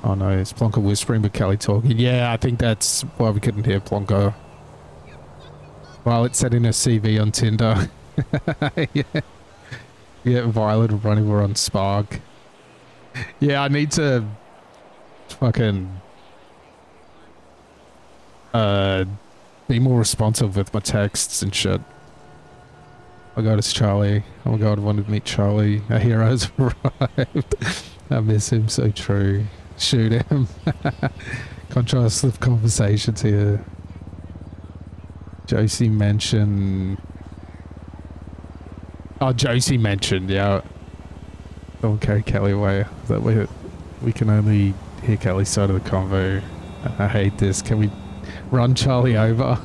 Oh no, it's Plonker whispering but Kelly talking. Yeah, I think that's why we couldn't hear Plonker. Violet setting her CV on Tinder. Yeah. Yeah, Violet and Ronnie were on Spark. Yeah, I need to fucking be more responsive with my texts and shit. Oh my god, it's Charlie. Oh my god, I wanted to meet Charlie. Our hero's arrived. I miss him, so true. Shoot him. Contrast of conversations here. Josie mentioned... Oh, Josie mentioned, yeah. Don't carry Kelly away. That way we can only hear Kelly's side of the convo. I hate this. Can we run Charlie over?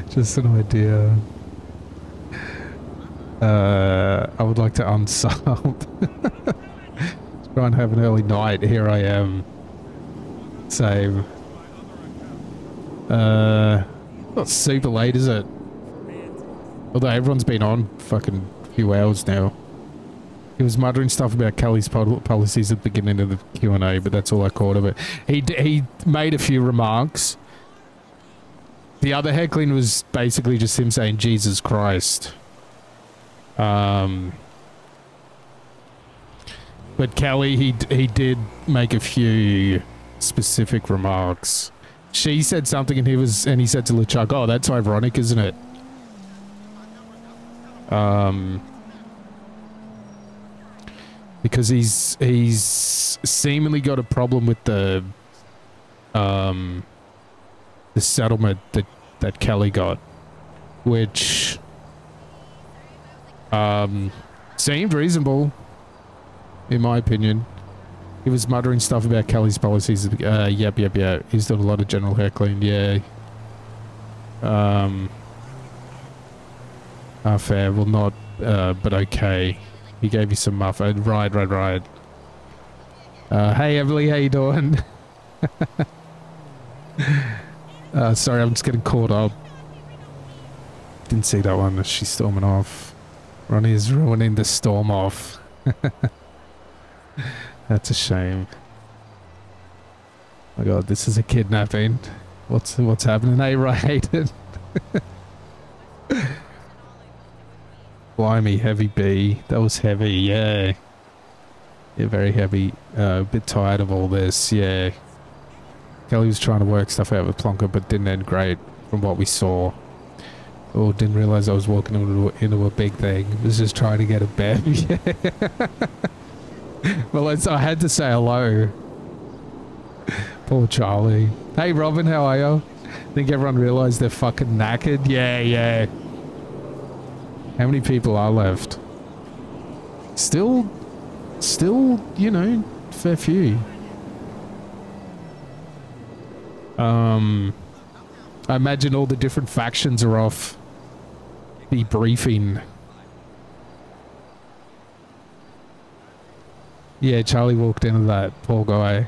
Just an idea. I would like to unsub. Try and have an early night. Here I am. Same. Not super late, is it? Although everyone's been on fucking few hours now. He was muttering stuff about Kelly's policies at the beginning of the Q&A, but that's all I caught of it. He made a few remarks. The other heckling was basically just him saying Jesus Christ. But Kelly, he did make a few specific remarks. She said something and he said to LeChuck, oh, that's ironic, isn't it? Because he's seemingly got a problem with the settlement that Kelly got, which seemed reasonable, in my opinion. He was muttering stuff about Kelly's policies. Yep. He's done a lot of general heckling. Yeah. Fair. Well, not. But okay. He gave you some muff. Right. Hey, Emily, how you doing? Sorry, I'm just getting caught up. Didn't see that one. She's storming off. Ronnie is ruining the storm off. That's a shame. Oh my god, this is a kidnapping. What's happening? Hey, right. Blimey, heavy B. That was heavy, yeah. Yeah, very heavy. A bit tired of all this, yeah. Kelly was trying to work stuff out with Plonker, but didn't end great from what we saw. Oh, didn't realise I was walking into a big thing. Was just trying to get a bev. Yeah. Well, I had to say hello. Poor Charlie. Hey, Robin, how are you? I think everyone realised they're fucking knackered. Yeah. How many people are left? Still, you know, fair few. I imagine all the different factions are off debriefing. Yeah, Charlie walked into that, poor guy.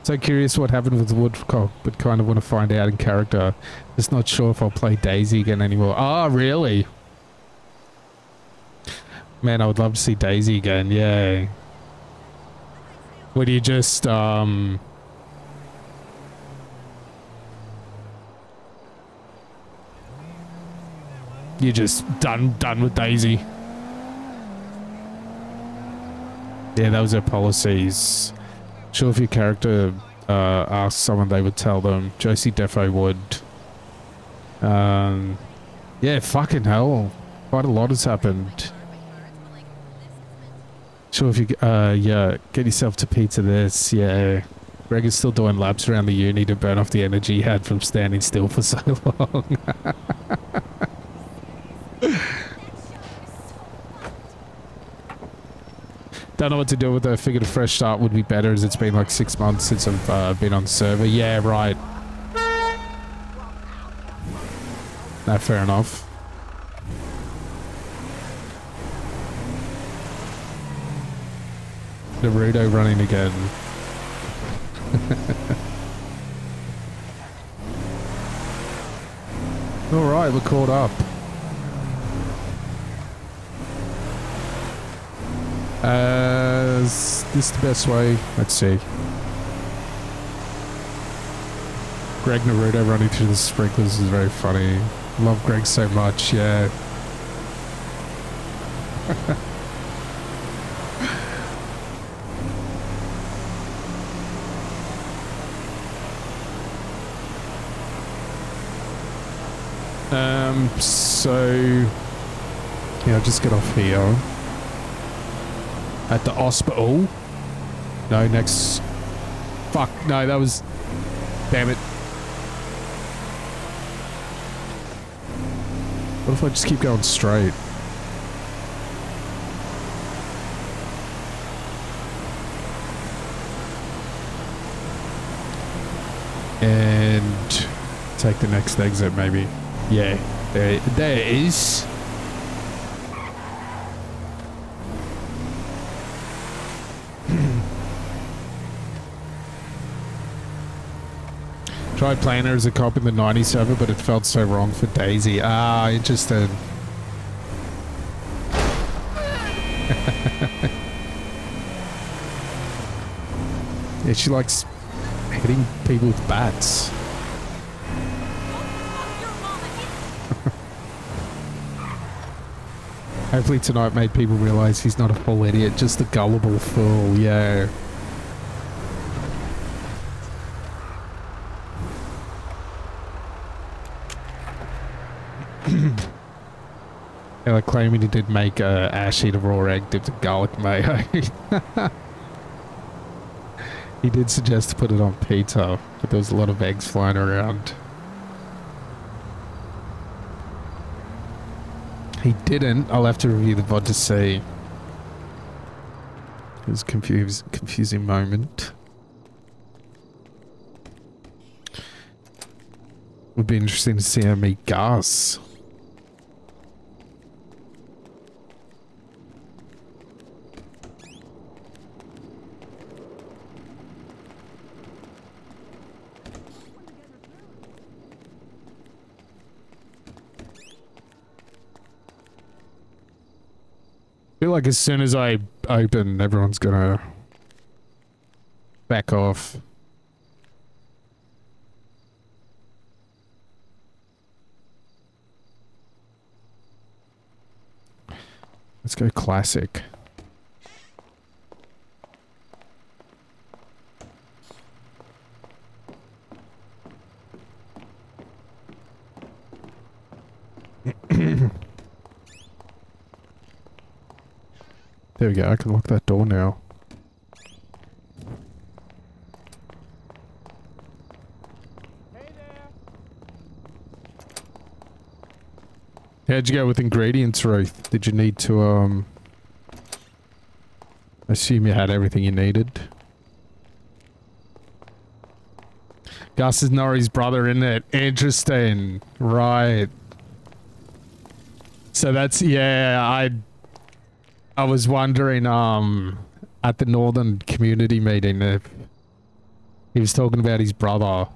So curious what happened with Woodcock, but kind of want to find out in character. Just not sure if I'll play Daisy again anymore. Oh, really? Man, I would love to see Daisy again, yeah. Would you just, you're just done with Daisy? Yeah, that was her policies. Sure, if your character asked someone, they would tell them. Josie defo would. Yeah, fucking hell. Quite a lot has happened. Sure, if you yeah, get yourself to pizza this, yeah. Greg is still doing laps around the uni to burn off the energy he had from standing still for so long. Don't know what to do with it. I figured a fresh start would be better, as it's been like 6 months since I've been on the server. Yeah, right. No, fair enough. Naruto running again. Alright, we're caught up. Is this the best way? Let's see. Greg Naruto running through the sprinklers is very funny. Love Greg so much, yeah. So yeah, I'll just get off here. At the hospital. No, next. Fuck, no, that was. Damn it. What if I just keep going straight? And take the next exit, maybe. Yeah, there it is. Tried playing her as a cop in the 90s server, but it felt so wrong for Daisy. Ah, interesting. Yeah, she likes hitting people with bats. Hopefully tonight made people realize he's not a full idiot, just a gullible fool, yeah. Yeah, like claiming he did make a ash eat a raw egg dipped in garlic mayo. He did suggest to put it on pizza, but there was a lot of eggs flying around. He didn't. I'll have to review the VOD to see. It was a confusing moment. Would be interesting to see her meet Gus. I feel like as soon as I open, everyone's gonna back off. Let's go classic. There we go, I can lock that door now. How'd you go with ingredients, Ruth? Did you need to, assume you had everything you needed? Gus is Nori's brother, isn't it? Interesting. Right. So that's, yeah, I was wondering, at the Northern Community meeting if he was talking about his brother.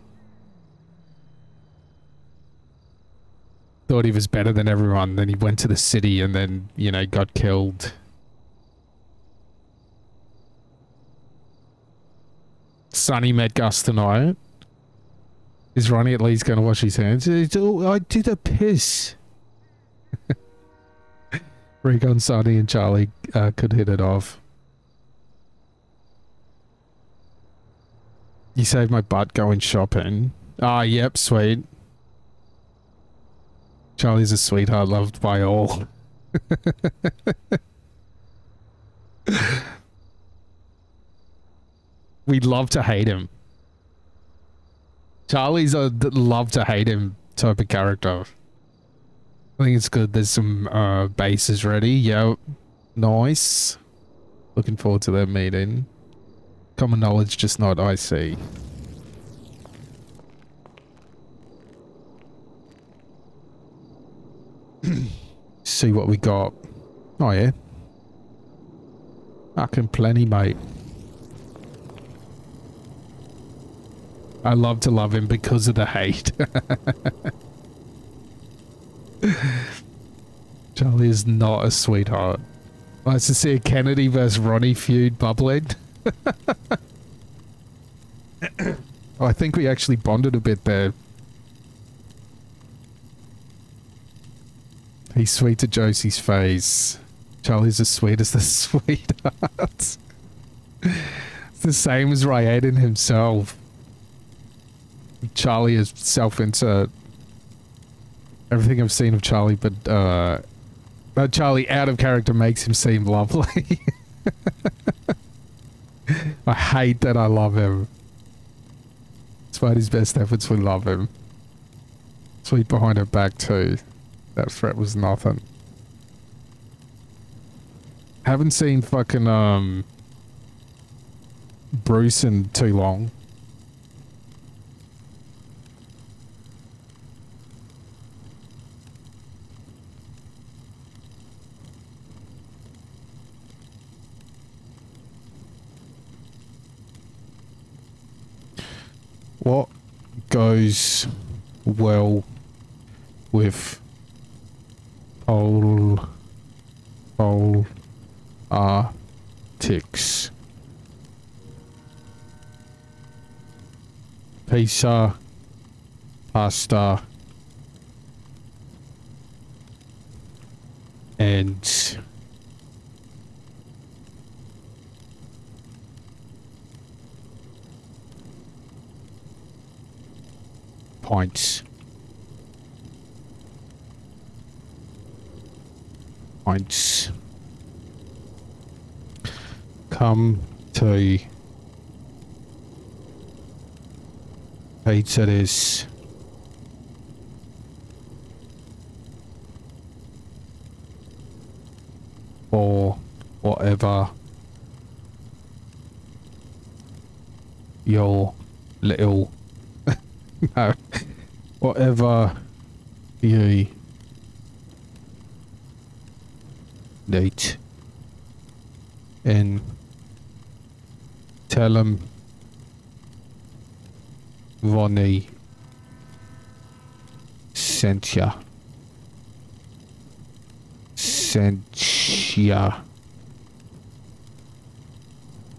Thought he was better than everyone, then he went to the city and then, you know, got killed. Sonny met Gus tonight. Is Ronnie at least going to wash his hands? I did a piss. Recon, Sonny and Charlie could hit it off. You saved my butt going shopping. Ah, yep, sweet. Charlie's a sweetheart, loved by all. We'd love to hate him. Charlie's a love to hate him type of character. I think it's good. There's some bases ready. Yep. Nice. Looking forward to that meeting. Common knowledge, just not IC. See what we got. Oh yeah. Fucking plenty, mate. I love to love him because of the hate. Charlie is not a sweetheart. Nice to see a Kennedy versus Ronnie feud bubbling. Oh, I think we actually bonded a bit there. He's sweet to Josie's face. Charlie's as sweet as the sweethearts. It's the same as Ryaden himself. Charlie is self-insert. Everything I've seen of Charlie, but Charlie out of character makes him seem lovely. I hate that I love him. Despite his best efforts, we love him. Sweet behind her back too. That threat was nothing. Haven't seen fucking Bruce in too long. What goes well with politics? Pizza, pasta, and pints. Pints. Come to pizza this. Or whatever your little no, whatever you need, and tell them Ronnie sent ya. Sent ya.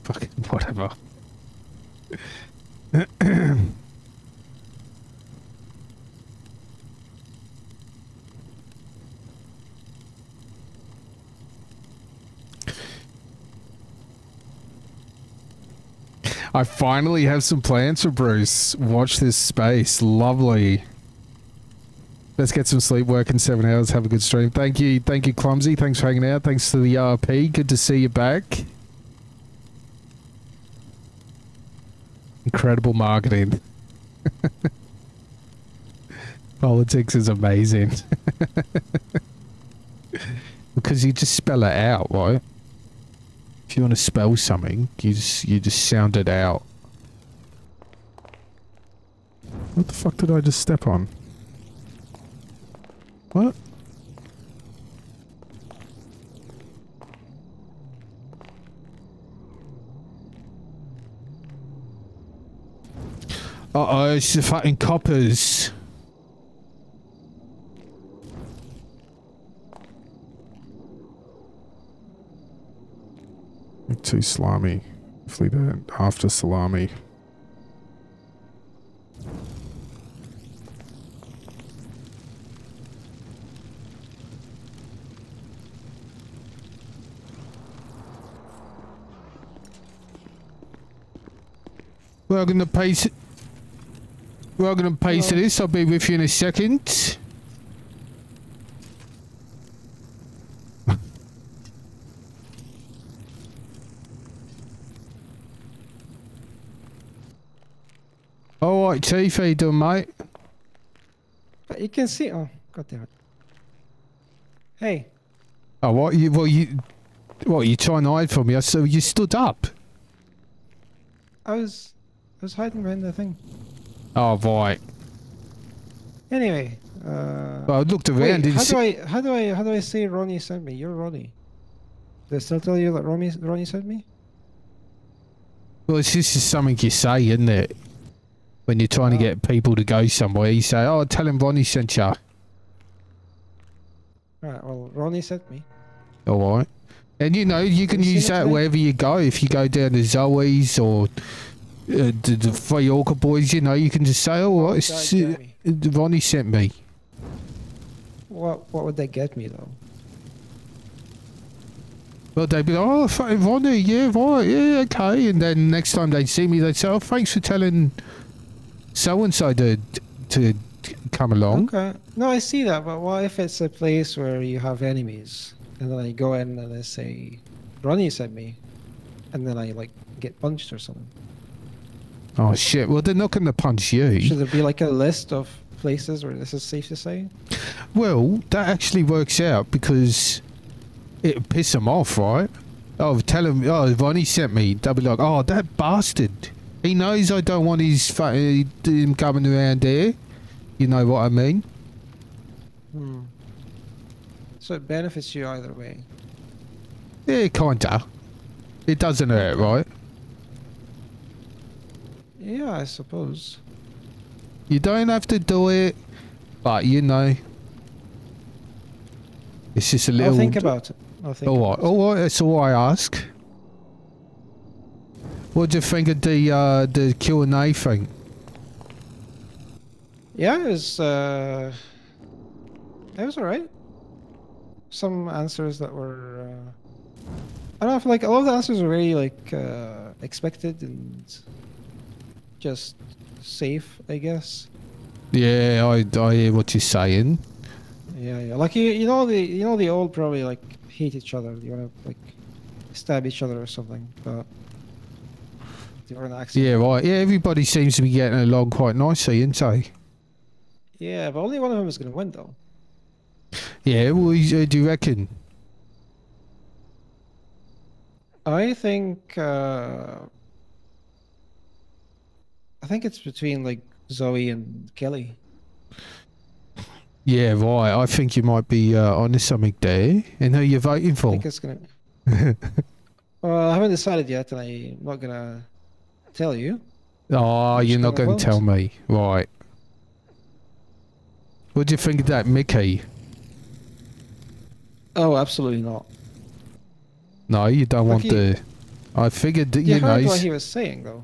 Fucking whatever. I finally have some plans for Bruce. Watch this space. Lovely. Let's get some sleep, work in 7 hours. Have a good stream. Thank you, Clumsy. Thanks for hanging out. Thanks to the RP. Good to see you back. Incredible marketing. Politics is amazing. Because you just spell it out, right? If you want to spell something, you just sound it out. What the fuck did I just step on? What? Uh-oh, it's the fucking coppers. Too slimy. Hopefully they're after salami. Welcome to pace. Welcome to pace of this. I'll be with you in a second. Alright, Chief, how you doing, mate? You can see. Oh, God damn it. Hey. Oh, what? You trying to hide from me? So you stood up. I was hiding behind the thing. Oh, right. Anyway, well, I looked around. Wait, how do I say Ronnie sent me? You're Ronnie. Did I still tell you that Ronnie sent me? Well, it's just something you say, isn't it? When you're trying to get people to go somewhere, you say, "Oh, tell him Ronnie sent you." Right. Well, Ronnie sent me. All right. And you know, you can use that wherever you go. If you go down to Zoe's or the Free Orca Boys, you know, you can just say, "Oh, Ronnie sent me." What would they get me though? Well, they'd be like, "Oh, fucking Ronnie, yeah, right, yeah, okay." And then next time they'd see me, they'd say, "Oh, thanks for telling so and so to come along. Okay. No, I see that, but what if it's a place where you have enemies, and then I go in and I say, Ronnie sent me, and then I like get punched or something? Oh shit! Well, they're not going to punch you. Should there be like a list of places where this is safe to say? Well, that actually works out because it'll piss them off, right? Oh, tell him. Oh, Ronnie sent me. They'll be like, oh, that bastard. He knows I don't want him coming around there. You know what I mean? So it benefits you either way. Yeah, kinda. It doesn't hurt, right? Yeah, I suppose. You don't have to do it, but you know, it's just a little. I'll think about it. All right. That's all I ask. What do you think of the Q&A thing? Yeah, it was alright. Some answers that were I don't know, I feel like a lot of the answers were very like expected and just safe, I guess. Yeah, I hear what you're saying. Yeah. Like you know the old probably like hate each other. You wanna like stab each other or something, but they were an accident. Yeah, right. Yeah, everybody seems to be getting along quite nicely, isn't they? Yeah, but only one of them is gonna win though. Yeah, well, do you reckon? I think it's between like Zoe and Kelly. Yeah, right. I think you might be onto something there. And who you're voting for? I think it's gonna. Well, I haven't decided yet, and I'm not gonna tell you. Oh, you're not gonna going to tell me, right? What do you think of that, Mickey? Oh, absolutely not. No, you don't want the. I figured that You you know. heard what he was saying, though.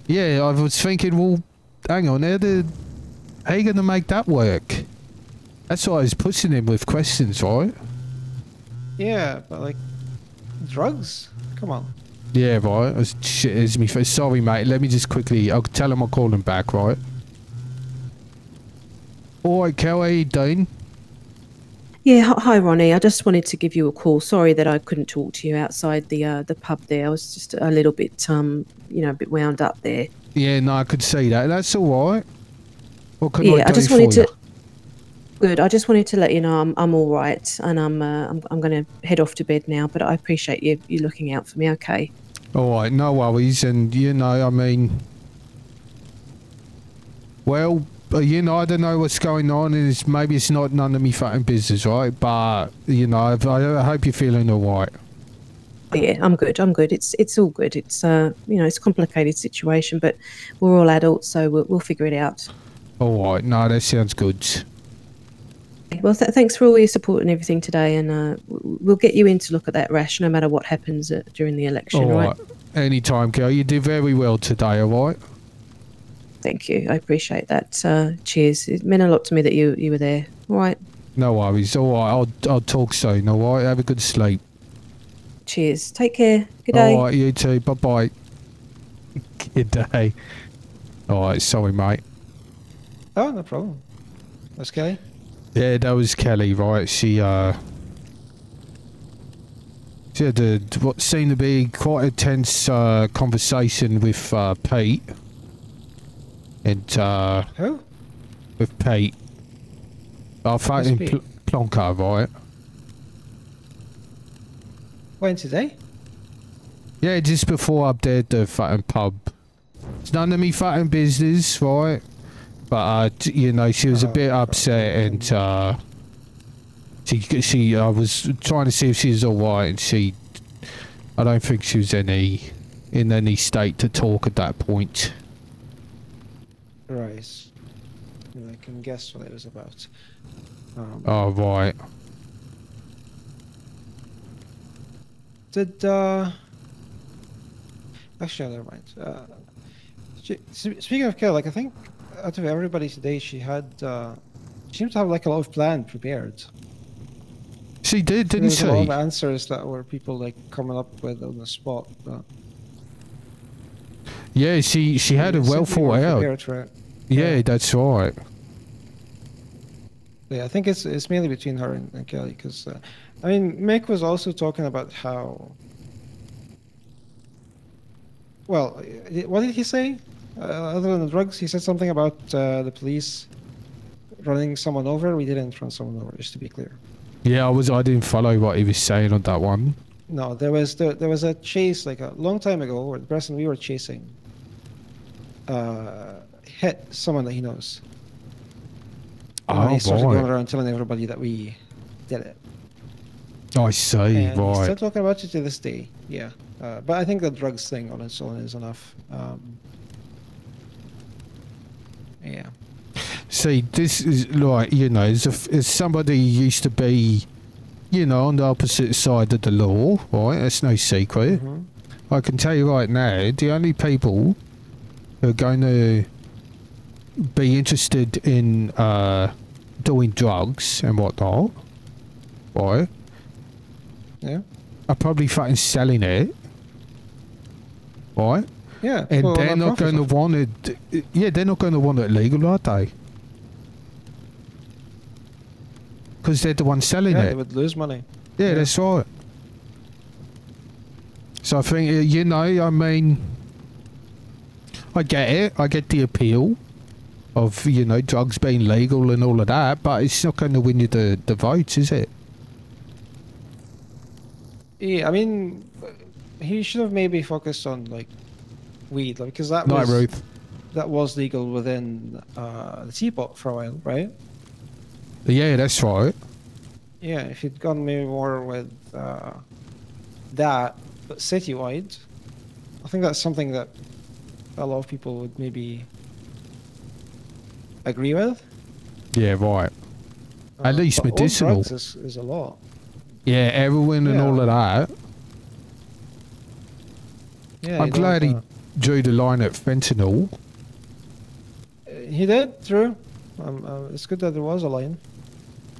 Yeah, I was thinking. Well, hang on. How you going to make that work? That's why I was pushing him with questions, right? Yeah, but like drugs. Come on. Yeah, right. Shit, it's me. Sorry, mate. Let me just quickly. I'll tell him I'll call him back, right? All right, Kel, how you doing? Yeah, hi Ronnie. I just wanted to give you a call. Sorry that I couldn't talk to you outside the pub there. I was just a little bit a bit wound up there. Yeah, no, I could see that. That's all right. What can Yeah, I do I just for wanted to. you? Good. I just wanted to let you know I'm all right, and I'm going to head off to bed now. But I appreciate you looking out for me. Okay. All right, no worries. And I mean, well, I don't know what's going on, and maybe it's not none of me fucking business, right? But I hope you're feeling all right. Yeah, I'm good. It's all good. It's it's a complicated situation, but we're all adults, so we'll figure it out. All right. No, that sounds good. Well, thanks for all your support and everything today, and we'll get you in to look at that rash, no matter what happens during the election. All right? right. Anytime, girl. You did very well today. All right. Thank you. I appreciate that. Cheers. It meant a lot to me that you were there. All right. No worries. All right. I'll talk soon. All right. Have a good sleep. Cheers. Take care. Good day. All right. You too. Bye bye. Good day. All right. Sorry, mate. Oh, no problem. That's Kelly. Yeah, that was Kelly, right? She had what seemed to be quite a tense conversation with Pete. And who? With Pete. I found him Plonker, right? When today? Yeah, just before up there at the fucking pub. It's none of me fucking business, right? But she was a bit upset, and she I was trying to see if she was all right, and I don't think she was in any state to talk at that point. Right. Yeah, I can guess what it was about. Oh, right. Did actually, never mind. Speaking of Kelly, like I think out of everybody today, she seemed to have like a lot of plan prepared. She did, didn't she? There was a lot of answers that were people like coming up with on the spot. But yeah, she had it well thought out. Right? Yeah, that's right. Yeah, I think it's mainly between her and Kelly, because I mean, Mick was also talking about how. Well, what did he say? Other than the drugs, he said something about the police running someone over. We didn't run someone over, just to be clear. Yeah, I didn't follow what he was saying on that one. No, there was a chase like a long time ago where the person we were chasing hit someone that he knows. And he started going around telling everybody that we did it. I see, And he's right. still talking about it to this day. Yeah, but I think the drugs thing on its own is enough. Yeah. See, this is like, you know, as somebody who used to be, you know, on the opposite side of the law, right? That's no secret. I can tell you right now, the only people who are going to be interested in doing drugs and whatnot, right? Yeah. Are probably fucking selling it, right? Yeah. And well, they're not going to want it. Yeah, they're not going to want it legal, are they? Because they're the ones selling Yeah, it. they would lose money. Yeah, that's right. So I think, you know, I mean, I get it. I get the appeal of, you know, drugs being legal and all of that, but it's not going to win you the votes, is it? Yeah, I mean, he should have maybe focused on like weed, like, because that Night, was Ruth. that was legal within the teapot for a while, right? Yeah, that's right. Yeah, if he'd gone maybe more with that, but citywide, I think that's something that a lot of people would maybe agree with. Yeah, right. At least But all medicinal. drugs is a lot. Yeah, heroin and all of that. Yeah, I'm you glad he don't, drew the line at fentanyl. he did, true. It's good that there was a line.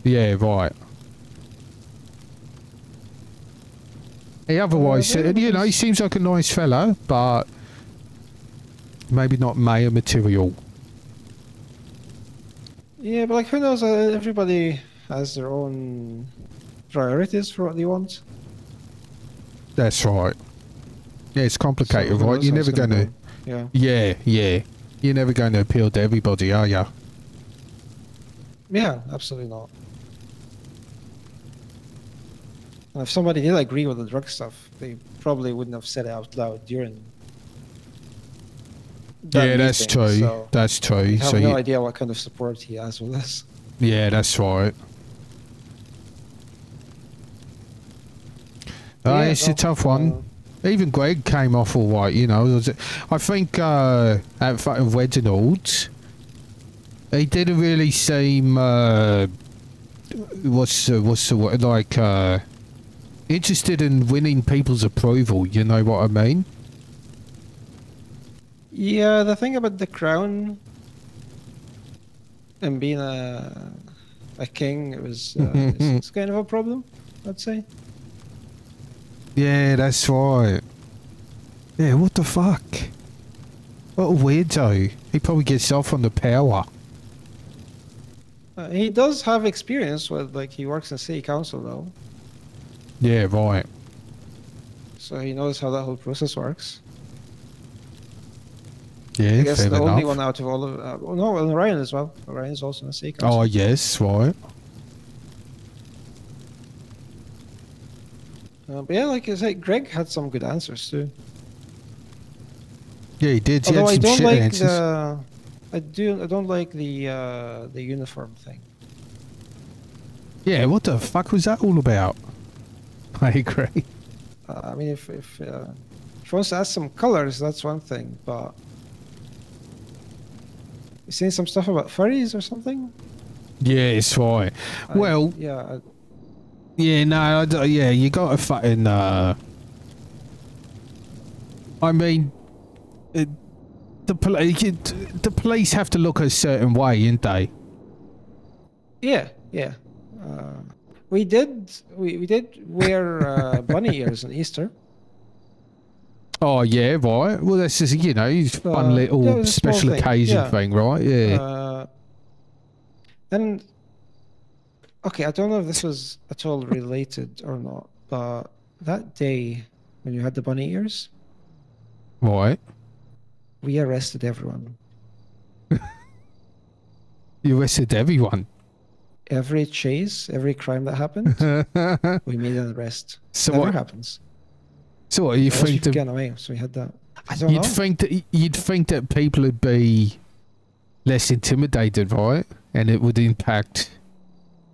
Yeah, right. He otherwise, you know, he seems like a nice fella, but maybe not mayor material. Yeah, but like, who knows? Everybody has their own priorities for what they want. That's right. Yeah, it's complicated, So who right? knows You're how never it's gonna going to... go. Yeah. Yeah. You're never going to appeal to everybody, are you? Yeah, absolutely not. And if somebody did agree with the drug stuff, they probably wouldn't have said it out loud during. Yeah, that's true. So That's true. I have So no you, idea what kind of support he has with this. yeah, that's right. It's a tough one. Even Greg came off all right, you know. I think at fucking Reginald's, he didn't really seem what's the word, like interested in winning people's approval. You know what I mean? Yeah, the thing about the crown and being a king, it was it's kind of a problem, I'd say. Yeah, that's right. Yeah, what the fuck? What a weirdo. He probably gets off on the power. He does have experience with, like, he works in city council though, Yeah, right. so he knows how that whole process works. Yeah, I guess fair the enough. only one out of all of no, and Ryan as well. Ryan is also in the city council. Oh, yes, right. But yeah, like I said, Greg had some good answers too. Yeah, he did. He Although I had some don't shit like answers. I don't like the uniform thing. Yeah, what the fuck was that all about? I agree. I mean, if he wants to add some colors, that's one thing. But you seen some stuff about furries or something? Yeah, it's right. Well, Yeah. yeah, no, yeah, you got to fucking. I mean, the police have to look a certain way, ain't they? Yeah. We did wear bunny ears on Easter. Oh yeah, right. Well, that's just, you know, fun little yeah, it was a small special thing. occasion Yeah. thing, right? Yeah. And Okay, I don't know if this was at all related or not, but that day when you had the bunny ears, Right. we arrested everyone. You arrested everyone. Every chase, every crime that happened, we made an arrest. So Never what- happens. So what, you Always think people that getting away, so we had that. I don't know. you'd think that people would be less intimidated, right? And it would impact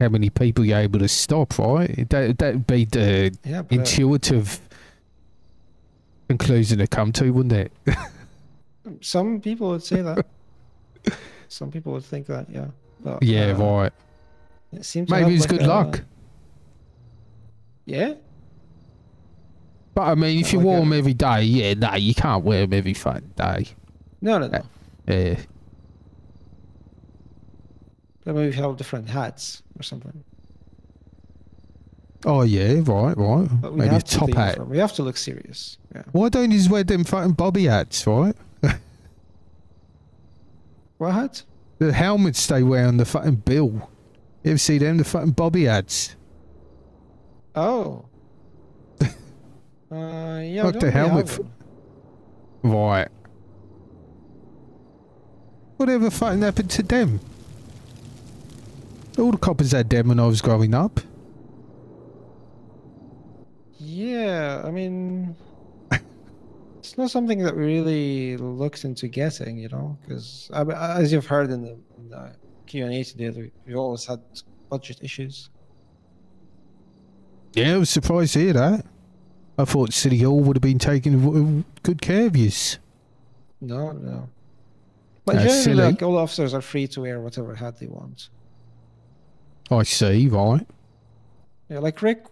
how many people you're able to stop, right? That'd be the Yeah, but, intuitive conclusion to come to, wouldn't it? Some people would say that. Some people would think that, yeah. But, Yeah, right. It seemed to Maybe have it's like good a- luck. Yeah. But I mean, if you Like wore a- them every day, yeah, no, you can't wear them every fucking day. No. Yeah. But maybe have different hats or something. Oh yeah, right. But we Maybe a have to top the hat. uniform. We have to look serious. Yeah. Why don't you just wear them fucking bobby hats, right? What hat? The helmets they wear on the fucking bill. You ever see them? The fucking bobby hats. Oh. Yeah. we Like don't the really helmet. have them. Right. Whatever fucking happened to them? All the coppers had them when I was growing up. Yeah, I mean, it's not something that we really looked into getting, you know, because as you've heard in the Q&A today, we always had budget issues. Yeah, I was surprised to hear that. I thought City Hall would have been taking good care of you. No. But That's generally, silly. like, all officers are free to wear whatever hat they want. I see, right. Yeah, like Rick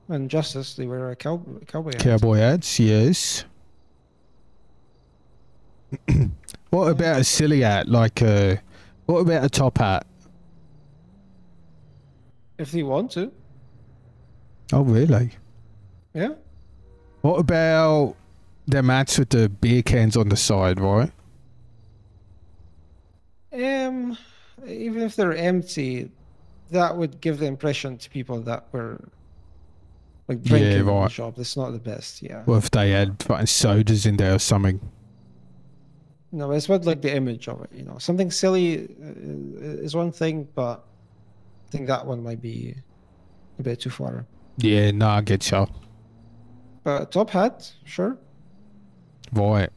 and Justice, they wear a cowboy hat. Cowboy hats, yes. What about a silly hat? Like, what about a top hat? If they want to. Oh, really? Yeah. What about the mats with the beer cans on the side, right? Even if they're empty, that would give the impression to people that were like drinking in the right. shop. That's not the best, yeah. What if they had fucking sodas in there or something? No, it's what like the image of it, you know. Something silly is one thing, but I think that one might be a bit too far. Yeah, no, I get you. But a top hat, sure. Right.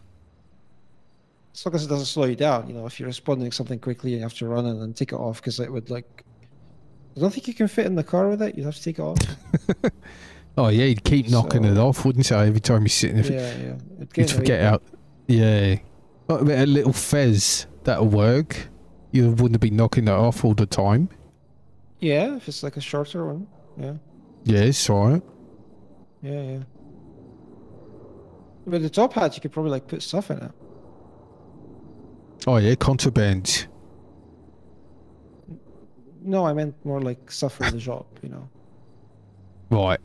As long as it doesn't slow you down, you know. If you're responding to something quickly, you have to run and then take it off because it would like. I don't think you can fit in the car with it. You'd have to take it off. Oh, yeah, you'd keep knocking it off, wouldn't you? Every time you sit in it. Yeah. You'd forget out. Yeah. What about a little fez? That'll work. You wouldn't be knocking that off all the time. Yeah, if it's like a shorter one. Yeah. Yes, right. Yeah. With the top hat, you could probably like put stuff in it. Oh, yeah, contraband. No, I meant more like stuff for the job, you know. Right.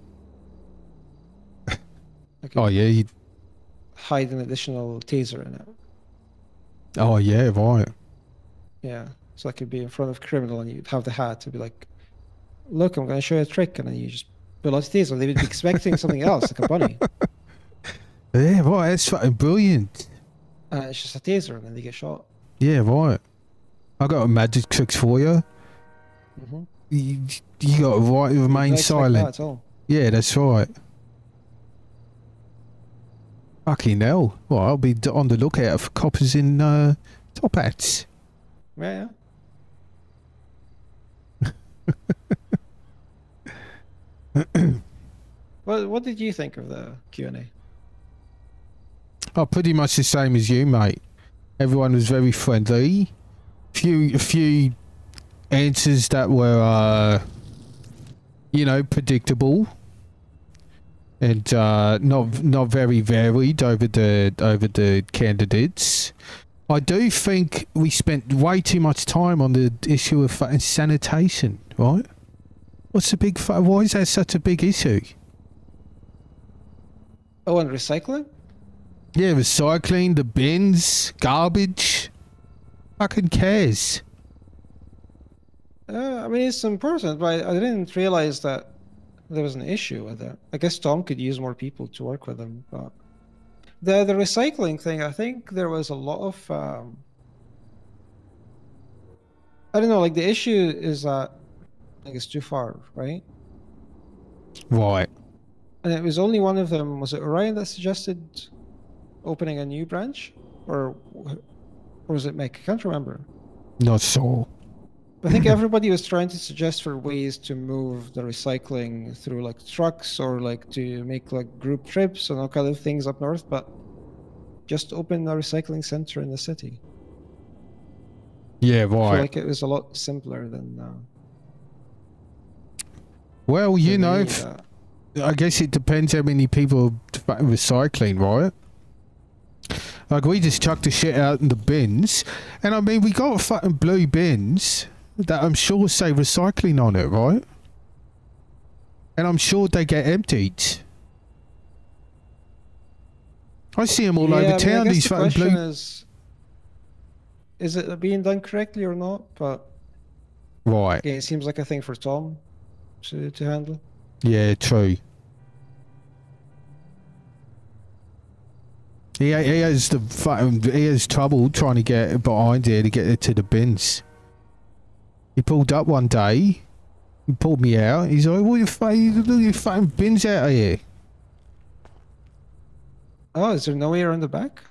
Oh, yeah. You'd... Hide an additional taser in it. Oh, yeah, right. Yeah. So I could be in front of a criminal and you'd have the hat to be like, look, I'm going to show you a trick. And then you just pull out the taser. They would be expecting something else, like a bunny. Yeah, right. That's fucking brilliant. And it's just a taser and then they get shot. Yeah, right. I got a magic trick for you. Mm-hmm. You got to remain Not expect silent. that at all. Yeah, that's right. Fucking hell. Well, I'll be on the lookout for coppers in top hats. Yeah. What did you think of the Q&A? Oh, pretty much the same as you, mate. Everyone was very friendly. A few answers that were, predictable, and not very varied over the candidates. I do think we spent way too much time on the issue of fucking sanitation, right? What's the big? Why is that such a big issue? Oh, and recycling? Yeah, recycling, the bins, garbage. Fucking cares. I mean, it's important, but I didn't realize that there was an issue with it. I guess Tom could use more people to work with him, but the recycling thing, I think there was a lot of I don't know. Like the issue is that like it's too far, right? Right. And it was only one of them. Was it Orion that suggested opening a new branch, or was it Mick? I can't remember. Not so. I think everybody was trying to suggest for ways to move the recycling through like trucks or like to make like group trips and all kind of things up north, but just open a recycling center in the city. Yeah, I feel right. like it was a lot simpler than. Well, you than know, doing that. I guess it depends how many people are recycling, right? Like, we just chucked the shit out in the bins, and I mean, we got fucking blue bins that I'm sure say recycling on it, right? And I'm sure they get emptied. I see them all over town, I guess these the fucking question blue... is it being done correctly or not? But Right. again, it seems like a thing for Tom to handle. Yeah, true. He has the fucking... He has trouble trying to get behind here to get it to the bins. He pulled up one day. He pulled me out. He's like, what are you fucking bins out of here? Oh, is there no way around the back?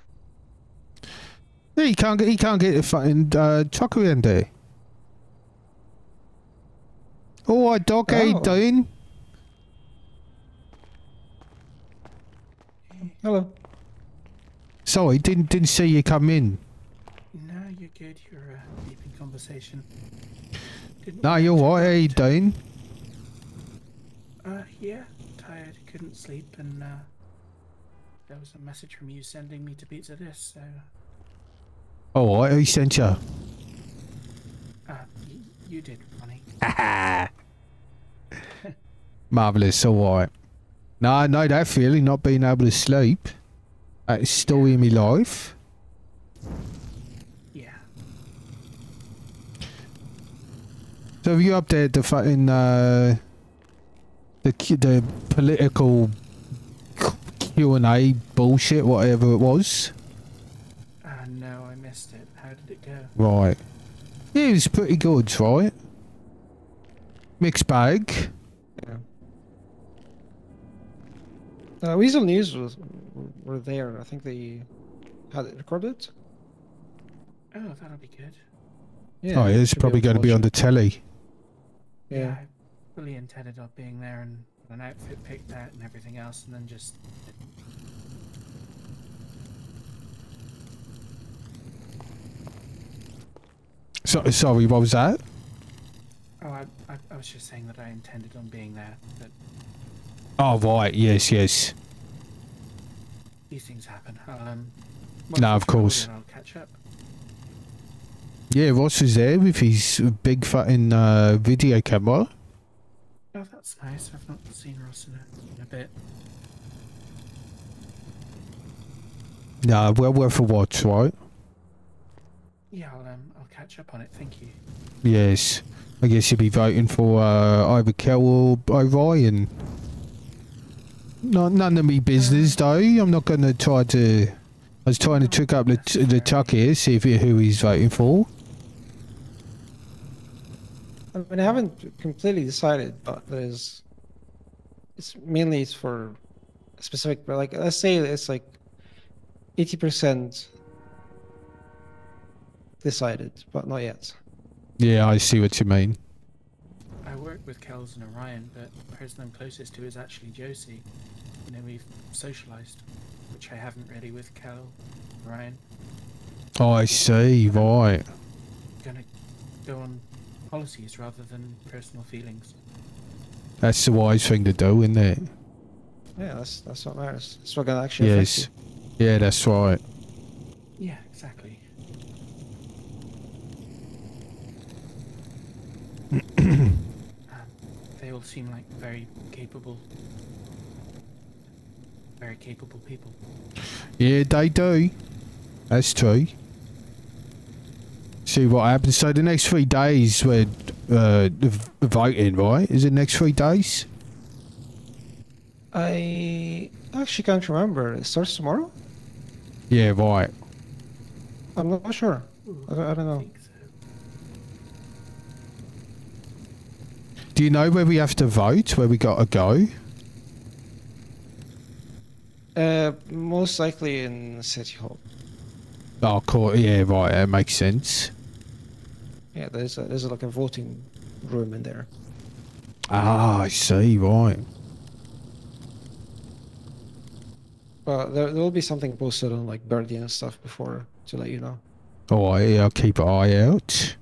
Yeah, he can't get the fucking truck around there. All right, Doc, how you doing? Hello. Sorry, didn't see you come in. No, you're good. You're deep in conversation. No, you're right. How you doing? Yeah, tired. Couldn't sleep, and there was a message from you sending me to Pizza This, so. All right, who sent you? You did, Ronnie. Marvellous, all right. No, I know that feeling, not being able to sleep. That is story in my life. Yeah. So have you updated the fucking, the political Q&A bullshit, whatever it was? No, I missed it. How did it go? Right. Yeah, it was pretty good, right? Mixed bag. Weasel News were there. I think they had it recorded. Oh, that'll be good. Yeah, Oh, it's should be probably able to going to be watch on the telly. Yeah. I fully intended on being there and an outfit picked out and everything else, and then just. Sorry, what was that? Oh, I was just saying that I intended on being there, but Oh, right, yes, yes. these things happen. No, of course. I'll catch up. Yeah, Ross was there with his big fucking video camera. Oh, that's nice. I've not seen Ross in a bit. No, well worth a watch, right? Yeah, I'll catch up on it. Thank you. Yes. I guess you'll be voting for either Kel or Orion. None of me business, though. I'm not going to try to... I was trying to trick up the Chuck here, see who he's voting for. I mean, I haven't completely decided, but it's mainly for a specific, but like, let's say it's like 80% decided, but not yet. Yeah, I see what you mean. I work with Kels and Orion, but the person I'm closest to is actually Josie. You know, we've socialized, which I haven't really with Kel, Orion. Oh, I see, right. Gonna go on policies rather than personal feelings. That's the wise thing to do, isn't it? Yeah, that's what matters. That's what can actually Yes. affect Yeah, that's right. Yeah, exactly. They all seem like very capable people. Yeah, they do. That's true. See what happens. So the next 3 days, we're voting, right? Is it next 3 days? I actually can't remember. It starts tomorrow? Yeah, right. I'm not sure. I don't know. Do you know where we have to vote? Where we gotta go? Most likely in City Hall. Oh, cool. Yeah, right. That makes sense. Yeah, there's like a voting room in there. Ah, I see. Right. But there will be something posted on like Birdie and stuff before to let you know. All right. Yeah, I'll keep an eye out.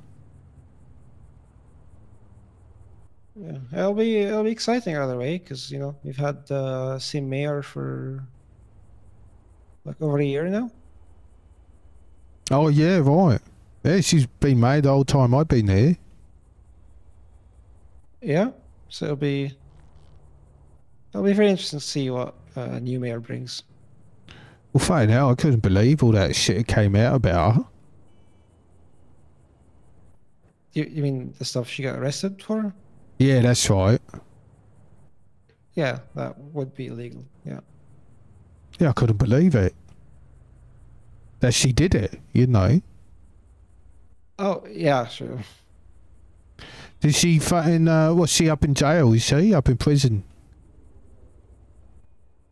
Yeah, it'll be exciting either way because you know we've had the same mayor for like over a year now. Oh yeah, right. Yeah, she's been made the whole time I've been here. Yeah, so it'll be very interesting to see what a new mayor brings. Well, fine hell, I couldn't believe all that shit that came out about her. You mean the stuff she got arrested for? Yeah, that's right. Yeah, that would be illegal. Yeah. Yeah, I couldn't believe it. That she did it, you know. Oh yeah, sure. Did she fucking, what's she up in jail, is she? Up in prison?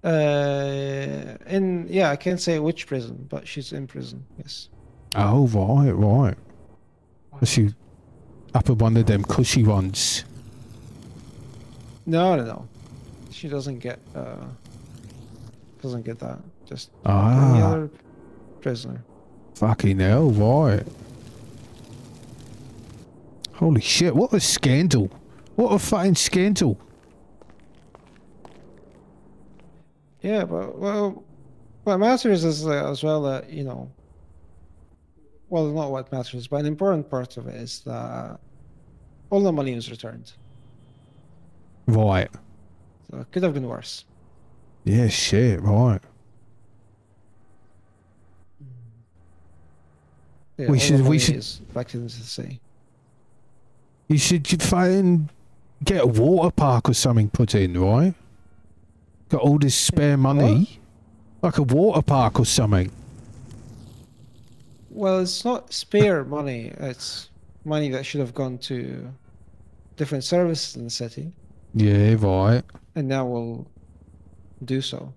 Yeah, I can't say which prison, but she's in prison. Yes. Oh, right. Was she up in one of them cushy ones? No. She doesn't get that. Just Ah. any other prisoner. Fucking hell, right. Holy shit, what a scandal. What a fucking scandal. Yeah, but well, what matters is as well that you know. Well, not what matters, but an important part of it is that all the money was returned. Right. So it could have been worse. Yeah, shit, right. Yeah, We all the should money is back into the city. You should fucking get a water park or something put in, right? Got all this spare money. Like a water park or something. Well, it's not spare money. It's money that should have gone to different services in the city. Yeah, right. And now we'll do so.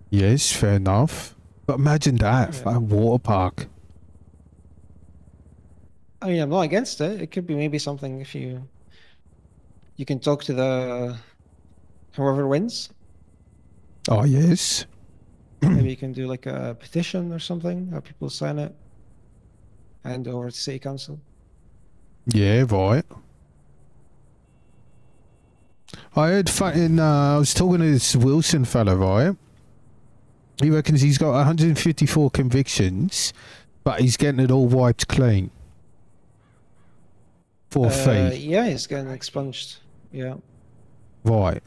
Yes, fair enough. But imagine that, a water park. I mean, I'm not against it. It could be maybe something if you can talk to the whoever wins. Oh, yes. Maybe you can do like a petition or something. Have people sign it. Hand over to city council. Yeah, right. I heard fucking, I was talking to this Wilson fella, right? He reckons he's got 154 convictions, but he's getting it all wiped clean. For a fee. Yeah, he's getting expunged. Yeah. Right.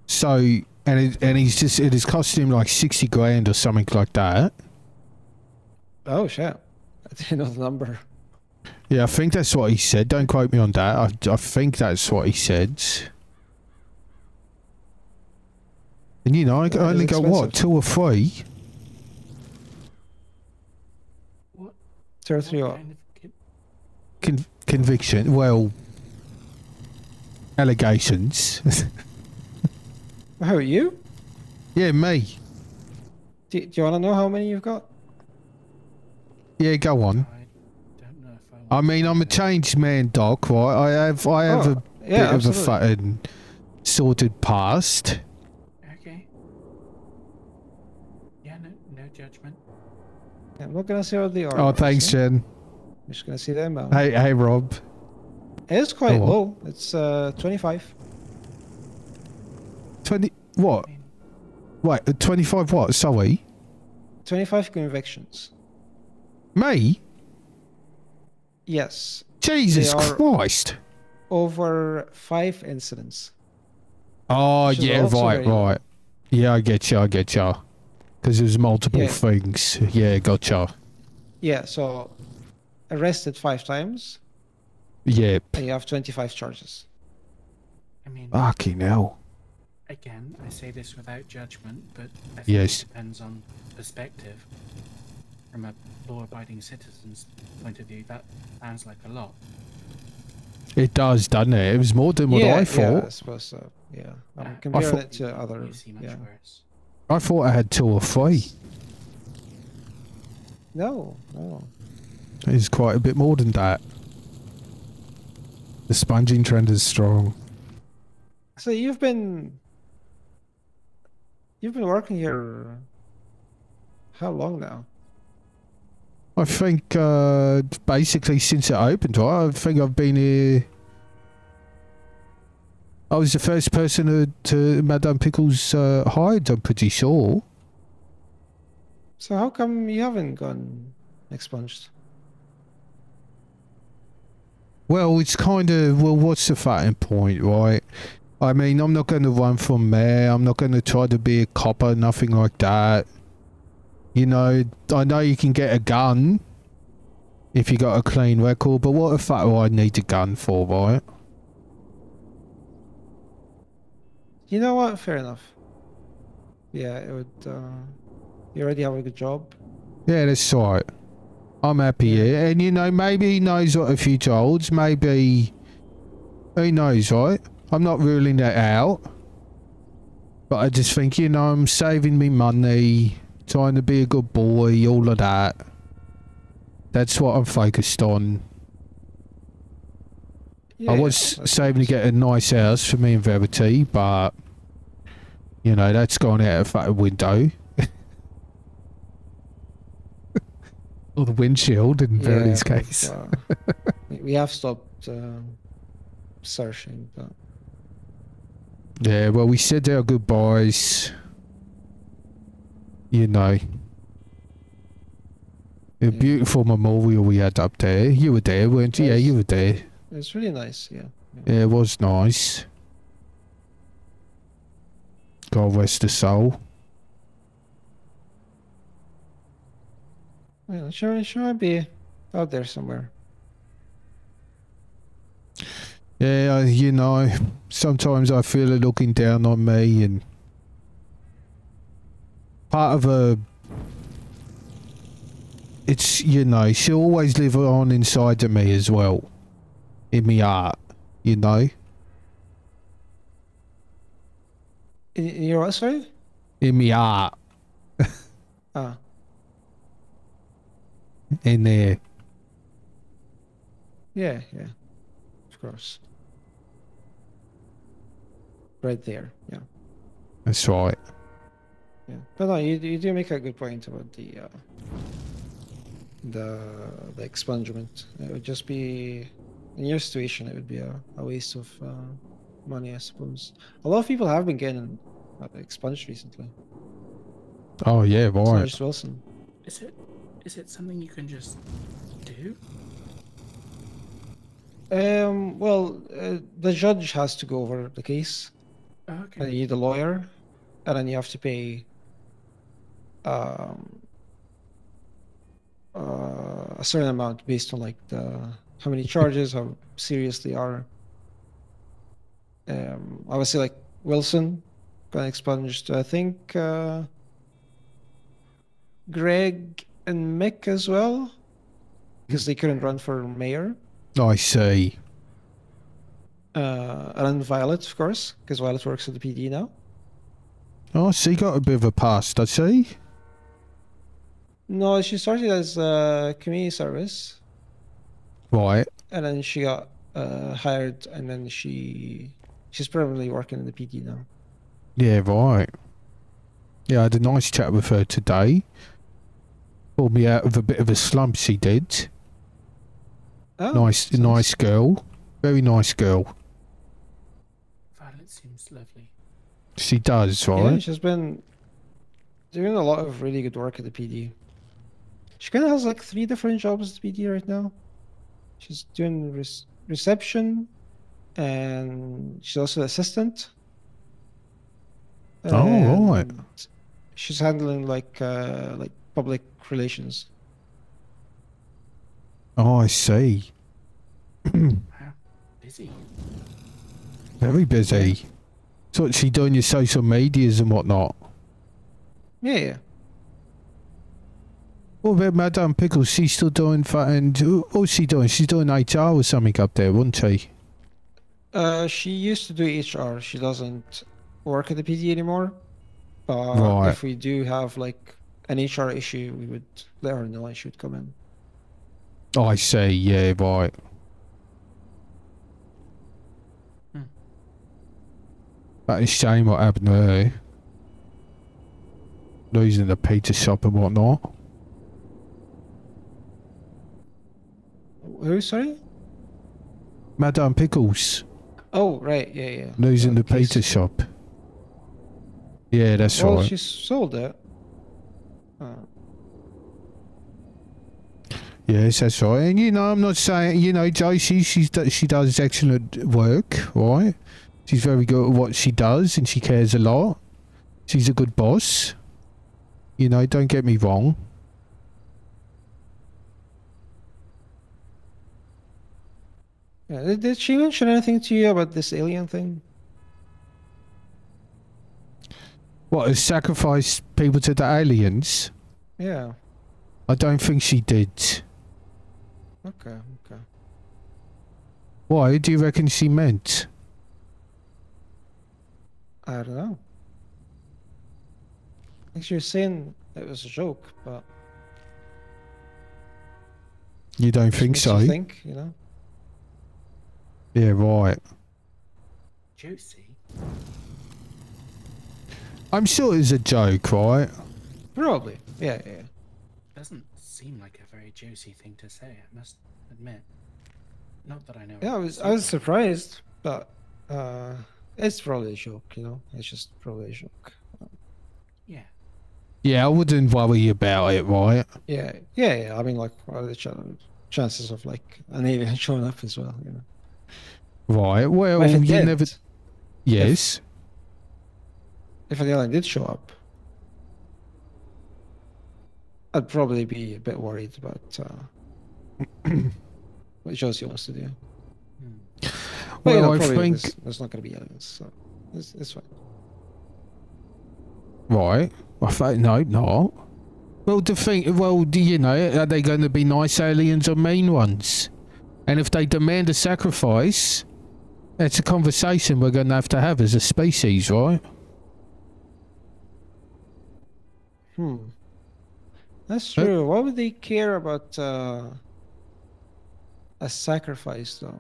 So, and he's just, it has cost him like 60 grand or something like that. Oh, shit. I didn't know the number. Yeah, I think that's what he said. Don't quote me on that. I think that's what he said. And you know, I only got what, 2 or 3? What? 2 or 3 what? Conviction. Well, allegations. Who, you? Yeah, me. Do you want to know how many you've got? Yeah, go on. I mean, I'm a changed man, Doc, right? I have a bit of a fucking sorted past. Okay. Yeah, no judgment. Yeah, I'm not gonna say what they are. Oh, thanks, Jen. I'm just gonna see the amount. Hey, Rob. It's quite low. It's 25. 20 what? Wait, 25 what? Sorry. 25 convictions. Me? Yes. Jesus Christ. Over 5 incidents. Oh, yeah, right. Yeah, I get you. Because there's multiple things. Yeah, gotcha. Yeah, so arrested 5 times. Yep. And you have 25 charges. I mean, Fucking hell. again, I say this without judgment, but I think Yes. it depends on perspective. From a law-abiding citizen's point of view, that sounds like a lot. It does, doesn't it? It was more than what I thought. Yeah, I suppose so. Yeah. I'm comparing it to other. Yeah. I thought I had 2 or 3. No. It's quite a bit more than that. The sponging trend is strong. So you've been working here how long now? I think basically since it opened, right? I think I've been here. I was the first person to Madame Pickles hide, I'm pretty sure. So how come you haven't gone expunged? Well, it's kind of, well, what's the fucking point, right? I mean, I'm not going to run for mayor. I'm not going to try to be a copper, nothing like that. You know, I know you can get a gun if you got a clean record, but what the fuck do I need a gun for, right? You know what? Fair enough. Yeah, it would. You already have a good job. Yeah, that's right. I'm happy here. And, you know, maybe he knows what a future holds. Maybe... Who knows, right? I'm not ruling that out. But I just think, you know, I'm saving me money, trying to be a good boy, all of that. That's what I'm focused on. Yeah, I was saving to get a nice house for me and Verity, but... You know, that's gone out of the window. Or the windshield in Verity's case. We have stopped searching, but... Yeah, well, we said our goodbyes. You know. A beautiful memorial we had up there. You were there, weren't you? Yeah, you were there. It's really nice, yeah. Yeah, it was nice. God rest the soul. Yeah, sure I'd be out there somewhere. Yeah, you know, sometimes I feel her looking down on me, and part of her, it's, you know, she'll always live on inside of me as well. In me heart, you know? In your what, sorry? In me heart. Ah. In there. Yeah, of course. Right there, yeah. That's right. Yeah, but no, you do make a good point about the expungement. It would just be, in your situation, it would be a waste of money, I suppose. A lot of people have been getting expunged recently. Oh yeah, right. It's not just Wilson. Is it something you can just do? Well, the judge has to go over the case. Okay. And you need a lawyer, and then you have to pay a certain amount based on like how many charges, how serious they are. Obviously, like Wilson got expunged. I think Greg and Mick as well, because they couldn't run for mayor. I see. And then Violet, of course, because Violet works at the PD now. Oh, so you got a bit of a past, I see. No, she started as community service. Right. And then she got hired, and then she's permanently working in the PD now. Yeah, right. Yeah, I had a nice chat with her today. Pulled me out of a bit of a slump, she did. Oh, nice girl. Very nice girl. Violet seems lovely. She does, right? Yeah, she's been doing a lot of really good work at the PD. She kind of has like 3 different jobs at the PD right now. She's doing reception, and she's also assistant. Oh, right. And she's handling like public relations. Oh, I see. Busy. Very busy. So what's she doing your social medias and whatnot? Yeah. What about Madame Pickles? She's still doing what's she doing? She's doing HR or something up there, wasn't she? She used to do HR. She doesn't work at the PD anymore. But Right. if we do have like an HR issue, we would let her know and she would come in. Oh, I see. Yeah, right. That is a shame what happened to her. Losing the pizza shop and whatnot. Who, sorry? Madame Pickles. Oh, right. Yeah. Losing the pizza shop. Yeah, that's well, right. she sold it. Yes, that's right. And I'm not saying, Josie, she does excellent work, right? She's very good at what she does, and she cares a lot. She's a good boss. Don't get me wrong. Yeah. Did she mention anything to you about this alien thing? What, has sacrificed people to the aliens? Yeah. I don't think she did. Okay. Why do you reckon she meant? I don't know. I think she was saying it was a joke, but You don't think makes so? you think, Yeah, right. Juicy. I'm sure it was a joke, right? Probably. Yeah. Doesn't seem like a very juicy thing to say, I must admit. Not that I know. Yeah, I was surprised, but it's probably a joke, It's just probably a joke. Yeah. Yeah, I wouldn't worry about it, right? Yeah. I mean, like, what are the chances of like an alien showing up as well, Right. Well, If it you did, never. Yes. If an alien did show up, I'd probably be a bit worried about what Josie wants to do. But Well, I probably think. there's not going to be aliens, so it's fine. Right. I thought no, not. Well, are they going to be nice aliens or mean ones? And if they demand a sacrifice, that's a conversation we're going to have as a species, right? That's true. Why would they care about a sacrifice, though?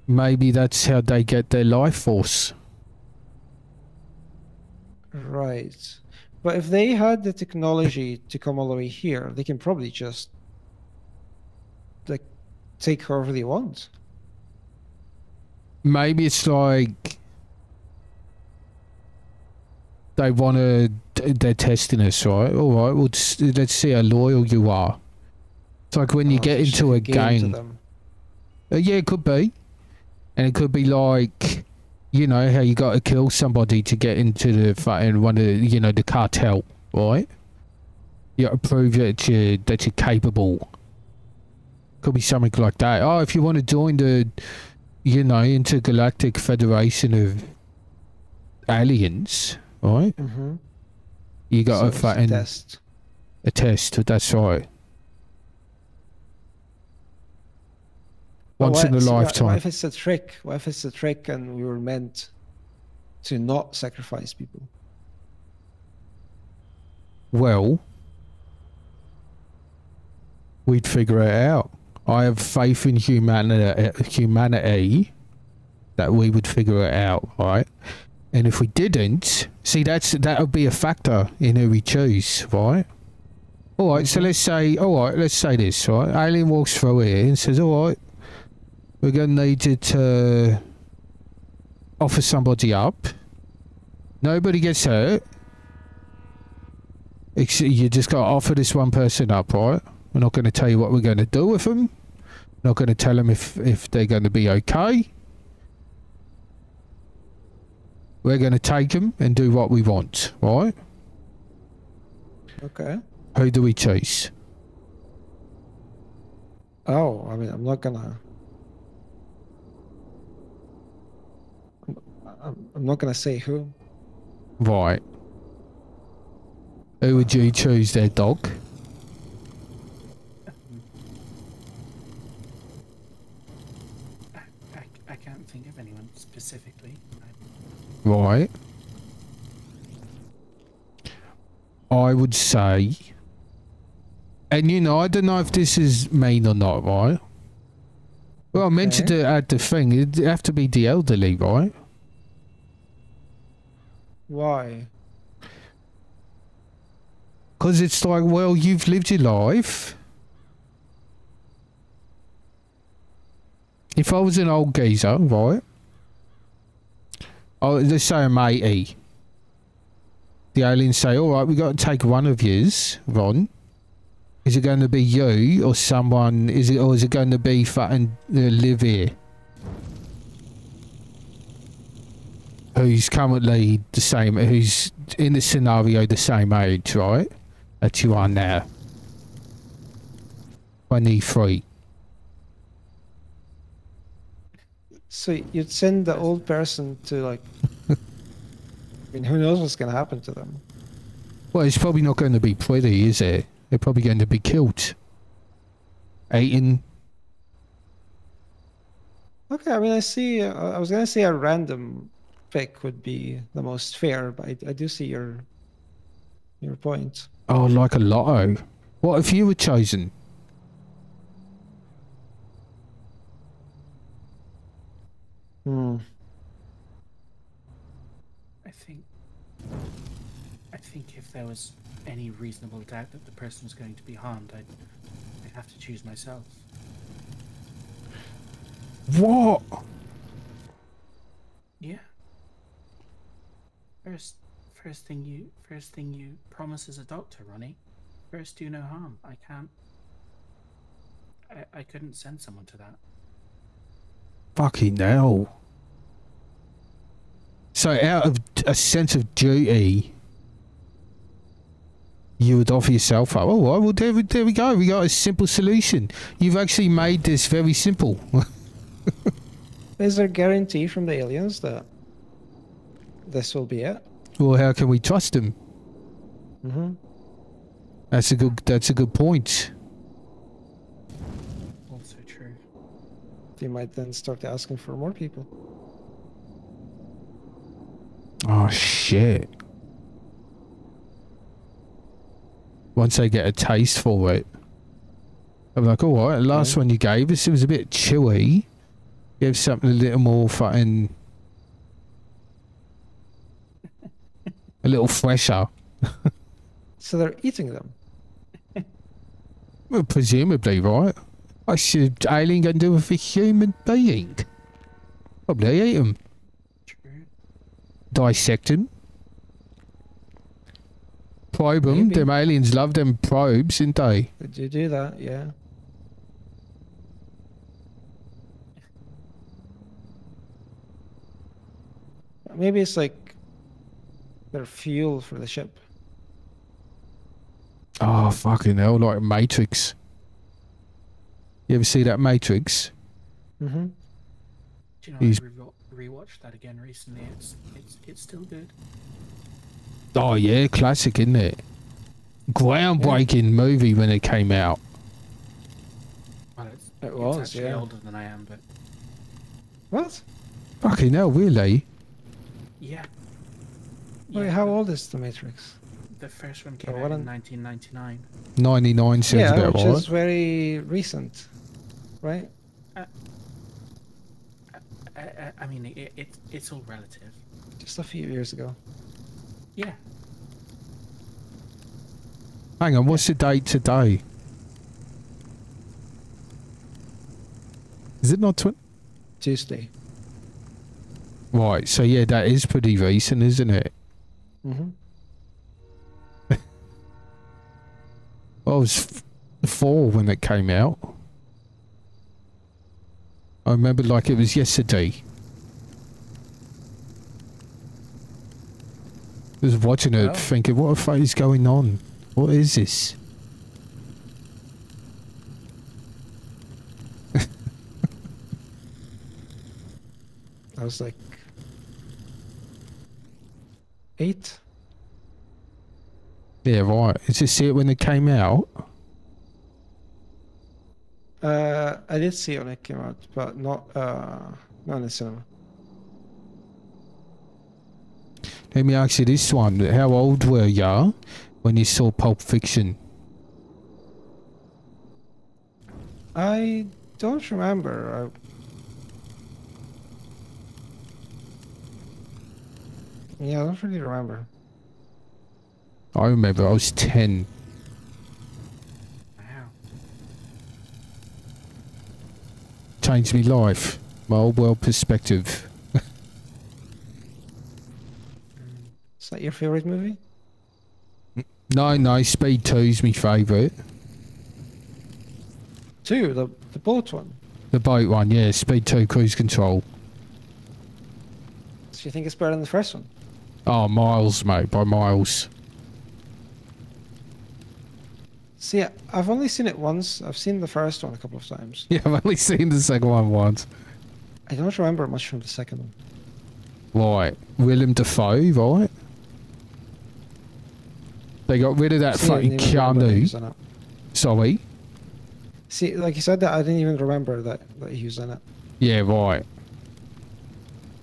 Maybe that's how they get their life force. Right. But if they had the technology to come all the way here, they can probably just like take whoever they want. Maybe it's like they want to. They're testing us, right? All right. Well, let's see how loyal you are. It's like when you get into a gang. Yeah, it could be, and it could be like, how you got to kill somebody to get into the fucking one of the cartel, right? You got to prove that you're capable. Could be something like that. Oh, if you want to join the, Intergalactic Federation of Aliens, right? Mm-hmm. You got to fucking test. A test. That's right. Once in a lifetime. What if it's a trick? What if it's a trick and we were meant to not sacrifice people? Well, we'd figure it out. I have faith in humanity that we would figure it out, right? And if we didn't, see, that would be a factor in who we choose, right? All right, so let's say this, right? Alien walks through here and says, all right, we're going to need you to offer somebody up. Nobody gets hurt. You just got to offer this one person up, right? We're not going to tell you what we're going to do with them. We're not going to tell them if they're going to be okay. We're going to take them and do what we want, right? Okay. Who do we choose? Oh, I mean, I'm not gonna. I'm not gonna say who. Right. Who would you choose there, dog? I can't think of anyone specifically. Right. I would say, and you know, I don't know if this is mean or not, right? Well, I mentioned it at the thing. It'd have to be the elderly, right? Why? Because it's like, well, you've lived your life. If I was an old geezer, right? Oh, let's say I'm 80. The aliens say, all right, we got to take one of yous, Ron. Is it going to be you or someone? Or is it going to be fucking live here? Who's currently the same, who's in the scenario the same age, right? That you are now. 23. So you'd send the old person to like. I mean, who knows what's gonna happen to them? Well, it's probably not going to be pretty, is it? They're probably going to be killed. Eaten. Okay, I mean, I see. I was gonna say a random pick would be the most fair, but I do see your point. Oh, like a lotto. What if you were chosen? Hmm. I think if there was any reasonable doubt that the person was going to be harmed, I'd have to choose myself. What? Yeah. First thing you promise as a doctor, Ronnie. First, do no harm. I can't. I couldn't send someone to that. Fucking hell. So out of a sense of duty, you would offer yourself up. Oh, well, there we go. We got a simple solution. You've actually made this very simple. Is there guarantee from the aliens that this will be it? Well, how can we trust them? Mm-hmm. That's a good point. Also true. They might then start asking for more people. Oh shit. Once they get a taste for it. I'm like, alright, the last one you gave us, it was a bit chewy. Give something a little more fucking... a little fresher. So they're eating them? Well, presumably, right? I should alien going to do with a human being? Probably eat them. Dissect them. Probe them. Them aliens love them probes, didn't they? Did you do that? Yeah. Maybe it's like their fuel for the ship. Oh, fucking hell, like Matrix. You ever see that Matrix? Mm-hmm. Do you know, I rewatched that again recently. It's still good. Oh, yeah, classic, isn't it? Groundbreaking movie when it came out. Well, it's actually older than I am, but... What? Fucking hell, really? Yeah. Wait, how old is The Matrix? The first one came out in 1999. 99 sounds about which right. is very recent, right? I mean, it's all relative. Just a few years ago. Yeah. Hang on, what's the date today? Is it not Tuesday? Right, so yeah, that is pretty recent, isn't it? Mm-hmm. I was 4 when it came out. I remember like it was yesterday. I was watching it thinking, what the fuck is going on? What is this? I was like 8. Yeah, right. Did you see it when it came out? I did see it when it came out, but not in the cinema. Let me ask you this one. How old were you when you saw Pulp Fiction? I don't remember. Yeah, I don't really remember. I remember I was 10. Wow. Changed me life. My whole world perspective. Is that your favorite movie? No, Speed 2's my favourite. 2, the boat one. The boat one, yeah. Speed 2 Cruise Control. So you think it's better than the first one? Oh, miles, mate. By miles. See, I've only seen it once. I've seen the first one a couple of times. Yeah, I've only seen the second one once. I don't remember much from the second one. Right. Willem Dafoe, right? They got rid of that See, I fucking didn't even remember that he was in Keanu. it. Sorry? See, like you said that, I didn't even remember that he was in it. Yeah, right.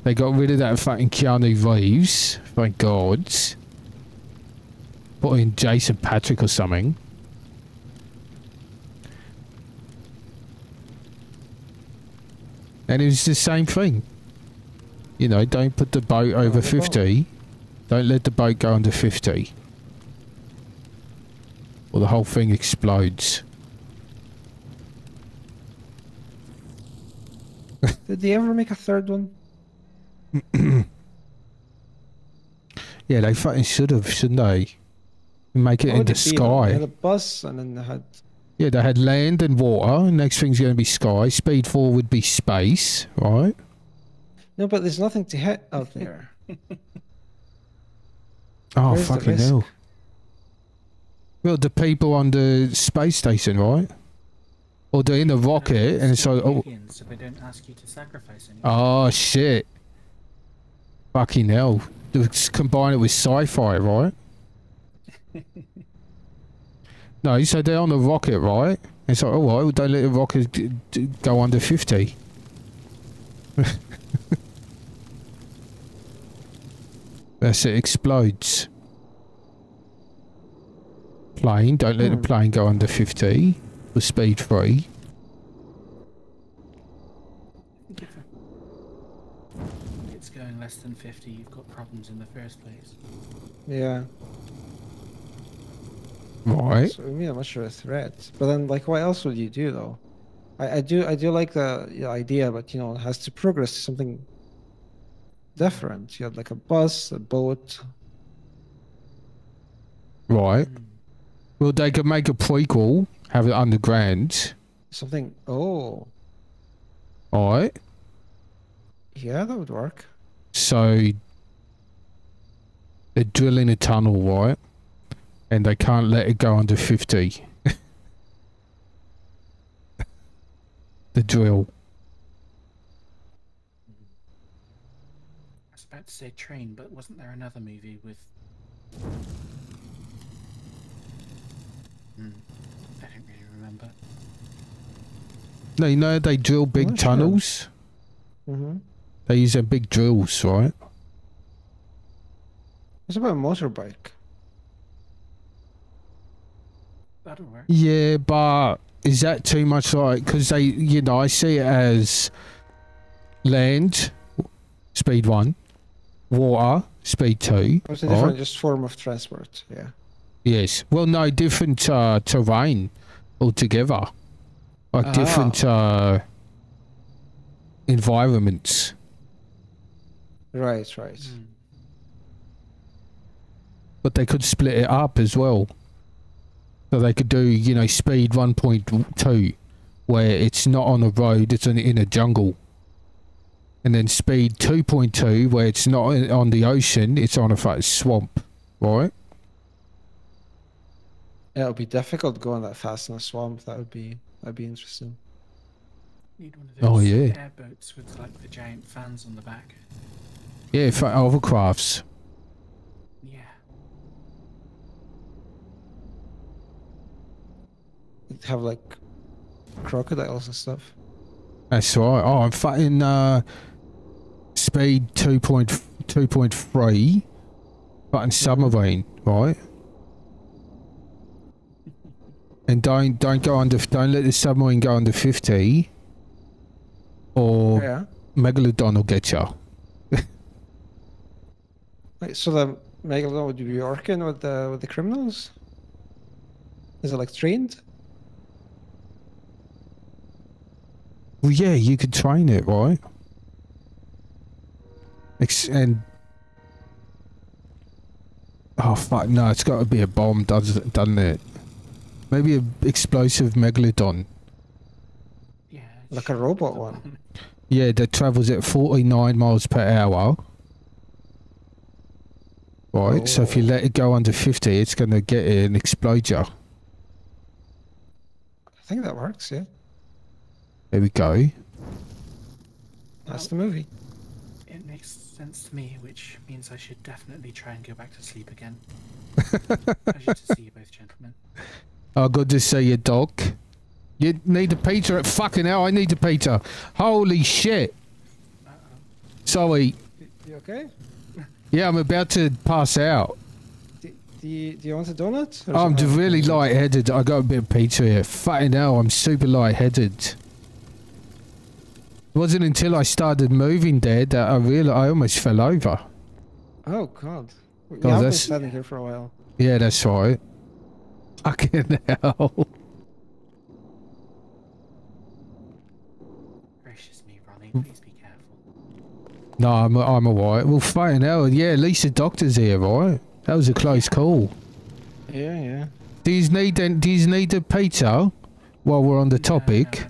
They got rid of that fucking Keanu Reeves. Thank God. Put in Jason Patrick or something. And it was the same thing. You know, don't put the boat over 50. Don't let the boat go under 50. Or the whole thing explodes. Did they ever make a third one? Yeah, they fucking should have, shouldn't they? Make it What in would the it be, though? They sky. had a bus and then they had... Yeah, they had land and water. Next thing's going to be sky. Speed 4 would be space, right? No, but there's nothing to hit out there. Oh, Where's the fucking risk? hell. Well, the people on the space station, right? Or they're in a rocket, and it's like, oh, So they don't ask you to sacrifice anything. oh shit. Fucking hell. Let's combine it with sci-fi, right? No, so they're on a rocket, right? It's like, alright, well, don't let the rocket go under 50. That's it, explodes. Plane, don't let the plane go under 50. For speed 3. If it's going less than 50, you've got problems in the first place. Yeah. Right. So, I mean, I'm not sure a threat. But then, like, what else would you do, though? I do like the idea, but, you know, it has to progress to something different. You have, like, a bus, a boat. Right. Well, they could make a prequel, have it underground. Something... Oh. Alright. Yeah, that would work. So, they're drilling a tunnel, right? And they can't let it go under 50. The drill. I was about to say train, but wasn't there another movie with... I don't really remember. No, you know they drill big tunnels? Mm-hmm. They use their big drills, right? What about a motorbike? That'll work. Yeah, but is that too much like... Because they, you know, I see it as land, speed 1, water, speed 2. It's a right? different just form of transport, yeah. Yes. Well, no, different terrain altogether. Like different environments. Right. But they could split it up as well. So they could do, you know, speed 1.2, where it's not on a road, it's in a jungle. And then speed 2.2, where it's not on the ocean, it's on a swamp, right? Yeah, it would be difficult going that fast in a swamp. That'd be interesting. Need one of those Oh, yeah. airboats with like the giant fans on the back. Yeah, for hovercrafts. Yeah. You'd have like crocodiles and stuff. That's right. Oh, I'm fighting speed 2.3. Fighting submarine, right? And don't go under. Don't let the submarine go under 50, or Yeah. Megalodon will get you. Wait, so the Megalodon would be working with the criminals? Is it like trained? Well, yeah, you could train it, right? And oh fuck, no, it's got to be a bomb, doesn't it? Maybe a explosive Megalodon. Like a robot one. Yeah, that travels at 49 miles per hour. Right, so if you let it go under 50, it's going to get it and explode you. I think that works, yeah. There we go. That's the movie. It makes sense to me, which means I should definitely try and go back to sleep again. Pleasure to see you both, gentlemen. Oh, good to see you, Doc. You need a pizza at fucking hell. I need a pizza. Holy shit. Sorry. You okay? Yeah, I'm about to pass out. Do you want a donut? Or I'm something? really lightheaded. I got a bit of pizza here. Fucking hell, I'm super lightheaded. It wasn't until I started moving there that I realized I almost fell over. Oh god. Oh, Yeah, I've been that's- standing here for a while. Yeah, that's right. Fucking hell. Gracious me, Ronnie, please be careful. No, I'm alright. Well, fucking hell. Yeah, at least the doctor's here, right? That was a close call. Yeah. Do you need a pizza while we're on the topic?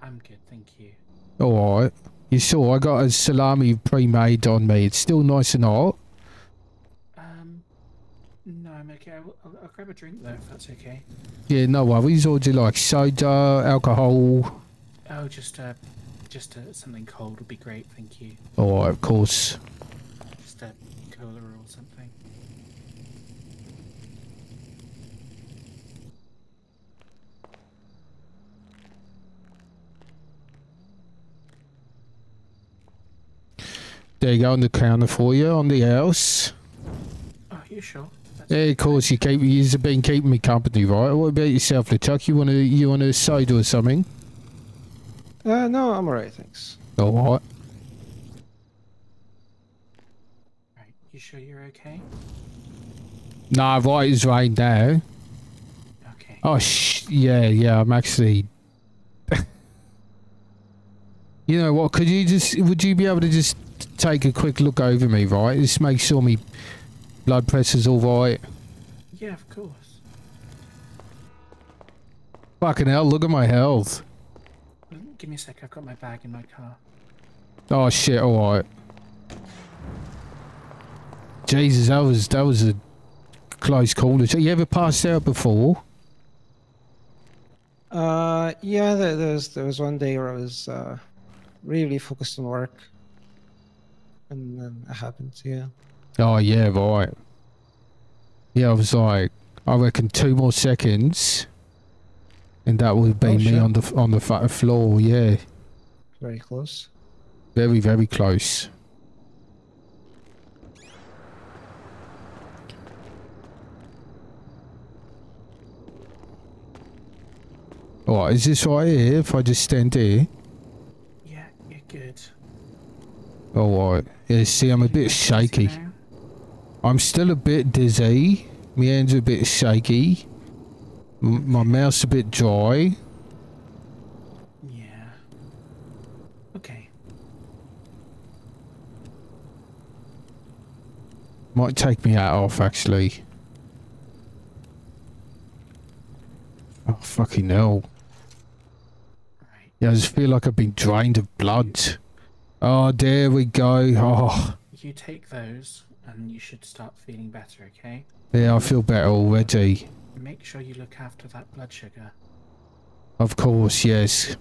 I'm good, thank you. Alright. You saw I got a salami pre-made on me. It's still nice and hot. No, I'm okay. I'll grab a drink though, if that's okay. Yeah, no worries. Or do you like soda, alcohol? Oh, just something cold would be great, thank you. Alright, of course. Just a cola or something. There you go on the counter for you on the house. Oh, you sure? Yeah, of course. You've been keeping me company, right? What about yourself, LeChuck? You want a soda or something? No, I'm alright, thanks. Alright. Right, you sure you're okay? Nah, right as rain now. Okay. Oh, yeah, I'm actually... You know what, would you be able to just take a quick look over me, right? Just make sure me blood pressure's alright. Yeah, of course. Fucking hell, look at my health. Give me a sec, I've got my bag in my car. Oh shit, alright. Jesus, that was a close call. You ever passed out before? Yeah, there was one day where I was really focused on work. And then it happened, yeah. Oh yeah, right. Yeah, I was like, I reckon 2 more seconds, and that would have been me on the floor. Yeah, Very close. very very close. Alright, is this right here? If I just stand here? Yeah, you're good. Alright. Yeah, see, I'm a bit shaky. I'm still a bit dizzy. My hands are a bit shaky. My mouth's a bit dry. Yeah. Okay. Might take me hat off, actually. Oh, fucking hell. Yeah, I just feel like I've been drained of blood. Oh, there we go. Oh, You take those, and you should start feeling better, okay? yeah, I feel better already. Make sure you look after that blood sugar. Of course, yes.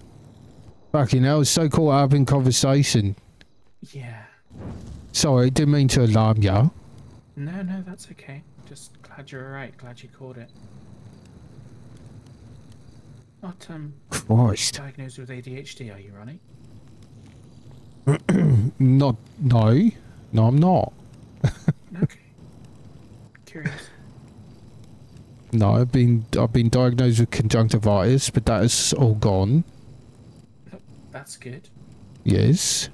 Fucking hell, so caught up in conversation. Yeah. Sorry, didn't mean to alarm you. No, that's okay. Just glad you're alright. Glad you caught it. Not, Christ. diagnosed with ADHD, are you, Ronnie? No, I'm not. Okay. Curious. No, I've been diagnosed with conjunctivitis, but that is all gone. That's good. Yes.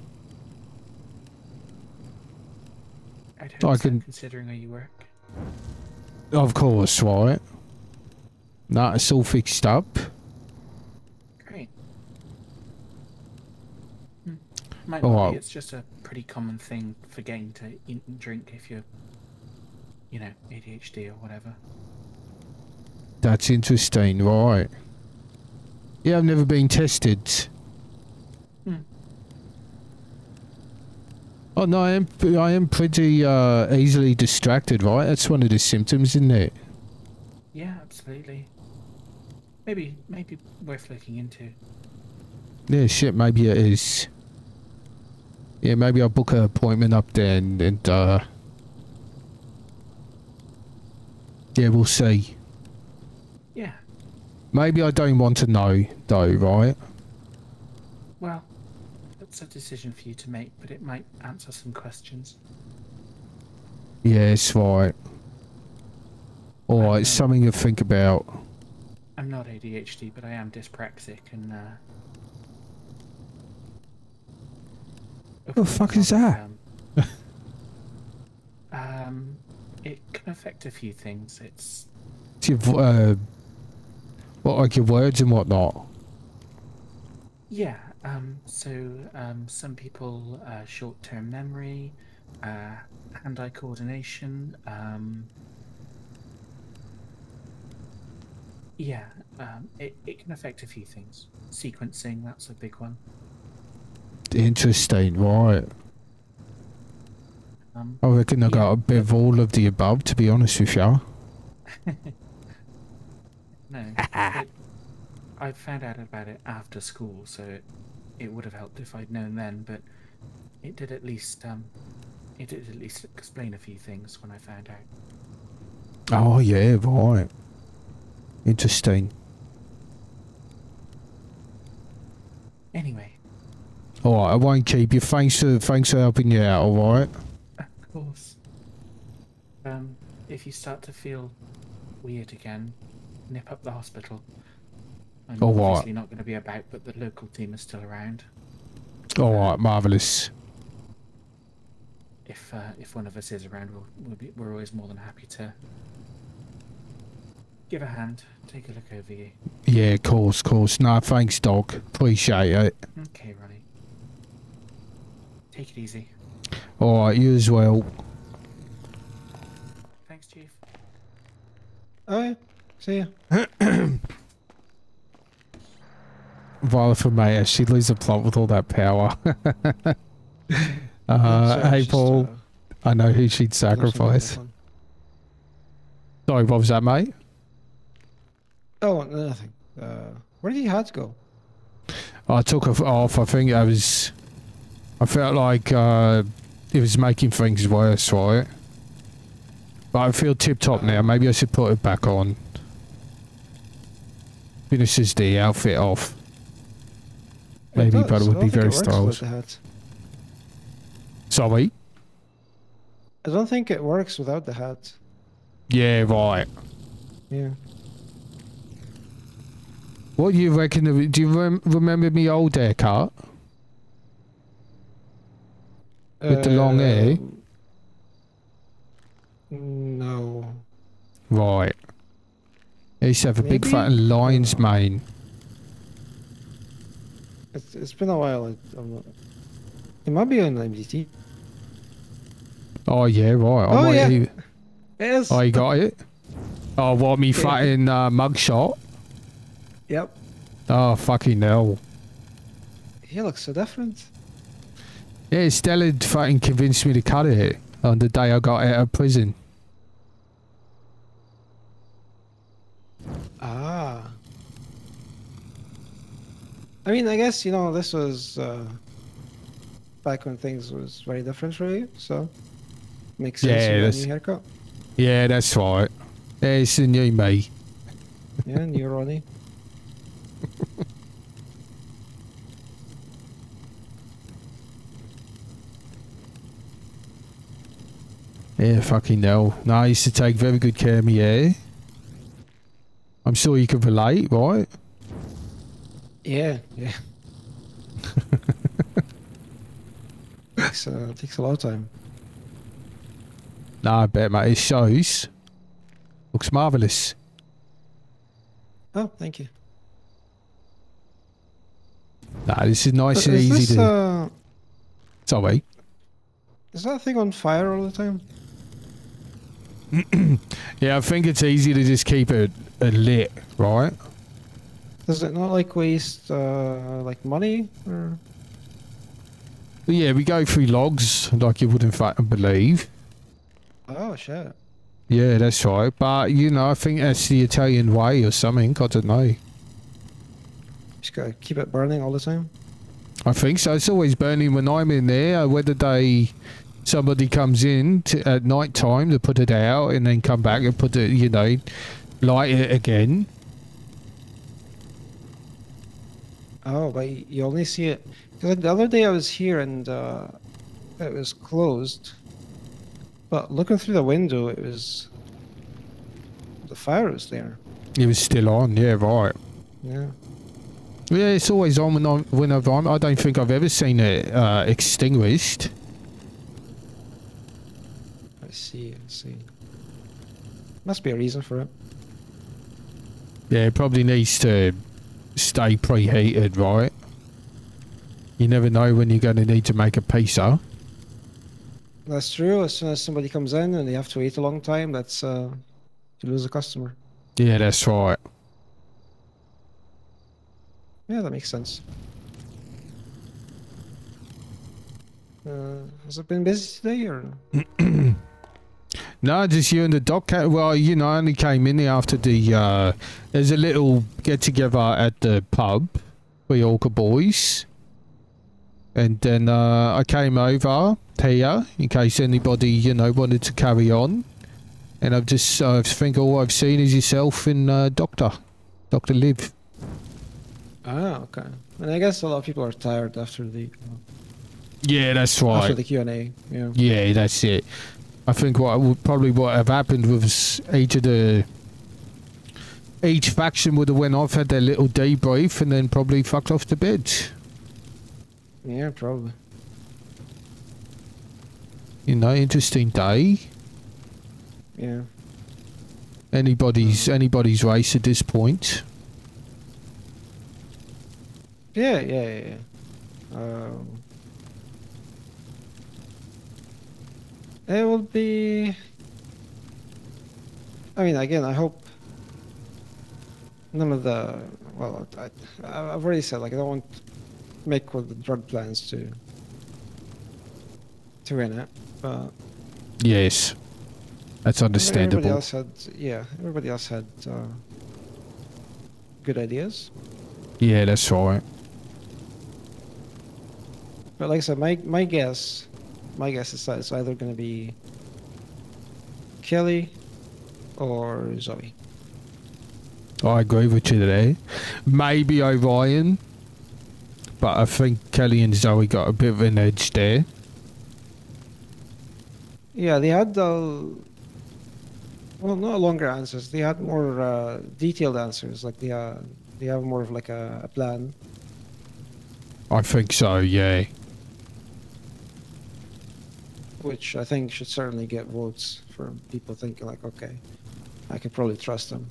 I'd hope so, considering where you work. Of course, right. Nah, it's all fixed up. Great. Might Oh, not well. be. It's just a pretty common thing for getting to eat and drink if you're, you know, ADHD or whatever. That's interesting, right. Yeah, I've never been tested. Oh no, I am pretty easily distracted, right? That's one of the symptoms, isn't it? Yeah, absolutely. Maybe worth looking into. Yeah, shit, maybe it is. Yeah, maybe I'll book an appointment up there and yeah, we'll see. Yeah. Maybe I don't want to know, though, right? Well, that's a decision for you to make, but it might answer some questions. Yes, right. Alright, something to think about. I'm not ADHD, but I am dyspraxic, and What the fuck is that? it can affect a few things. It's Your, what, like your words and whatnot? yeah. Some people short-term memory, hand-eye coordination. Yeah. It can affect a few things. Sequencing, that's a big one. Interesting, right. I reckon I got a bit of all of the above, to be honest with you. No, I found out about it after school, so it would have helped if I'd known then. But it did at least explain a few things when I found out. Oh yeah, right. Interesting. Anyway. Alright, I won't keep you. Thanks for helping you out, alright? Of course. If you start to feel weird again, nip up the hospital. I'm obviously not going to be about, but the local team is still around. Alright, marvellous. If one of us is around, we're always more than happy to give a hand, take a look over you. Yeah, of course. No, thanks, Doc. Appreciate it. Okay, Ronnie. Take it easy. Alright, you as well. Thanks, Chief. Oh yeah. See ya. Viola from Maya, she loses a plot with all that power. Hey Paul, I know who she'd sacrifice. Sorry, what was that, mate? Oh, nothing. Where did your hats go? I took it off. I think I felt like it was making things worse, right? But I feel tip-top now. Maybe I should put it back on. Finishes the outfit off. Maybe, but it would be very stylish. Sorry? I don't think it works without the hat. Yeah, right. Yeah. What do you reckon? Do you remember me old haircut? With the long hair? No. Right. I used to have a big fat lion's mane. It's been a while. It might be on MDT. Oh yeah, right. Oh yeah. Yes. Oh, you got it? Oh, what, me fat in mugshot? Yep. Oh, fucking hell. He looks so different. Yeah, Stella fucking convinced me to cut it on the day I got out of prison. Ah. I mean, I guess, you know, this was back when things was very different for you, so makes sense you got a new haircut. Yeah, that's right. It's the new me. Yeah, new Ronnie. Yeah, fucking hell. No, I used to take very good care of me hair. I'm sure you can relate, right? Yeah, yeah. takes a lot of time. Nah, I bet, mate. It shows. Looks marvellous. Oh, thank you. Nah, this is nice So and is easy this, to... Sorry. Is that thing on fire all the time? Yeah, I think it's easy to just keep it lit, right? Does it not like waste like money or? Yeah, we go through logs like you wouldn't fucking believe. Oh shit. Yeah, that's right. But, you know, I think that's the Italian way or something. I don't know. Just gotta keep it burning all the time? I think so. It's always burning when I'm in there. Whether somebody comes in at night time to put it out and then come back and put it, you know, light it again. Oh, but you only see it because like the other day I was here and it was closed. But looking through the window, the fire was there. It was still on. Yeah, right. Yeah. Yeah, it's always on whenever I'm. I don't think I've ever seen it extinguished. I see. Must be a reason for it. Yeah, it probably needs to stay preheated, right? You never know when you're going to need to make a pizza. That's true. As soon as somebody comes in and they have to wait a long time, that's you lose a customer. Yeah, that's right. Yeah, that makes sense. Has it been busy today or? No, just you and the doc. Well, you know, I only came in there after the. There's a little get together at the pub for the Orca boys, and then I came over here in case anybody, you know, wanted to carry on. And I've just, I think all I've seen is yourself and Dr. Liv. Ah, okay. And I guess a lot of people are tired after the. Yeah, that's right. After the Q&A, yeah. Yeah, that's it. I think what have happened was each faction would have went off, had their little debrief, and then probably fucked off to bed. Yeah, probably. You know, interesting day. Yeah. Anybody's race at this point. Yeah. It will be. I mean, again, I hope none of the. Well, I've already said like I don't want Mick with the drug plans to win it, but. Yes, that's understandable. Everybody else had good ideas. Yeah, that's right. But like I said, my guess is that it's either going to be Kelly or Zoe. I agree with you there. Maybe Orion, but I think Kelly and Zoe got a bit of an edge there. Yeah, they had well, not longer answers. They had more detailed answers. Like they have more of like a plan. I think so. Yeah. Which I think should certainly get votes for people thinking like, okay, I could probably trust them.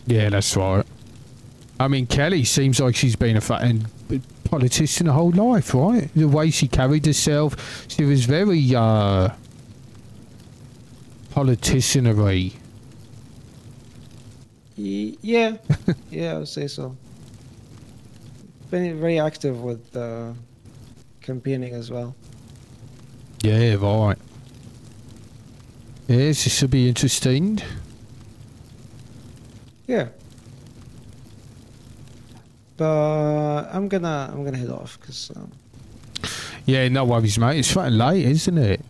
Yeah, that's right. I mean, Kelly seems like she's been a fucking politician her whole life, right? The way she carried herself, she was very politicianery. Yeah, yeah, I would say so. Been very active with campaigning as well. Yeah, right. Yes, this should be interesting. Yeah. But I'm gonna head off because. Yeah, no worries, mate. It's fucking late, isn't it?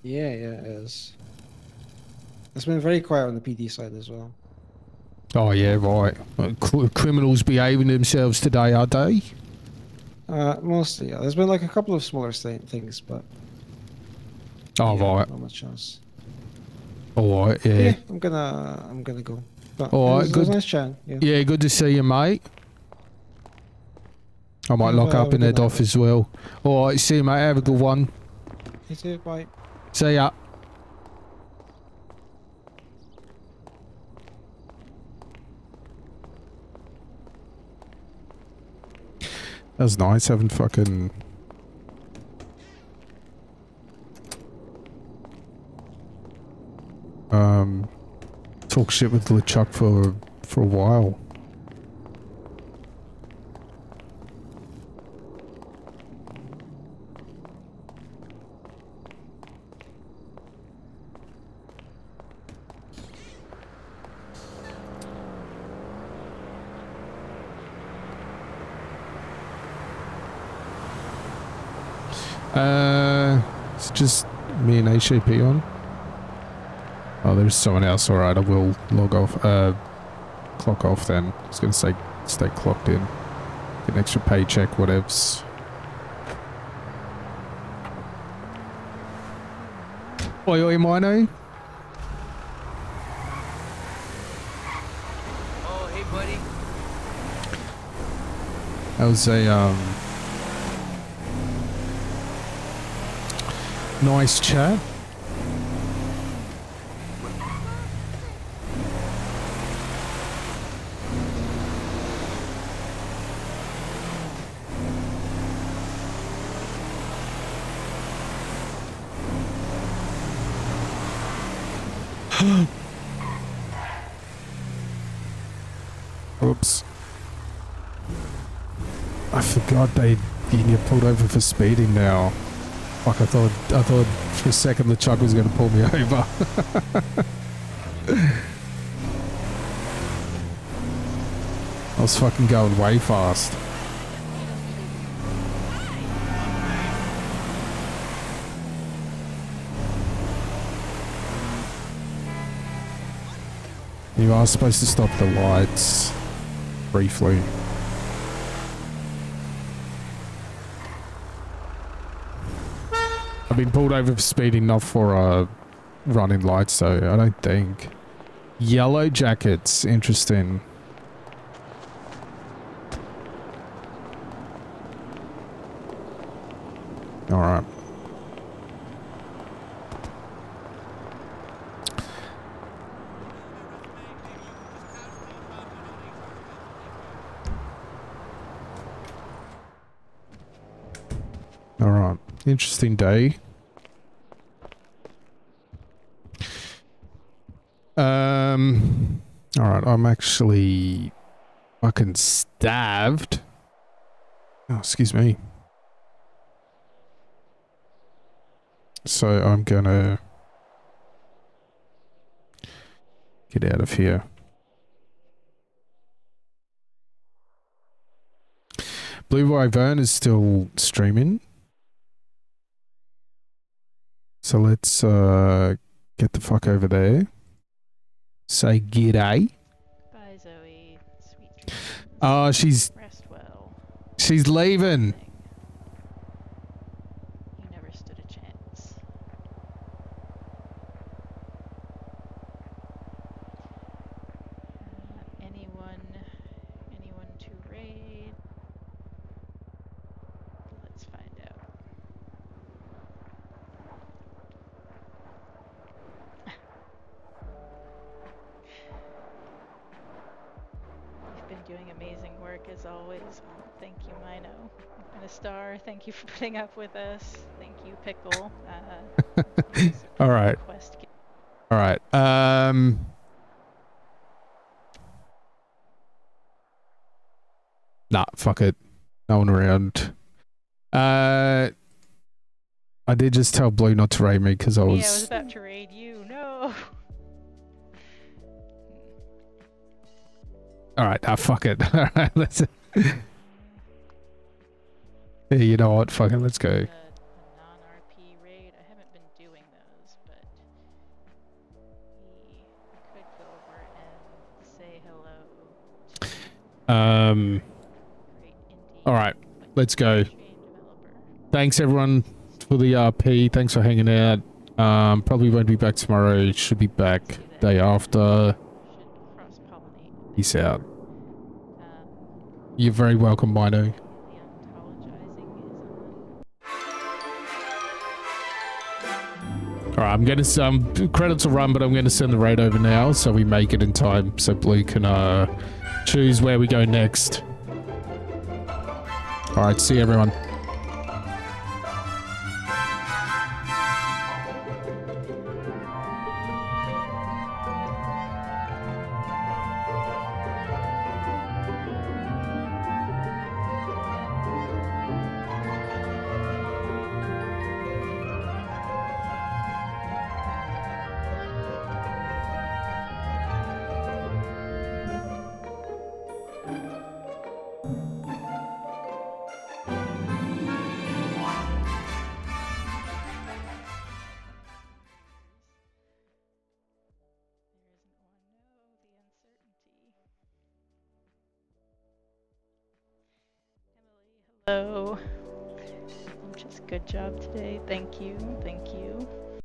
Yeah, it is. It's been very quiet on the PD side as well. Oh yeah, right. Criminals behaving themselves today, are they? Mostly, yeah. There's been like a couple of smaller things, but. Oh yeah, right. not much else. All right, yeah. Yeah, I'm gonna go. But All right, it was good. nice chatting. Yeah. Yeah, good to see you, mate. I might lock up have a and good head night, off mate. as well. All right, see you, mate. Have a good one. You too. Bye. See ya. That was nice having fucking... talk shit with LeChuck for a while. It's just me and HFT on. Oh, there's someone else. Alright, I will log off, clock off then. I was gonna say stay clocked in. Get an extra paycheck, whatevs. Oi, Mino. Oh, hey, buddy. That was a, nice chat. Oops. I forgot they get pulled over for speeding now. Fuck, I thought for a second the truck was gonna pull me over. I was fucking going way fast. You are supposed to stop the lights briefly. I've been pulled over for speeding, not for running lights, so I don't think. Yellow jackets, interesting. Alright. Alright. Interesting day. Alright, I'm actually fucking stabbed. Oh, excuse me. So I'm gonna get out of here. Blue Wyvern is still streaming. So let's get the fuck over there. Say g'day. Bye, Zoe. Sweet dreams. She's Rest well. she's leaving. You never stood a chance. Anyone to raid? Let's find out. You've been doing amazing work as always. Thank you, Mino. You've been a star. Thank you for putting up with us. Thank you, Pickle. All right. All right. Nah, fuck it. No one around. I did just tell Blue not to raid me because I Yeah, I was was... about to raid you. No. All right, fuck it. All right, let's. Yeah, you know what? Fuck it, let's go. Non-RP raid. I haven't been doing those, but we could go over and say hello. All right, let's go. Thanks everyone for the RP. Thanks for hanging out. Probably won't be back tomorrow. Should be back day after. Peace out. You're very welcome, Mino. Alright, I'm gonna credits will run, but I'm gonna send the raid over now so we make it in time so Blue can choose where we go next. Alright, see you everyone. Hello. Just good job today. Thank you. Thank you.